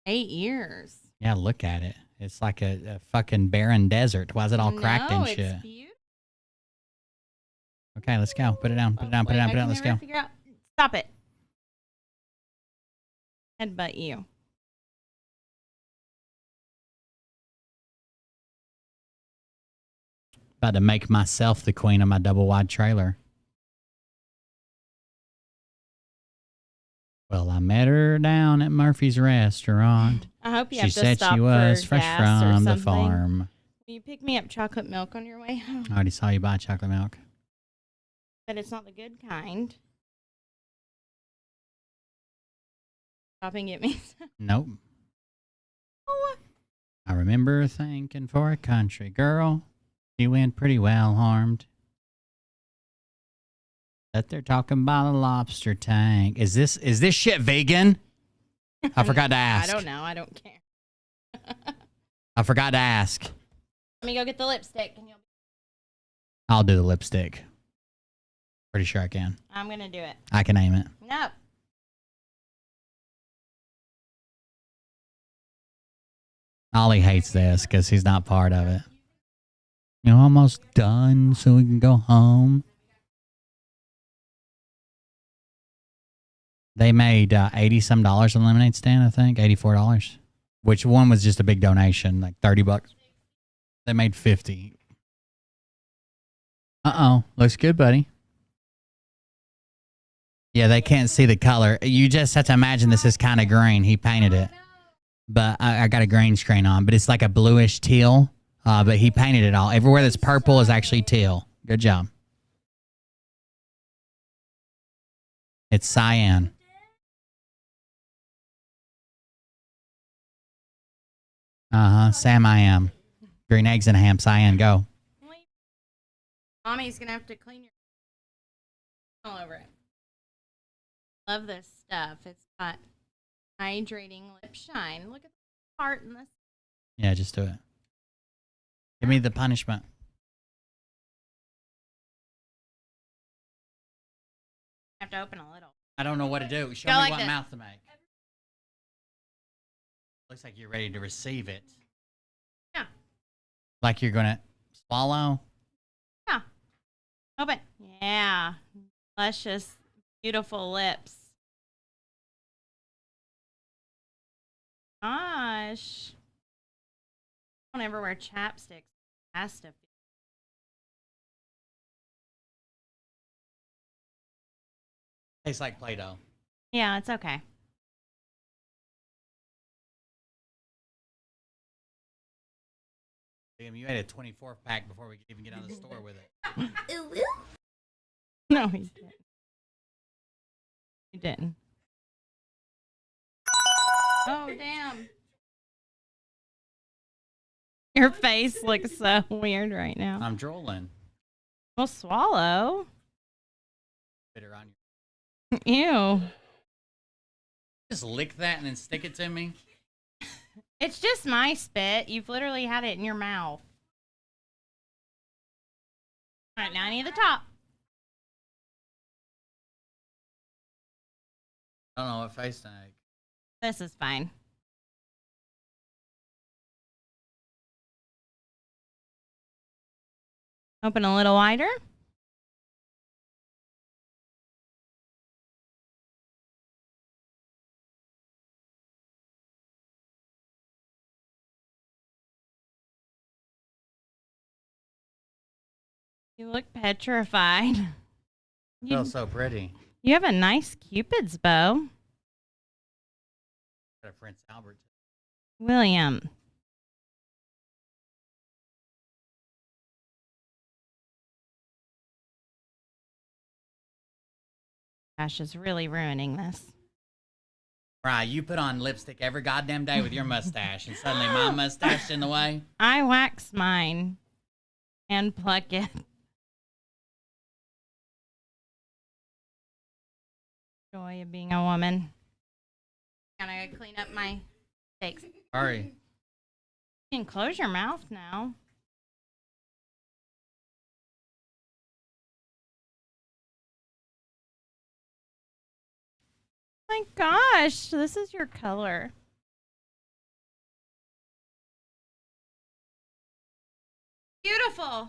8 years. Yeah, look at it. It's like a fucking barren desert. Why is it all cracked and shit? It's beautiful. Okay, let's go. Put it down. Put it down. Put it down. Put it down. Let's go. Stop it. Headbutt you. About to make myself the queen of my double wide trailer. Well, I met her down at Murphy's restaurant. I hope you she have to said stop she was for fresh gas or from the something. farm. Will you pick me up chocolate milk on your way home? I already saw you buy chocolate milk. But it's not the good kind. Stop and get me some. Nope. Oh. I remember thinking for a country girl, she went pretty well armed. That they're talking about a lobster tank. Is this shit vegan? I forgot to ask. I don't know. I don't care. I forgot to ask. Let me go get the lipstick. And I'll do the lipstick. Pretty sure I can. I'm going to do it. I can aim it. No. Ollie hates this because he's not part of it. You're almost done so we can go home. They made $80-some on the lemonade stand, I think. $84. Which one was just a big donation, like $30. They made 50. Uh-oh. Looks good, buddy. Yeah, they can't see the color. You just have to imagine this is kind of green. He painted it. But I got a green screen on. But it's like a bluish teal. But he painted it all. Everywhere that's purple is actually teal. Good job. It's cyan. Sam, I am. Green eggs and a ham. Cyan, go. Mommy's going to have to clean your all over it. Love this stuff. It's got hydrating lip shine. Look at the heart in this. Yeah, just do it. Give me the punishment. I have to open a little. I don't know what to do. Show Go me like what this. mouth to make. Looks like you're ready to receive it. Yeah. Like you're going to swallow? Yeah. Open. Yeah. Luscious, beautiful lips. Gosh. I don't ever wear chapsticks. Has to. Tastes like Play-Doh. Yeah, it's okay. Damn, you ate a 24 pack before we could even get out of the store with it. No, he didn't. He didn't. Oh, damn. Your face looks so weird right now. I'm drooling. Well, swallow. Bitter on you. Ew. Just lick that and then stick it to me. It's just my spit. You've literally had it in your mouth. All right, now I need the top. I don't know what face to make. This is fine. Open a little wider. You look petrified. Feels so pretty. You have a nice Cupid's bow. Got a Prince Albert. William. Ash is really ruining this. Right, you put on lipstick every goddamn day with your mustache, and suddenly my mustache in the way. I wax mine and pluck it. Joy of being a woman. Gotta clean up my steaks. Hurry. You can close your mouth now. My gosh, this is your color. Beautiful.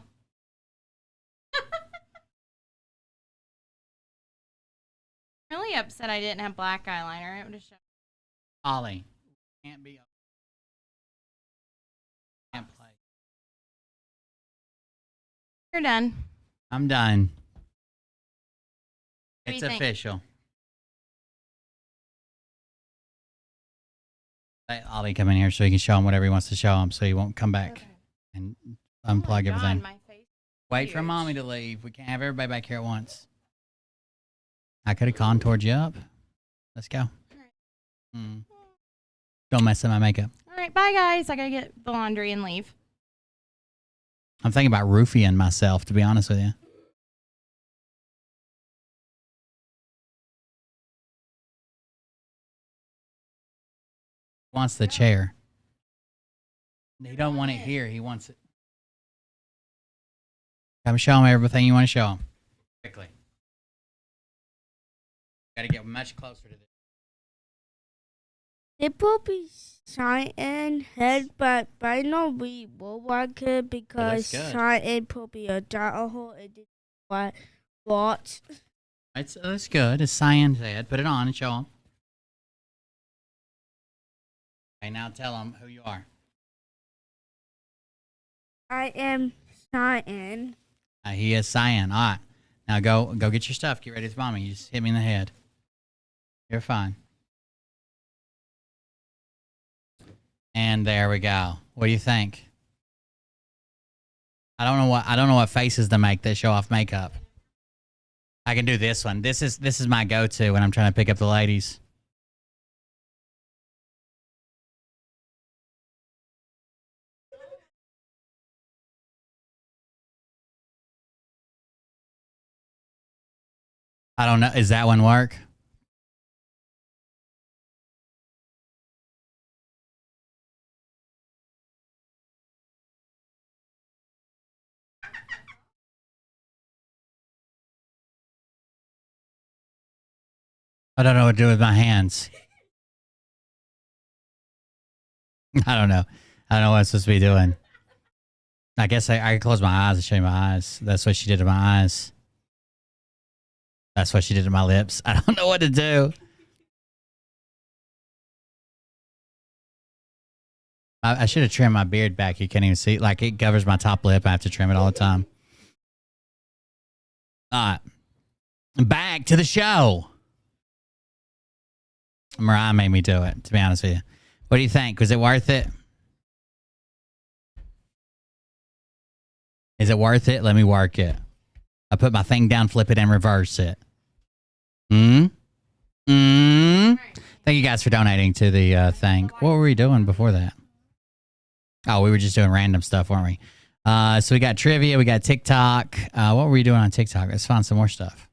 Really upset I didn't have black eyeliner. It would have shown. Ollie, can't be. Can't play. You're done. I'm done. What do It's you think? official. Let Ollie come in here so he can show him whatever he wants to show him, so he won't come back and unplug everything. my face. Wait for mommy to leave. We can't have everybody back here at once. I could have contoured you up. Let's go. Don't mess up my makeup. All right, bye guys. I gotta get the laundry and leave. I'm thinking about roofing myself, to be honest with you. He wants the chair. He don't want it here. He wants it. Come show him everything you want to show him. Quickly. Got to get much closer to this. It will be cyan head, but I know we will like it because cyan will be a data hole and it's white spots. It's good. It's cyan head. Put it on and show him. Okay, now tell him who you are. I am cyan. He is cyan. All right. Now go get your stuff. Get ready for mommy. You just hit me in the head. You're fine. And there we go. What do you think? I don't know what faces to make that show off makeup. I can do this one. This is my go-to when I'm trying to pick up the ladies. I don't know. Is that one work? I don't know what to do with my hands. I don't know. I don't know what I'm supposed to be doing. I guess I can close my eyes and show you my eyes. That's what she did to my eyes. That's what she did to my lips. I don't know what to do. I should have trimmed my beard back. You can't even see. Like, it covers my top lip. I have to trim it all the time. All right. Back to the show. Mariah made me do it, to be honest with you. What do you think? Was it worth it? Is it worth it? Let me work it. I put my thing down, flip it, and reverse it. Thank you guys for donating to the thing. What were we doing before that? Oh, we were just doing random stuff, weren't we? So we got trivia, we got TikTok. What were we doing on TikTok? Let's find some more stuff.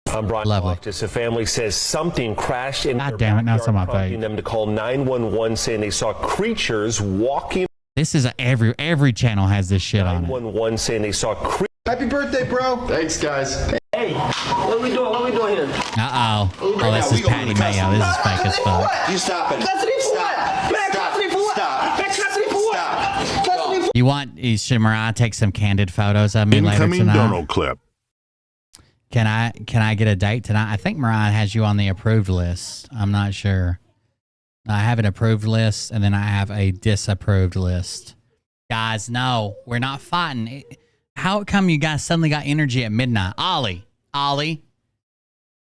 I'm Brian. Lovely. A family says something crashed in their God damn it, now it's on my prompting face. them to call 911, saying they saw creatures walking. This is every channel has this shit on it. 911 saying they saw creatures. Happy birthday, bro. Thanks, guys. Hey, what are we doing? What are we doing here? Uh-oh. Oh, this is Patty Mayo. This is fake as fuck. You stop it. Custody for what? Man, custody for what? Stop. Man, custody for what? Custody for Should Mariah take some candid photos of me later Incoming tonight? Donald clip. Can I get a date tonight? I think Mariah has you on the approved list. I'm not sure. I have an approved list, and then I have a disapproved list. Guys, no, we're not fighting. How come you guys suddenly got energy at midnight? Ollie,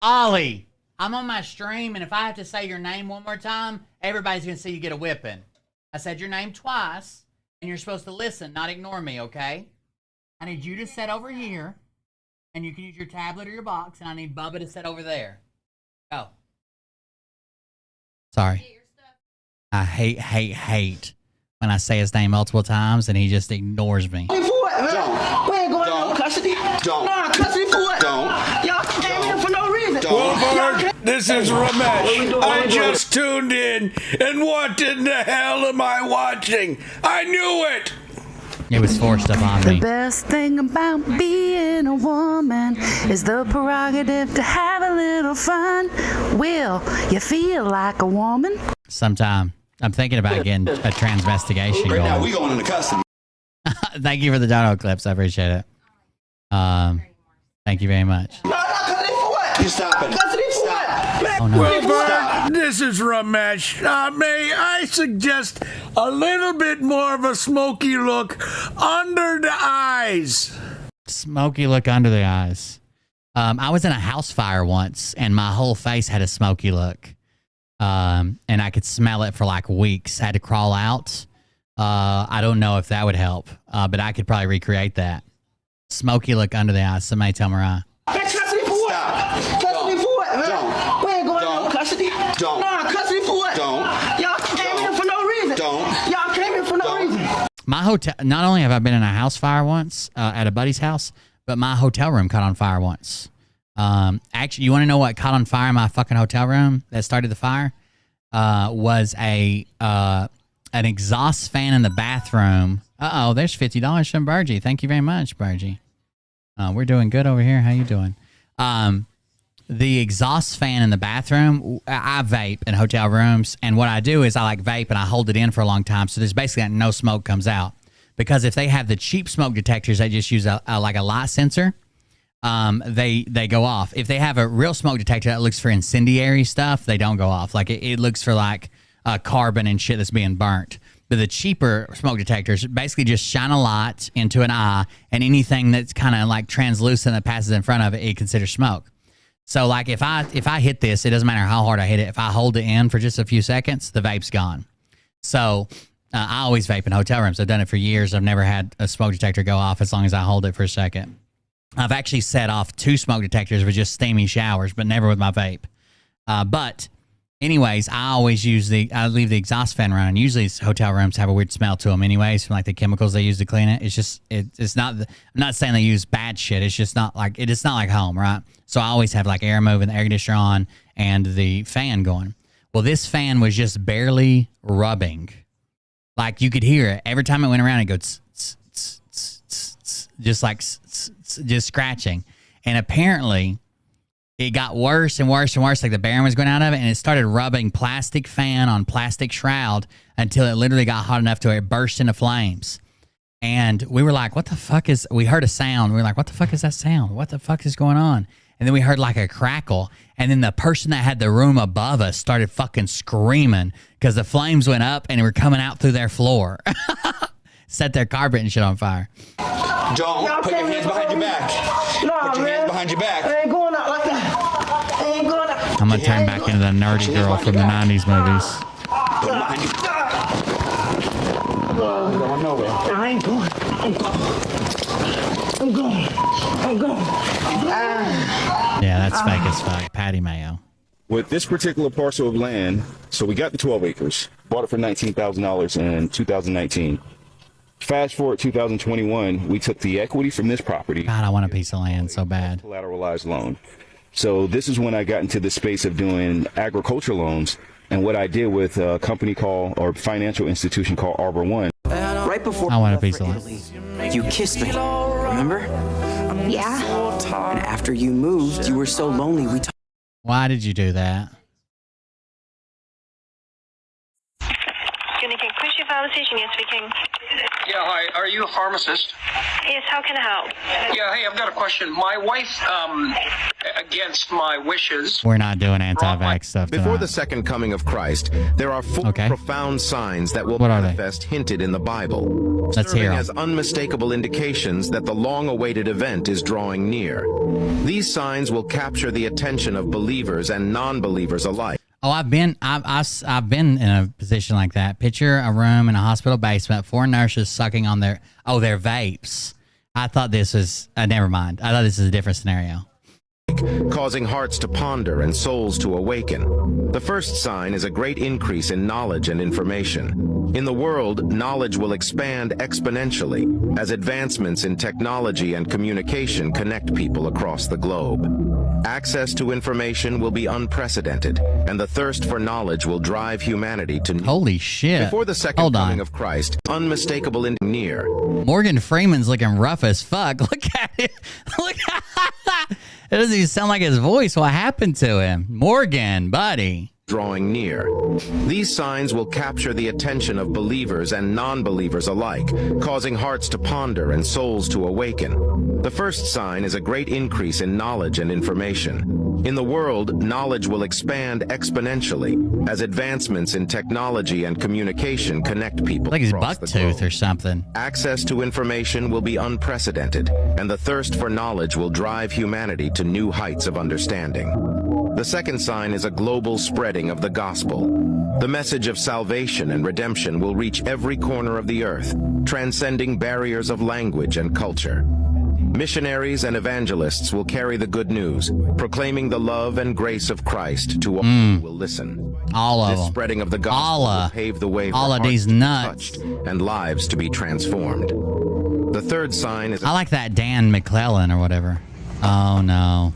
I'm on my stream, and if I have to say your name one more time, everybody's going to see you get a whipping. I said your name twice, and you're supposed to listen, not ignore me, okay? I need you to sit over here, and you can use your tablet or your box, and I need Bubba to sit over there. Go. Sorry. I hate when I say his name multiple times, and he just ignores me. what? Don't. We ain't going Don't. no custody. Don't. No, custody for what? Don't. Y'all came here for no reason. Wilbur, this is Ramesh. What we doing? I just tuned in, and what in the hell am I watching? I knew it. It was forced upon The me. best thing about being a woman is the prerogative to have a little fun. Will you feel like a woman? Sometime. I'm thinking about getting a transvestigation Right going. now, we going into custody. Thank you for the dono clips. I appreciate it. Thank you very much. No, custody for what? You stop it. Custody for what? Man, Oh, no. Wilbur, this is Ramesh. May I suggest a little bit more of a smoky look under the eyes? Smoky look under the eyes. I was in a house fire once, and my whole face had a smoky look. And I could smell it for like weeks. I had to crawl out. I don't know if that would help, but I could probably recreate that. Smoky look under the eyes. Somebody tell Mariah. man, custody for what? Custody for what? Man? Don't. We ain't going no custody. Don't. No, custody for what? Don't. Y'all came here for no reason. Don't. Y'all came here for no reason. My hotel, not only have I been in a house fire once at a buddy's house, but my hotel room caught on fire once. Actually, you want to know what caught on fire in my fucking hotel room that started the fire? Was an exhaust fan in the bathroom. Uh-oh, there's $50 from Burgie. Thank you very much, Burgie. We're doing good over here. How you doing? The exhaust fan in the bathroom, I vape in hotel rooms, and what I do is I like vape and I hold it in for a long time, so there's basically like no smoke comes out. Because if they have the cheap smoke detectors, they just use a light sensor. They go off. If they have a real smoke detector that looks for incendiary stuff, they don't go off. Like it looks for like carbon and shit that's being burnt. But the cheaper smoke detectors basically just shine a light into an eye, and anything that's kind of like translucent that passes in front of it, it considers smoke. So like if I hit this, it doesn't matter how hard I hit it. If I hold it in for just a few seconds, the vape's gone. So I always vape in hotel rooms. I've done it for years. I've never had a smoke detector go off as long as I hold it for a second. I've actually set off 2 smoke detectors with just steamy showers, but never with my vape. But anyways, I always I leave the exhaust fan running. Usually hotel rooms have a weird smell to them anyways, from like the chemicals they use to clean it. It's just, it's not, I'm not saying they use bad shit. It's just not like, it's not like home, right? So I always have like air moving, the air conditioner on, and the fan going. Well, this fan was just barely rubbing. Like you could hear it. Every time it went around, it goes, just like, just scratching. And apparently it got worse and worse and worse, like the bearing was going out of it, and it started rubbing plastic fan on plastic shroud until it literally got hot enough to where it burst into flames. And we were like, what the fuck is, we heard a sound. We were like, what the fuck is that sound? What the fuck is going on? And then we heard like a crackle. And then the person that had the room above us started fucking screaming because the flames went up and were coming out through their floor. Set their carpet and shit on fire. Don't put your hands behind your back. No, put your man. hands behind your back. I ain't going out like that. I ain't going out. I'm I'm gonna turn back into the nerdy girl from the 90s movies. I'm going nowhere. I ain't going. I'm going. Yeah, that's fake as fuck. Patty Mayo. With this particular parcel of land, so we got the 12 acres, bought it for $19,000 in 2019. Fast forward 2021, we took the equity from this property. God, I want a piece of land so bad. Collateralized loan. So this is when I got into the space of doing agriculture loans, and what I did with a company called, or financial institution called Arbor One. Right before I want a piece of land. you kissed me, remember? Yeah. And after you moved, you were so lonely. Why did you do that? Yes, speaking. Yeah, hi. Are you a pharmacist? Yes, how can I help? Yeah, hey, I've got a question. My wife, against my wishes... We're not doing anti-vax stuff tonight. Before the second coming of Christ, there are four profound signs that will manifest hinted in the Bible, serving as unmistakable indications that the long-awaited event is drawing near. These signs will capture the attention of believers and non-believers alike. Oh, I've been in a position like that. Picture a room in a hospital basement, 4 nurses sucking on their vapes. I thought this was never mind. I thought this is a different scenario. Causing hearts to ponder and souls to awaken. The first sign is a great increase in knowledge and information. In the world, knowledge will expand exponentially as advancements in technology and communication connect people across the globe. Access to information will be unprecedented, and the thirst for knowledge will drive humanity to... Holy shit. Before the second coming of Christ, unmistakable in near. Morgan Freeman's looking rough as fuck. Look at it. Look at it. It doesn't even sound like his voice. What happened to him? Morgan, buddy. Drawing near. These signs will capture the attention of believers and non-believers alike, causing hearts to ponder and souls to awaken. The first sign is a great increase in knowledge and information. In the world, knowledge will expand exponentially as advancements in technology and communication connect people. Like his bucktooth or something. Access to information will be unprecedented, and the thirst for knowledge will drive humanity to new heights of understanding. The second sign is a global spreading of the gospel. The message of salvation and redemption will reach every corner of the earth, transcending barriers of language and culture. Missionaries and evangelists will carry the good news, proclaiming the love and grace of Christ to all who will listen. All of this them. spreading of the gospel will pave the way for all of hearts these to be nuts touched and lives to be transformed. The third sign is... I like that Dan McClellan or whatever. Oh, no.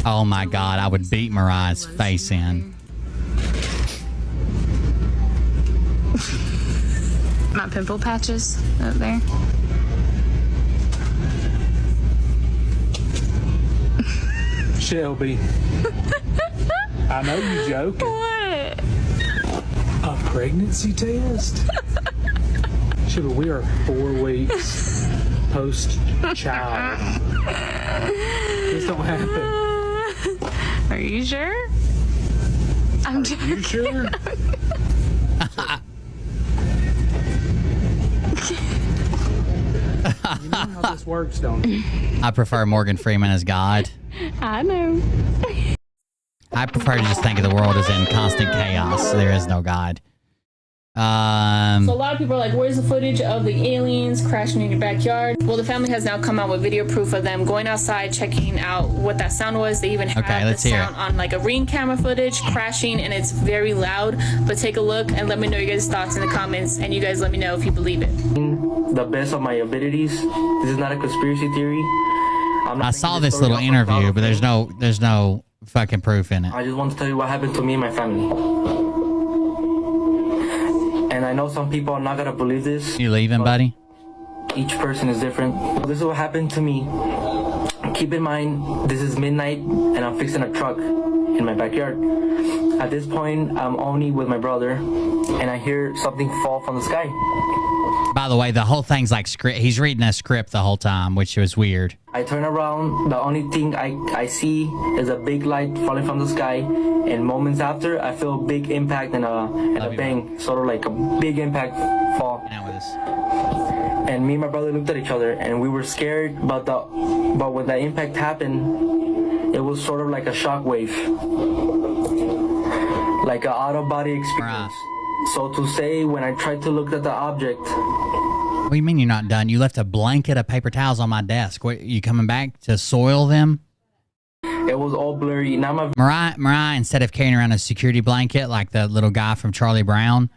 Oh, my God. I would beat Mariah's face in. My pimple patches up there. Shelby. I know you joking. What? A pregnancy test? Shelby, we are 4 weeks post-child. This don't happen. Are you sure? I'm joking. You sure? You know how this works, don't you? I prefer Morgan Freeman as God. I know. I prefer to just think of the world as in constant chaos. There is no God. So a lot of people are like, where's the footage of the aliens crashing in your backyard? Well, the family has now come out with video proof of them going outside, checking out what that sound was. They even have the sound on like a Ring camera footage crashing, and it's very loud. But take a look and let me know your guys' thoughts in the comments, and you guys let me know if you believe it. The best of my abilities. This is not a conspiracy theory. I saw this little interview, but there's no fucking proof in it. I just want to tell you what happened to me and my family. And I know some people are not gonna believe this. You leaving, buddy? Each person is different. This is what happened to me. Keep in mind, this is midnight and I'm fixing a truck in my backyard. At this point, I'm only with my brother and I hear something fall from the sky. By the way, the whole thing's like script. He's reading a script the whole time, which was weird. I turn around. The only thing I see is a big light falling from the sky. And moments after, I feel a big impact and a bang, sort of like a big impact fall. And me and my brother looked at each other, and we were scared. But when that impact happened, it was was sort of like a shockwave, like an out-of-body experience. So to say, when I tried to look at the object... What do you mean you're not done? You left a blanket of paper towels on my desk. What, you coming back to soil them? It was all blurry. Now my Mariah, instead of carrying around a security blanket like the little guy from Charlie Brown,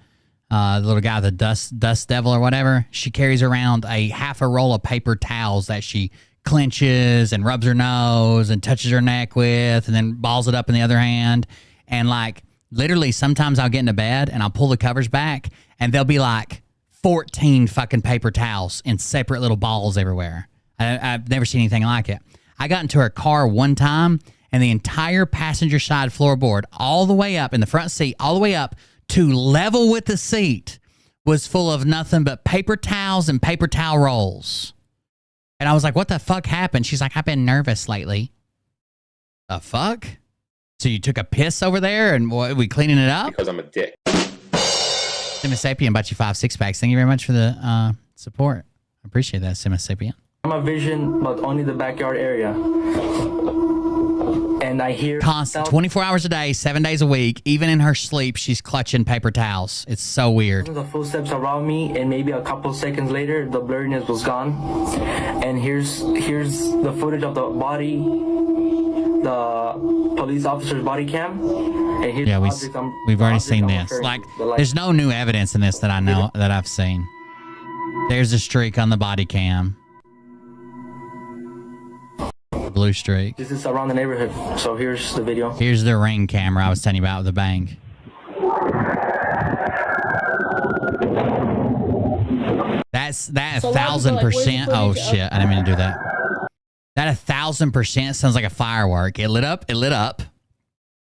the little guy, the dust devil or whatever, she carries around half a roll of paper towels that she clenches and rubs her nose and touches her neck with, and then balls it up in the other hand. And like literally, sometimes I'll get into bed and I'll pull the covers back, and there'll be like 14 fucking paper towels in separate little balls everywhere. I've never seen anything like it. I got into her car one time, and the entire passenger side floorboard, all the way up in the front seat, all the way up to level with the seat, was full of nothing but paper towels and paper towel rolls. And I was like, what the fuck happened? She's like, I've been nervous lately. The fuck? So you took a piss over there, and what, are we cleaning it up? Because I'm a dick. Simasapien bought you 5 six-packs. Thank you very much for the support. I appreciate that, Simasapien. my vision, but only the backyard area. And I hear... Constant, 24 hours a day, 7 days a week. Even in her sleep, she's clutching paper towels. It's so weird. The footsteps around me, and maybe a couple seconds later, the blurriness was gone. And here's the footage of the body, the police officer's body cam. And here's yeah, we've already seen this. Like, there's no new evidence in this that I know, that I've seen. There's a streak on the body cam. Blue streak. This is around the neighborhood, so here's the video. Here's the ring camera I was telling you about with the bang. That's that 1,000%. Oh shit! I didn't mean to do that. That 1,000% sounds like a firework. It lit up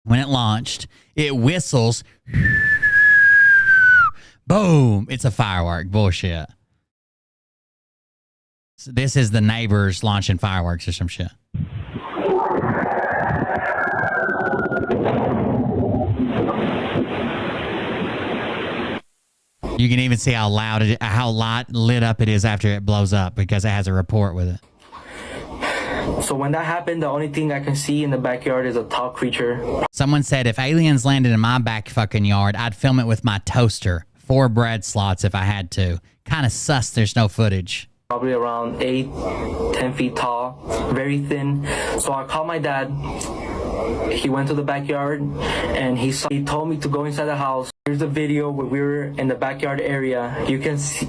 when it launched. It whistles. Boom! It's a firework. Bullshit. So this is the neighbors launching fireworks or some shit. You can even see how loud how lit up it is after it blows up because it has a report with it. So when that happened, the only thing I can see in the backyard is a tall creature. Someone said if aliens landed in my back fucking yard, I'd film it with my toaster. 4 bread slots if I had to. Kind of sus there's no footage. Probably around 8-10 feet tall, very thin. So I called my dad. He went to the backyard and he told me to go inside the house. Here's the video where we were in the backyard area. You can see.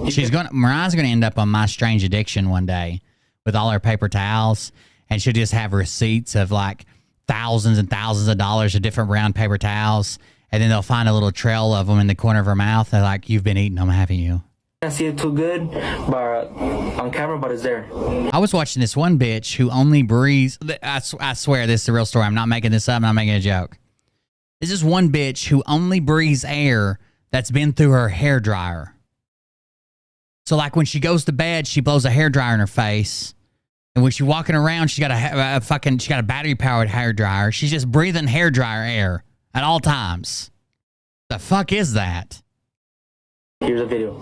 Mariah's gonna end up on My Strange Addiction one day with all her paper towels, and she'll just have receipts of like thousands and thousands of dollars of different brown paper towels, and then they'll find a little trail of them in the corner of her mouth. They're like, "You've been eating them, haven't you?" I can't see it too good, but on camera, but it's there. I was watching this one bitch who only breathes. I swear this is a real story. I'm not making this up. I'm not making a joke. This is one bitch who only breathes air that's been through her hairdryer. So like when she goes to bed, she blows a hairdryer in her face. And when she's walking around, she got a battery powered hairdryer. She's just breathing hairdryer air at all times. The fuck is that? Here's a video.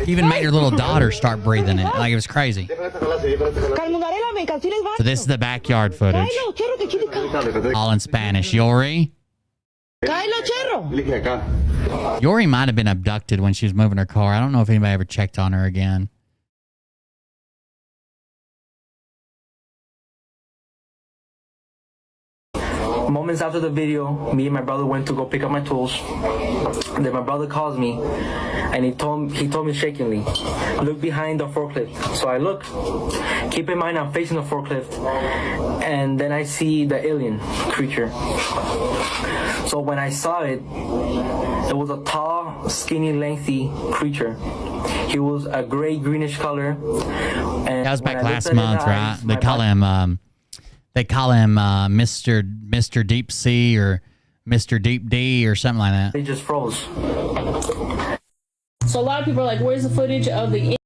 Even made her little daughter start breathing it. Like it was crazy. So this is the backyard footage. All in Spanish. Yori? Yori might have been abducted when she was moving her car. I don't know if anybody ever checked on her again. Moments after the video, me and my brother went to go pick up my tools. Then my brother calls me, and he told me shakingly, "Look behind the forklift." So I look. Keep in mind I'm facing the forklift, and then I see the alien creature. So when I saw it, it was a tall, skinny, lengthy creature. He was a gray, greenish color. And that was back last month, right? They call him. They call him Mr. Deep Sea or Mr. Deep D or something like that. They just froze. So a lot of people are like, where's the footage of the...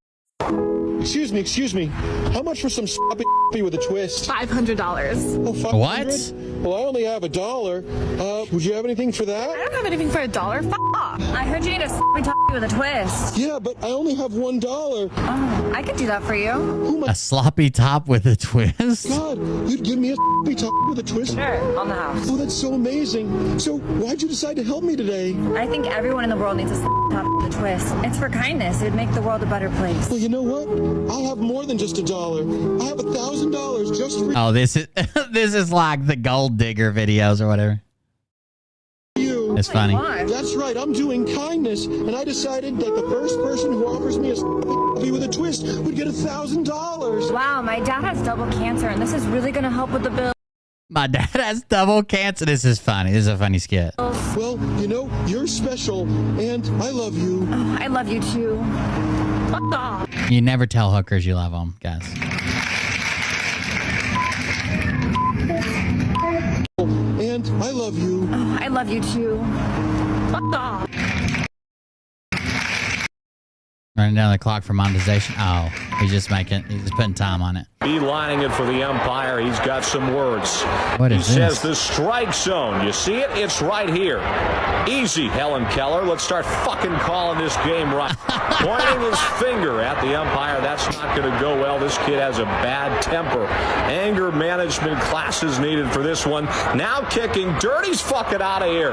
Excuse me. How much for some sloppy with a twist? $500. Oh, fuck. What? Well, I only have $1. Would you have anything for that? I don't have anything for $1. F off. I heard you need a sloppy with a twist. Yeah, but I only have $1. Oh, I could do that for you. A sloppy top with a twist? God, you'd give me a sloppy top with a twist? Sure, on the house. Oh, that's so amazing. So, why'd you decide to help me today? I think everyone in the world needs a sloppy top with a twist. It's for kindness. It would make the world a better place. Well, you know what? I have more than just $1. I have $1,000 just for Oh, this is like the gold digger videos or whatever. you. It's funny. That's right. I'm doing kindness, and I decided that the first person who offers me a sloppy with a twist would get $1,000. Wow, my dad has double cancer, and this is really going to help with the bill. My dad has double cancer. This is funny. This is a funny skit. Well, you know, you're special, and I love you. Oh, I love you too. Fuck off. You never tell hookers you love them, guys. And I love you. Oh, I love you too. Fuck off. Running down the clock for monetization. Oh, he's just putting time on it. Beelining it for the umpire. He's got some words. What he is says this? the strike zone. You see it? It's right here. Easy, Helen Keller. Let's start fucking calling this game right. Pointing his finger at the umpire. That's not going to go well. This kid has a bad temper. Anger management classes needed for this one. Now kicking. Dirty's fucking out of here.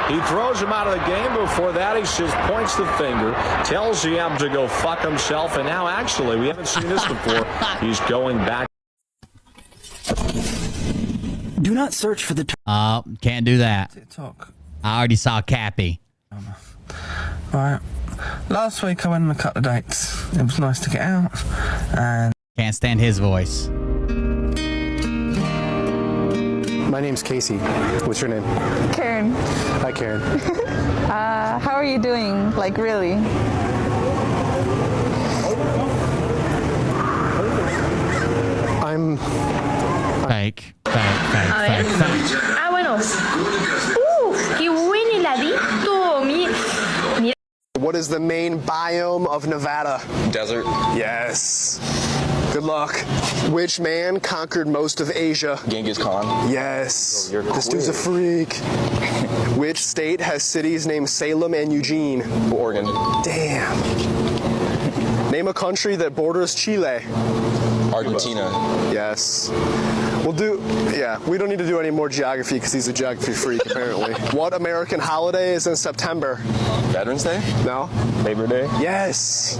He throws him out of the game. Before that, he says, points the finger, tells the ump to go fuck himself. And now, actually, we haven't seen this before. He's going back. Do not search for the... Oh, can't do that. TikTok. I already saw Cappy. Right. Last week I went on a couple of dates. It was nice to get out. And can't stand his voice. My name's Casey. What's your name? Karen. Hi, Karen. How are you doing? Like, really? I'm... Fake. Ah, bueno. ¡Qué buen heladito! Mira. What is the main biome of Nevada? Desert. Yes. Good luck. Which man conquered most of Asia? Genghis Khan. Yes. This dude's a freak. Which state has cities named Salem and Eugene? Oregon. Damn. Name a country that borders Chile. Argentina. Yes. We don't need to do any more geography because he's a geography freak, apparently. What American holiday is in September? Veterans Day? No. Labor Day? Yes.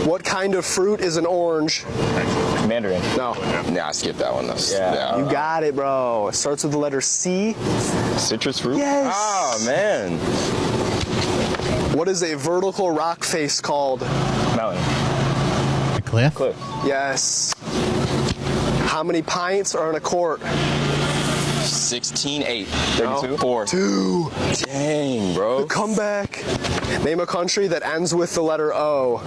What kind of fruit is an orange? Mandarin. No. Nah, I skipped that one. Yeah. You got it, bro. It starts with the letter C. Citrus fruit? Yes. Oh, man. What is a vertical rock face called? Mountain. A cliff? Yes. How many pints are in a quart? 16, 8, 32, 4. 2. Dang, bro. The comeback. Name a country that ends with the letter O.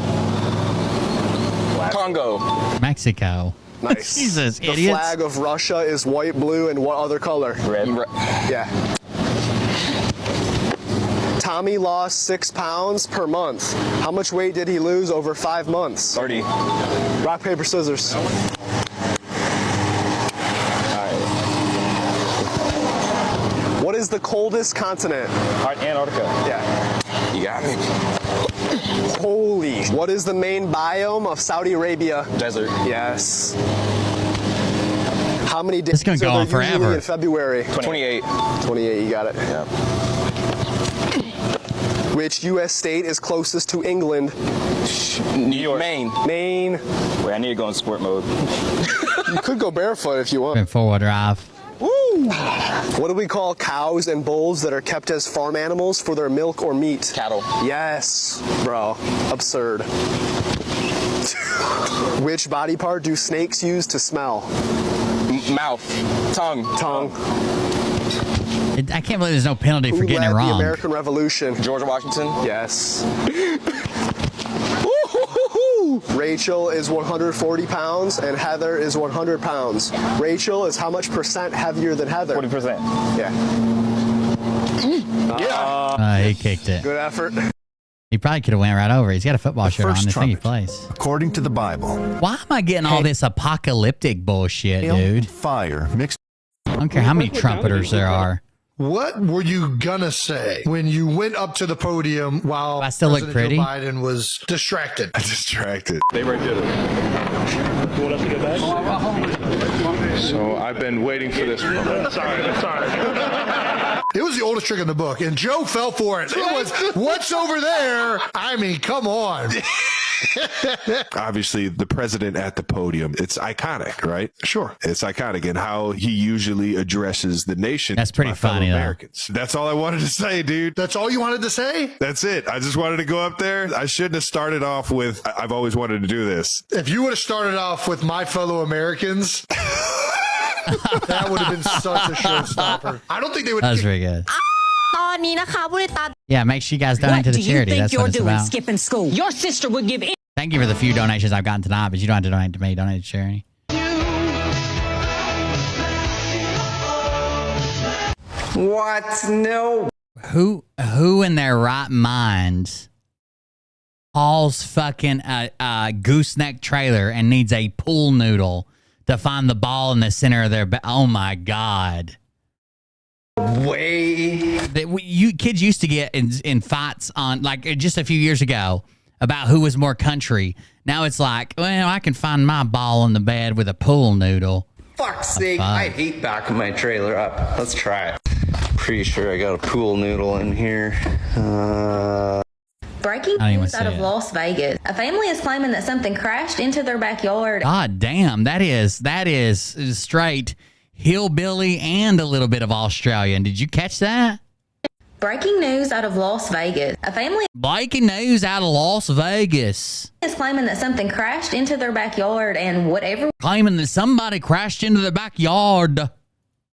Congo. Mexico. Nice. Jesus, the idiots. flag of Russia is white, blue, and what other color? Red. Yeah. Tommy lost 6 pounds per month. How much weight did he lose over 5 months? 30. Rock, paper, scissors. What is the coldest continent? Antarctica. Yeah. You got me. Holy. What is the main biome of Saudi Arabia? Desert. Yes. How many days It's gonna go on forever. in February? 28. 28, you got it. Yeah. Which U.S. state is closest to England? New York. Maine. Maine. Wait, I need to go in sport mode. You could go barefoot if you want. In four-wheel drive. Woo! What do we call cows and bulls that are kept as farm animals for their milk or meat? Cattle. Yes, bro. Absurd. Which body part do snakes use to smell? Mouth. Tongue. Tongue. I can't believe there's no penalty for getting it the wrong. American Revolution? George Washington. Yes. Rachel is 140 pounds and Heather is 100 pounds. Rachel is how much percent heavier than Heather? 40%. Yeah. He kicked it. Good effort. He probably could have went right over. He's got a football shirt on. I think he plays. According to the Bible. Why am I getting all this apocalyptic bullshit, dude? Fire mixed. I don't care how many trumpeters there are. What were you gonna say when you went up to the podium while I still look President pretty? Joe Biden was distracted? Distracted. They right there. You want us to get back? So I've been waiting for this. Sorry. It was the oldest trick in the book, and Joe fell for it. It was, what's over there? I mean, come on. Obviously, the president at the podium, it's iconic, right? Sure. It's iconic in how he usually addresses the nation. That's pretty funny, though. Americans. That's all I wanted to say, dude. That's all you wanted to say? That's it. I just wanted to go up there. I shouldn't have started off with, I've always wanted to do this. If you would have started off with my fellow Americans, that would have been such a showstopper. I don't think they would. That was very good. Yeah, make sure you guys donate to the charity. That's what it's about. Skipping school. Your sister would give in. Thank you for the few donations I've gotten tonight, but you don't have to donate to me. Donate to charity. What? No. Who in their right mind hauls fucking a gooseneck trailer and needs a pool noodle to find the ball in the center of their oh my God. You kids used to get in fights on, like, just a few years ago about who was more country. Now it's like, well, I can find my ball in the bed with a pool noodle. Fuck's sake, I'd hate backing my trailer up. Let's try it. Pretty sure I got a pool noodle in here. Breaking news out of Las Vegas. A family is claiming that something crashed into their backyard. God damn, that is straight hillbilly and a little bit of Australian. Did you catch that? Breaking news out of Las Vegas. A family Breaking news out of Las Vegas is claiming that something crashed into their backyard, and whatever claiming that somebody crashed into their backyard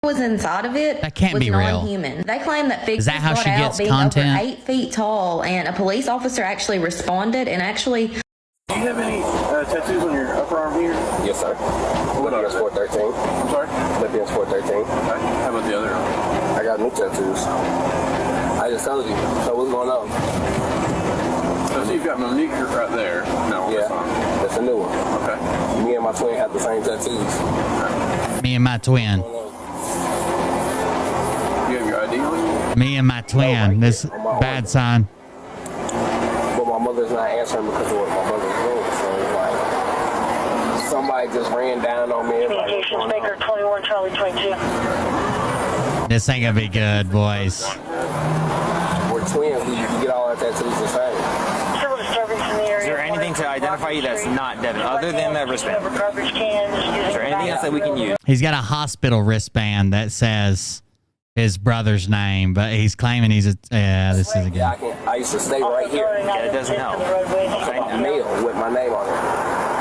was inside of it that can't was be real. non-human. They claim that Is figures that how got she out gets being content? over 8 feet tall, and a police officer actually responded and actually. Do you have any tattoos on your upper arm here? Yes, sir. Philippians 4:13. I'm sorry? Philippians 4:13. Okay. How about the other arm? I got new tattoos. I just told you. So what's going on? So you've got Monique right there. No, yeah, that's a new one. Okay. Me and my twin have the same tattoos. Me and my twin. You have your ID on you? Me and my twin. This bad sign. But my mother's not answering because of what my mother's doing. So it's like somebody just ran down on me. Communications Maker 21 Charlie 22. This ain't gonna be good, boys. We're twins. We get all our tattoos the same. Civil disturbance in the area. Is there anything to identify you that's not Devin, other than that wristband? Garbage cans. Is there anything else that we can use? He's got a hospital wristband that says his brother's name, but he's claiming he's a. Yeah, this is a good. I used to stay right here. Yeah, it doesn't help. A meal with my name on it.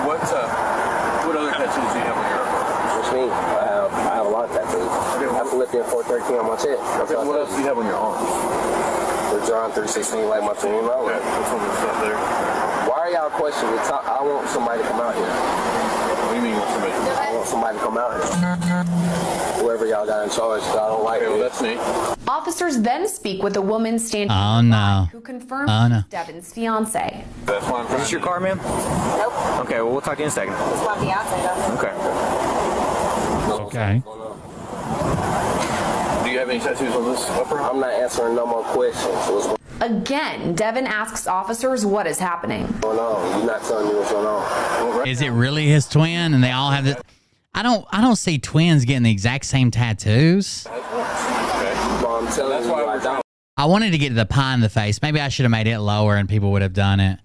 What other tattoos do you have on your arm? Which means I have a lot of tattoos. I have Philippians 4:13 on my chest. Okay, what else do you have on your arm? The John 3:16, like my twin. Okay, which one is up there? Why are y'all questioning? I want somebody to come out here. What do you mean, somebody? I want somebody to come out here. Whoever y'all got in charge, I don't like it. Well, that's me. Officers then speak with a woman standing Oh no. who confirms no. Devin's fiance. That's why I'm Is this your car, ma'am? Nope. Okay, well, we'll talk to you in a second. It's my fiance though. Okay. Okay. Do you have any tattoos on this upper arm? I'm not answering no more questions. Again, Devin asks officers what is happening. What's going on? You're not telling me what's going on. Is it really his twin? And they all have this. I don't see twins getting the exact same tattoos. Okay. Well, I'm telling you, I don't. I wanted to get the pie in the face. Maybe I should have made it lower and people would have done it.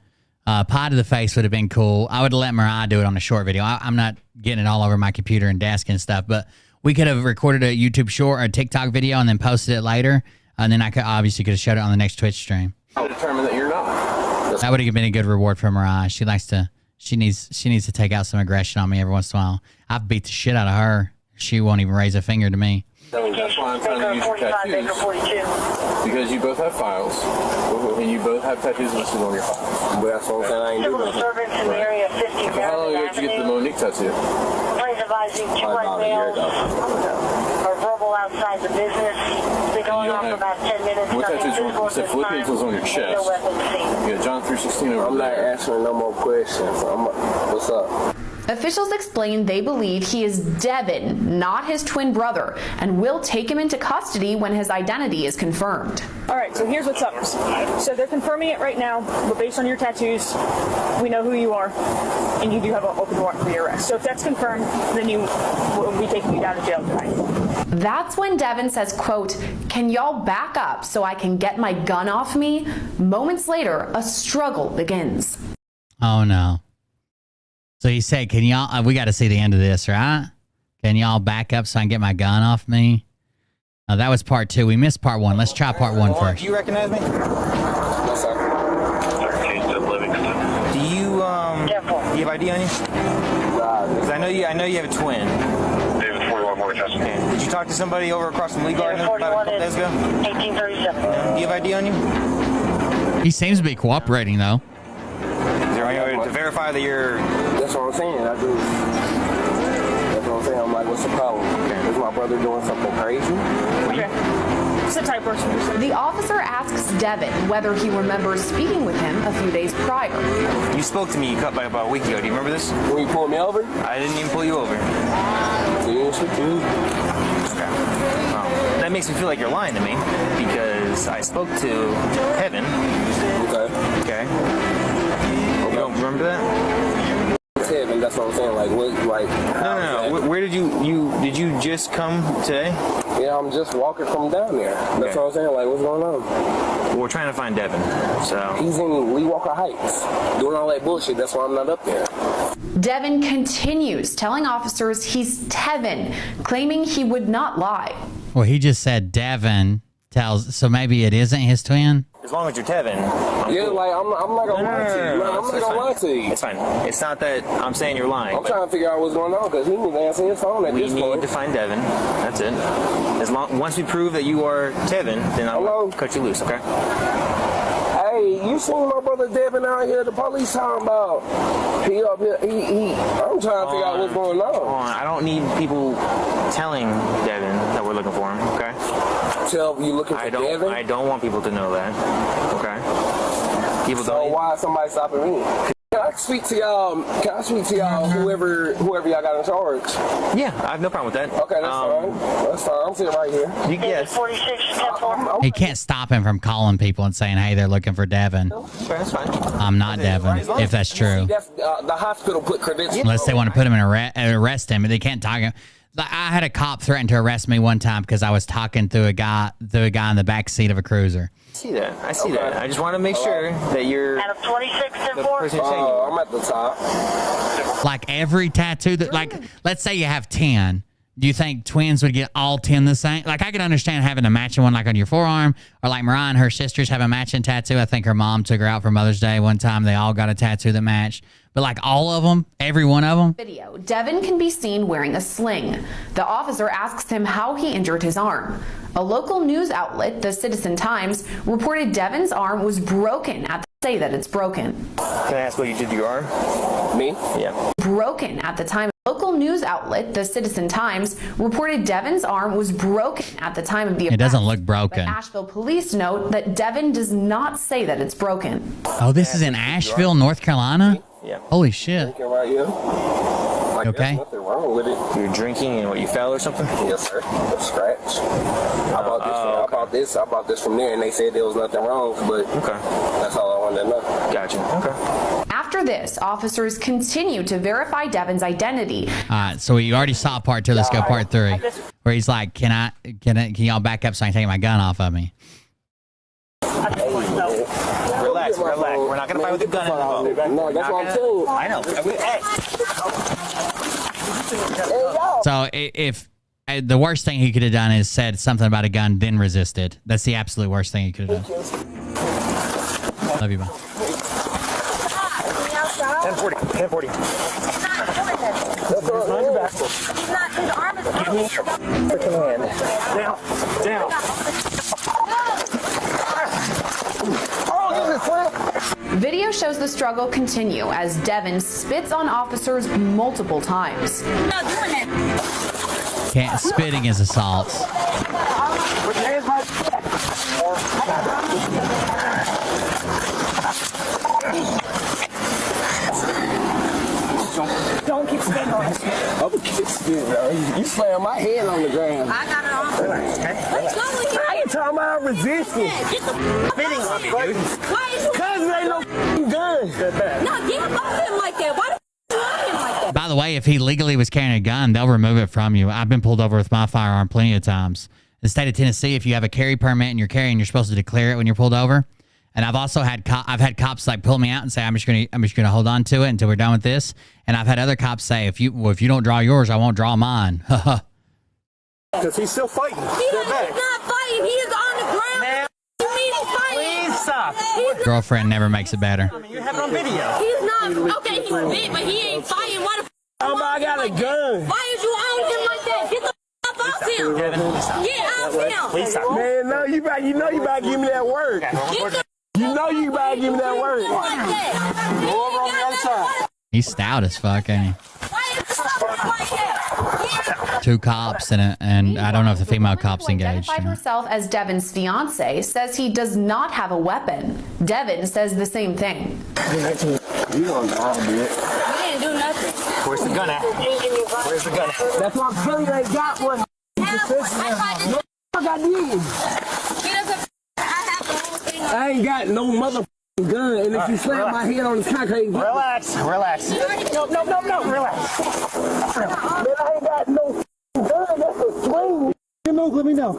Pie to the face would have been cool. I would have let Mariah do it on a short video. I'm not getting it all over my computer and desk and stuff, but we could have recorded a YouTube short or a TikTok video and then posted it later. And then I could have showed it on the next Twitch stream. I'll determine that you're not. That would have been a good reward for Mariah. She needs to take out some aggression on me every once in a while. I've beat the shit out of her. She won't even raise a finger to me. That's why I'm trying to use your tattoos. Because you both have files, and you both have tattoos listed on your files. But that's what I'm saying. I ain't doing Disturbance in the area of 50 So how long ago did you get the Monique tattoo? Please advise you 2 white males are verbal people outside the business. They're going on for about 10 minutes. What Nothing tattoos physical you said at this Philippians time. was on your chest. No weapons seen. Yeah, John 3:16 over I'm not there. answering no more questions. What's up? Officials explain they believe he is Devin, not his twin brother, and will take him into custody when his identity is confirmed. All right, so here's what's up. So they're confirming it right now, but based on your tattoos, we know who you are, and you do have an open warrant for your arrest. So if that's confirmed, then you will be taking you down to jail tonight. That's when Devin says, quote, "Can y'all back up so I can get my gun off me?" Moments later, a struggle begins. Oh, no. So he said, can y'all, we got to see the end of this, right? Can y'all back up so I can get my gun off me? That was part 2. We missed part 1. Let's try part 1 first. Do you recognize me? No, sir. 13th of Livingston. Do you have ID on you? Because I know you have a twin. David 41 more test. Okay. Did you talk to somebody over across from Lee Garden about a couple days ago? 1837. Do you have ID on you? He seems to be cooperating, though. Is there any way to verify that you're... That's what I'm saying. I do. That's what I'm saying. I'm like, what's the problem? Is my brother doing something crazy? Okay. It's a type person. The officer asks Devin whether he remembers speaking with him a few days prior. You spoke to me about a week ago. Do you remember this? When you pulled me over? I didn't even pull you over. You didn't speak to me? Okay. Well, that makes me feel like you're lying to me because I spoke to Kevin. Okay. Okay. You don't remember that? Kevin, that's what I'm saying. Like, what, like... No. Where did did you just come today? Yeah, I'm just walking from down there. That's what I'm saying. Like, what's going on? Well, we're trying to find Devin, so... He's in Lee Walker Heights, doing all that bullshit. That's why I'm not up there. Devin continues telling officers he's Tevin, claiming he would not lie. Well, he just said Devin tells, so maybe it isn't his twin? As long as you're Tevin. Like, I'm not gonna lie to you. I'm not gonna lie to you. It's fine. It's not that I'm saying you're lying. I'm trying to figure out what's going on because he needs to answer his phone at this point. We need to find Devin. That's it. Once we prove that you are Tevin, then I'll cut you loose, okay? Hey, you seen my brother Devin out here? The police talking about he up here. I'm trying to figure out what's going on. I don't need people telling Devin that we're looking for him, okay? Tell you looking for Devin? I don't want people to know that, okay? People so why is somebody stopping me? Can I speak to y'all? Whoever y'all got in charge? Yeah, I have no problem with that. Okay, that's fine. That's fine. I'm sitting right here. Yes. 46, 10-4. He can't stop him from calling people and saying, hey, they're looking for Devin. Okay, that's fine. I'm not Devin, if that's true. That's, the hospital put credentials. Unless they want to put him in arrest him, and they can't talk him. Like, I had a cop threaten to arrest me one time because I was talking to a guy in the back seat of a cruiser. I see that. I just want to make sure that you're... Out of 26, 10-4. I'm at the top. Like every tattoo that, like, let's say you have 10. Do you think twins would get all 10 the same? Like, I could understand having a matching one, like on your forearm, or like Mariah and her sisters have a matching tattoo. I think her mom took her out for Mother's Day one time. They all got a tattoo that matched. But like all of them, every one of them. Video, Devin can be seen wearing a sling. The officer asks him how he injured his arm. A local news outlet, the Citizen Times, reported Devin's arm was broken at the say that it's broken. Can I ask what you did to your arm? Me? Yeah. Broken at the time. Local news outlet, the Citizen Times, reported Devin's arm was broken at the time of the event. It doesn't look broken. But Asheville police note that Devin does not say that it's broken. Oh, this is in Asheville, North Carolina? Yeah. Holy shit. Drinking right here. Like, okay. There's nothing wrong with it. You're drinking and what, you fell or something? Yes, sir. A scratch. I bought this from there, and they said there was nothing wrong, but that's all I wanted to know. Gotcha. Okay. After this, officers continue to verify Devin's identity. All right, so we already saw part 2. Let's go part 3, where he's like, can y'all back up so I can take my gun off of me? Relax. We're not gonna fight with the gun in the boat. No, that's what I'm telling you. I know. So if the worst thing he could have done is said something about a gun, then resisted. That's the absolute worst thing he could have done. Love you, bye. 1040. 1040. He's not, his arm is Give me your freaking hand. Down. Video shows the struggle continue as Devin spits on officers multiple times. not doing it. Can't, spitting is assault. Don't keep spitting on us. I'm gonna keep spitting, bro. You slam my head on the ground. I got it on. Let's go with you. I ain't talking about resisting. Get the spitting on you, dude. Why is you? Cause there ain't no gun. No, get him off him like that. Why the you on him like that? By the way, if he legally was carrying a gun, they'll remove it from you. I've been pulled over with my firearm plenty of times. In the state of Tennessee, if you have a carry permit and you're carrying, you're supposed to declare it when you're pulled over. And I've also had cops like pull me out and say I'm just gonna hold on to it until we're done with this. And I've had other cops say if you don't draw yours, I won't draw mine. Cause he's still fighting. He's not fighting. He is on the ground. Man, You mean he's fighting? please stop. Girlfriend never makes it better. You have it on video. He's not. Okay, he's bit, but he ain't fighting. Why the I got a gun. Why is you on him like that? Get the up off him. Kevin, please stop. Get off him. Please stop. Man, no, you better give me that word. You know you better give me that word. Go over on the other side. He's stout as fuck, ain't he? Why is the stuff like that? Two cops and I don't know if the female cop's engaged. Identified herself as Devin's fiance, says he does not have a weapon. Devin says the same thing. You don't know, bitch. You didn't do nothing. Where's the gun at? Where's the gun at? That's why I'm telling you, I ain't got one. I did. I ain't got no motherfucking gun, and if you slam my head on the concrete, relax. No, relax. Man, I ain't got no gun. That's a swing. You move, let me know.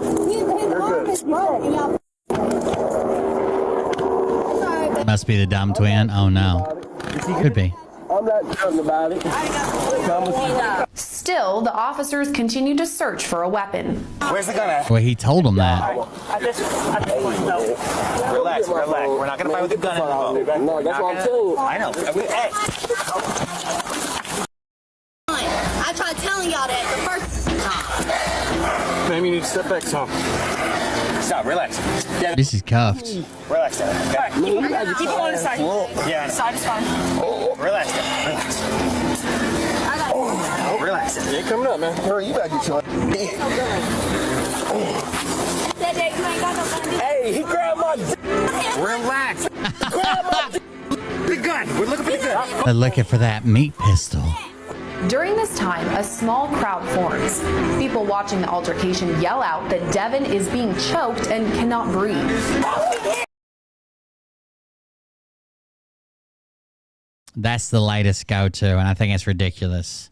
Must be the dumb twin. Oh no, could be. I'm not talking about it. Still, the officers continue to search for a weapon. Where's the gun at? Well, he told him that. Relax. We're not gonna fight with the gun in the boat. No, that's what I'm telling you. I know. Hey. I tried telling y'all that the first time. Ma'am, you need to step back, Tom. Stop. Relax. This is cuffed. Relax, Dad. Keep him on the side. Yeah. Side is fine. Relax, Dad. Relax. Relax. You ain't coming up, man. Hurry, you gotta get your... Hey, he grabbed my... Relax. Grab my... The gun. We're looking for the gun. They're looking for that meat pistol. During this time, a small crowd forms. People watching the altercation yell out that Devin is being choked and cannot breathe. That's the latest go-to, and I think it's ridiculous.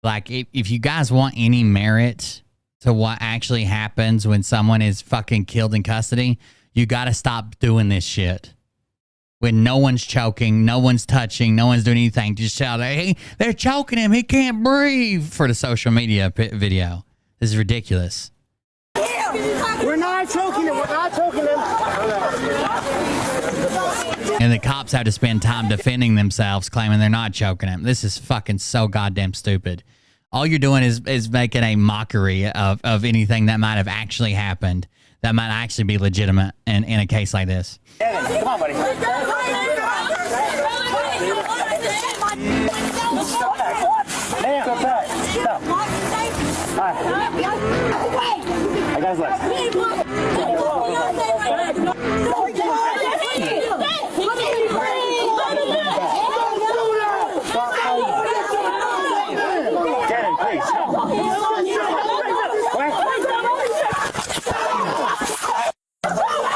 Like, if you guys want any merit to what actually happens when someone is fucking killed in custody, you got to stop doing this shit. When no one's choking, no one's touching, no one's doing anything. Just shout, hey, they're choking him. He can't breathe for the social media video. This is ridiculous. We're not choking him. We're not choking him. And the cops have to spend time defending themselves, claiming they're not choking him. This is fucking so goddamn stupid. All you're doing is making a mockery of anything that might have actually happened, that might actually be legitimate in a case like this. Come on, buddy. Step back. Stop. All right. I got his legs. Cannon, please.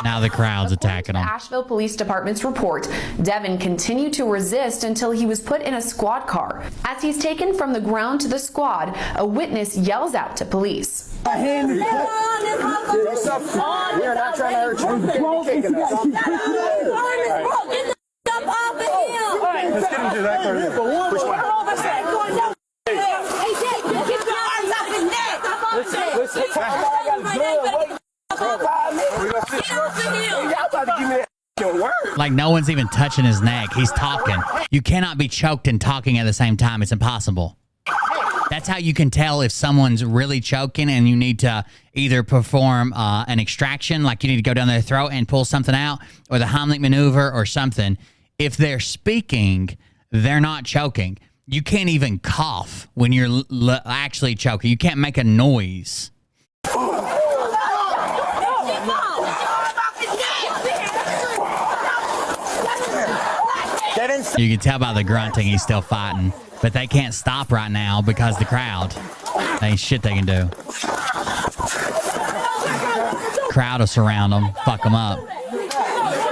Now the crowd's attacking The him. Asheville Police Department's report, Devin continued to resist until he was put in a squad car. As he's taken from the ground to the squad, a witness yells out to police. We are not trying to hurt you. Let's get him to that car. Which one? Like, no one's even touching his neck. He's talking. You cannot be choked and talking at the same time. It's impossible. That's how you can tell if someone's really choking and you need to either perform an extraction, like you need to go down their throat and pull something out, or the Heimlich maneuver or something. If they're speaking, they're not choking. You can't even cough when you're actually choking. You can't make a noise. You can tell by the grunting he's still fighting, but they can't stop right now because the crowd. There ain't shit they can do. Crowd will surround them, fuck them up.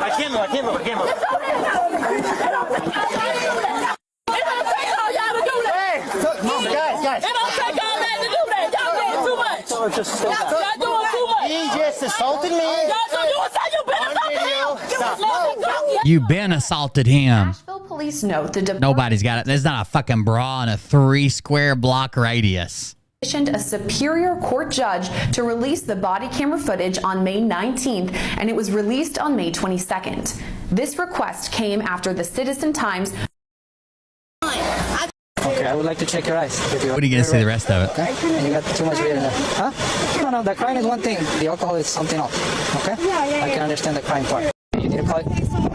I can't move. Guys. It don't take all that to do that. Y'all doing too much. Y'all doing too much. He just assaulted me. You've been assaulted him. Nashville police note the Nobody's got it. There's not a fucking bra in a 3 square block radius. Petitioned a Superior Court judge to release the body camera footage on May 19th, and it was released on May 22nd. This request came after the Citizen Times. Okay, I would like to check your eyes. What are you going to see the rest of it? Okay? And you got too much beer in there. Huh? No, the crying is one thing. The alcohol is something else. Okay? I can understand the crying part. You need to call.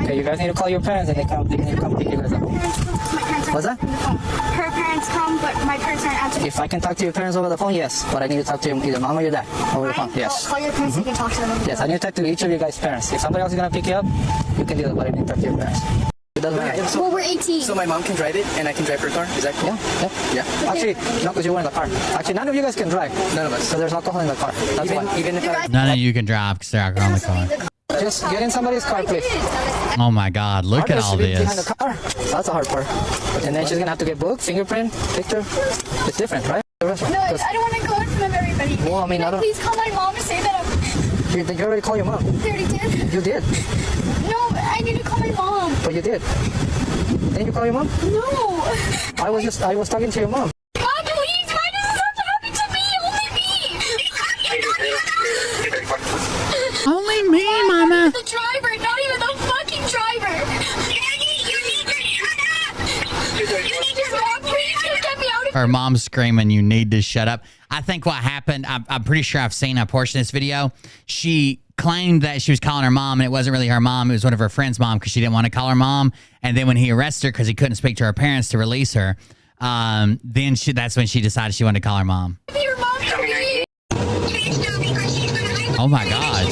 Okay, you guys need to call your parents and they need to come pick you guys up. What's that? Her parents come, but my parents aren't answering. If I can talk to your parents over the phone, yes. But I need to talk to either mom or your dad over the phone. Yes. Call your parents, you can talk to them. Yes, I need to talk to each of you guys' parents. If somebody else is going to pick you up, you can do that, but I need to talk to your parents. It doesn't matter. Well, we're 18. So my mom can drive it and I can drive her car? Is that cool? Yeah. Actually, no, because you were in the car. Actually, none of you guys can drive. None of us. So there's alcohol in the car. That's why. Even if None of you can drive because there's alcohol in the car. Just get in somebody's car, please. Oh my God, look at all Behind this. the car. That's the hard part. And then she's going to have to get booked, fingerprint, picture. It's different, right? No, I don't want to go in front of everybody. Well, I mean, I don't... Please call my mom and say that You already called your mom. I already did. You did? No, I need to call my mom. But you did. Didn't you call your mom? No. I was talking to your mom. God, please, why does this have to happen to me? Only me, Mama. The driver, not even the fucking driver. Her mom's screaming, "You need to shut up." I think what happened, I'm pretty sure I've seen a portion of this video. She claimed that she was calling her mom, and it wasn't really her mom. It was one of her friend's mom because she didn't want to call her mom. And then when he arrested her because he couldn't speak to her parents to release her, that's when she decided she wanted to call her mom. Oh my God.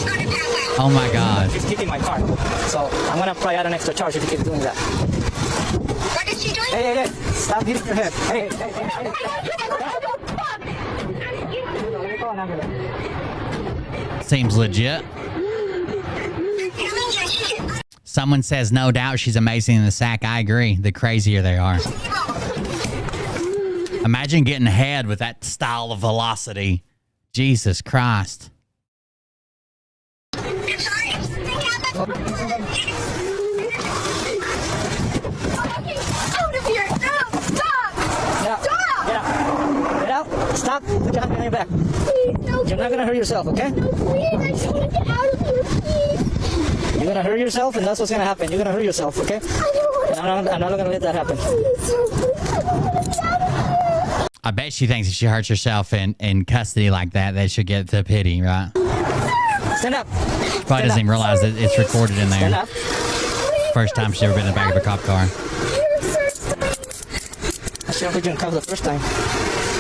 Oh my God. She's kicking my car. So I'm going to apply out an extra charge if you keep doing that. What is she doing? Hey. Stop hitting your head. Hey. Seems legit. Someone says, no doubt she's amazing in the sack. I agree. The crazier they are. Imagine getting ahead with that style of velocity. Jesus Christ. Out of here! No! Stop! Get out. Stop. Put your hand behind your back. Please, no, You're not going to hurt yourself, okay? no, please, I just want to get out of here, please. You're going to hurt yourself, and that's what's going to happen. You're going to hurt yourself, okay? And I'm not going to let that happen. I bet she thinks if she hurts herself in custody like that, she'll get the pity, right? Stand up. Probably doesn't even realize that it's recorded in there. Stand up. First time she's ever been in the back of a cop car. I should have put you in cuffs the first time.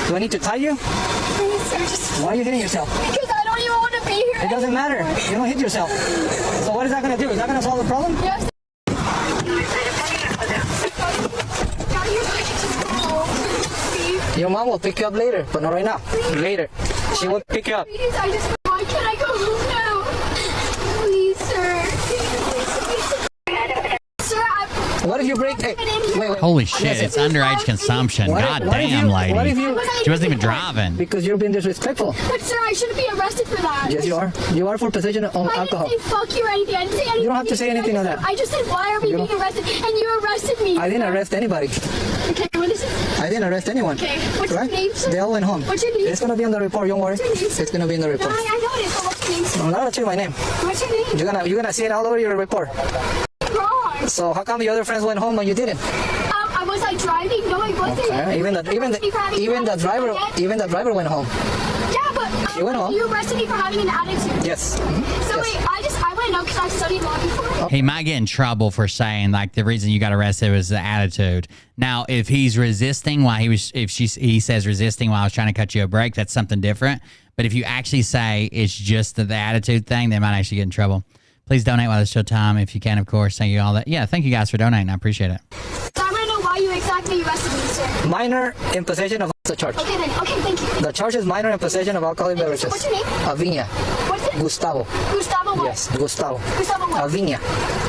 Do I need to tie you? Please, sir, just... Why are you hitting yourself? Because I don't even want to be here. It doesn't matter. You don't hit yourself. So what is that going to do? Is that going to solve the problem? Yes. Your mom will pick you up later, but not right now. Later. She will pick you up. Please, why can't I go home now? Please, sir. Sir, what if you break... Hey, wait. Holy shit, it's underage consumption. God damn, lady. She wasn't even driving. Because you're being disrespectful. But, sir, I shouldn't be arrested for that. Yes, you are. You are for possession of alcohol. I didn't say fuck you or anything. I didn't say anything. You don't have to say anything on that. I just said, why are we being arrested? And you arrested me. I didn't arrest anybody. Okay, what is it? I didn't arrest anyone. Okay, what's your name, sir? They all went home. What's your name? It's going to be on the report, don't worry. What's your name, It's going to be in the report. No, I know it is, but what's your name, sir? I'm not going to tell you my name. What's your name? You're gonna see it all over your report. Wrong. So how come the other friends went home and you didn't? Was I driving? No, I wasn't. Okay. Even the driver went home. Yeah, but you went home. You arrested me for having an attitude. Yes. So yes. wait, I went know, because I've studied law before. He might get in trouble for saying like the reason you got arrested was the attitude. Now, if he's resisting while he says resisting while I was trying to cut you a break, that's something different. But if you actually say it's just the attitude thing, they might actually get in trouble. Please donate while there's still time if you can, of course. Thank you all that. Yeah, thank you guys for donating. I appreciate it. So I want to know why you exactly arrested me, sir. Minor in possession of the charge. Okay then. Okay, thank you. The charge is minor in possession of alcoholic beverages. What's your name? Avinia. What's it? Gustavo. Gustavo what? Yes, Gustavo. Gustavo what? Avinia.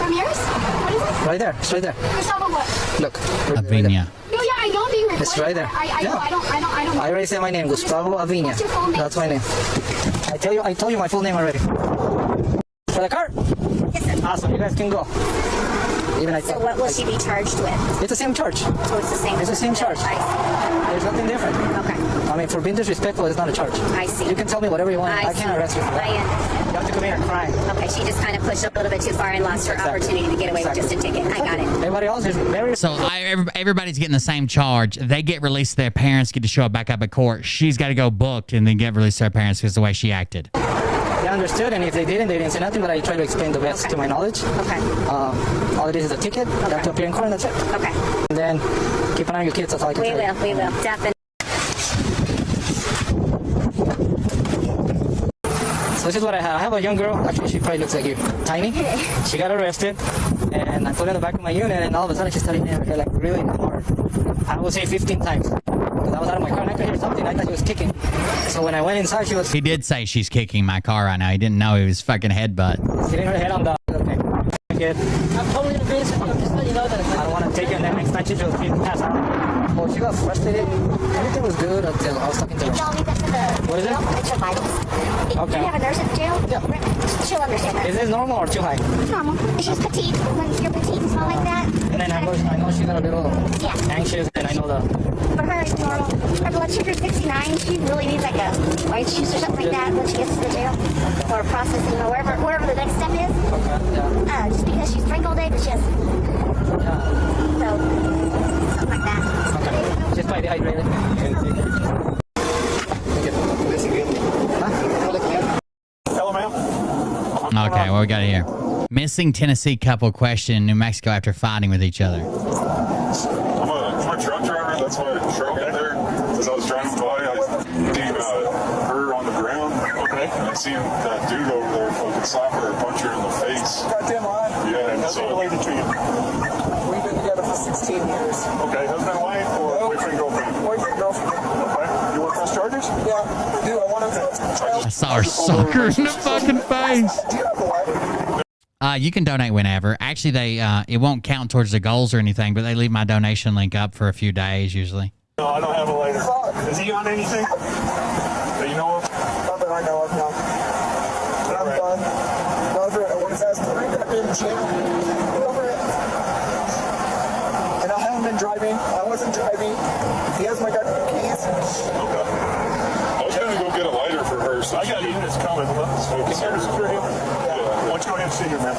Ramirez? What is it? Right there. It's right there. Gustavo what? Look. Avinia. No, yeah, I know that you recorded. It's right there. I know. I don't. I already said my name. Gustavo Avinia. What's your full name? That's my name. I told you my full name already. For the car? Yes, sir. Awesome. You guys can go. So what will she be charged with? It's the same charge. So it's the same. It's the same charge. There's nothing different. Okay. I mean, for being disrespectful, it's not a charge. I see. You can tell me whatever you want. I can't arrest you for that. I understand. You have to commit a crime. Okay, she just kind of pushed a little bit too far and lost her opportunity to get away with just a ticket. I got it. Everybody else is very... So everybody's getting the same charge. They get released. Their parents get to show up back up at court. She's got to go booked and then get released to their parents because of the way she acted. They understood, and if they didn't say nothing, but I try to explain the best to my knowledge. Okay. All it is a ticket. You have to appear in court, and that's it. Okay. And then keep an eye on your kids. That's all I can tell you. We will. Definitely. So this is what I have. I have a young girl. Actually, she probably looks like you. Tiny. She got arrested, and I put her in the back of my unit, and all of a sudden she started hitting her head like really hard. I would say 15 times. Because I was out of my car and I could hear something. I thought she was kicking. So when I went inside, she was... He did say she's kicking my car right now. He didn't know he was fucking headbutt. hitting her head on the... Okay. I'm totally in agreement. I'm just letting you know that I don't want to take her, and then next time she just pass out. Well, she got frustrated. Everything was good until I was talking to her. What is it? It's her vitals. Okay. Do you have a nurse at the jail? Yeah. She'll understand that. Is this normal or too high? It's normal. She's petite. When you're petite and small like that. And then I know she got a little anxious, and I know the... For her, it's normal. Her blood sugar's 69. She really needs like a white juice or something like that when she gets to the jail. Or processing or wherever the next step is. Okay, yeah. Just because she's drank all day, but she has... So, something like that. Okay. She's probably dehydrated. Hello, ma'am. Okay, what we got here? Missing Tennessee couple questioned in New Mexico after fighting with each other. I'm a truck driver. That's why I drove in there. As I was driving by, I seen her on the ground. Okay. And I seen that dude over there fucking slap her or punch her in the face. Goddamn lie. Yeah, and Nothing related to you. We've been together for 16 years. Okay, husband and wife or boyfriend, girlfriend? Boyfriend, girlfriend. Okay. You work on charges? Yeah. Dude, I want to... I saw her sock her in the fucking face. Do you have a wife? You can donate whenever. Actually, they it won't count towards the goals or anything, but they leave my donation link up for a few days usually. No, I don't have a lighter. Is he on anything that you know of? Not that I know of, no. But I'm done. Over it. I want his ass to bring that in jail. Get over it. And I haven't been driving. I wasn't driving. He has my goddamn keys. Okay. I was going to go get a lighter for her. So I got units coming. Let's focus here. Security. Yeah. Why don't you go ahead and see her, man?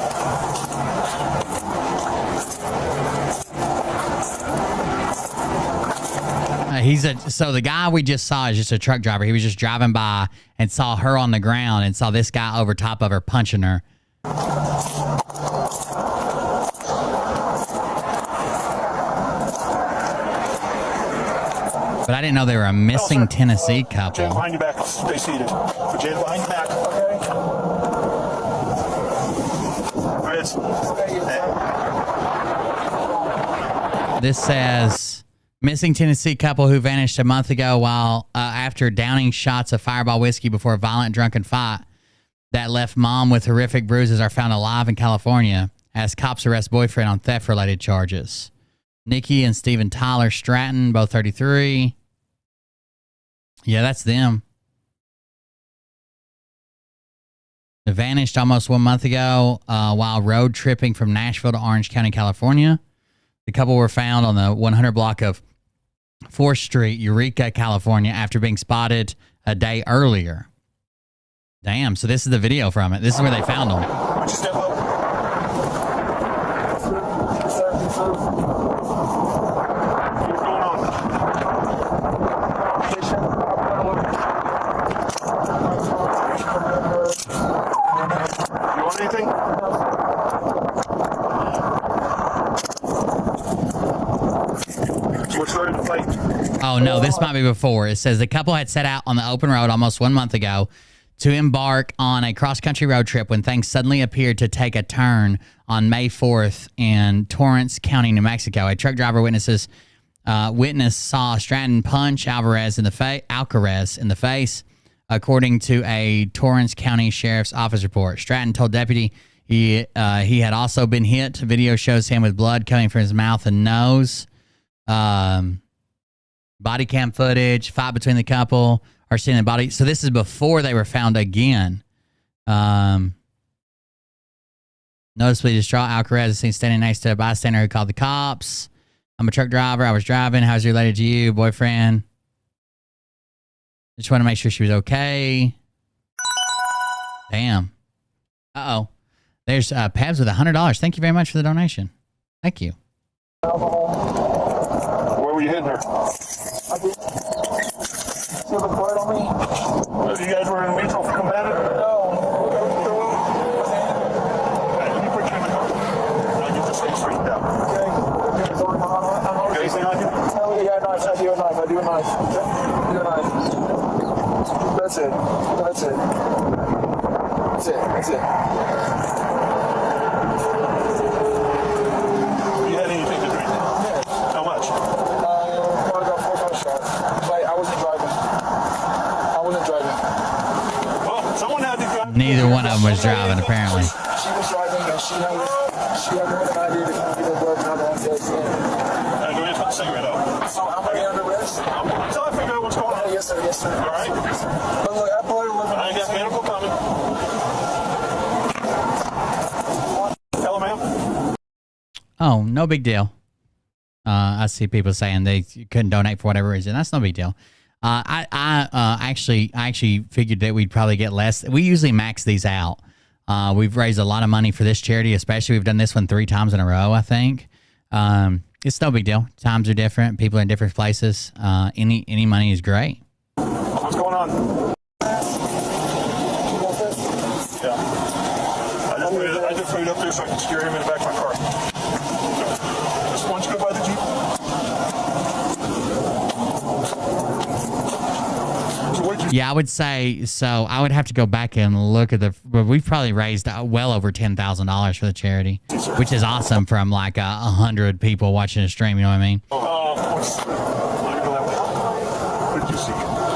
So the guy we just saw is just a truck driver. He was just driving by and saw her on the ground and saw this guy over top of her punching her. But I didn't know they were a missing Tennessee couple. Jan, behind your back. Stay seated. Put Jan behind your back. Okay. This says... Missing Tennessee couple who vanished a month ago while after downing shots of Fireball whiskey before a violent drunken fight that left mom with horrific bruises are found alive in California as cops arrest boyfriend on theft-related charges. Nikki and Stephen Tyler Stratton, both 33. Yeah, that's them. They vanished almost 1 month ago while road tripping from Nashville to Orange County, California. The couple were found on the 100 block of 4th Street, Eureka, California, after being spotted a day earlier. Damn, so this is the video from it. This is where they found them. You want anything? Oh, no, this might be before. It says the couple had set out on the open road almost 1 month ago to embark on a cross-country road trip when things suddenly appeared to take a turn on May 4th in Torrance County, New Mexico. A truck driver witness saw Stratton punch Alvarez in the face, according to a Torrance County Sheriff's Office report. Stratton told deputy he had also been hit. Video shows him with blood coming from his mouth and nose. Body cam footage, fight between the couple, are seen in the body. So this is before they were found again. Noticeably distraught, Alvarez is seen standing next to a bystander who called the cops. I'm a truck driver. I was driving. How's it related to you, boyfriend? Just want to make sure she was okay. Damn. Uh-oh. There's Pabs with $100. Thank you very much for the donation. Thank you. Where were you hitting her? I did. You have a card on me? You guys were in mutual combatant? No. Hey, you put you in the car. I'll get this thing straightened out. Okay. Okay, anything on you? Oh, yeah, nice. I do a knife. I do a knife. That's it. That's it. That's it. That's it. You had anything to drink? Yeah. How much? I got 4 or 5 shots. But I wasn't driving. Well, someone had to drive. Neither one of them was driving, apparently. She was driving and she had more than I did to come to the work and I'm Go ahead and put the cigarette out. So I'm already under arrest? Until I figure out what's going on. Yes, sir. Yes, sir. All right? But look, I probably live in I ain't got medical coming. Tell them, ma'am. Oh, no big deal. I see people saying they couldn't donate for whatever reason. That's no big deal. I actually figured that we'd probably get less. We usually max these out. We've raised a lot of money for this charity, especially we've done this one 3 times in a row, I think. It's no big deal. Times are different. People are in different places. Any money is great. What's going on? Yeah. I just put it up there so I can secure him in the back of my car. Just want you to go by the Jeep. Yeah, I would say so. I would have to go back and look at but we've probably raised well over $10,000 for the charity, which is awesome from like 100 people watching a stream. You know what I mean? What did you see?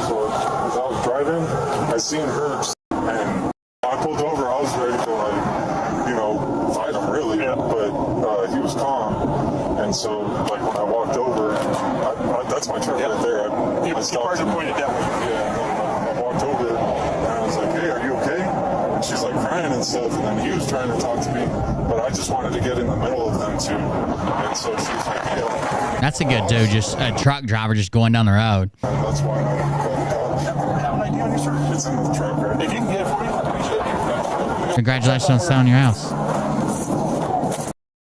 So as I was driving, I seen her, and I pulled over. I was ready to fight him really, but he was calm, and so like when I walked over, that's my truck right there. I stopped and pointed that way. Yeah. I walked over and I was like, "Hey, are you okay?" And she's like crying and stuff, and then he was trying to talk to me, but I just wanted to get in the middle of them too, and so she's like, "Yeah." That's a good dude, just a truck driver just going down the road. And that's why I called the cops. Have an ID on your shirt? It's in the truck, right? If you can get it for me, I appreciate it. Congratulations on selling your house.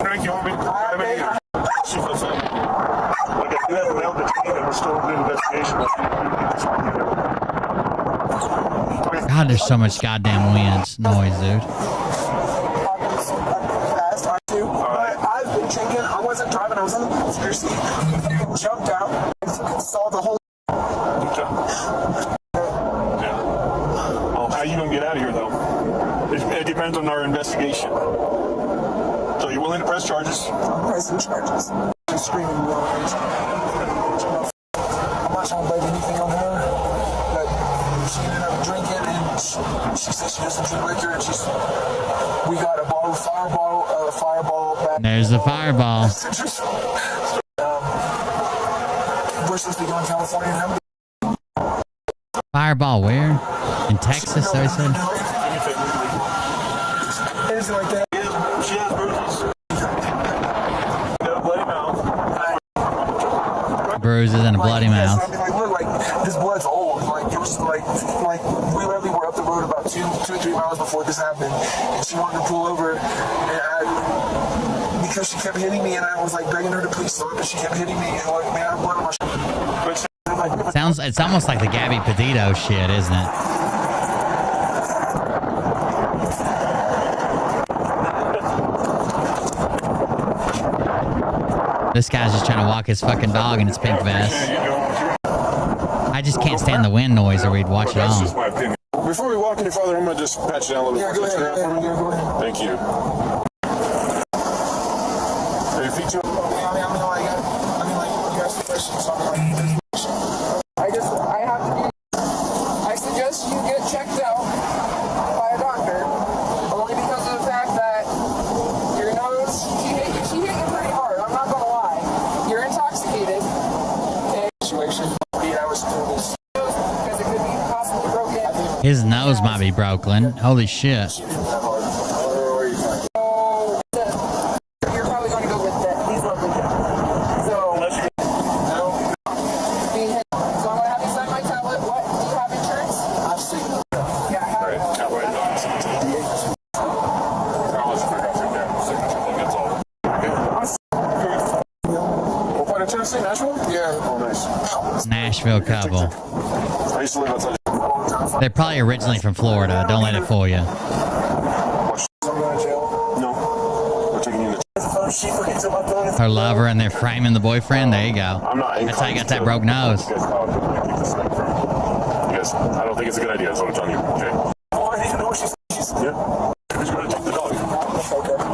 Drink, you want me to have it here? Like I have mailed the team and we're still doing investigation. God, there's so much goddamn noise, dude. I've been drinking. I wasn't driving. I was on the passenger seat. Jumped out. Saw the whole. Well, how you gonna get out of here though? It depends on our investigation. So you willing to press charges? I'm pressing charges. She's screaming. I'm not trying to blame anything on her, but she ended up drinking and she said she doesn't drink liquor and we got a fireball back. There's the fireball. We're supposed to be going to California and have Fireball where? In Texas, they said? anything like that. She has bruises. Got a bloody mouth. Bruises and a bloody mouth. I mean, like, look, like this blood's old. Like it was like we literally were up the road about 2 or 3 miles before this happened, and she wanted to pull over, and because she kept hitting me, and I was like begging her to please stop, and she kept hitting me, and like, man, I have blood on my shirt. It's almost like the Gabby Petito shit, isn't it? This guy's just trying to walk his fucking dog in his pink vest. I just can't stand the wind noise, or we'd watch it That's on. just my opinion. Before we walk any further, I'm gonna just pat you down a little bit. Go ahead. Thank you. Are your feet too? I suggest you get checked out by a doctor, only because of the fact that your nose, she hit you pretty hard, I'm not gonna lie. You're intoxicated. Okay. Situation. I was told this. Because it could be possibly broken. His nose might be broken. Holy shit. You're probably going to go with that. These lovely gentlemen. So, no. So I'm going to have you sign my tablet. What? Do you have insurance? I've seen it. Yeah, I have it. What part of Tennessee? Nashville? Yeah. Oh, nice. Nashville couple. I used to live outside. They're probably originally from Florida. Don't let it fool you. No. We're taking you to Her lover, and they're framing the boyfriend. There you go. I'm not That's how you got that broke nose. Yes, I don't think it's a good idea. That's what I'm telling you. Okay. Oh, I need to know what she's. Yeah. Who's going to take the dog?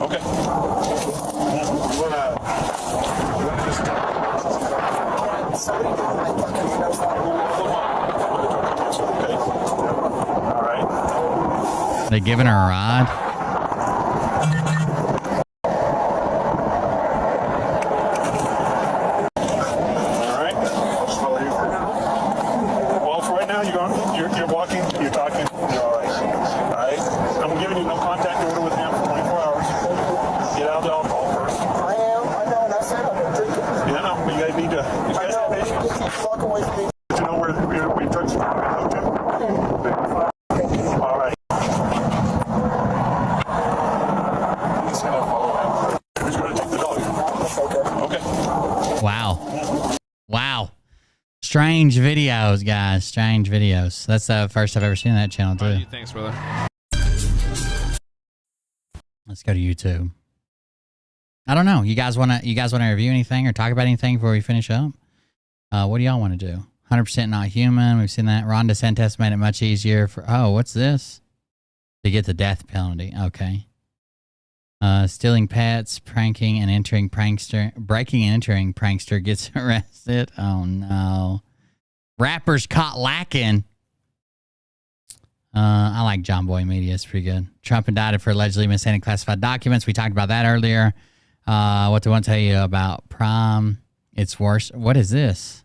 Okay. You wanna just. All right. They giving her a ride. All right. Well, for right now, you're walking, you're talking, you're all right. All right. I'm giving you no contact order with him for 24 hours. Get out of the alcohol first. I am. I know. That's it. I'm drinking. Yeah, no, you guys need to. You guys have patience. Fuck away from me. Did you know where we touched the hook to? All right. He's gonna follow him. Who's gonna take the dog? Okay. Wow. Wow. Strange videos, guys. Strange videos. That's the first I've ever seen that channel, too. Thanks, brother. Let's go to YouTube. I don't know. You guys wanna review anything or talk about anything before we finish up? What do y'all want to do? 100% not human. We've seen that. Ron DeSantis made it much easier for. Oh, what's this? To get the death penalty. Okay. Stealing pets, breaking and entering prankster gets arrested. Oh no. Rappers caught lacking. I like John Boy Media. It's pretty good. Trump indicted for allegedly mishandling classified documents. We talked about that earlier. What do I want to tell you about Prime? It's worse. What is this?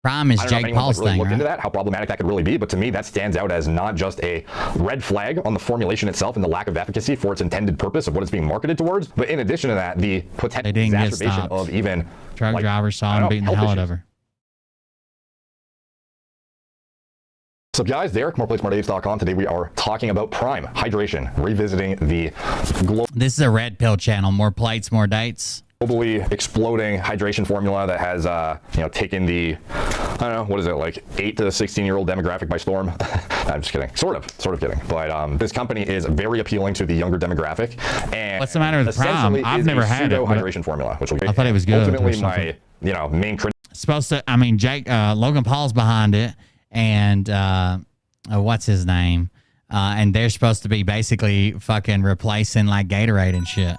Prime is Jake Paul's thing, looked right? into that, how problematic that could really be, but to me that stands out as not just a red flag on the formulation itself and the lack of efficacy for its intended purpose of what it's being marketed towards, but in addition to that, the potential exacerbation of even truck drivers saw him beating the hell out of her. What's up, guys? Derek, moreplaysmartapes.com. Today we are talking about Prime hydration, revisiting the This is a red pill channel. More plates, more dates. Globally exploding hydration formula that has, taken the, I don't know, what is it, like 8 to 16-year-old demographic by storm? I'm just kidding. Sort of kidding. But this company is very appealing to the younger demographic. And what's the matter with Prime? I've never had it. Hydration formula, which will be I thought it was good. Ultimately, my main critic. Supposed to. I mean, Logan Paul's behind it, and what's his name? And they're supposed to be basically fucking replacing like Gatorade and shit.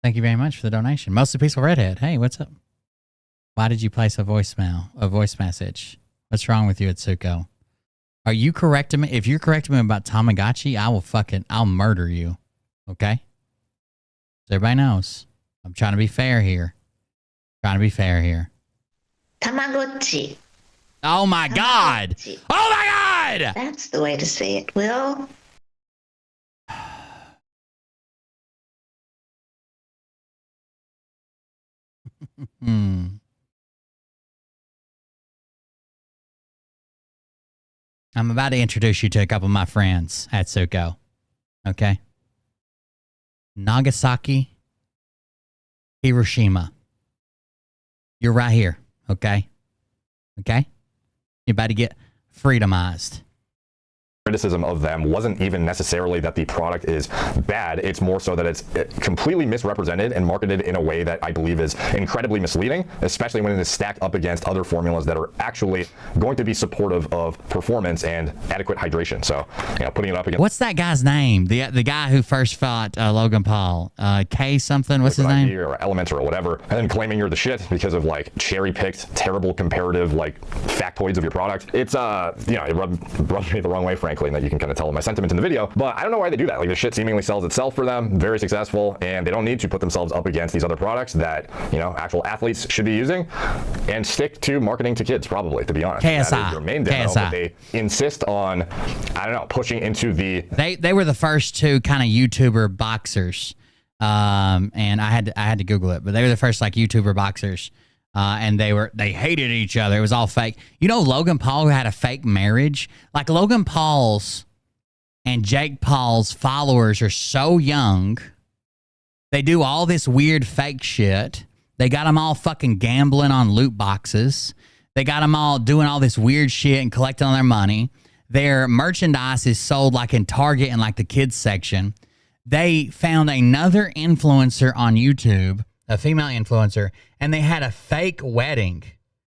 Thank you very much for the donation. Mostly Peaceful Redhead. Hey, what's up? Why did you place a voice message? What's wrong with you, Atsuko? Are you correcting me? If you're correcting me about Tamagotchi, I'll murder you. Okay? So everybody knows. I'm trying to be fair here. Tamagotchi. Oh my God! Oh my God! That's the way to say it, Will. I'm about to introduce you to a couple of my friends at Atsuko. Okay? Nagasaki, Hiroshima. You're right here. Okay? Okay? You're about to get freedomized. criticism of them wasn't even necessarily that the product is bad. It's more so that it's completely misrepresented and marketed in a way that I believe is incredibly misleading, especially when it is stacked up against other formulas that are actually going to be supportive of performance and adequate hydration. So, you know, putting it up against... What's that guy's name? The guy who first fought Logan Paul? K something? What's his name? Or Elementor or whatever, and then claiming you're the shit because of like cherry-picked, terrible comparative like factoids of your product. It's you know, it rubbed me the wrong way, frankly, and that you can kind of tell in my sentiment in the video. But I don't know why they do that. Like, the shit seemingly sells itself for them, very successful, and they don't need to put themselves up against these other products that, you know, actual athletes should be using, and stick to marketing to kids, probably, to be honest. KSI. That is their main demo, KSI. but they insist on, I don't know, pushing into the... They were the first two kind of YouTuber boxers. And I had to Google it, but they were the first like YouTuber boxers. And they hated each other. It was all fake. You know, Logan Paul had a fake marriage. Like, Logan Paul's and Jake Paul's followers are so young. They do all this weird fake shit. They got them all fucking gambling on loot boxes. They got them all doing all this weird shit and collecting all their money. Their merchandise is sold like in Target and like the kids section. They found another influencer on YouTube, a female influencer, and they had a fake wedding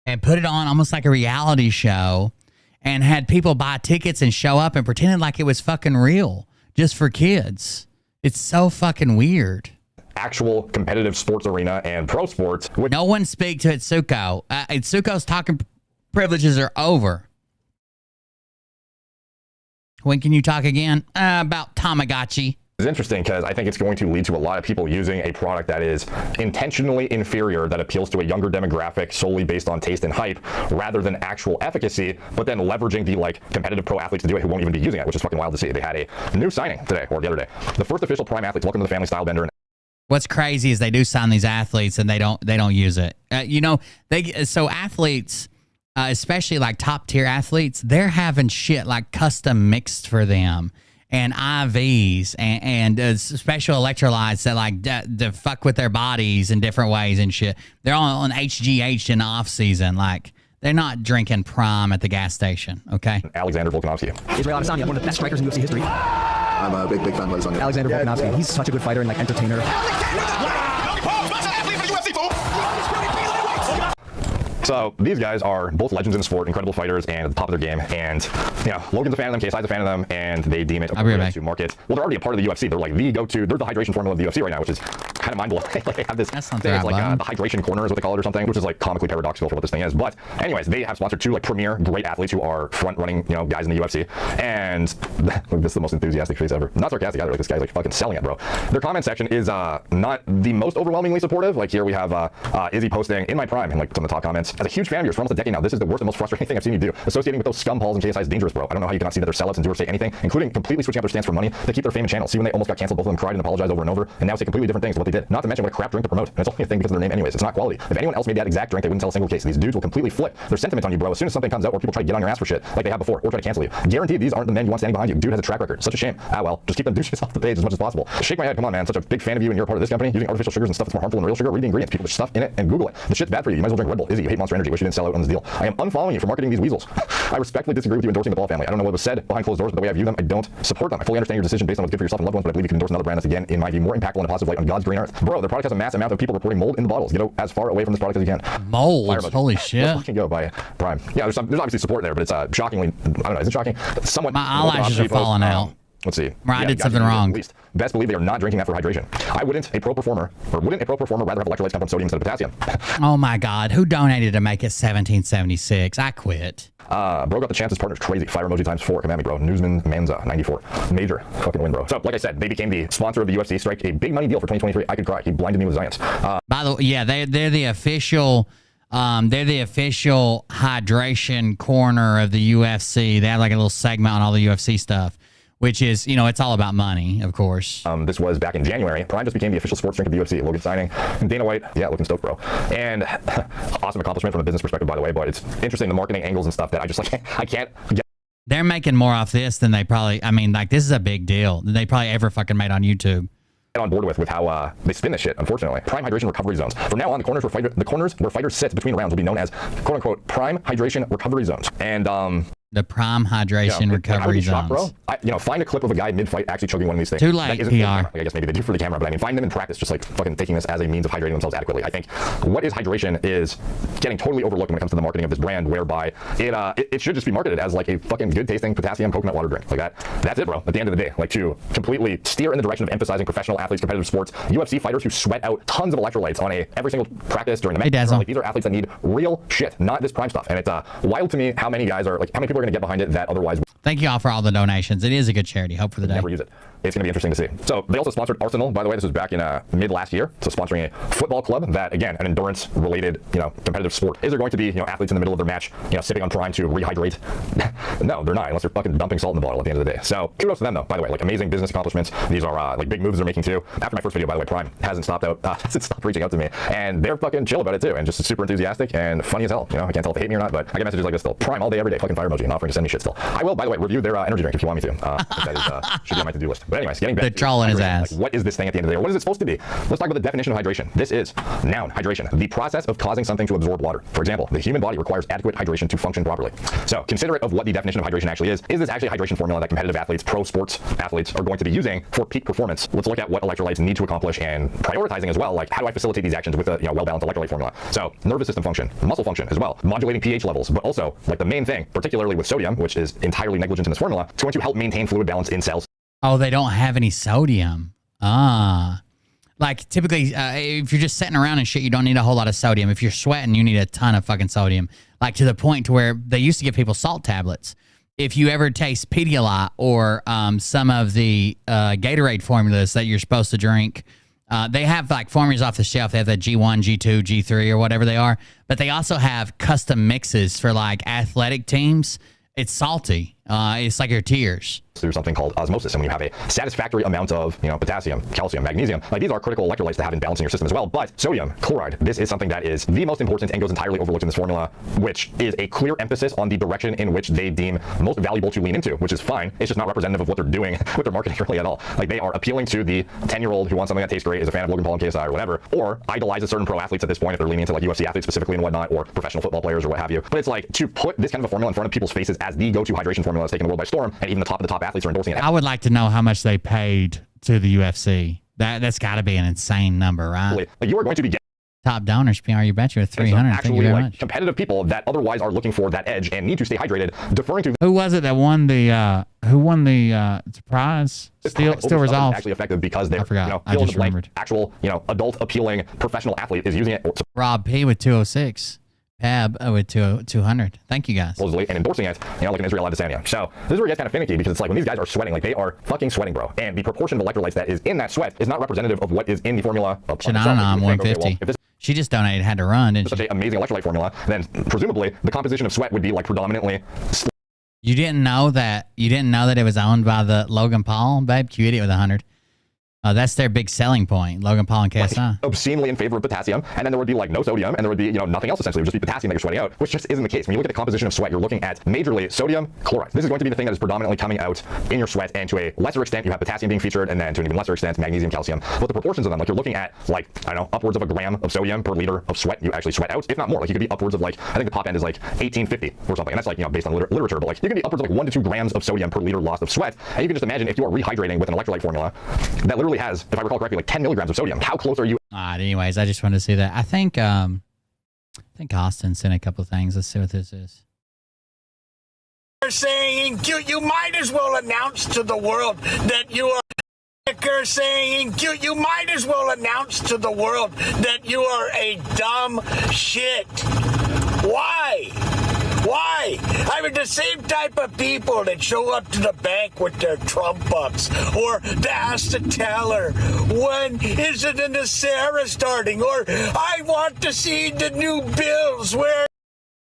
and put it on almost like a reality show and had people buy tickets and show up and pretended like it was fucking real just for kids. It's so fucking weird. Actual competitive sports arena and pro sports. No one speak to Itsuko. Itsuko's talking privileges are over. When can you talk again? About Tamagotchi. It's interesting because I think it's going to lead to a lot of people using a product that is intentionally inferior, that appeals to a younger demographic solely based on taste and hype rather than actual efficacy, but then leveraging the like competitive pro athletes to do it who won't even be using it, which is fucking wild to see. They had a new signing today or the other day. The first official Prime athletes. Welcome to the family, Style Bender. What's crazy is they do sign these athletes and they don't use it. You know, so athletes, especially like top tier athletes, they're having shit like custom mixed for them. And IVs and special electrolytes that like to fuck with their bodies in different ways and shit. They're all on HGH in the off season. Like, they're not drinking Prime at the gas station. Okay. Alexander Volkanovski. Israel Adesanya, one of the best strikers in UFC history. I'm a big fan of Adesanya. Alexander Volkanovski. He's such a good fighter and like entertainer. So these guys are both legends in the sport, incredible fighters, and at the top of their game. And, you know, Logan's a fan of them, KSI's a fan of them, and they deem it appropriate to market. Well, they're already a part of the UFC. They're like the go-to. They're the hydration formula of the UFC right now, which is kind of mind-blowing. Like, they have this thing, it's like the hydration corner is what they call it or something, which is like comically paradoxical for what this thing is. But anyways, they have sponsored two like premier great athletes who are front-running, you know, guys in the UFC. And this is the most enthusiastic face ever. Not sarcastic either. Like, this guy's like fucking selling it, bro. Their comment section is not the most overwhelmingly supportive. Like, here we have Izzy posting in my prime and like some of the top comments. As a huge fan of yours for almost a decade now, this is the worst and most frustrating thing I've seen you do. Associating with those scum Pauls and KSI is dangerous, bro. I don't know how you cannot see that they're sellouts and do or say anything, including completely switching up their stance for money. They keep their fame and channel. See when they almost got canceled, both of them cried and apologized over and over, and now say completely different things to what they did. Not to mention what a crap drink to promote. And it's only a thing because of their name anyways. It's not quality. If anyone else made that exact drink, they wouldn't sell a single case. These dudes will completely flip their sentiment on you, bro, as soon as something comes out or people try to get on your ass for shit like they have before or try to cancel you. Guaranteed these aren't the men you want standing behind you. Dude has a track record. Such a shame. Ah well, just keep them douches off the page as much as possible. Shake my head, come on, man. Such a big fan of you and you're a part of this company. Using artificial sugars and stuff that's more harmful than real sugar. Read the ingredients. People put stuff in it and Google it. The shit's bad for you. You might as well drink Red Bull. Izzy, you hate Monster Energy. Wish you didn't sell out on this deal. I am unfollowing you for marketing these weasels. I respectfully disagree with you endorsing the Paul family. I don't know what was said behind closed doors, but the way I view them, I don't support them. I fully understand your decision based on what's good for yourself and loved ones, but I believe you can endorse another brand that's, again, in my view, more impactful and a positive light on God's green earth. Bro, their product has a mass amount of people reporting mold in the bottles. Get as far away from this product as you can. Mold? Holy shit. Let's fucking go by Prime. Yeah, there's obviously support there, but it's shockingly, I don't know, is it shocking? Somewhat. My eyelashes are falling out. Let's see. I did something wrong. At least. Best believe they are not drinking that for hydration. Wouldn't a pro performer rather have electrolytes come from sodium instead of potassium? Oh my God, who donated to make it 1776? I quit. Bro got the chance. His partner's crazy. Fire emoji times 4. Come at me, bro. Newsman Manza 94. Major fucking win, bro. So, like I said, they became the sponsor of the UFC. Strike a big money deal for 2023. I could cry. He blinded me with science. By the way, yeah, they're the official. They're the official hydration corner of the UFC. They have like a little segment on all the UFC stuff, which is, you know, it's all about money, of course. This was back in January. Prime just became the official sports drink of the UFC. Logan signing. And Dana White, yeah, looking stoked, bro. And awesome accomplishment from a business perspective, by the way, but it's interesting, the marketing angles and stuff that I just like, I can't get. They're making more off this than they probably, I mean, like, this is a big deal than they probably ever fucking made on YouTube. On board with how they spin this shit, unfortunately. Prime hydration recovery zones. From now on, the corners where fighters sit between rounds will be known as quote unquote prime hydration recovery zones. And The prime hydration recovery zones. Bro. Find a clip of a guy mid-fight actually chugging one of these things. Too late, PR. I guess maybe they do for the camera, but I mean, find them in practice, just like fucking taking this as a means of hydrating themselves adequately. I think what is hydration is getting totally overlooked when it comes to the marketing of this brand, whereby it should just be marketed as like a fucking good-tasting potassium coconut water drink. Like that. That's it, bro. At the end of the day, like to completely steer in the direction of emphasizing professional athletes, competitive sports, UFC fighters who sweat out tons of electrolytes on every single practice during the match. Like, these are athletes that need real shit, not this prime stuff. And it's wild to me how many guys are like, how many people are going to get behind it that otherwise. Thank you all for all the donations. It is a good charity. Hope for the day. Never use it. It's going to be interesting to see. So they also sponsored Arsenal, by the way. This was back in mid last year. So sponsoring a football club that, again, an endurance-related, competitive sport. Is there going to be, athletes in the middle of their match, sipping on Prime to rehydrate? No, they're not, unless they're fucking dumping salt in the bottle at the end of the day. So kudos to them, though. By the way, like amazing business accomplishments. These are like big moves they're making too. After my first video, by the way, Prime hasn't stopped reaching out to me, and they're fucking chill about it too, and just super enthusiastic and funny as hell. I can't tell if they hate me or not, but I get messages like this still. Prime all day, every day, fucking fire emoji, and offering to send me shit still. I will, by the way, review their energy drink if you want me to. That is, should be on my to-do list. But anyways, getting back to trolling his ass. Like, what is this thing at the end of the day? Or what is it supposed to be? Let's talk about the definition of hydration. This is noun hydration, the process of causing something to absorb water. For example, the human body requires adequate hydration to function properly. So considerate of what the definition of hydration actually is this actually a hydration formula that competitive athletes, pro sports athletes are going to be using for peak performance? Let's look at what electrolytes need to accomplish and prioritizing as well. Like, how do I facilitate these actions with a well-balanced electrolyte formula? So nervous system function, muscle function as well, modulating pH levels, but also like the main thing, particularly with sodium, which is entirely negligent in this formula, it's going to help maintain fluid balance in cells. Oh, they don't have any sodium. Like typically, if you're just sitting around and shit, you don't need a whole lot of sodium. If you're sweating, you need a ton of fucking sodium. Like to the point to where they used to give people salt tablets. If you ever taste Pedialyte or some of the Gatorade formulas that you're supposed to drink, they have like formulas off the shelf. They have the G1, G2, G3 or whatever they are. But they also have custom mixes for like athletic teams. It's salty. It's like your tears. Through something called osmosis, and when you have a satisfactory amount of potassium, calcium, magnesium, like these are critical electrolytes to have in balance in your system as well. But sodium chloride, this is something that is the most important and goes entirely overlooked in this formula, which is a clear emphasis on the direction in which they deem most valuable to lean into, which is fine. It's just not representative of what they're doing with their marketing really at all. Like they are appealing to the 10-year-old who wants something that tastes great, is a fan of Logan Paul and KSI or whatever, or idolizes certain pro athletes at this point if they're leaning into like UFC athletes specifically and whatnot, or professional football players or what have you. But it's like to put this kind of a formula in front of people's faces as the go-to hydration formula that's taking the world by storm, and even the top of the top athletes are endorsing it. I would like to know how much they paid to the UFC. That's got to be an insane number, right? Like you are going to be getting top donors, PR. You bet you with 300. Thank you very much. Competitive people that otherwise are looking for that edge and need to stay hydrated, deferring to who was it that won the prize? Still resolved. Actually effective because they're I just remembered. Actual adult appealing professional athlete is using it. Rob P with 206. Pab with 200. Thank you guys. And endorsing it, like an Israel Adesanya. So this is where it gets kind of finicky because it's like when these guys are sweating, like they are fucking sweating, bro. And the proportion of electrolytes that is in that sweat is not representative of what is in the formula. Shanana 150. She just donated, had to run, didn't she? Such an amazing electrolyte formula, then presumably the composition of sweat would be like predominantly. You didn't know that it was owned by the Logan Paul, babe? You idiot with 100. That's their big selling point, Logan Paul and KSI. Like, obscenely in favor of potassium, and then there would be like no sodium, and there would be nothing else essentially. It would just be potassium that you're sweating out, which just isn't the case. When you look at the composition of sweat, you're looking at majorly sodium chloride. This is going to be the thing that is predominantly coming out in your sweat, and to a lesser extent, you have potassium being featured, and then to an even lesser extent, magnesium, calcium. But the proportions of them, like you're looking at like I don't know, upwards of a gram of sodium per liter of sweat you actually sweat out, if not more. Like you could be upwards of like I think the top end is like 1850 or something, and that's like based on literature, but like you can be upwards of like 1 to 2 grams of sodium per liter lost of sweat, and you can just imagine if you are rehydrating with an electrolyte formula that literally has, if I recall correctly, like 10 milligrams of sodium. How close are you? Anyways, I just wanted to see that. I think Austin sent a couple things. Let's see what this is. Saying you might as well announce to the world that you are. Saying you might as well announce to the world that you are a dumb shit. Why? Why? I mean, the same type of people that show up to the bank with their Trump bucks or to ask the teller, when is it in the Sarah starting? Or I want to see the new bills where...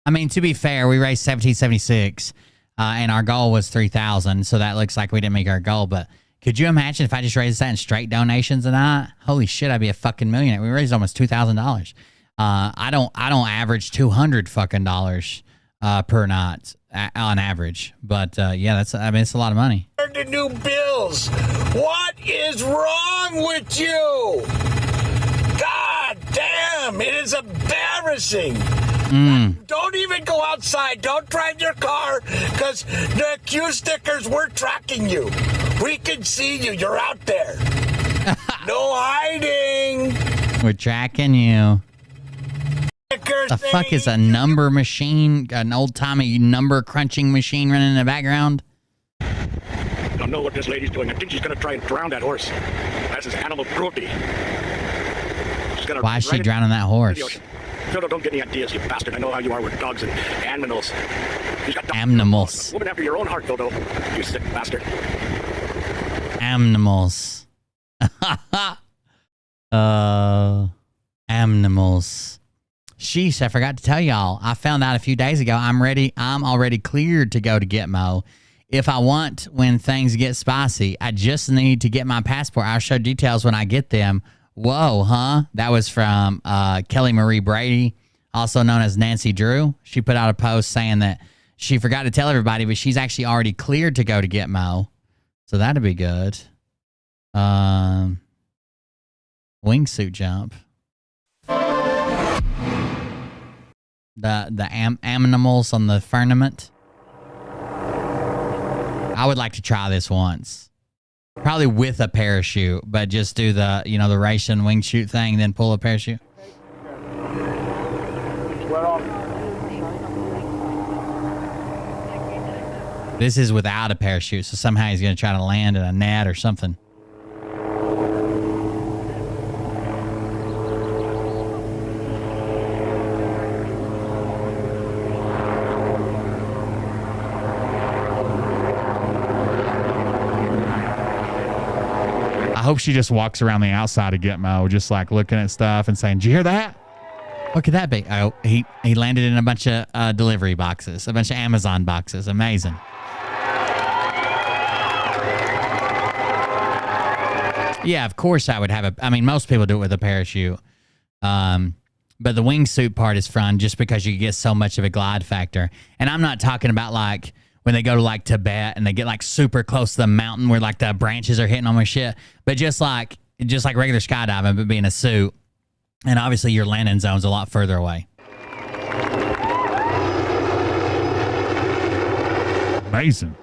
I mean, to be fair, we raised 1776 and our goal was 3,000. So that looks like we didn't make our goal. But could you imagine if I just raised that in straight donations tonight? Holy shit, I'd be a fucking millionaire. We raised almost $2,000. I don't average $200 fucking dollars per night on average, but yeah, it's a lot of money. The new bills. What is wrong with you? God damn, it is embarrassing. Don't even go outside. Don't drive your car because the Q stickers, we're tracking you. We can see you. You're out there. No hiding. We're tracking you. The fuck is a number machine? An old-timey number crunching machine running in the background? I don't know what this lady's doing. I think she's going to try and drown that horse. That's his animal cruelty. Why is she drowning that horse? Phil, don't get any ideas, you bastard. I know how you are with dogs and animals. She's got Animals. Woman after your own heart, Dodo. You sick bastard. Animals. Animals. Sheesh, I forgot to tell y'all. I found out a few days ago I'm already cleared to go to Gitmo. If I want, when things get spicy, I just need to get my passport. I'll show details when I get them. Whoa, huh? That was from Kelly Marie Brady, also known as Nancy Drew. She put out a post saying that she forgot to tell everybody, but she's actually already cleared to go to Gitmo. So that'd be good. Wingsuit jump. The animals on the firmament. I would like to try this once. Probably with a parachute, but just do the, the ration wing shoot thing, then pull a parachute. This is without a parachute, so somehow he's going to try to land in a net or something. I hope she just walks around the outside of Gitmo, just like looking at stuff and saying, "Did you hear that? What could that be?" Oh, he landed in a bunch of delivery boxes, a bunch of Amazon boxes. Amazing. Yeah, of course I would have most people do it with a parachute. But the wingsuit part is fun just because you get so much of a glide factor. And I'm not talking about like when they go to like Tibet and they get like super close to the mountain where like the branches are hitting on my shit. But just like regular skydiving, but being a suit. And obviously your landing zone's a lot further away. Amazing.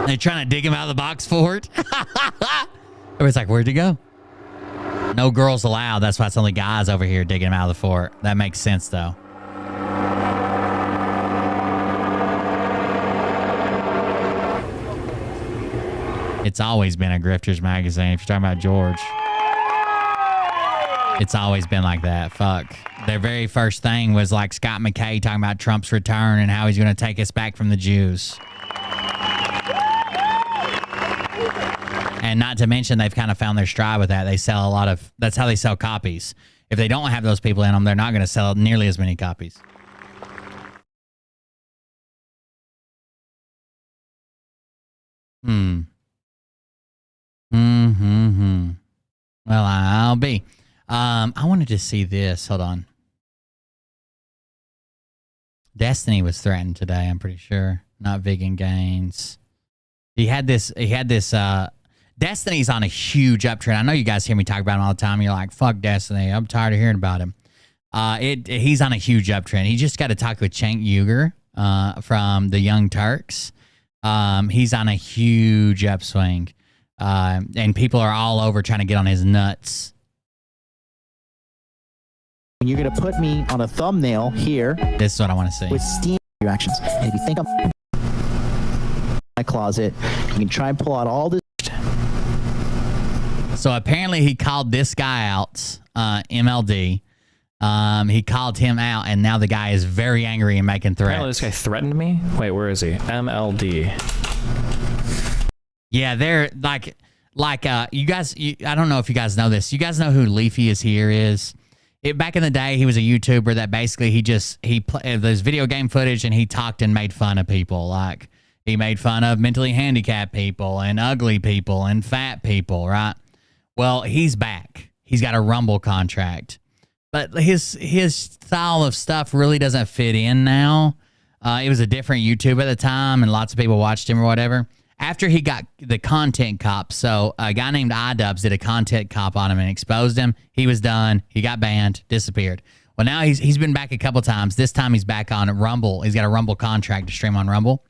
They're trying to dig him out of the box for it. Everybody's like, where'd he go? No girls allowed. That's why it's only guys over here digging him out of the fort. That makes sense, though. It's always been a grifter's magazine. If you're talking about George, it's always been like that. Fuck. Their very first thing was like Scott McKay talking about Trump's return and how he's going to take us back from the Jews. And not to mention, they've kind of found their stride with that. They sell a lot of, that's how they sell copies. If they don't have those people in them, they're not going to sell nearly as many copies. Well, I'll be. I wanted to see this. Hold on. Destiny was threatened today, I'm pretty sure. Not Vegan Gains. He had this, Destiny's on a huge uptrend. I know you guys hear me talk about him all the time. You're like, fuck Destiny. I'm tired of hearing about him. He's on a huge uptrend. He just got to talk with Cenk Uygur from the Young Turks. He's on a huge upswing. And people are all over trying to get on his nuts. You're going to put me on a thumbnail here. This is what I want to see. With Steam reactions. And if you think I'm in my closet, you can try and pull out all this. So apparently he called this guy out, MLD. He called him out, and now the guy is very angry and making threats. Apparently this guy threatened me? Wait, where is he? MLD. Yeah, they're like you guys, I don't know if you guys know this. You guys know who Leafy is here is? Back in the day, he was a YouTuber that basically there's video game footage and he talked and made fun of people. Like he made fun of mentally handicapped people and ugly people and fat people, right? Well, he's back. He's got a Rumble contract. But his style of stuff really doesn't fit in now. It was a different YouTube at the time and lots of people watched him or whatever. after he got the content cop, so a guy named iDubbbz did a content cop on him and exposed him. He was done. He got banned, disappeared. Well, now he's been back a couple times. This time he's back on Rumble. He's got a Rumble contract to stream on Rumble.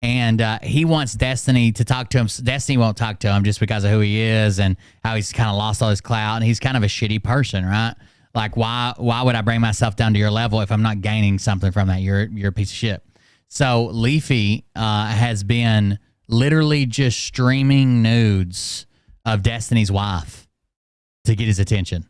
And he wants Destiny to talk to him. Destiny won't talk to him just because of who he is and how he's kind of lost all his clout. And he's kind of a shitty person, right? Like, why would I bring myself down to your level if I'm not gaining something from that? You're a piece of shit. So Leafy has been literally just streaming nudes of Destiny's wife to get his attention.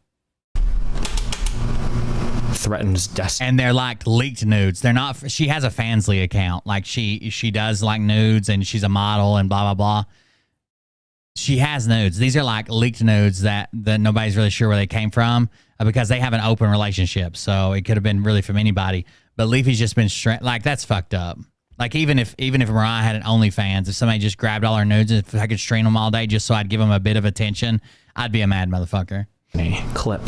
Threatens Destiny. And they're like leaked nudes. They're not, she has a Fansly account. Like she does like nudes and she's a model and blah, blah, blah. She has nudes. These are like leaked nudes that nobody's really sure where they came from because they have an open relationship. So it could have been really from anybody. But Leafy's just been like, that's fucked up. Like even if Mariah had an OnlyFans, if somebody just grabbed all her nudes, if I could stream them all day just so I'd give them a bit of attention, I'd be a mad motherfucker. Clip.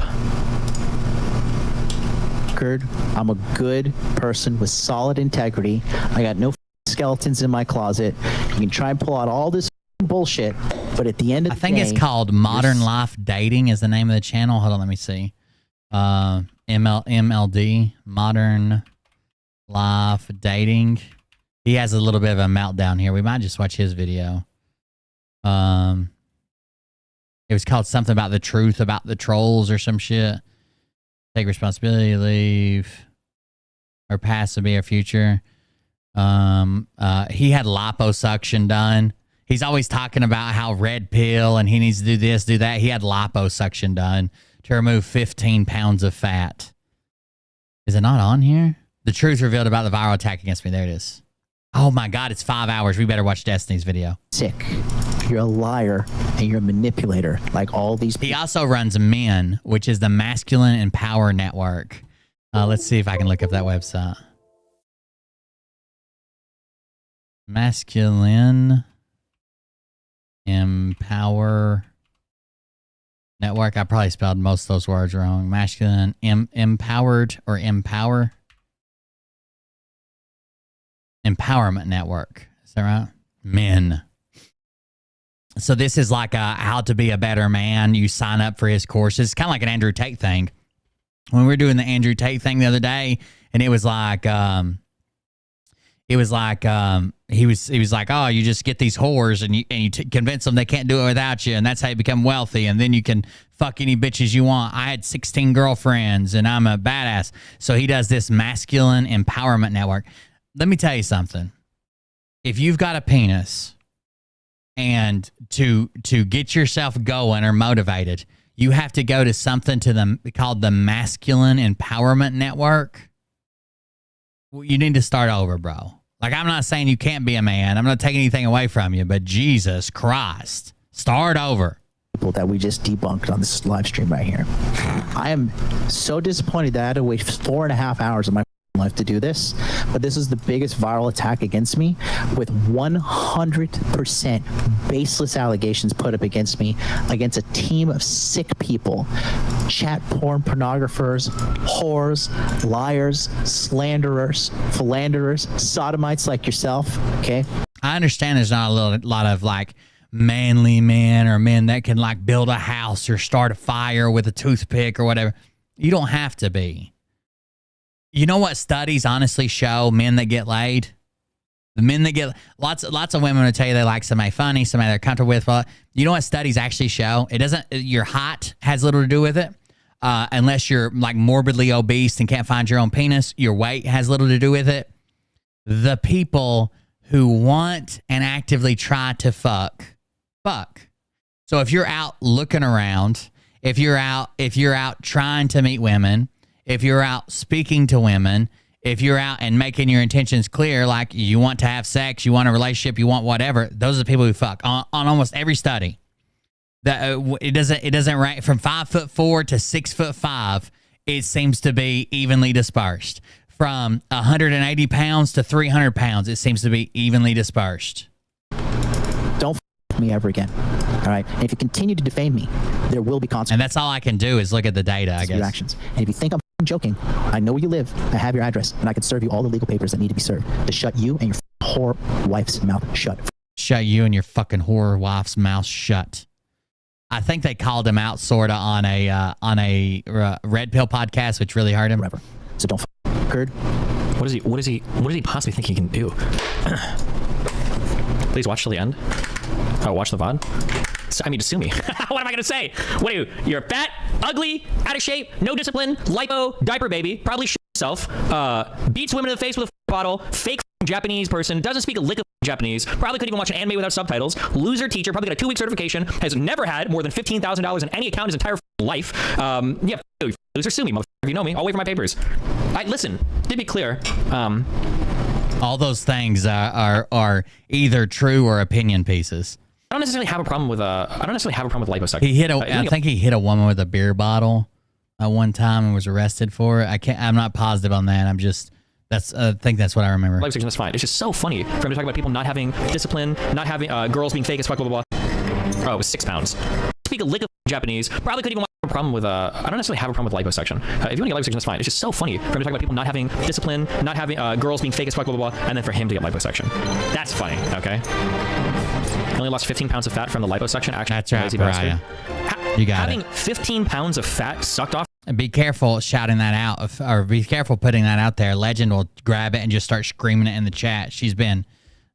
I'm a good person with solid integrity. I got no skeletons in my closet. You can try and pull out all this bullshit, but at the end of the day, I think it's called Modern Life Dating is the name of the channel. Hold on, let me see. MLD, Modern Life Dating. He has a little bit of a meltdown here. We might just watch his video. It was called something about the truth about the trolls or some shit. Take responsibility, leave, or past to be our future. He had liposuction done. He's always talking about how red pill and he needs to do this, do that. He had liposuction done to remove 15 pounds of fat. Is it not on here? The truth revealed about the viral attack against me. There it is. Oh my God, it's 5 hours. We better watch Destiny's video. Sick. You're a liar and you're a manipulator like all these people. He also runs Men, which is the Masculine Empower Network. Let's see if I can look up that website. Masculine Empower Network. I probably spelled most of those words wrong. Masculine Empowered or Empower. Empowerment Network. Is that right? Men. So this is like how to be a better man. You sign up for his courses. It's kind of like an Andrew Tate thing. When we were doing the Andrew Tate thing the other day, and it was like he was like, oh, you just get these whores and you convince them they can't do it without you, and that's how you become wealthy, and then you can fuck any bitches you want. I had 16 girlfriends, and I'm a badass. So he does this Masculine Empowerment Network. Let me tell you something. If you've got a penis and to get yourself going or motivated, you have to go to something called the Masculine Empowerment Network. You need to start over, bro. Like, I'm not saying you can't be a man. I'm not taking anything away from you, but Jesus Christ, start over. People that we just debunked on this live stream right here. I am so disappointed that I had to wait 4.5 hours of my life to do this, but this is the biggest viral attack against me with 100% baseless allegations put up against me, against a team of sick people, chat porn pornographers, whores, liars, slanderers, philanderers, sodomites like yourself. Okay, I understand there's not a lot of like manly men or men that can like build a house or start a fire with a toothpick or whatever. You don't have to be. You know what studies honestly show men that get laid? The men that get lots of women will tell you they like somebody funny, somebody they're comfortable with. But you know what studies actually show? It doesn't. Your height has little to do with it, unless you're like morbidly obese and can't find your own penis. Your weight has little to do with it. The people who want and actively try to fuck. So if you're out looking around, if you're out trying to meet women, if you're out speaking to women, if you're out and making your intentions clear, like you want to have sex, you want a relationship, you want whatever, those are the people who fuck on almost every study. It doesn't rank from 5'4" to 6'5". It seems to be evenly dispersed. From 180 pounds to 300 pounds, it seems to be evenly dispersed. Don't f me ever again. All right. And if you continue to defame me, there will be consequences. And that's all I can do is look at the data, I guess. Your actions. And if you think I'm joking, I know where you live. I have your address, and I can serve you all the legal papers that need to be served to shut you and your whore wife's mouth shut. Shut you and your fucking whore wife's mouth shut. I think they called him out sort of on a Red Pill podcast, which really hurt him. Whatever. So don't heard. What does he possibly think he can do? Please watch till the end. Oh, watch the VOD. So, I mean, sue me. What am I gonna say? What are you? You're fat, ugly, out of shape, no discipline, lipo, diaper baby, probably shit yourself, beats women in the face with a bottle, fake Japanese person, doesn't speak a lick of Japanese, probably couldn't even watch an anime without subtitles, loser teacher, probably got a 2-week certification, has never had more than $15,000 in any account his entire life. Yeah, loser, sue me, motherfucker. If you know me, I'll wait for my papers. Listen, to be clear, all those things are either true or opinion pieces. I don't necessarily have a problem with liposuction. He hit I think he hit a woman with a beer bottle at one time and was arrested for it. I'm not positive on that. I think that's what I remember. Liposuction, that's fine. It's just so funny for him to talk about people not having discipline, not having girls being fake as fuck, blah blah blah. Oh, it was 6 pounds. Speak a lick of Japanese. Probably couldn't even have a problem with I don't necessarily have a problem with liposuction. If you want to get liposuction, that's fine. It's just so funny for him to talk about people not having discipline, not having girls being fake as fuck, blah blah blah, and then for him to get liposuction. That's funny. Okay. He only lost 15 pounds of fat from the liposuction. Actually, that's right, Mariah. You got having 15 pounds of fat sucked off. And be careful shouting that out, or be careful putting that out there. Legend will grab it and just start screaming it in the chat. She's been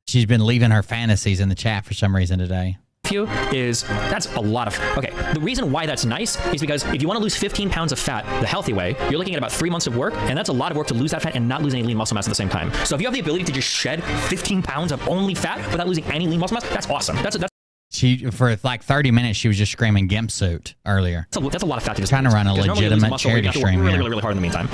leaving her fantasies in the chat for some reason today. That's a lot of okay. The reason why that's nice is because if you want to lose 15 pounds of fat the healthy way, you're looking at about 3 months of work, and that's a lot of work to lose that fat and not lose any lean muscle mass at the same time. So if you have the ability to just shed 15 pounds of only fat without losing any lean muscle mass, that's awesome. That's She, for like 30 minutes, she was just screaming gimp suit earlier. That's a lot of fat to just trying to run a legitimate charity stream really, here. really, really hard in the meantime.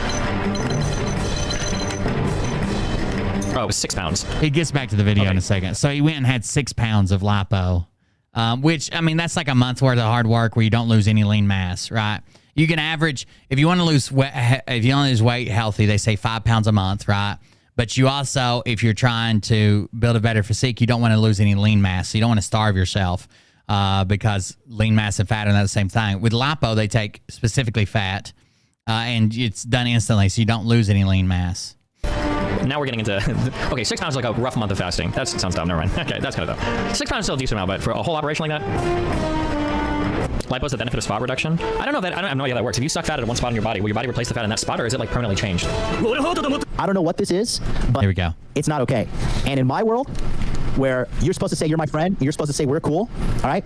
Oh, it was 6 pounds. He gets back to the video in a second. So he went and had 6 pounds of lipo, which, I mean, that's like a month's worth of hard work where you don't lose any lean mass, right? You can average, if you want to lose weight healthy, they say 5 pounds a month, right? But you also, if you're trying to build a better physique, you don't want to lose any lean mass. So you don't want to starve yourself because lean mass and fat are not the same thing. With lipo, they take specifically fat, and it's done instantly, so you don't lose any lean mass. Now we're getting into okay. 6 pounds is like a rough month of fasting. That sounds dumb. Never mind. Okay, that's kind of dumb. 6 pounds is still a decent amount, but for a whole operation like that, lipo is the benefit of spot reduction. I don't know that. I have no idea how that works. If you suck fat at one spot in your body, will your body replace the fat in that spot, or is it like permanently changed? I don't know what this is, but here we go. It's not okay. And in my world, where you're supposed to say you're my friend, you're supposed to say we're cool, all right?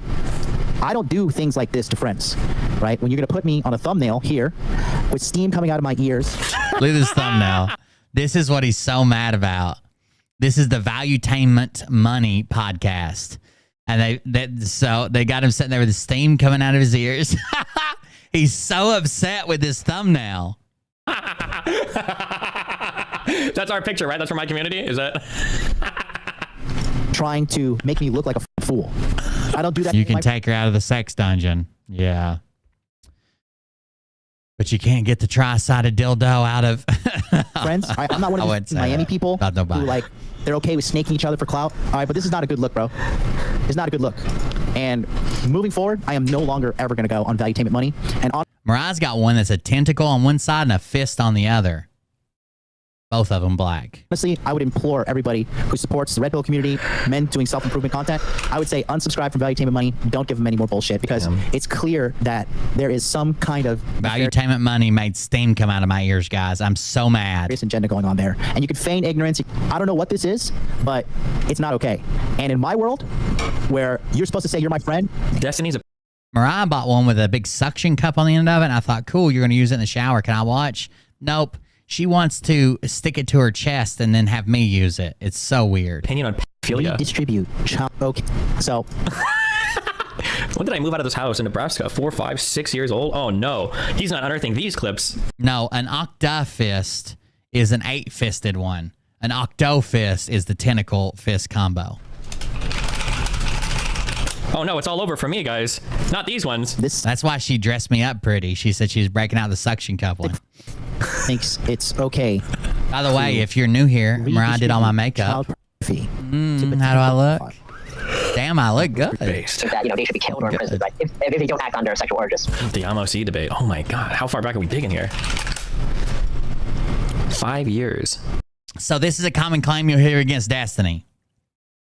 I don't do things like this to friends, right? When you're gonna put me on a thumbnail here with steam coming out of my ears. Look at this thumbnail. This is what he's so mad about. This is the Valuetainment Money podcast. And they got him sitting there with the steam coming out of his ears. He's so upset with this thumbnail. That's our picture, right? That's for my community? Is that? Trying to make me look like a fool. I don't do that. You can take her out of the sex dungeon. Yeah. But you can't get the tri-sided dildo out of friends. I'm not one of these Miami people who like they're okay with snaking each other for clout. All right, but this is not a good look, bro. It's not a good look. And moving forward, I am no longer ever going to go on Valuetainment Money. And Mariah's got one that's a tentacle on one side and a fist on the other. Both of them black. Honestly, I would implore everybody who supports the Red Pill community, men doing self-improvement content, I would say unsubscribe from Valuetainment Money. Don't give them any more bullshit because it's clear that there is some kind of Valuetainment Money made steam come out of my ears, guys. I'm so mad. There's agenda going on there. And you can feign ignorance. I don't know what this is, but it's not okay. And in my world, where you're supposed to say you're my friend. Destiny's a... Mariah bought one with a big suction cup on the end of it, and I thought, cool, you're going to use it in the shower. Can I watch? Nope. She wants to stick it to her chest and then have me use it. It's so weird. Opinion on pedophilia. Distribute. Okay. So. When did I move out of this house in Nebraska? 4, 5, 6 years old? Oh, no. He's not unearthing these clips. No, an octafist is an 8-fisted one. An octofist is the tentacle fist combo. Oh, no, it's all over for me, guys. Not these ones. That's why she dressed me up pretty. She said she was breaking out the suction cup one. Thinks it's okay. By the way, if you're new here, Mariah did all my makeup. How do I look? Damn, I look good. Based. That, they should be killed or imprisoned if they don't act on their sexual urges. The MOC debate. Oh my God. How far back are we digging here? 5 years. So this is a common claim you'll hear against Destiny.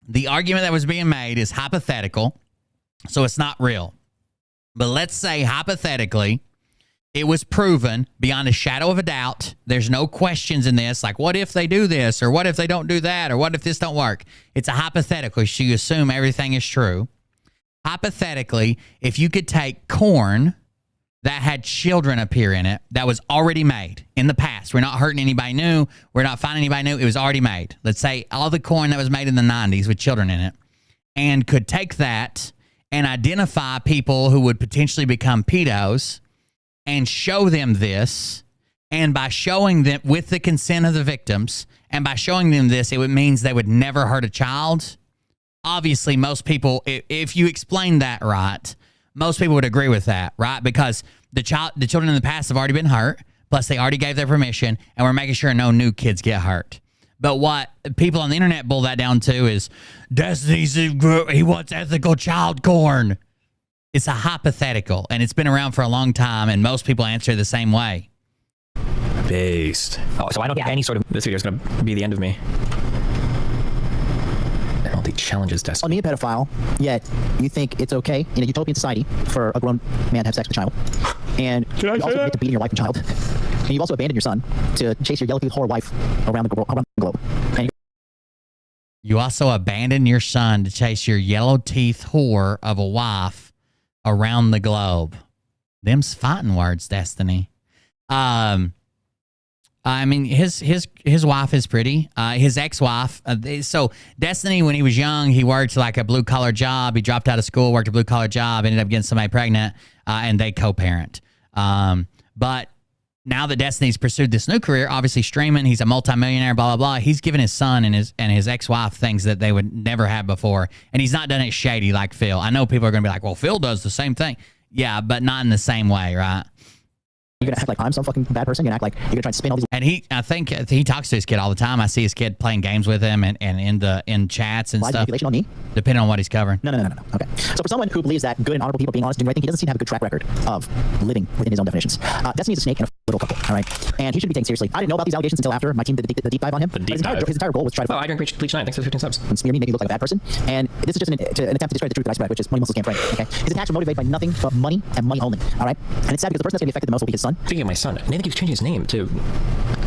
The argument that was being made is hypothetical, so it's not real. But let's say hypothetically, it was proven beyond a shadow of a doubt. There's no questions in this, like what if they do this, or what if they don't do that, or what if this don't work? It's a hypothetical, so you assume everything is true. Hypothetically, if you could take corn that had children appear in it, that was already made in the past. We're not hurting anybody new. We're not finding anybody new. It was already made. Let's say all the corn that was made in the 90s with children in it, and could take that and identify people who would potentially become pedos and show them this. And by showing them with the consent of the victims, and by showing them this, it means they would never hurt a child. Obviously, most people, if you explain that right, most people would agree with that, right? Because the children in the past have already been hurt, plus they already gave their permission, and we're making sure no new kids get hurt. But what people on the internet boil that down to is, he wants ethical child corn. It's a hypothetical, and it's been around for a long time, and most people answer the same way. Based. Oh, so I don't think any sort of this video is going to be the end of me. Penalty challenges destiny. On me a pedophile, yet you think it's okay in a utopian society for a grown man to have sex with a child, and you also admit to beating your wife and child, and you've also abandoned your son to chase your yellow-toothed whore wife around the globe. And you also abandoned your son to chase your yellow-teeth whore of a wife around the globe. Them's fighting words, Destiny. I mean, his wife is pretty. His ex-wife. So Destiny, when he was young, he worked like a blue-collar job. He dropped out of school, worked a blue-collar job, ended up getting somebody pregnant, and they co-parent. But now that Destiny's pursued this new career, obviously streaming, he's a multimillionaire, blah, blah, blah. He's given his son and his ex-wife things that they would never have before. And he's not done it shady like Phil. I know people are going to be like, well, Phil does the same thing. Yeah, but not in the same way, right? you're gonna act like I'm some fucking bad person. You're gonna act like you're gonna try and spin all these. And I think he talks to his kid all the time. I see his kid playing games with him and in chats and Lies stuff. manipulation on me? Depending on what he's covering. No. Okay. So for someone who believes that good and honorable people being honest and doing the right thing, he doesn't seem to have a good track record of living within his own definitions. Destiny's a snake and a little couple, all right? And he should be taken seriously. I didn't know about these allegations until after my team did the deep dive on him. His entire goal was to try to... Oh, I drink bleach tonight. Thanks for 15 subs. And smear me, make me look like a bad person. And this is just an attempt to destroy the truth that I spread, which is money muscles can't pray. Okay? His attacks are motivated by nothing but money and money only, all right? And it's sad because the person that's going to be affected the most will be his son. Speaking of my son, Nathan keeps changing his name too.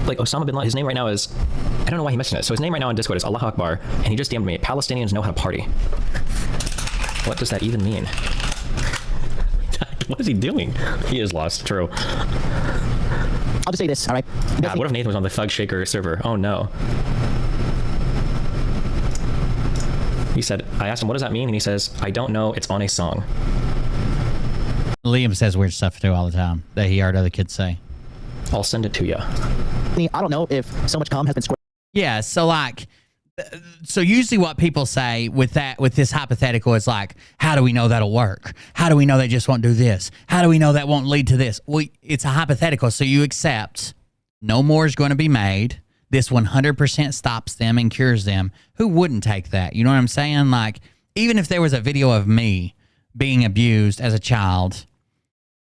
Like Osama bin Laden, his name right now is... I don't know why he mentioned it. So his name right now on Discord is Allah Akbar, and he just DM'd me, Palestinians know how to party. What does that even mean? What is he doing? He is lost, true. I'll just say this, all right? God, what if Nathan was on the Thug Shaker server? Oh no. He said, I asked him, what does that mean? And he says, I don't know, it's on a song. Liam says weird stuff too all the time that he heard other kids say. I'll send it to you. I don't know if so much cum has been squirted. Yeah, so usually what people say with this hypothetical is like, how do we know that'll work? How do we know they just won't do this? How do we know that won't lead to this? Well, it's a hypothetical, so you accept no more is going to be made. This 100% stops them and cures them. Who wouldn't take that? You know what I'm saying? Like, even if there was a video of me being abused as a child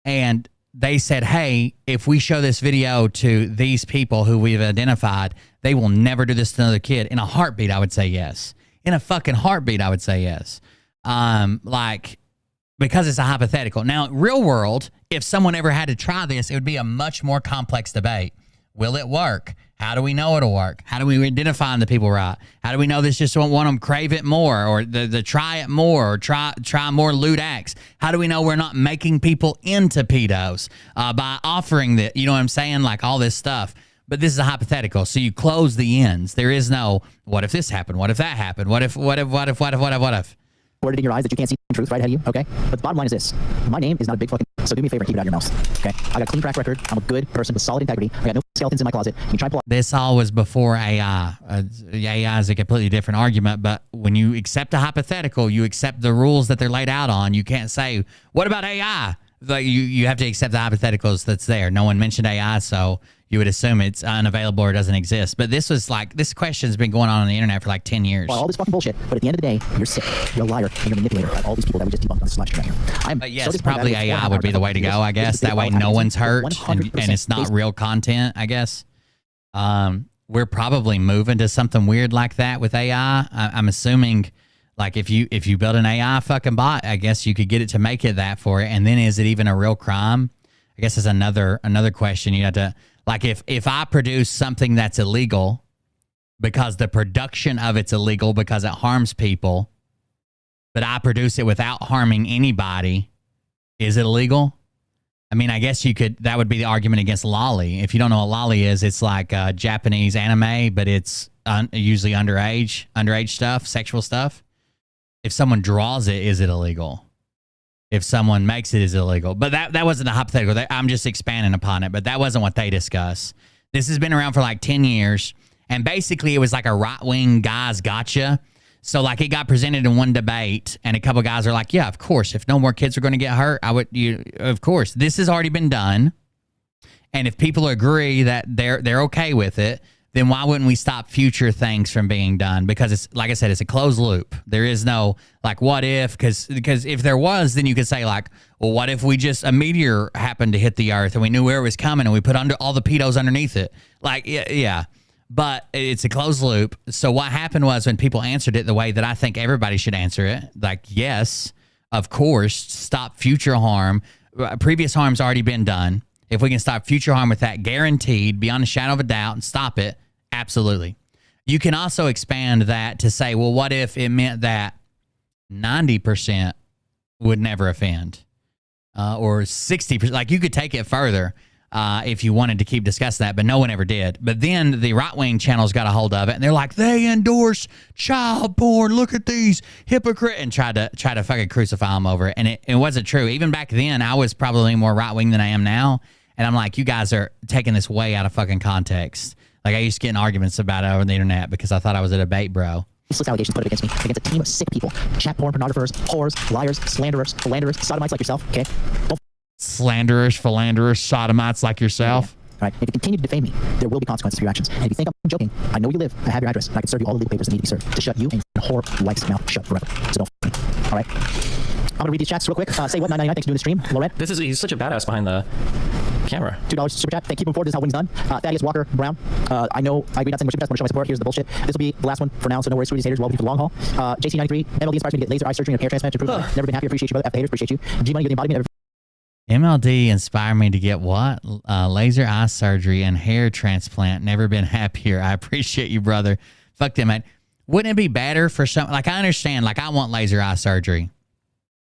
and they said, hey, if we show this video to these people who we've identified, they will never do this to another kid. In a heartbeat, I would say yes. In a fucking heartbeat, I would say yes. Because it's a hypothetical. Now, real world, if someone ever had to try this, it would be a much more complex debate. Will it work? How do we know it'll work? How do we identify the people right? How do we know this just won't want them crave it more or the try it more or try more lewd acts? How do we know we're not making people into pedos by offering that? You know what I'm saying? Like all this stuff. But this is a hypothetical. So you close the ends. There is no, what if this happened? What if that happened? What if? Worded in your eyes that you can't see the truth right ahead of you, okay? But the bottom line is this. My name is not a big fucking... So do me a favor and keep it out of your mouth, okay? I got a clean track record. I'm a good person with solid integrity. I got no skeletons in my closet. You try and pull... This all was before AI. AI is a completely different argument, but when you accept a hypothetical, you accept the rules that they're laid out on. You can't say, what about AI? Like you have to accept the hypotheticals that's there. No one mentioned AI, so... you would assume it's unavailable or doesn't exist. But this question's been going on the internet for like 10 years. All this fucking bullshit. But at the end of the day, you're sick. You're a liar. And you're a manipulator. Like all these people that we just debunked on this live stream right here. But yes, probably AI would be the way to go, I guess. That way no one's hurt and it's not real content, I guess. we're probably moving to something weird like that with AI. I'm assuming, like, if you build an AI fucking bot, I guess you could get it to make it that for it. And then is it even a real crime? I guess is another question. You have to, like, if I produce something that's illegal because the production of it's illegal because it harms people, but I produce it without harming anybody, is it illegal? I mean, I guess you could, that would be the argument against lolly. If you don't know what lolly is, it's like Japanese anime, but it's usually underage stuff, sexual stuff. If someone draws it, is it illegal? If someone makes it, is it illegal? But that wasn't a hypothetical. I'm just expanding upon it, but that wasn't what they discuss. This has been around for like 10 years, and basically it was like a right-wing guy's gotcha. So, like, it got presented in one debate, and a couple of guys are like, yeah, of course, if no more kids are going to get hurt, of course. This has already been done, and if people agree that they're okay with it, then why wouldn't we stop future things from being done? Because it's, like I said, it's a closed loop. There is no, like, what if? Because if there was, then you could say, like, well, what if we just, a meteor happened to hit the Earth, and we knew where it was coming, and we put under all the pedos underneath it? Like, yeah. But it's a closed loop. So what happened was, when people answered it the way that I think everybody should answer it, like, yes, of course, stop future harm. Previous harm's already been done. If we can stop future harm with that, guaranteed, beyond a shadow of a doubt, and stop it, absolutely. You can also expand that to say, well, what if it meant that 90% would never offend? Or 60%. Like, you could take it further. If you wanted to keep discussing that, but no one ever did. But then the right-wing channels got a hold of it, and they're like, they endorse child porn. Look at these hypocrites, and tried to fucking crucify them over it. And it wasn't true. Even back then, I was probably more right-wing than I am now. And I'm like, you guys are taking this way out of fucking context. Like, I used to get in arguments about it over the internet because I thought I was a debate bro. Useless allegations put against me, against a team of sick people, chat porn pornographers, whores, liars, slanderers, philanderers, sodomites like yourself. Okay, don't. Slanderers, philanderers, sodomites like yourself. All right. If you continue to defame me, there will be consequences for your actions. And if you think I'm joking, I know where you live. I have your address, and I can serve you all the legal papers that need to be served to shut you and your whore wife's mouth shut forever. So don't f me. All right. I'm gonna read these chats real quick. Say what, 999. Thanks for doing the stream, Lorette. He's such a badass behind the camera. $2 super chat. Thank you. Moving forward, this is how winning's done. Thaddeus Walker Brown. I know I agree not sending more super chats. Want to show my support. Here's the bullshit. This will be the last one for now, so no worries for these haters. Welcome for the long haul. JC93. MLD inspires me to get laser eye surgery and a hair transplant to prove I've never been happier. Appreciate you, brother. F the haters. Appreciate you. G-Money, you're the embodiment of MLD inspired me to get what? Laser eye surgery and hair transplant. Never been happier. I appreciate you, brother. Fuck them, man. Wouldn't it be better for some, like, I understand, like, I want laser eye surgery,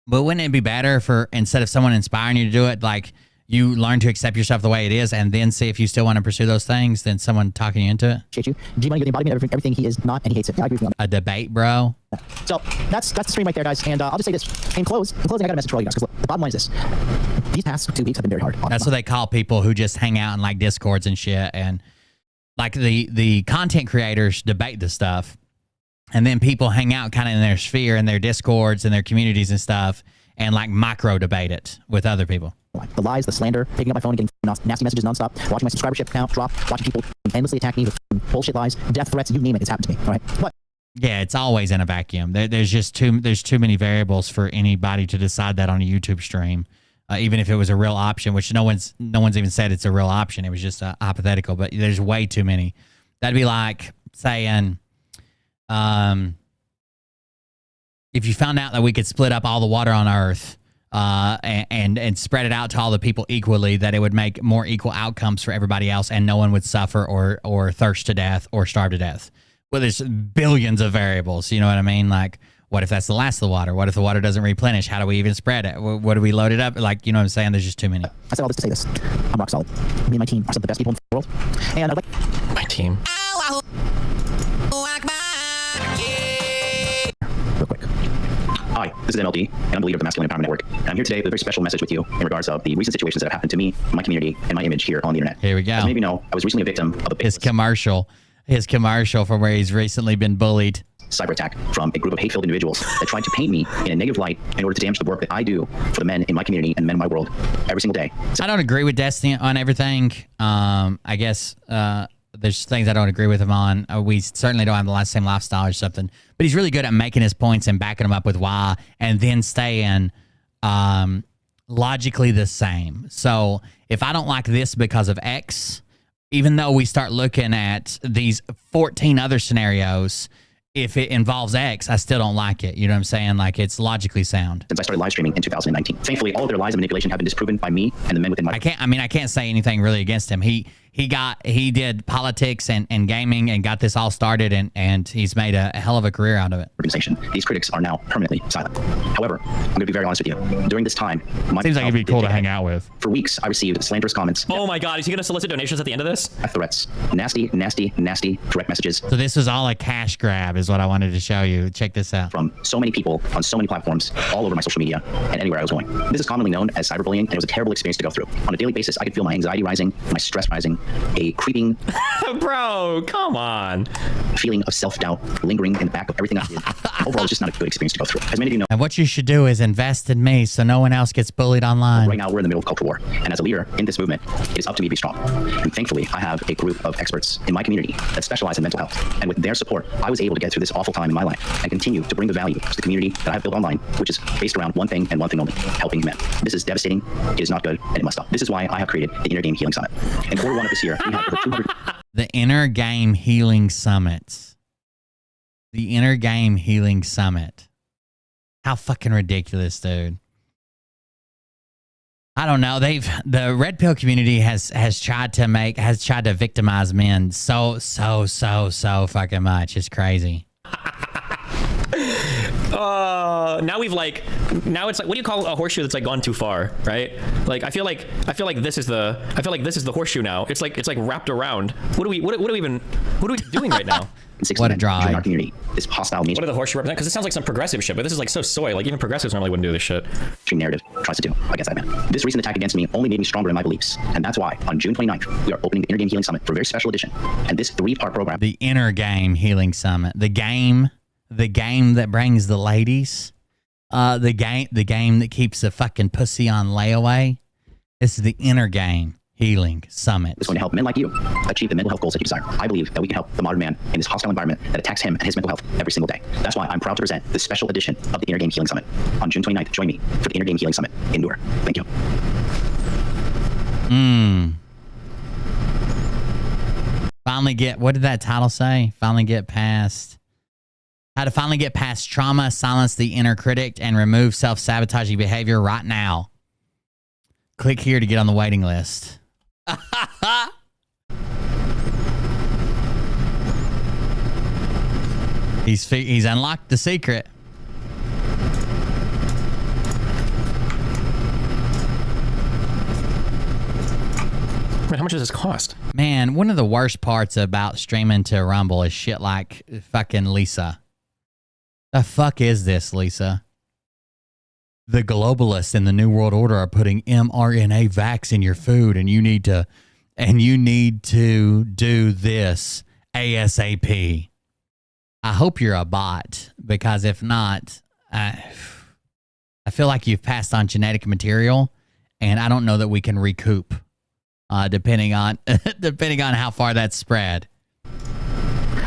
but wouldn't it be better for, instead of someone inspiring you to do it, like, you learn to accept yourself the way it is and then see if you still want to pursue those things than someone talking you into it? Appreciate you. G-Money, you're the embodiment of everything he is not, and he hates it. Yeah, I agree with you on that. A debate, bro. So that's the stream right there, guys. And I'll just say this. In closing, I got a message for all you guys. Because the bottom line is this. These past 2 weeks have been very hard. That's what they call people who just hang out in, like, Discords and shit. And, like, the content creators debate the stuff. And then people hang out kind of in their sphere and their Discords and their communities and stuff and, like, micro debate it with other people. The lies, the slander, picking up my phone and getting nasty messages nonstop, watching my subscribership count drop, watching people endlessly attack me with bullshit lies, death threats, you name it, it's happened to me. All right, but yeah, it's always in a vacuum. There's just too many variables for anybody to decide that on a YouTube stream, even if it was a real option, which no one's even said it's a real option. It was just a hypothetical, but there's way too many. That'd be like saying, if you found out that we could split up all the water on Earth. And spread it out to all the people equally, that it would make more equal outcomes for everybody else, and no one would suffer or thirst to death or starve to death. Well, there's billions of variables. You know what I mean? Like, what if that's the last of the water? What if the water doesn't replenish? How do we even spread it? What do we load it up? Like, you know what I'm saying? There's just too many. I said all this to say this. I'm rock solid. Me and my team are some of the best people in the world. And I'd like... My team. Real quick. Hi, this is MLD, and I'm the leader of the Masculine Empowerment Network. And I'm here today with a very special message with you in regards of the recent situations that have happened to me, my community, and my image here on the internet. Here we go. As many of you know, I was recently a victim of his commercial from where he's recently been bullied. Cyber attack from a group of hate-filled individuals that tried to paint me in a negative light in order to damage the work that I do for the men in my community and men in my world every single day. I don't agree with Destiny on everything. I guess there's things I don't agree with him on. We certainly don't have the same lifestyle or something. But he's really good at making his points and backing them up with why, and then staying logically the same. So if I don't like this because of X, even though we start looking at these 14 other scenarios, if it involves X, I still don't like it. You know what I'm saying? Like, it's logically sound. Since I started live streaming in 2019. Thankfully, all of their lies and manipulation have been disproven by me and the men within my... I can't say anything really against him. He did politics and gaming and got this all started, and he's made a hell of a career out of it. Organization. These critics are now permanently silent. However, I'm going to be very honest with you. During this time, seems like it'd be cool to hang out with. For weeks, I received slanderous comments. Oh my God, is he going to solicit donations at the end of this? Threats. Nasty direct messages. So this is all a cash grab is what I wanted to show you. Check this out. From so many people on so many platforms all over my social media and anywhere I was going. This is commonly known as cyberbullying, and it was a terrible experience to go through. On a daily basis, I could feel my anxiety rising, my stress rising, a creeping... Bro, come on. Feeling of self-doubt lingering in the back of everything I did. Overall, it's just not a good experience to go through. As many of you know... And what you should do is invest in me so no one else gets bullied online. Right now, we're in the middle of culture war. And as a leader in this movement, it is up to me to be strong. And thankfully, I have a group of experts in my community that specialize in mental health. And with their support, I was able to get through this awful time in my life and continue to bring the value to the community that I've built online, which is based around one thing and one thing only, helping men. This is devastating, it is not good, and it must stop. This is why I have created the Inner Game Healing Summit. In quarter one of this year, we have over 200... The Inner Game Healing Summit. The Inner Game Healing Summit. How fucking ridiculous, dude. I don't know. The red pill community has tried to victimize men so fucking much. It's crazy. Now it's like, what do you call a horseshoe that's like gone too far, right? Like I feel like this is the horseshoe now. It's like wrapped around. What are we doing right now? What a drive. In our community, this hostile nature. What do the horseshoe represent? Because it sounds like some progressive shit, but this is like so soy. Like even progressives normally wouldn't do this shit. Narrative tries to do against that man. This recent attack against me only made me stronger in my beliefs, and that's why on June 29th we are opening the Inner Game Healing Summit for a very special edition. And this 3-part program, the Inner Game Healing Summit, the game that brings the ladies, the game that keeps the fucking pussy on layaway. This is the Inner Game Healing Summit. It's going to help men like you achieve the mental health goals that you desire. I believe that we can help the modern man in this hostile environment that attacks him and his mental health every single day. That's why I'm proud to present this special edition of the Inner Game Healing Summit. On June 29th, join me for the Inner Game Healing Summit. Endure. Thank you. Finally get, what did that title say? Finally get past. How to finally get past trauma, silence the inner critic, and remove self-sabotaging behavior right now. Click here to get on the waiting list. He's unlocked the secret. Man, how much does this cost? Man, one of the worst parts about streaming to Rumble is shit like fucking Lisa. The fuck is this, Lisa? The globalists in the New World Order are putting mRNA vax in your food, and you need to do this ASAP. I hope you're a bot, because if not, I feel like you've passed on genetic material, and I don't know that we can recoup, depending on how far that's spread.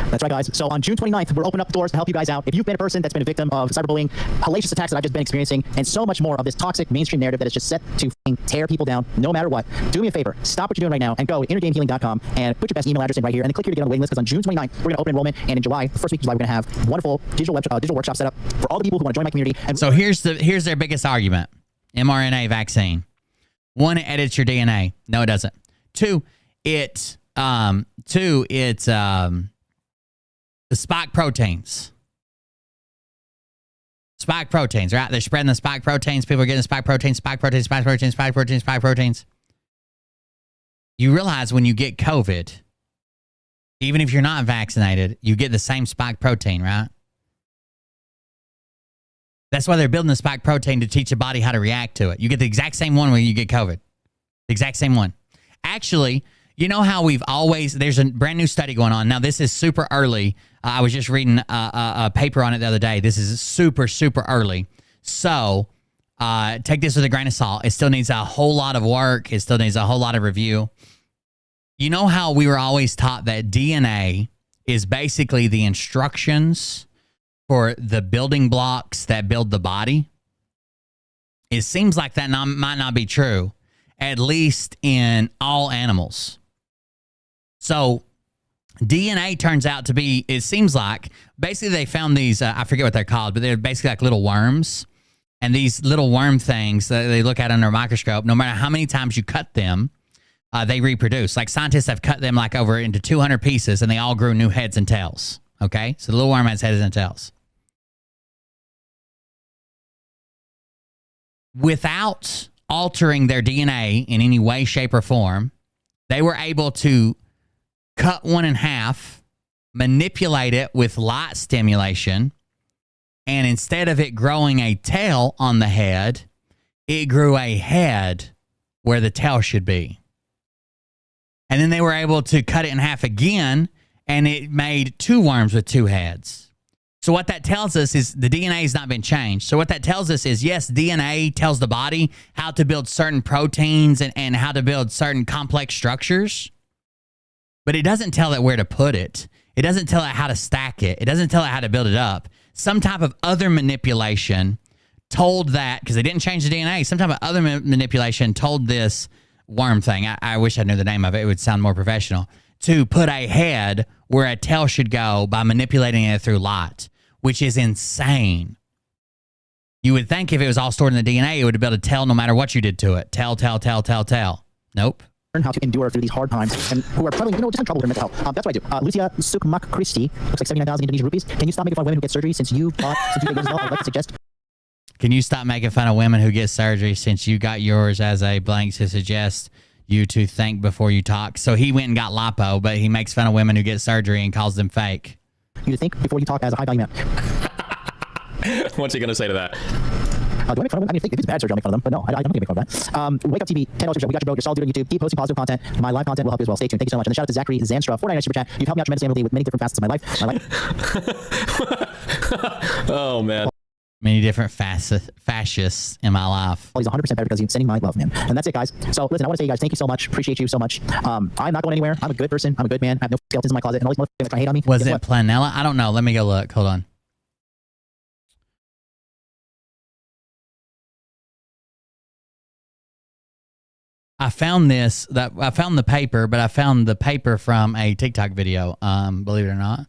That's right, guys. So on June 29th, we're opening up the doors to help you guys out. If you've been a person that's been a victim of cyberbullying, hellacious attacks that I've just been experiencing, and so much more of this toxic mainstream narrative that is just set to tear people down no matter what, do me a favor. Stop what you're doing right now and go to innergamehealing.com and put your best email address in right here, and then click here to get on the waiting list, because on June 29th, we're going to open enrollment, and in July, the first week of July, we're going to have wonderful digital workshop set up for all the people who want to join my community. And so here's their biggest argument. mRNA vaccine. 1, it edits your DNA. No, it doesn't. 2, it's the spike proteins. Spike proteins, right? They're spreading the spike proteins. People are getting the spike proteins. You realize when you get COVID, even if you're not vaccinated, you get the same spike protein, right? That's why they're building the spike protein, to teach the body how to react to it. You get the exact same one when you get COVID. The exact same one. Actually, you know how there's a brand new study going on. Now, this is super early. I was just reading a paper on it the other day. This is super, super early. So take this with a grain of salt. It still needs a whole lot of work. It still needs a whole lot of review. You know how we were always taught that DNA is basically the instructions for the building blocks that build the body? It seems like that might not be true, at least in all animals. So DNA turns out to be, it seems like, basically they found these, I forget what they're called, but they're basically like little worms. And these little worm things that they look at under a microscope, no matter how many times you cut them, they reproduce. Like scientists have cut them like over into 200 pieces and they all grew new heads and tails. Okay? So the little worm has heads and tails. Without altering their DNA in any way, shape, or form, they were able to cut one in half, manipulate it with light stimulation, and instead of it growing a tail on the head, it grew a head where the tail should be. And then they were able to cut it in half again, and it made two worms with two heads. So what that tells us is the DNA has not been changed. So what that tells us is, yes, DNA tells the body how to build certain proteins and how to build certain complex structures, but it doesn't tell it where to put it. It doesn't tell it how to stack it. It doesn't tell it how to build it up. Some type of other manipulation told that, because they didn't change the DNA, some type of other manipulation told this worm thing, I wish I knew the name of it, it would sound more professional, to put a head where a tail should go by manipulating it through light, which is insane. You would think if it was all stored in the DNA, it would be able to tell no matter what you did to it. Tell. Nope. Learn how to endure through these hard times and who are probably, just in trouble with their mental health. That's what I do. Lucia Sukmak Christie, looks like 79,000 Indonesian rupees. Can you stop making fun of women who get surgery since you get yours as well? I'd like to suggest. Can you stop making fun of women who get surgery since you got yours as a blank to suggest you to think before you talk? So he went and got lipo, but he makes fun of women who get surgery and calls them fake. You to think before you talk as a high value man. What's he going to say to that? Do I make fun of them? I mean, if it's bad surgery, I'll make fun of them. But no, I'm not going to make fun of that. Wake Up TV, $10 super chat. We got your bro. You're solid dude on YouTube. Keep posting positive content. My live content will help you as well. Stay tuned. Thank you so much. And then shout out to Zachary Zanstra, $4.99 super chat. You've helped me out tremendously with many different facets of my life. Oh, man. Many different fascists in my life. Well, he's 100% better because he's sending my love, man. And that's it, guys. So, listen, I want to say, you guys, thank you so much. Appreciate you so much. I'm not going anywhere. I'm a good person. I'm a good man. I have no skeletons in my closet. And all these motherfuckers trying to hate on me. Was it Planella? I don't know. Let me go look. Hold on. I found I found the paper, but I found the paper from a TikTok video, believe it or not.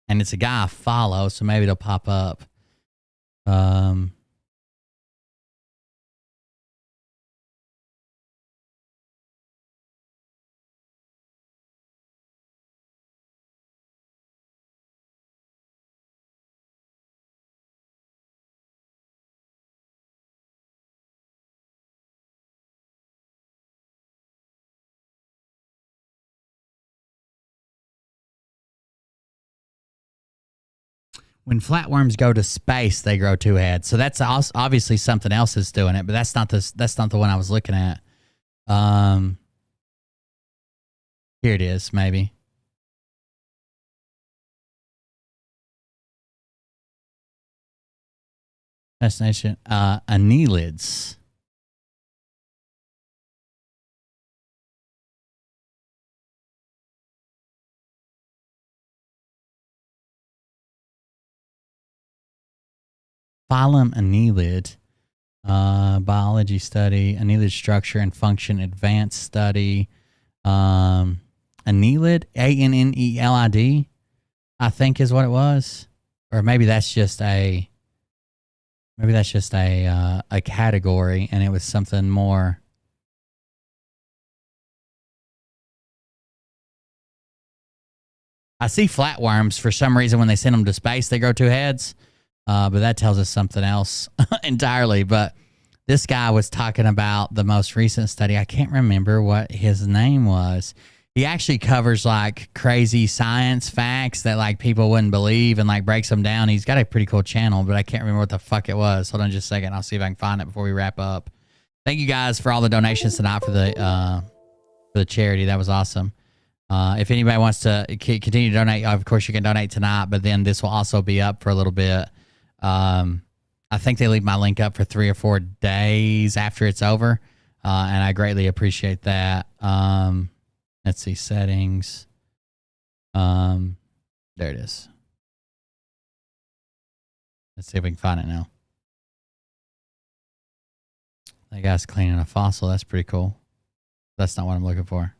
And it's a guy I follow, so maybe it'll pop up. When flatworms go to space, they grow two heads. So that's obviously something else is doing it, but that's not the one I was looking at. Here it is, maybe. Fascination. Annelids. Phylum Annelid, biology study, annelid structure and function, advanced study, annelid, Annelid, I think is what it was, or maybe that's just a category, and it was something more. I see flatworms for some reason when they send them to space, they grow two heads. But that tells us something else entirely. But this guy was talking about the most recent study. I can't remember what his name was. He actually covers like crazy science facts that like people wouldn't believe and like breaks them down. He's got a pretty cool channel, but I can't remember what the fuck it was. Hold on just a second. I'll see if I can find it before we wrap up. Thank you guys for all the donations tonight for the charity. That was awesome. If anybody wants to continue to donate, of course you can donate tonight, but then this will also be up for a little bit. I think they leave my link up for 3 or 4 days after it's over. And I greatly appreciate that. Let's see, settings. There it is. Let's see if we can find it now. That guy's cleaning a fossil. That's pretty cool. That's not what I'm looking for.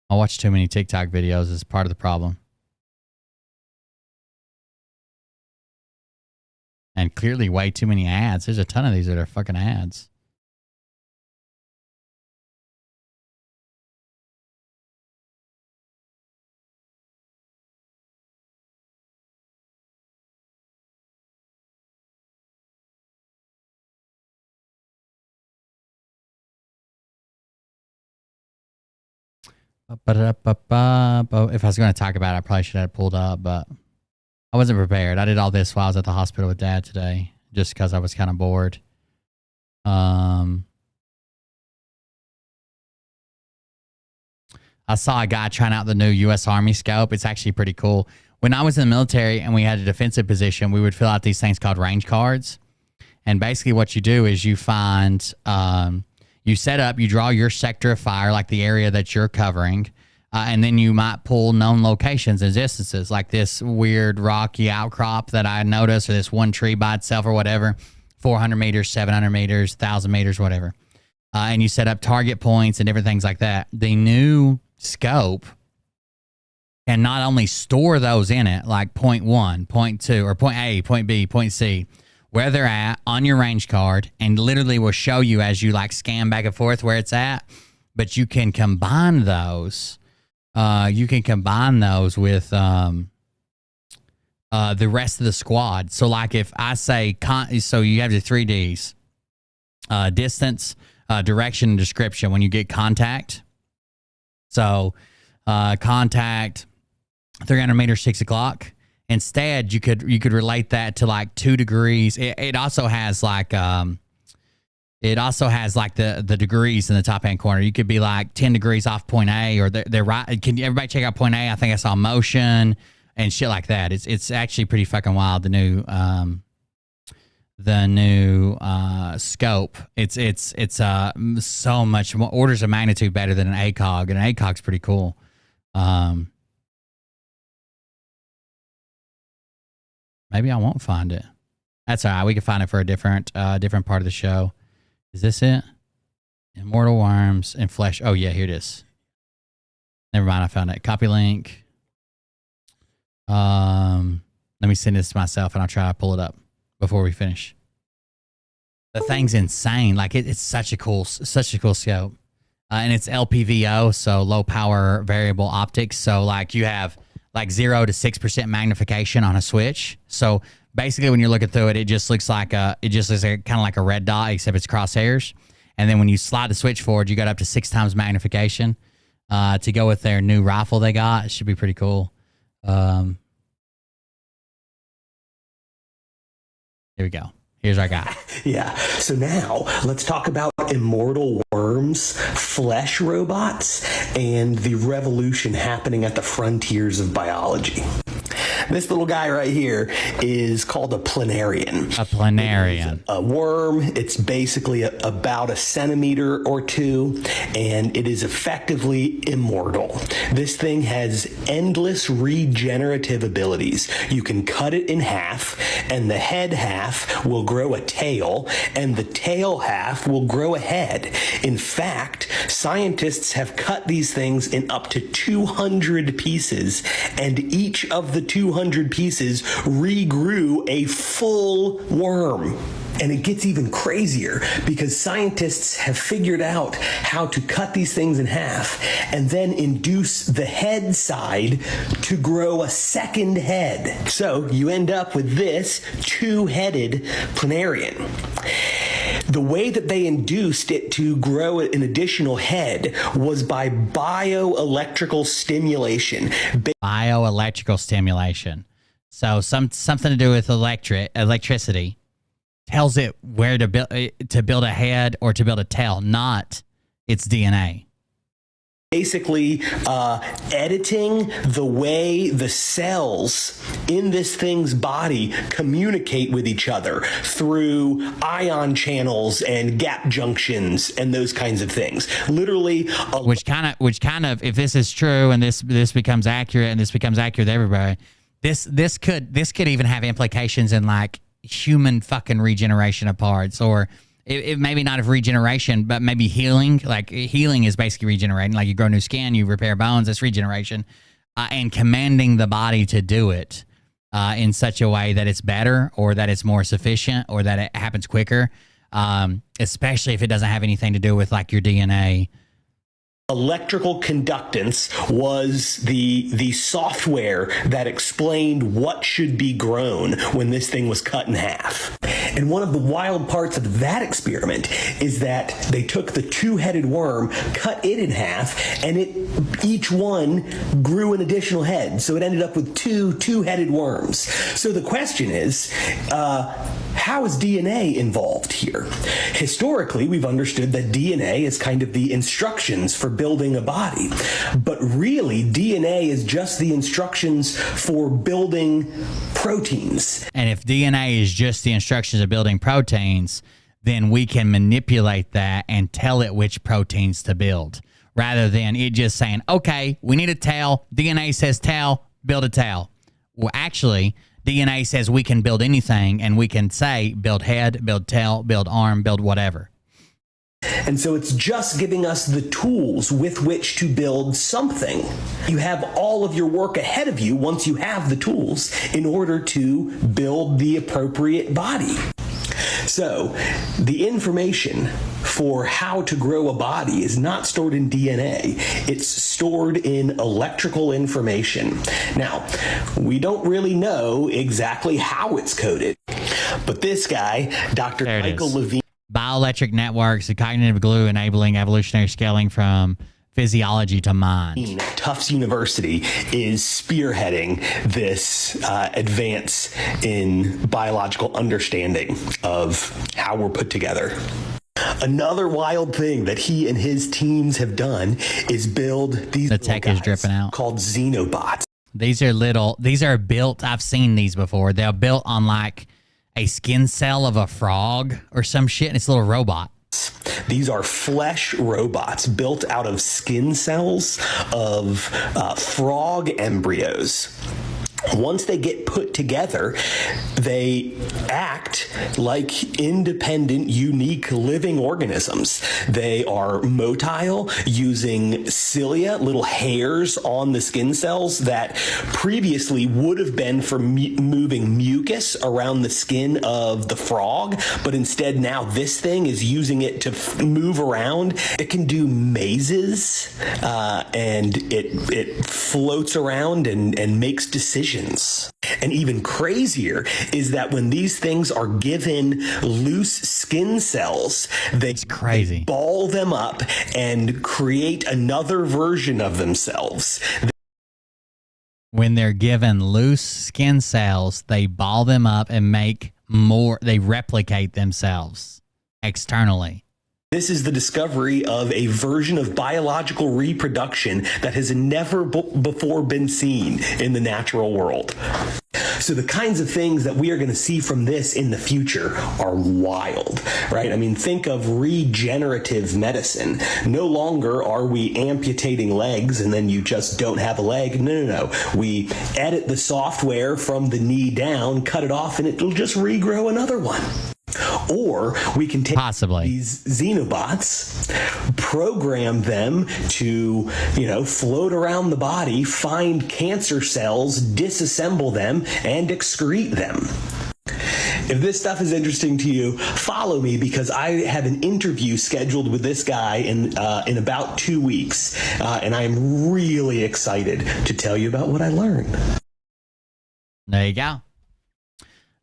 I watch too many TikTok videos is part of the problem. And clearly way too many ads. There's a ton of these that are fucking ads. If I was going to talk about it, I probably should have pulled up, but I wasn't prepared. I did all this while I was at the hospital with Dad today, just because I was kind of bored. I saw a guy trying out the new U.S. Army scope. It's actually pretty cool. When I was in the military and we had a defensive position, we would fill out these things called range cards. And basically what you do is you find... you set up, you draw your sector of fire, like the area that you're covering, and then you might pull known locations and distances, like this weird rocky outcrop that I noticed, or this one tree by itself or whatever, 400 meters, 700 meters, 1,000 meters, whatever. And you set up target points and different things like that. The new scope can not only store those in it, like point 1, point 2, or point A, point B, point C, where they're at on your range card, and literally will show you as you like scan back and forth where it's at. But you can combine those. You can combine those with the rest of the squad. So like if I say, so you have the 3 Ds, distance, direction, and description when you get contact. So contact, 300 meters, 6 o'clock. Instead, you could relate that to like 2 degrees. It also has like the degrees in the top hand corner. You could be like 10 degrees off point A, or they're right. Can everybody check out point A? I think I saw motion and shit like that. It's actually pretty fucking wild. The new scope. It's so much more, orders of magnitude better than an ACOG, and an ACOG's pretty cool. Maybe I won't find it. That's all right. We can find it for a different part of the show. Is this it? Immortal worms and flesh. Oh, yeah, here it is. Never mind. I found it. Copy link. Let me send this to myself, and I'll try to pull it up before we finish. The thing's insane. Like, it's such a cool scope. And it's LPVO, so low power variable optics. So, like, you have like 0 to 6% magnification on a switch. So basically when you're looking through it, it just looks like kind of like a red dot, except it's crosshairs. And then when you slide the switch forward, you got up to 6 times magnification to go with their new rifle they got. It should be pretty cool. Here we go. Here's our guy. Yeah. So now let's talk about immortal worms, flesh robots, and the revolution happening at the frontiers of biology. This little guy right here is called a planarian. A planarian. A worm. It's basically about 1 centimeter or 2, and it is effectively immortal. This thing has endless regenerative abilities. You can cut it in half, and the head half will grow a tail, and the tail half will grow a head. In fact, scientists have cut these things in up to 200 pieces, and each of the 200 pieces regrew a full worm. And it gets even crazier because scientists have figured out how to cut these things in half and then induce the head side to grow a second head. So you end up with this 2-headed planarian. The way that they induced it to grow an additional head was by bioelectrical stimulation. Bioelectrical stimulation. So something to do with electricity tells it where to build a head or to build a tail, not its DNA. Basically editing the way the cells in this thing's body communicate with each other through ion channels and gap junctions and those kinds of things. Literally, which kind of, if this is true and this becomes accurate and this becomes accurate to everybody, this could even have implications in like human fucking regeneration of parts or it maybe not of regeneration, but maybe healing. Like healing is basically regenerating. Like you grow new skin, you repair bones. That's regeneration, and commanding the body to do it in such a way that it's better, or that it's more sufficient, or that it happens quicker. Especially if it doesn't have anything to do with like your DNA. Electrical conductance was the software that explained what should be grown when this thing was cut in half. And one of the wild parts of that experiment is that they took the two-headed worm, cut it in half, and each one grew an additional head. So it ended up with two-headed worms. So the question is, how is DNA involved here? Historically, we've understood that DNA is kind of the instructions for building a body. But really, DNA is just the instructions for building proteins. And if DNA is just the instructions of building proteins, then we can manipulate that and tell it which proteins to build, rather than it just saying, okay, we need a tail. DNA says tail, build a tail. Well, actually, DNA says we can build anything, and we can say build head, build tail, build arm, build whatever. And so it's just giving us the tools with which to build something. You have all of your work ahead of you once you have the tools in order to build the appropriate body. So the information for how to grow a body is not stored in DNA. It's stored in electrical information. Now, we don't really know exactly how it's coded, but this guy, Dr. Michael Levine, bioelectric networks, the cognitive glue enabling evolutionary scaling from physiology to mind. Tufts University is spearheading this advance in biological understanding of how we're put together. Another wild thing that he and his teams have done is build these tech is dripping out called xenobots. These are built, I've seen these before. They're built on like a skin cell of a frog or some shit, and it's a little robot. These are flesh robots built out of skin cells of frog embryos. Once they get put together, they act like independent, unique living organisms. They are motile, using cilia, little hairs on the skin cells that previously would have been for moving mucus around the skin of the frog, but instead now this thing is using it to move around. It can do mazes, and it floats around and makes decisions. And even crazier is that when these things are given loose skin cells, they ball them up and create another version of themselves. When they're given loose skin cells, they ball them up and make more, they replicate themselves externally. This is the discovery of a version of biological reproduction that has never before been seen in the natural world. So the kinds of things that we are going to see from this in the future are wild, right? I mean, think of regenerative medicine. No longer are we amputating legs and then you just don't have a leg. No. We edit the software from the knee down, cut it off, and it'll just regrow another one. Or we can take these xenobots, program them to, float around the body, find cancer cells, disassemble them, and excrete them. If this stuff is interesting to you, follow me, because I have an interview scheduled with this guy in about 2 weeks, and I am really excited to tell you about what I learned. There you go.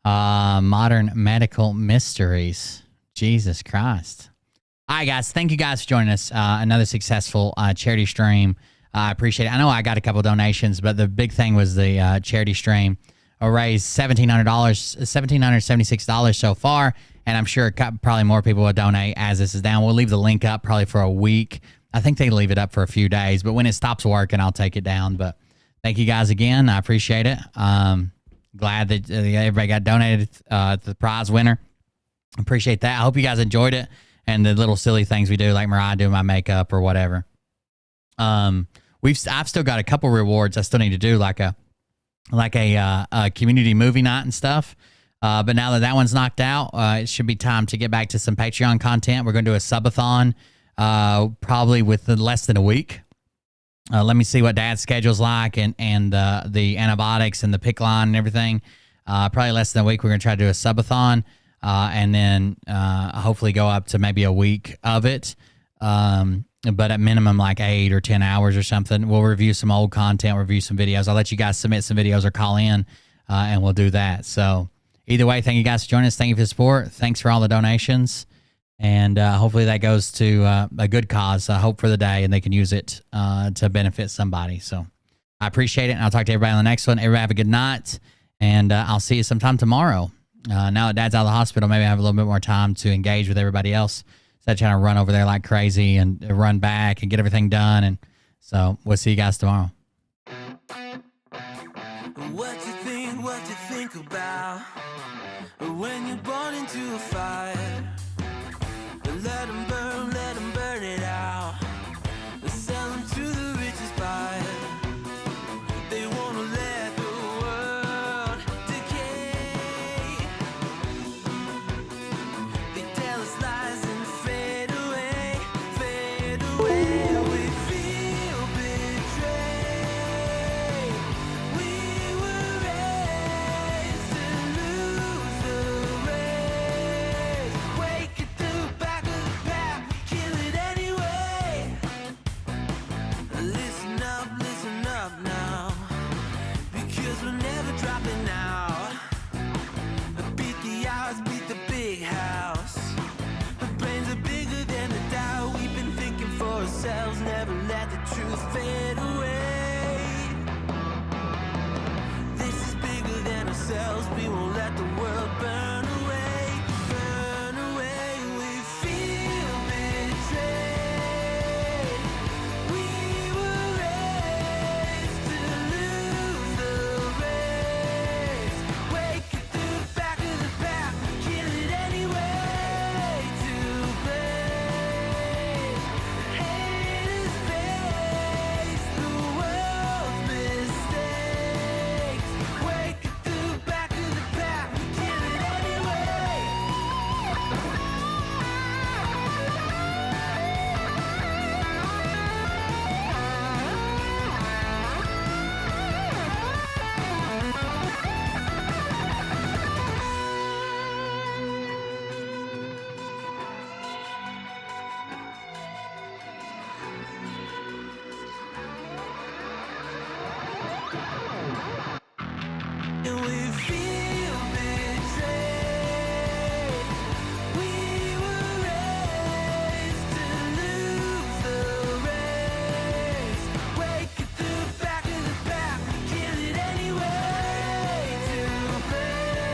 Modern medical mysteries. Jesus Christ. All right, guys. Thank you guys for joining us. Another successful charity stream. I appreciate it. I know I got a couple donations, but the big thing was the charity stream. I raised $1,776 so far, and I'm sure probably more people will donate as this is down. We'll leave the link up probably for a week. I think they leave it up for a few days, but when it stops working, I'll take it down. But thank you guys again. I appreciate it. Glad that everybody got donated to the prize winner. Appreciate that. I hope you guys enjoyed it and the little silly things we do, like Mariah doing my makeup or whatever. I've still got a couple rewards I still need to do, like a community movie night and stuff. But now that one's knocked out, it should be time to get back to some Patreon content. We're going to do a subathon probably within less than a week. Let me see what Dad's schedule's like and the antibiotics and the pick line and everything. Probably less than a week. We're going to try to do a subathon and then hopefully go up to maybe a week of it. But at minimum like 8 or 10 hours or something. We'll review some old content, review some videos. I'll let you guys submit some videos or call in and we'll do that. So either way, thank you guys for joining us. Thank you for the support. Thanks for all the donations. And hopefully that goes to a good cause, hope for the day, and they can use it to benefit somebody. So I appreciate it, and I'll talk to everybody on the next one. Everybody have a good night, and I'll see you sometime tomorrow. Now that Dad's out of the hospital, maybe I have a little bit more time to engage with everybody else instead of trying to run over there like crazy and run back and get everything done. And so we'll see you guys tomorrow. What you think about when you're born into a fire? Let them burn it out. Sell them to the richest buyer. They wanna let the world decay. They tell us lies and fade away, fade away. We feel betrayed. We were raised to lose the race. Wake at the back of the pack, kill it anyway. Listen up now, because we're never dropping out. Beat the odds, beat the big house. The brains are bigger than the doubt. We've been thinking for ourselves, never let the truth fade away. This is bigger than ourselves, we won't let the world burn away, burn away. We feel betrayed. We were raised to lose the race. Wake at the back of the pack, kill it anyway. To blame, haters face the world's mistakes. Wake at the back of the pack, kill it anyway. And we feel betrayed. We were raised to lose the race. Wake at the back of the pack, kill it anyway. To blame,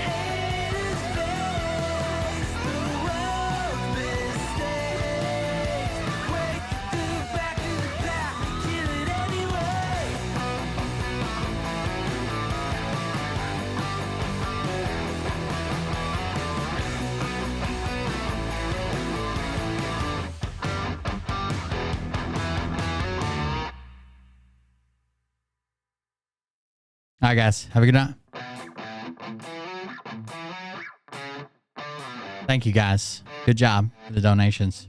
haters face the world's mistakes. Wake at the back of the pack, kill it anyway. All right, guys. Have a good night. Thank you, guys. Good job for the donations.